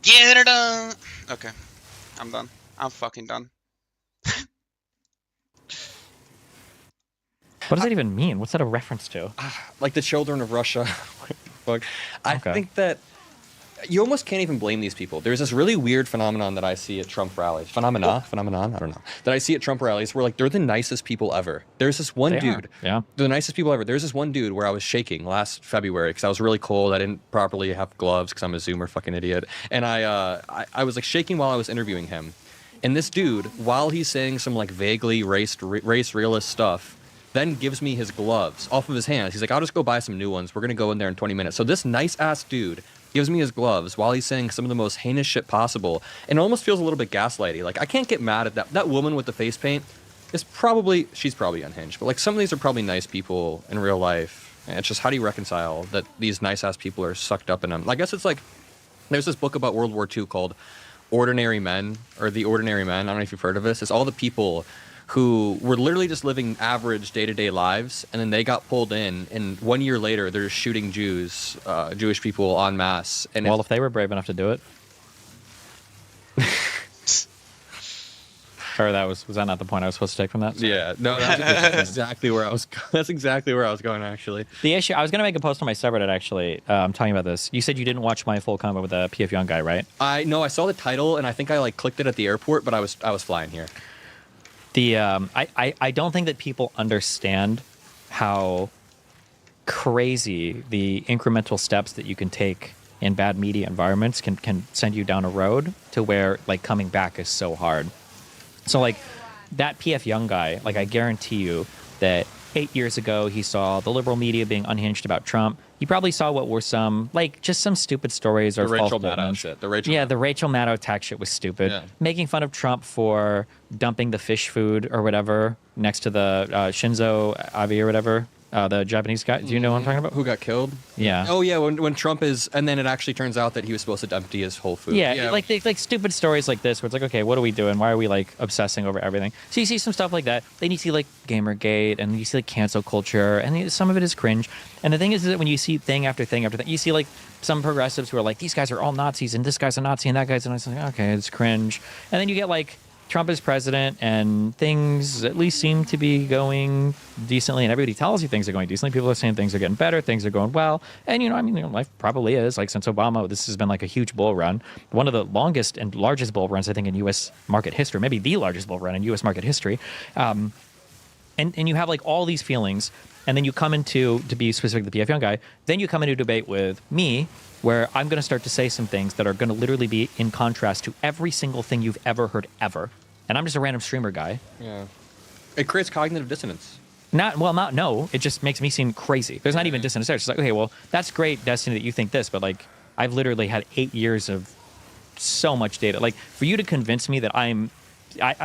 Get her done! Okay, I'm done. I'm fucking done.
What does that even mean? What's that a reference to?
Like the children of Russia. I think that you almost can't even blame these people. There's this really weird phenomenon that I see at Trump rallies. Phenomenon? I don't know. That I see at Trump rallies where, like, they're the nicest people ever. There's this one dude.
Yeah.
They're the nicest people ever. There's this one dude where I was shaking last February because I was really cold. I didn't properly have gloves because I'm a Zoomer fucking idiot. And I was, like, shaking while I was interviewing him. And this dude, while he's saying some like vaguely race realist stuff, then gives me his gloves off of his hands. He's like, I'll just go buy some new ones. We're going to go in there in 20 minutes. So this nice ass dude gives me his gloves while he's saying some of the most heinous shit possible. And it almost feels a little bit gaslighty. Like, I can't get mad at that. That woman with the face paint she's probably unhinged. But like, some of these are probably nice people in real life. And it's just, how do you reconcile that these nice ass people are sucked up in them? I guess it's like, there's this book about World War II called Ordinary Men, or The Ordinary Men. I don't know if you've heard of this. It's all the people who were literally just living average day-to-day lives, and then they got pulled in, and 1 year later, they're just shooting Jewish people en masse. And
well, if they were brave enough to do it. Or was that not the point I was supposed to take from that?
Yeah, no, that's exactly where I was. That's exactly where I was going, actually.
The issue, I was going to make a post on my subreddit, actually, talking about this. You said you didn't watch my full combo with the PF Young guy, right?
I saw the title, and I think I like clicked it at the airport, but I was flying here.
I don't think that people understand how crazy the incremental steps that you can take in bad media environments can send you down a road to where like coming back is so hard. So like that PF Young guy, like I guarantee you that 8 years ago he saw the liberal media being unhinged about Trump. He probably saw what were some like just some stupid stories or
The
false
Rachel Maddow
statements.
shit.
The Rachel Maddow attack shit was stupid.
Yeah.
Making fun of Trump for dumping the fish food or whatever next to the Shinzo Abe or whatever, the Japanese guy. Do you know what I'm talking about?
Who got killed?
Yeah.
Oh yeah, when Trump is, and then it actually turns out that he was supposed to empty his whole food.
Yeah, like stupid stories like this where it's like, okay, what are we doing? Why are we like obsessing over everything? So you see some stuff like that. Then you see like Gamergate, and you see like cancel culture, and some of it is cringe. And the thing is that when you see thing after thing after thing, you see like some progressives who are like, these guys are all Nazis, and this guy's a Nazi, and that guy's, and it's like, okay, it's cringe. And then you get like Trump is president, and things at least seem to be going decently, and everybody tells you things are going decently. People are saying things are getting better, things are going well, and life probably is. Like since Obama, this has been like a huge bull run, one of the longest and largest bull runs I think in U.S. market history, maybe the largest bull run in U.S. market history. And you have like all these feelings, and then you come into, to be specific to the PF Young guy, then you come into a debate with me, where I'm going to start to say some things that are going to literally be in contrast to every single thing you've ever heard ever. And I'm just a random streamer guy.
Yeah. It creates cognitive dissonance.
No. It just makes me seem crazy. There's not even dissonance there. It's just like, okay, well, that's great, Destiny, that you think this, but like, I've literally had 8 years of so much data. Like, for you to convince me that I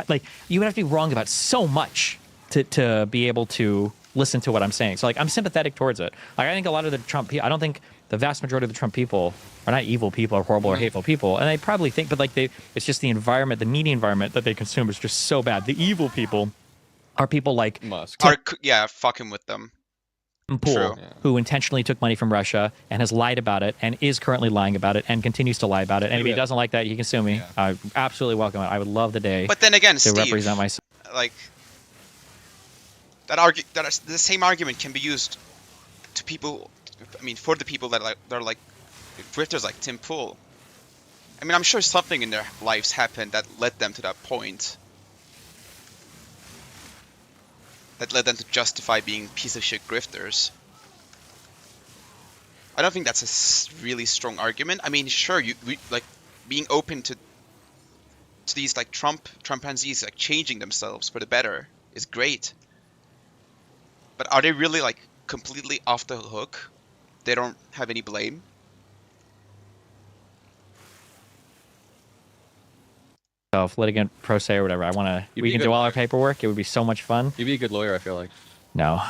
like, you would have to be wrong about so much to be able to listen to what I'm saying. So like, I'm sympathetic towards it. Like, I think a lot of the Trump people, I don't think the vast majority of the Trump people are not evil people or horrible or hateful people. And they probably think, but like it's just the environment, the media environment that they consume is just so bad. The evil people are people like
Musk.
Fucking with them.
Pool, who intentionally took money from Russia and has lied about it and is currently lying about it and continues to lie about it. And if he doesn't like that, he can sue me. I absolutely welcome it. I would love the day.
But then again,
to
Steve,
represent myself.
Like the same argument can be used to people. I mean, for the people that are like grifters like Tim Pool. I mean, I'm sure something in their lives happened that led them to that point. That led them to justify being piece of shit grifters. I don't think that's a really strong argument. I mean, sure, like being open to these like Trumpanzees like changing themselves for the better is great. But are they really like completely off the hook? They don't have any blame?
Litigant pro se or whatever. We can do all our paperwork. It would be so much fun.
You'd be a good lawyer, I feel like.
No,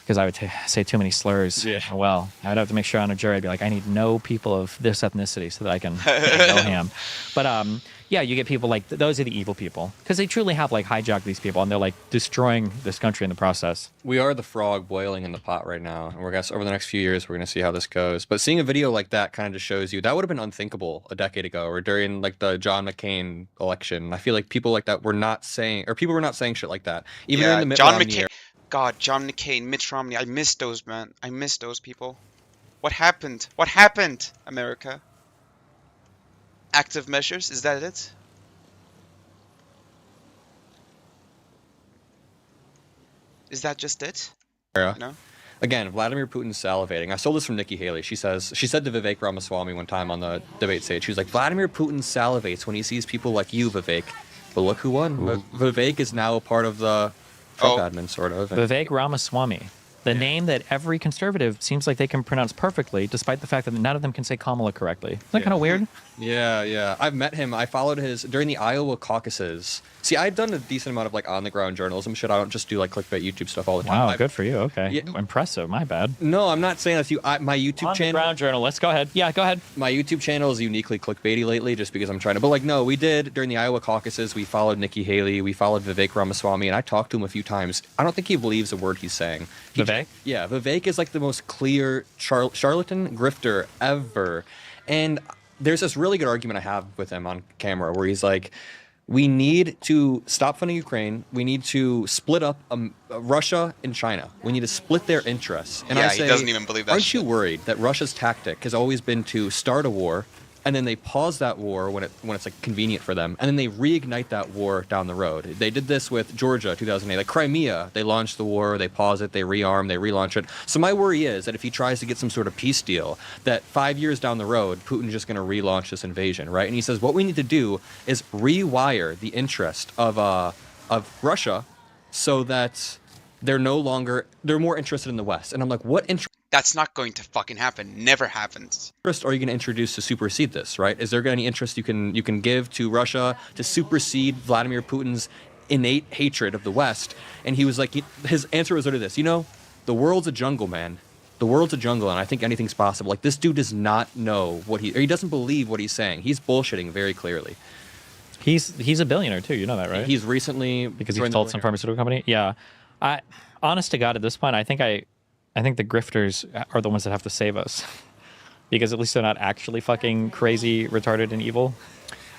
because I would say too many slurs.
Yeah.
Well, I would have to make sure on a jury I'd be like, I need no people of this ethnicity so that I can go ham. But yeah, you get people like those are the evil people because they truly have like hijacked these people and they're like destroying this country in the process.
We are the frog boiling in the pot right now, and we're gonna over the next few years we're gonna see how this goes. But seeing a video like that kind of just shows you that would have been unthinkable a decade ago or during like the John McCain election. I feel like people like that were not saying, or people were not saying shit like that. Even during the Mitt
John
Romney
McCain.
era.
God, John McCain, Mitt Romney. I miss those, man. I miss those people. What happened? What happened, America? Active measures? Is that it? Is that just it?
Era.
You know?
Again, Vladimir Putin's salivating. I stole this from Nikki Haley. She said to Vivek Ramaswamy one time on the debate stage, she was like, Vladimir Putin salivates when he sees people like you, Vivek. But look who won. Vivek is now a part of the Trump admin, sort of.
Vivek Ramaswamy. The name that every conservative seems like they can pronounce perfectly, despite the fact that none of them can say Kamala correctly. Isn't that kind of weird?
Yeah. I've met him. I followed his during the Iowa caucuses. See, I've done a decent amount of like on the ground journalism shit. I don't just do like clickbait YouTube stuff all the time.
Wow, good for you. Okay, impressive. My bad.
No, I'm not saying that's you. My YouTube channel.
On the ground journalist. Go ahead. Yeah, go ahead.
My YouTube channel is uniquely clickbaity lately, just because I'm trying to. But like, no, we did during the Iowa caucuses. We followed Nikki Haley. We followed Vivek Ramaswamy, and I talked to him a few times. I don't think he believes a word he's saying.
Vivek?
Yeah, Vivek is like the most clear charlatan grifter ever, and there's this really good argument I have with him on camera where he's like, we need to stop funding Ukraine. We need to split up Russia and China. We need to split their interests. And I say,
he doesn't even believe that.
Aren't you worried that Russia's tactic has always been to start a war, and then they pause that war when it's like convenient for them, and then they reignite that war down the road? They did this with Georgia 2008, like Crimea. They launched the war, they pause it, they rearm, they relaunch it. So my worry is that if he tries to get some sort of peace deal, that 5 years down the road, Putin's just going to relaunch this invasion, right? And he says what we need to do is rewire the interest of Russia so that they're more interested in the West. And I'm like, what interest?
That's not going to fucking happen. Never happens.
Interest are you going to introduce to supersede this, right? Is there any interest you can give to Russia to supersede Vladimir Putin's innate hatred of the West? And he was like, his answer was literally this, the world's a jungle, man. The world's a jungle, and I think anything's possible. Like, this dude does not know he doesn't believe what he's saying. He's bullshitting very clearly.
He's a billionaire too, you know that, right?
He's recently
because he sold some pharmaceutical company. Yeah, honest to God, at this point, I think the grifters are the ones that have to save us, because at least they're not actually fucking crazy, retarded, and evil.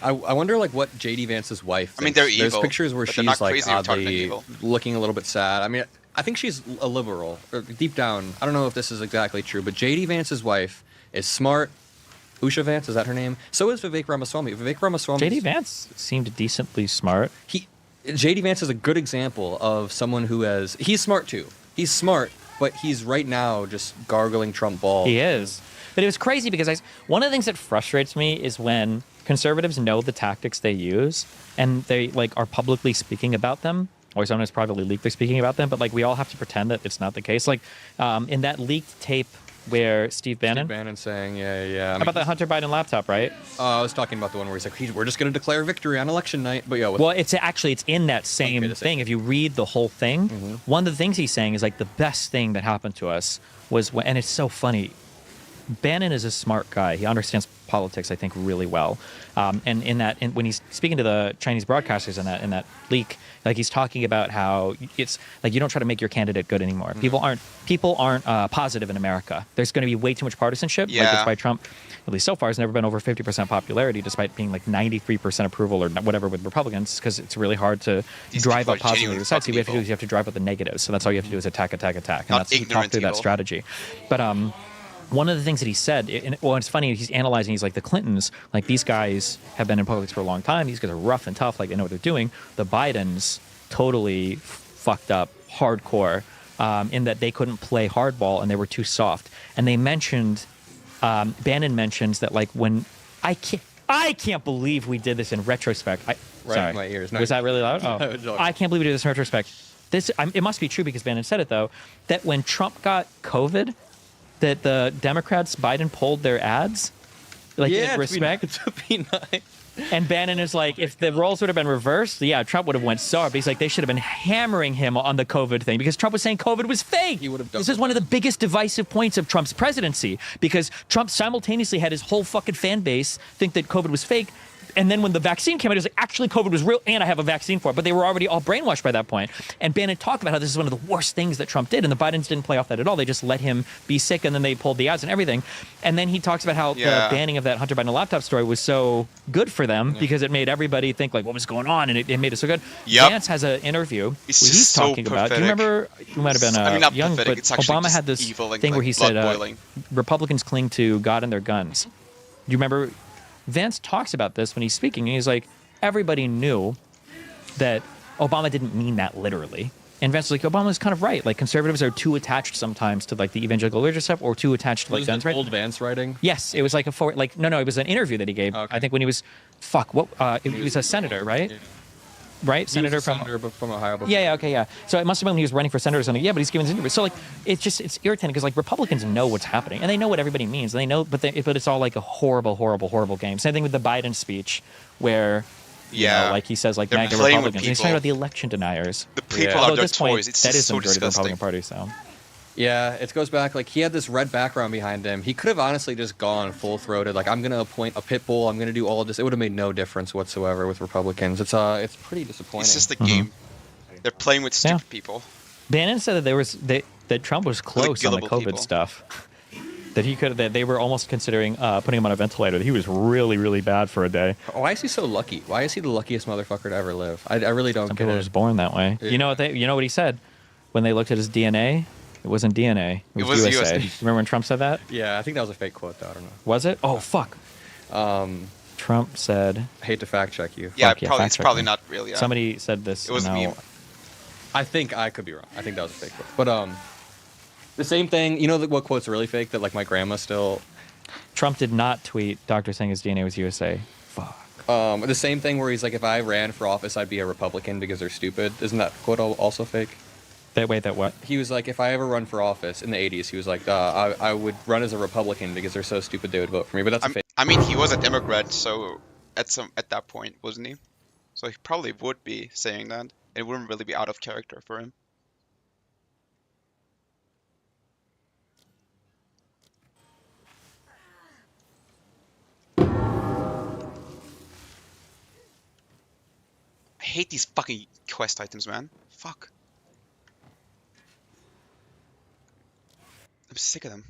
I wonder like what JD Vance's wife thinks.
I mean, they're evil.
There's pictures where
but they're
she's
not
like
crazy, retarded, and
oddly
evil.
looking a little bit sad. I mean, I think she's a liberal. Or deep down, I don't know if this is exactly true, but JD Vance's wife is smart. Usha Vance, is that her name? So is Vivek Ramaswamy. Vivek Ramaswamy.
JD Vance seemed decently smart.
JD Vance is a good example of someone he's smart too. He's smart, but he's right now just gargling Trump balls.
He is. But it was crazy because one of the things that frustrates me is when conservatives know the tactics they use and they like are publicly speaking about them, or sometimes privately leaked speaking about them, but like we all have to pretend that it's not the case. Like in that leaked tape where Steve Bannon
saying, yeah.
About the Hunter Biden laptop, right?
I was talking about the one where he's like, we're just going to declare victory on election night. But yeah.
Well, it's in that same thing. If you read the whole thing, one of the things he's saying is like the best thing that happened to us was when, and it's so funny. Bannon is a smart guy. He understands politics, I think, really well. And when he's speaking to the Chinese broadcasters in that leak, like he's talking about how it's like you don't try to make your candidate good anymore. People aren't positive in America. There's going to be way too much partisanship.
Yeah.
Like that's why Trump, at least so far, has never been over 50% popularity, despite being like 93% approval or whatever with Republicans, because it's really hard to drive up positive sides. So what you have to drive up the negatives. So that's all you have to do is attack. And that's he talked through that strategy. But one of the things that he said, it's funny, he's analyzing, he's like, the Clintons, like these guys have been in politics for a long time. These guys are rough and tough, like they know what they're doing. The Bidens totally fucked up hardcore in that they couldn't play hardball and they were too soft. And they mentioned, Bannon mentions that like when, I can't believe we did this in retrospect. Sorry.
In my ears. No,
was that really loud? Oh. I can't believe we did this in retrospect. It must be true because Bannon said it though, that when Trump got COVID, that the Democrats, Biden pulled their ads, like in respect.
To be nice.
And Bannon is like, if the roles would have been reversed, Trump would have went sour. But he's like, they should have been hammering him on the COVID thing because Trump was saying COVID was fake. This is one of the biggest divisive points of Trump's presidency because Trump simultaneously had his whole fucking fan base think that COVID was fake. And then when the vaccine came out, he was like, actually, COVID was real, and I have a vaccine for it. But they were already all brainwashed by that point. And Bannon talked about how this is one of the worst things that Trump did, and the Bidens didn't play off that at all. They just let him be sick, and then they pulled the ads and everything. And then he talks about how the banning of that Hunter Biden laptop story was so good for them because it made everybody think, like, what was going on, and it made it so good.
Yep.
Vance has an interview where he's
so
talking about, do you
pathetic.
remember, you might have been
not
young,
pathetic,
but
it's actually
Obama
just
had this
evil,
thing where he said,
blood-boiling.
Republicans cling to God and their guns. Do you remember? Vance talks about this when he's speaking, and he's like, everybody knew that Obama didn't mean that literally. And Vance was like, Obama was kind of right. Like, conservatives are too attached sometimes to, like, the evangelical religious stuff or too attached to, like, guns, right?
Old Vance writing?
Yes. It was like it was an interview that he gave.
Okay.
I think when he was, it was a senator, right? right? Senator from
Ohio. Before.
Yeah, okay, yeah. So it must have been when he was running for senator or something. Yeah, but he's giving his interview. So like, it's irritating because like Republicans know what's happening and they know what everybody means. They know, but it's all like a horrible game. Same thing with the Biden speech, where you know, like he says like
they're
MAGA
playing with
Republicans. He's talking
people.
about the election deniers.
The people
Although
are
at
their
this point,
toys. It's
that
just
is the
so
majority of the
disgusting.
Republican Party. So.
Yeah, it goes back, like, he had this red background behind him. He could have honestly just gone full-throated, like, I'm going to appoint a pit bull, I'm going to do all of this. It would have made no difference whatsoever with Republicans. It's pretty disappointing.
It's just a game. They're playing with stupid people.
Bannon said that that Trump was close on the
gullible
COVID
people.
stuff. That they were almost considering putting him on a ventilator. That he was really bad for a day.
Why is he so lucky? Why is he the luckiest motherfucker to ever live? I really don't
Some
get
people
it.
are just born that way.
Yeah.
You know what he said when they looked at his DNA? It wasn't DNA. It was USA. Remember when Trump said that?
Yeah, I think that was a fake quote, though. I don't know.
Was it? Oh, fuck. Trump said...
I hate to fact check you.
Yeah,
Fuck yeah,
it's
fact check
probably
me.
not real, yeah.
Somebody said this.
It was a
now.
meme.
I think I could be wrong. I think that was a fake quote. But the same thing, you know what quote's really fake that like my grandma still...
Trump did not tweet Doctor saying his DNA was USA. Fuck.
The same thing where he's like, if I ran for office, I'd be a Republican because they're stupid. Isn't that quote also fake?
That what?
He was like, if I ever run for office in the 80s, he was like, I would run as a Republican because they're so stupid they would vote for me. But that's a fake.
I mean, he was a Democrat, so at that point, wasn't he? So he probably would be saying that. It wouldn't really be out of character for him. I hate these fucking quest items, man. Fuck. I'm sick of them.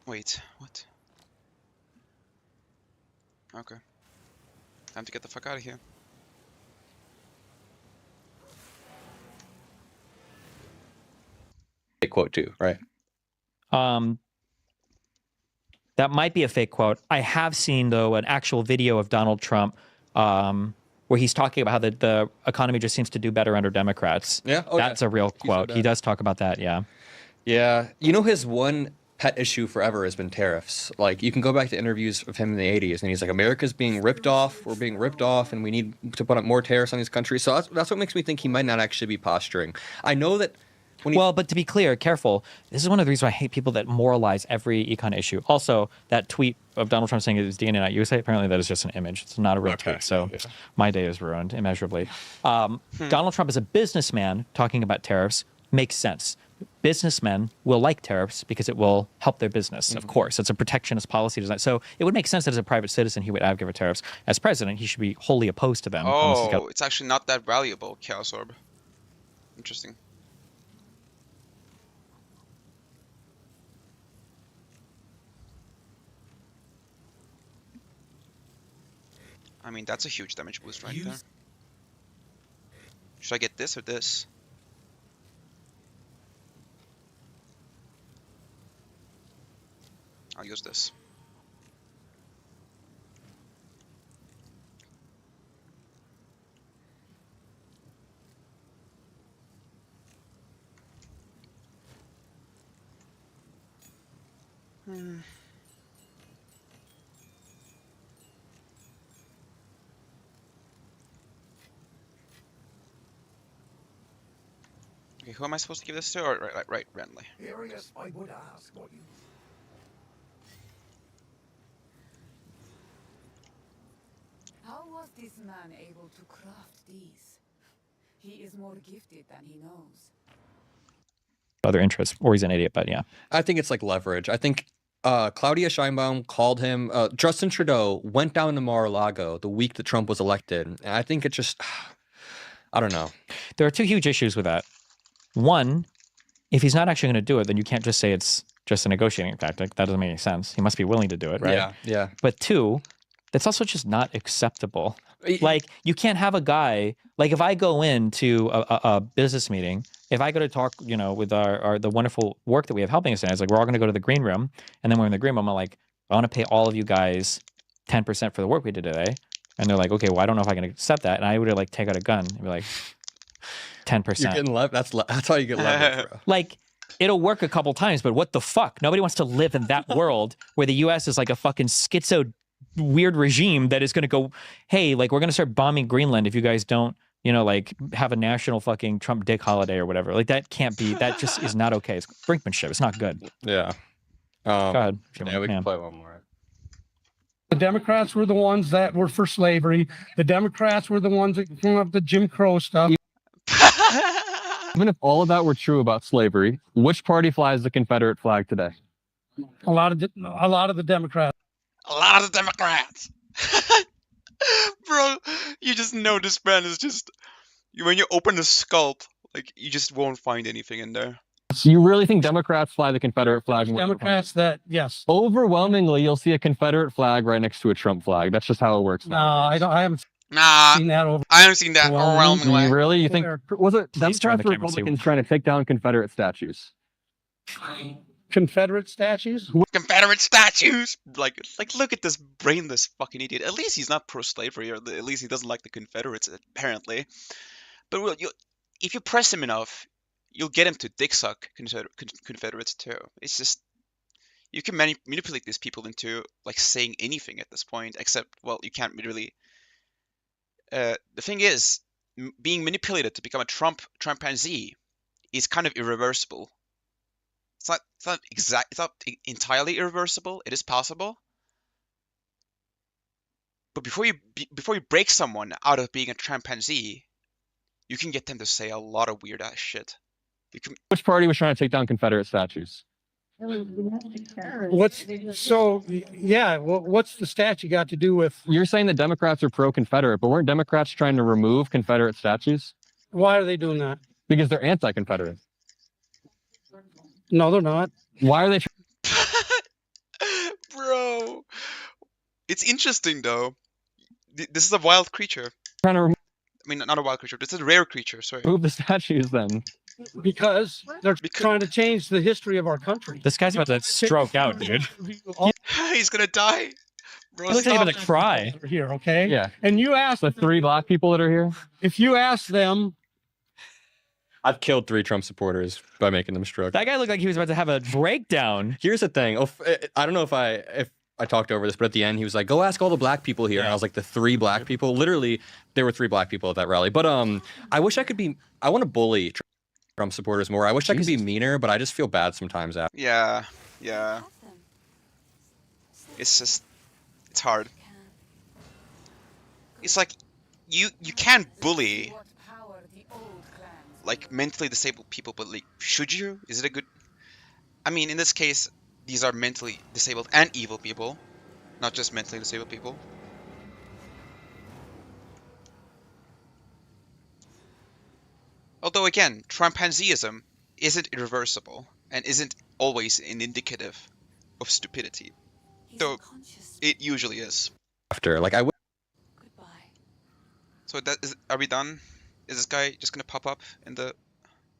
Wait, what? Okay. Time to get the fuck out of here.
Fake quote too, right?
That might be a fake quote. I have seen though an actual video of Donald Trump where he's talking about how the economy just seems to do better under Democrats.
Yeah,
that's a real quote. He does talk about that. Yeah.
Yeah, you know his one pet issue forever has been tariffs. Like, you can go back to interviews of him in the 80s, and he's like, America's being ripped off, we're being ripped off, and we need to put up more tariffs on these countries. So that's what makes me think he might not actually be posturing. I know that when
well, but to be clear, careful, this is one of the reasons why I hate people that moralize every econ issue. Also, that tweet of Donald Trump saying it was DNA not USA, apparently that is just an image. It's not a real tweet, so my day is ruined immeasurably. Donald Trump as a businessman talking about tariffs makes sense. Businessmen will like tariffs because it will help their business. Of course, it's a protectionist policy design. So it would make sense that as a private citizen, he would advocate for tariffs. As president, he should be wholly opposed to them. unless he's got-
Oh, it's actually not that valuable, Chaos Orb. Interesting. I mean, that's a huge damage boost right there. Should I get this or this? I'll use this. Okay, who am I supposed to give this to? Or right, Renly.
Curious, I would ask what you.
How was this man able to craft these? He is more gifted than he knows.
other interests, or he's an idiot, but yeah.
I think it's like leverage. I think Claudia Sheinbaum called him. Justin Trudeau went down to Mar-a-Lago the week that Trump was elected. And I think it just, I don't know.
There are two huge issues with that. One, if he's not actually going to do it, then you can't just say it's just a negotiating tactic. That doesn't make any sense. He must be willing to do it, right?
Yeah, yeah.
But two, that's also just not acceptable. Like, you can't have a guy, like if I go into a business meeting, if I go to talk, you know, with the wonderful work that we have helping us in, it's like, we're all going to go to the green room. And then when we're in the green room, I'm like, I want to pay all of you guys 10% for the work we did today. And they're like, okay, well, I don't know if I can accept that. And I would like take out a gun and be like, 10%.
You're getting that's how you get leverage, bro.
Like, it'll work a couple times, but what the fuck? Nobody wants to live in that world where the U.S. is like a fucking schizo
weird regime that is going to go, hey, like we're going to start bombing Greenland if you guys don't, you know, like have a national fucking Trump dick holiday or whatever. Like that can't be. That just is not okay. It's brinkmanship. It's not good.
Yeah.
Go ahead.
Yeah, we can play one more.
The Democrats were the ones that were for slavery. The Democrats were the ones that came up with the Jim Crow stuff.
Even if all of that were true about slavery, which party flies the Confederate flag today?
A lot of the Democrats.
A lot of Democrats. Bro, you just know this man is just... When you open the sculpt, like, you just won't find anything in there.
So you really think Democrats fly the Confederate flag?
Democrats that, yes.
Overwhelmingly, you'll see a Confederate flag right next to a Trump flag. That's just how it works.
No, I haven't
Nah,
seen that over.
I haven't seen that overwhelmingly.
Really? You think, was it
Please turn
Democrats
the
or
camera and see.
Republicans trying to take down Confederate statues?
Confederate statues?
Confederate statues! Like, look at this brainless fucking idiot. At least he's not pro-slavery, or at least he doesn't like the Confederates, apparently. But well, if you press him enough, you'll get him to dick suck Confederates too. It's just... You can manipulate these people into, like, saying anything at this point, except, well, you can't really... the thing is, being manipulated to become a Trumpanzee is kind of irreversible. It's not entirely irreversible. It is possible. But before you break someone out of being a Trumpanzee, you can get them to say a lot of weird ass shit.
Which party was trying to take down Confederate statues?
What's the statue got to do with?
You're saying that Democrats are pro-Confederate, but weren't Democrats trying to remove Confederate statues?
Why are they doing that?
Because they're anti-Confederate.
No, they're not.
Why are they?
Bro, it's interesting though. This is a wild creature.
Trying to
I mean, not a wild creature. This is a rare creature. Sorry.
remove the statues then.
Because they're trying to change the history of our country.
This guy's about to stroke out, dude.
He's gonna die. Bro,
Looks like he's about to cry.
Here, okay?
Yeah.
And you ask
The 3 black people that are here.
if you ask them,
I've killed 3 Trump supporters by making them stroke.
That guy looked like he was about to have a breakdown.
Here's the thing. I don't know if I talked over this, but at the end he was like, "Go ask all the black people here." And I was like, "The 3 black people?" Literally, there were 3 black people at that rally. But I wish I could be. I want to bully Trump supporters more. I wish I could be meaner, but I just feel bad sometimes after.
Yeah. It's hard. It's like you can't bully like mentally disabled people, but like, should you? Is it a good? I mean, in this case, these are mentally disabled and evil people, not just mentally disabled people. Although again, Trumpanzeeism isn't irreversible and isn't always an indicative of stupidity, though it usually is.
After, like, I would.
So are we done? Is this guy just gonna pop up in the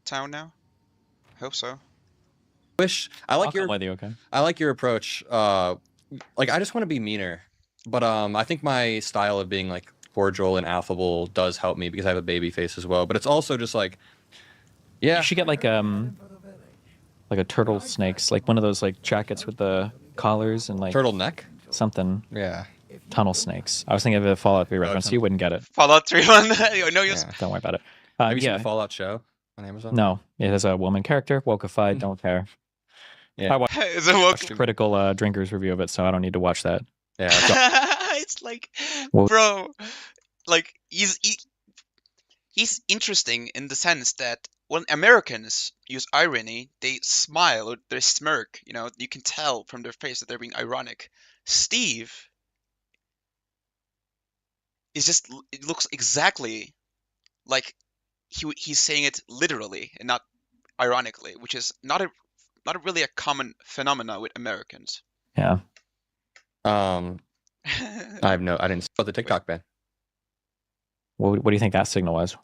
town now? I hope so.
I like
I'll come with you, okay?
I like your approach. Like, I just want to be meaner, but I think my style of being like cordial and affable does help me because I have a baby face as well. But it's also just like, yeah,
You should get like a turtle snakes, like one of those like jackets with the collars and like
turtleneck,
something.
Yeah.
Tunnel snakes. I was thinking of a Fallout 3 reference. You wouldn't get it.
Fallout 3 one. No, you.
Don't worry about it.
Have you seen
yeah.
the Fallout show on Amazon?
No, it has a woman character. Wokeified. Don't care.
Yeah.
I watched
Is it woke?
critical drinkers review of it, so I don't need to watch that.
Yeah.
It's like,
Well-
bro, like he's interesting in the sense that when Americans use irony, they smile or they smirk. You know, you can tell from their face that they're being ironic. Steve is just, it looks exactly like he's saying it literally and not ironically, which is not really a common phenomena with Americans.
Yeah.
I didn't see the TikTok ban.
What do you think that signal was?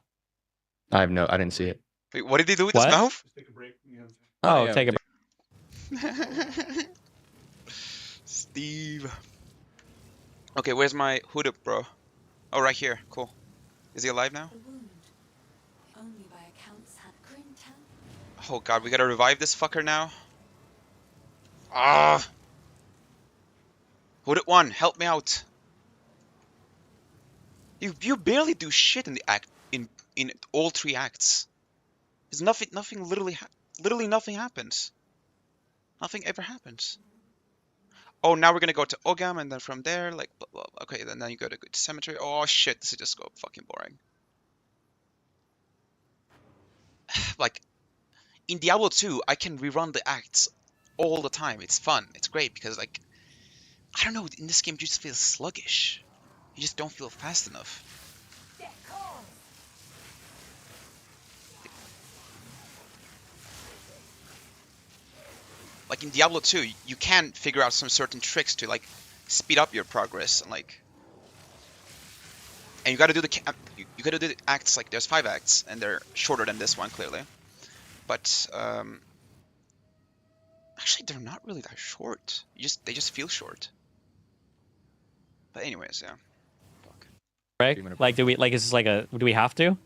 I didn't see it.
Wait, what did he do with
What?
his mouth?
Oh,
yeah,
take a
break. Steve. Okay, where's my hood up, bro? Oh, right here. Cool. Is he alive now? Oh god, we gotta revive this fucker now? Ah! Hooded one, help me out. You barely do shit in the act in all 3 acts. There's nothing literally nothing happens. Nothing ever happens. Oh, now we're gonna go to Ogam, and then from there, like, blah, blah, blah. Okay, then you go to Good Cemetery. Oh shit, this is just go fucking boring. Like, in Diablo 2, I can rerun the acts all the time. It's fun. It's great because, like, I don't know, in this game you just feel sluggish. You just don't feel fast enough. Like in Diablo 2, you can figure out some certain tricks to, like, speed up your progress and, like, and you gotta do you gotta do the acts. Like, there's 5 acts and they're shorter than this one clearly, but actually they're not really that short. They just feel short. But anyways, yeah.
Right? Like, do we, like, is this like a, do we have to?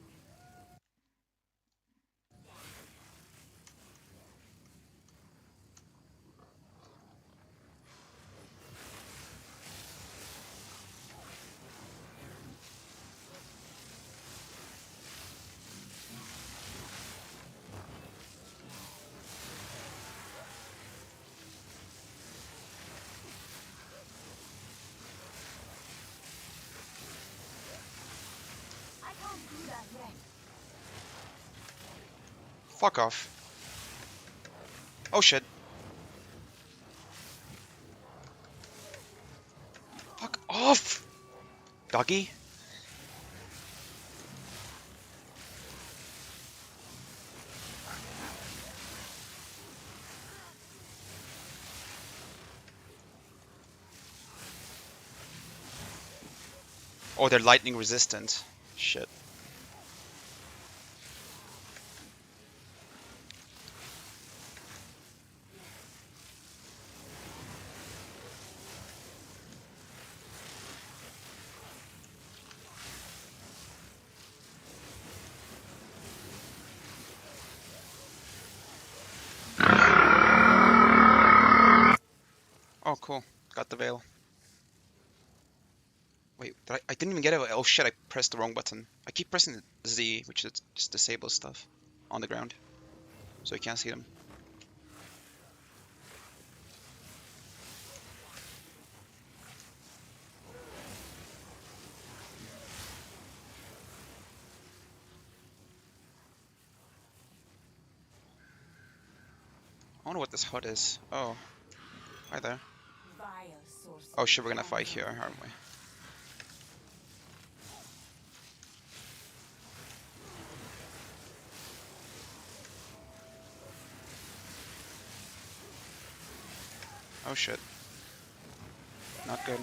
Fuck off. Oh shit. Fuck off! Doggy. Oh, they're lightning resistant. Shit. Oh, cool. Got the veil. Wait, I didn't even get it. Oh shit, I pressed the wrong button. I keep pressing the Z, which is just disables stuff on the ground. So you can't see them. I wonder what this HUD is. Oh. Hi there. Oh shit, we're gonna fight here, aren't we? Oh shit. Not good.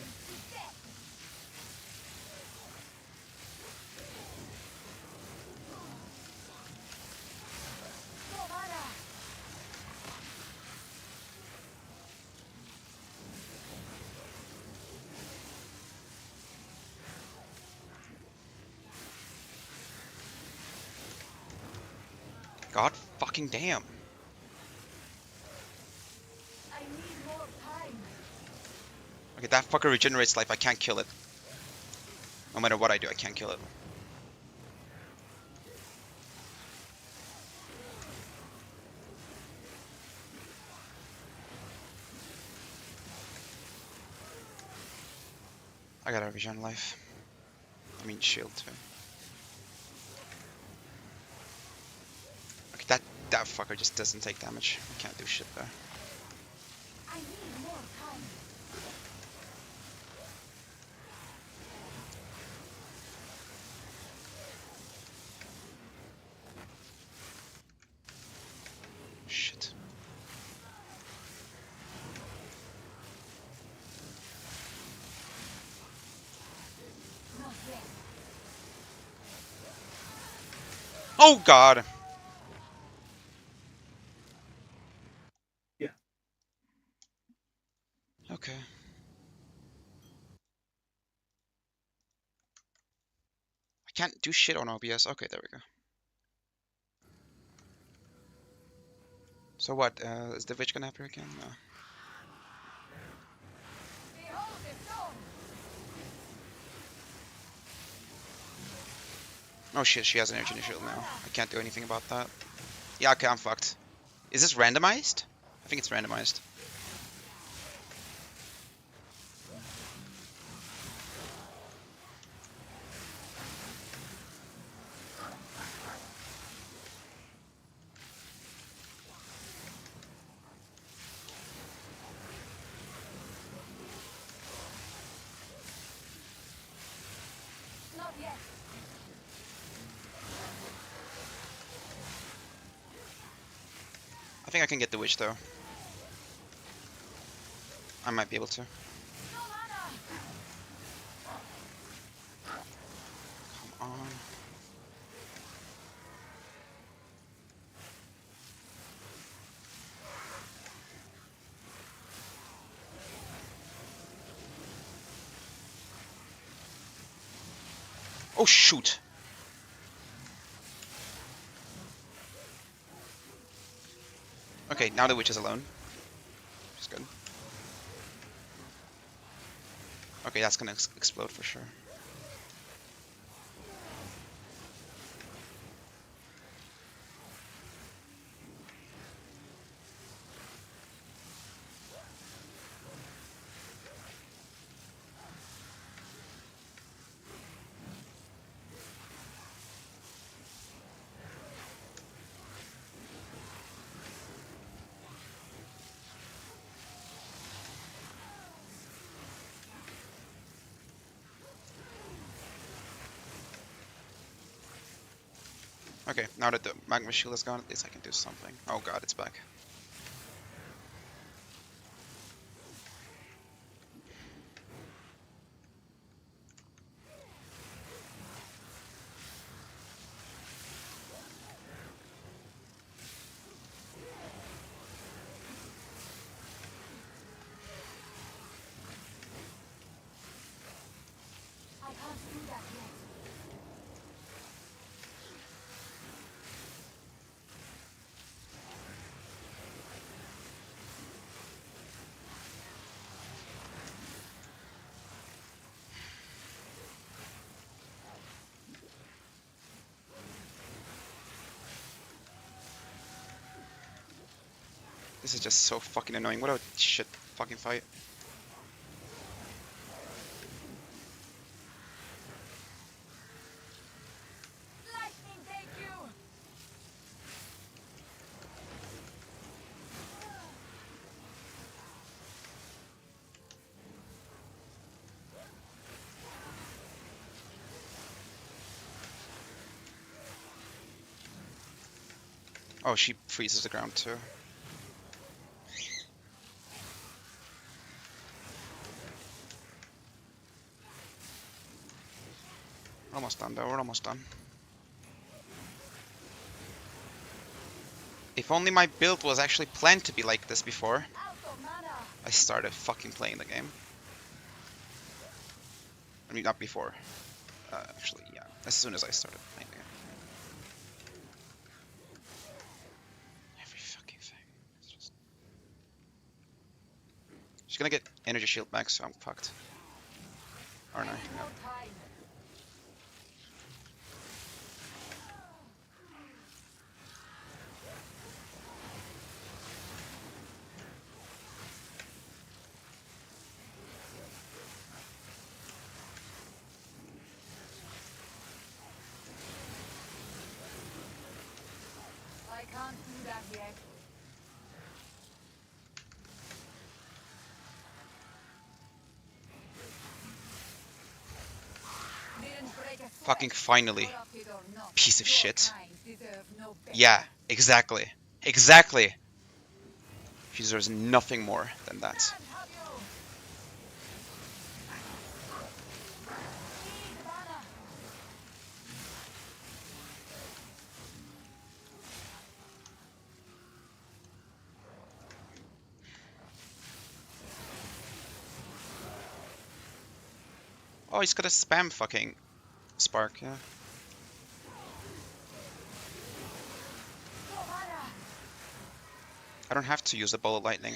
God fucking damn. Okay, that fucker regenerates life. I can't kill it. No matter what I do, I can't kill it. I got a regen life. I mean shield too. Okay, that fucker just doesn't take damage. I can't do shit there. Shit. Oh god!
Yeah.
Okay. I can't do shit on OBS. Okay, there we go. So what, is the witch gonna appear again? No. Oh shit, she has an energy shield now. I can't do anything about that. Yeah, okay, I'm fucked. Is this randomized? I think it's randomized. I think I can get the witch though. I might be able to. Come on. Oh shoot! Okay, now the witch is alone. Which is good. Okay, that's gonna explode for sure. Okay, now that the magma shield is gone, at least I can do something. Oh god, it's back. This is just so fucking annoying. What a shit fucking fight. Oh, she freezes the ground too. We're almost done though, we're almost done. If only my build was actually planned to be like this before I started fucking playing the game. I mean, not before. Actually, yeah, as soon as I started playing the game. Every fucking thing. It's just... She's gonna get energy shield back, so I'm fucked. Aren't I? No.
I can't do that yet.
Fucking finally. Piece of shit. Yeah, exactly. Exactly. She deserves nothing more than that. Oh, he's got a spam fucking spark, yeah. I don't have to use a bolt of lightning.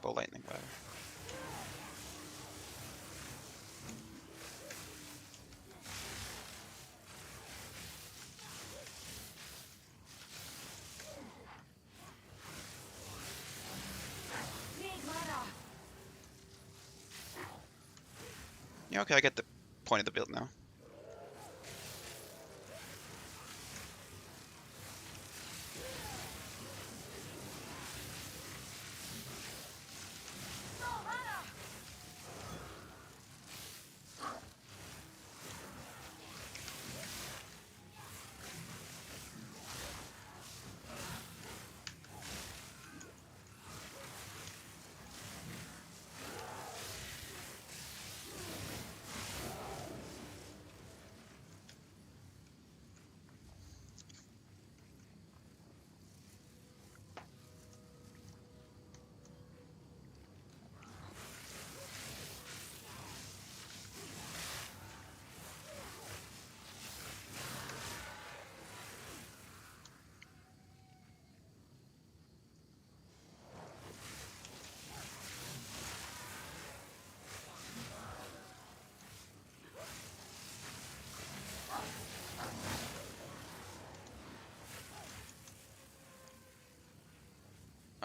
Bolt lightning, whatever. Yeah, okay, I get the point of the build now.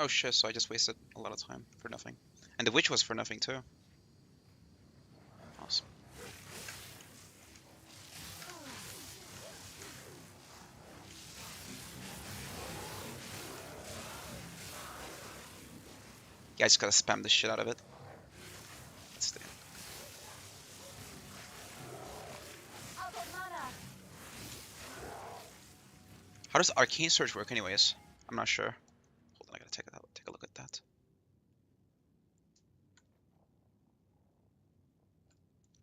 Oh shit, so I just wasted a lot of time for nothing. And the witch was for nothing too. Awesome. Yeah, I just gotta spam the shit out of it. Let's do. How does Arcane Surge work anyways? I'm not sure. Hold on, I gotta take a look at that.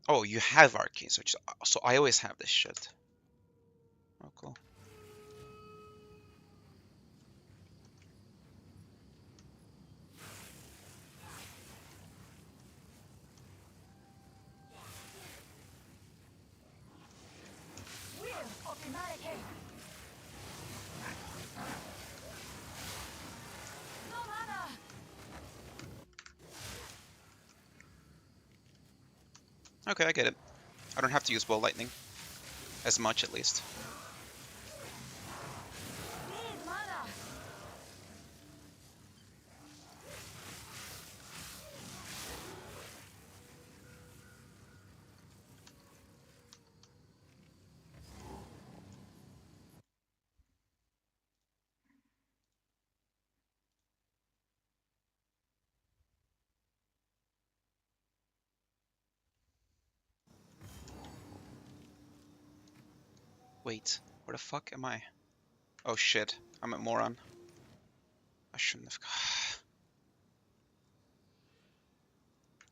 Oh, you have Arcane Surge, so I always have this shit. Oh, cool. Okay, I get it. I don't have to use Ball Lightning. As much, at least. Wait, where the fuck am I? Oh shit, I'm a moron. I shouldn't have...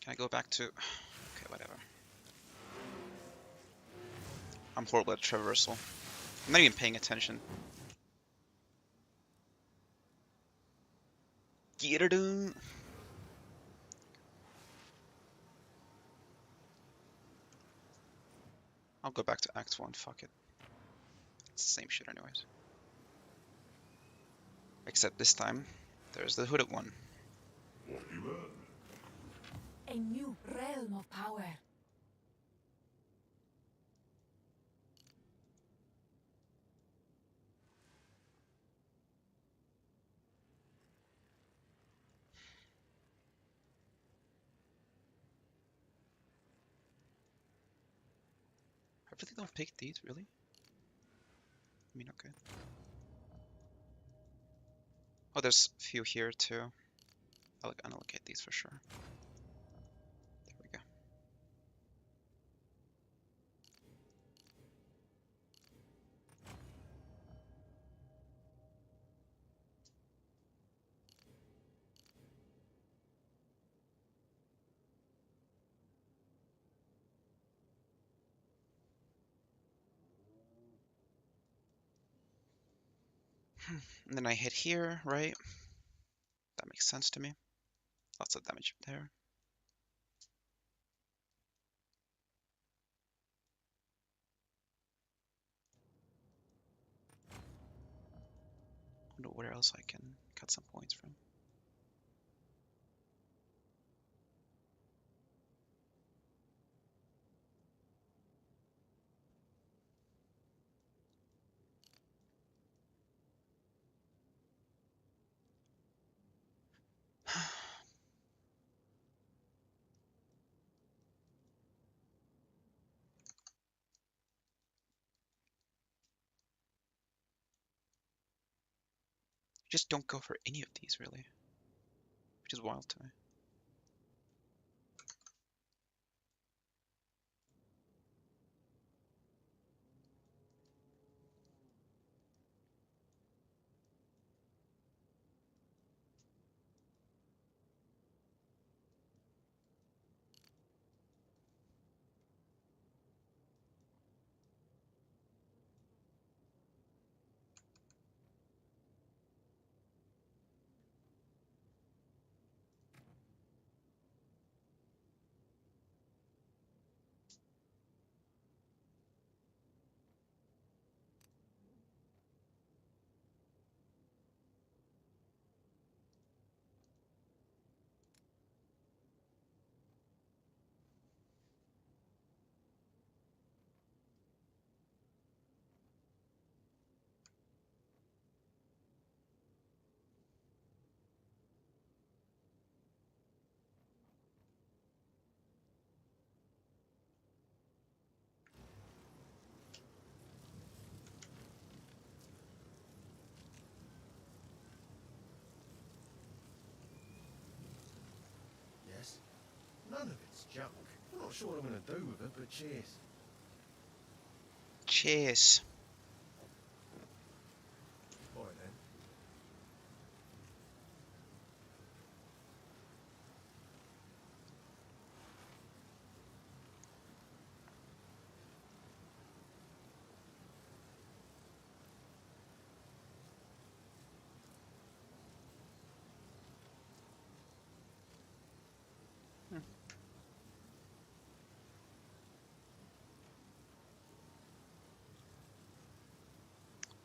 Can I go back to... Okay, whatever. I'm horrible at traversal. I'm not even paying attention. Get it done. I'll go back to Act 1, fuck it. It's the same shit anyways. Except this time, there's the hooded one.
A new realm of power.
I really don't pick these, really? I mean, okay. Oh, there's a few here too. I'll allocate these for sure. There we go. And then I hit here, right? That makes sense to me. Lots of damage there. Wonder where else I can cut some points from. Just don't go for any of these, really. Which is wild to me.
Yes? None of it's junk. I'm not sure what I'm going to do with it, but cheers.
Cheers.
All right then.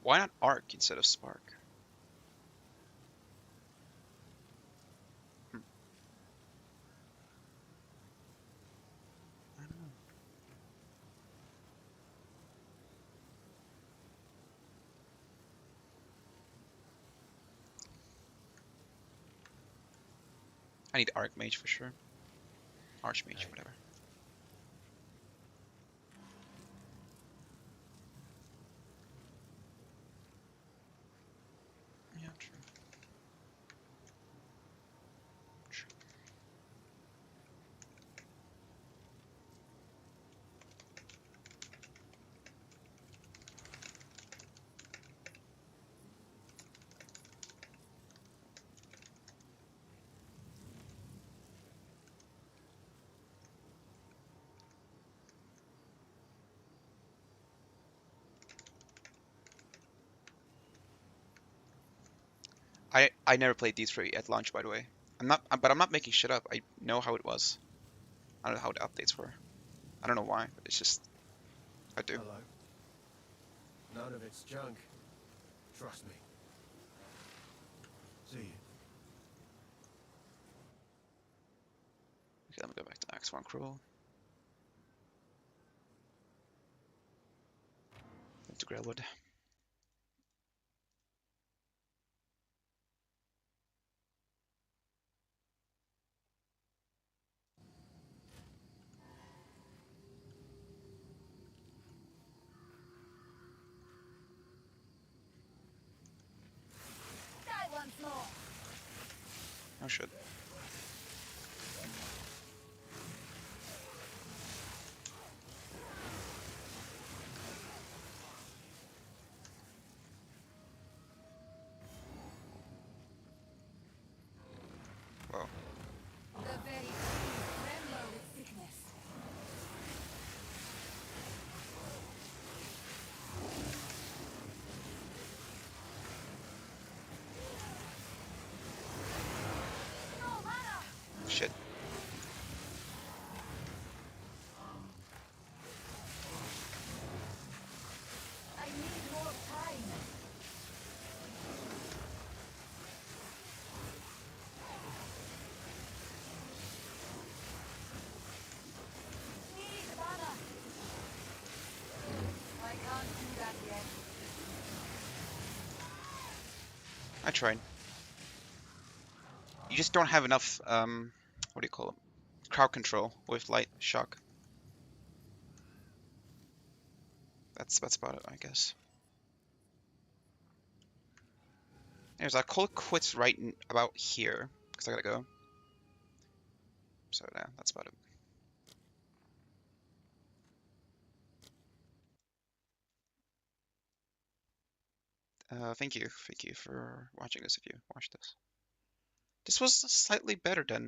Why not Arc instead of Spark? I don't know. I need Archmage for sure. Archmage, whatever. Yeah, true. I never played D3 at launch, by the way. But I'm not making shit up. I know how it was. I don't know how the updates were. I don't know why, but it's just I do.
Hello. None of it's junk. Trust me. See you.
Okay, let me go back to X1 Cruel. To Grailwood.
Die once more.
Oh shit. Whoa.
The very trees tremble with sickness. No mana.
Shit.
I need more time. Need mana. I can't do that yet.
I tried. You just don't have enough what do you call it? Crowd control with light shock. That's about it, I guess. Anyways, I'll call it quits about here because I gotta go. So yeah, that's about it. Thank you for watching this. If you watched this, this was slightly better than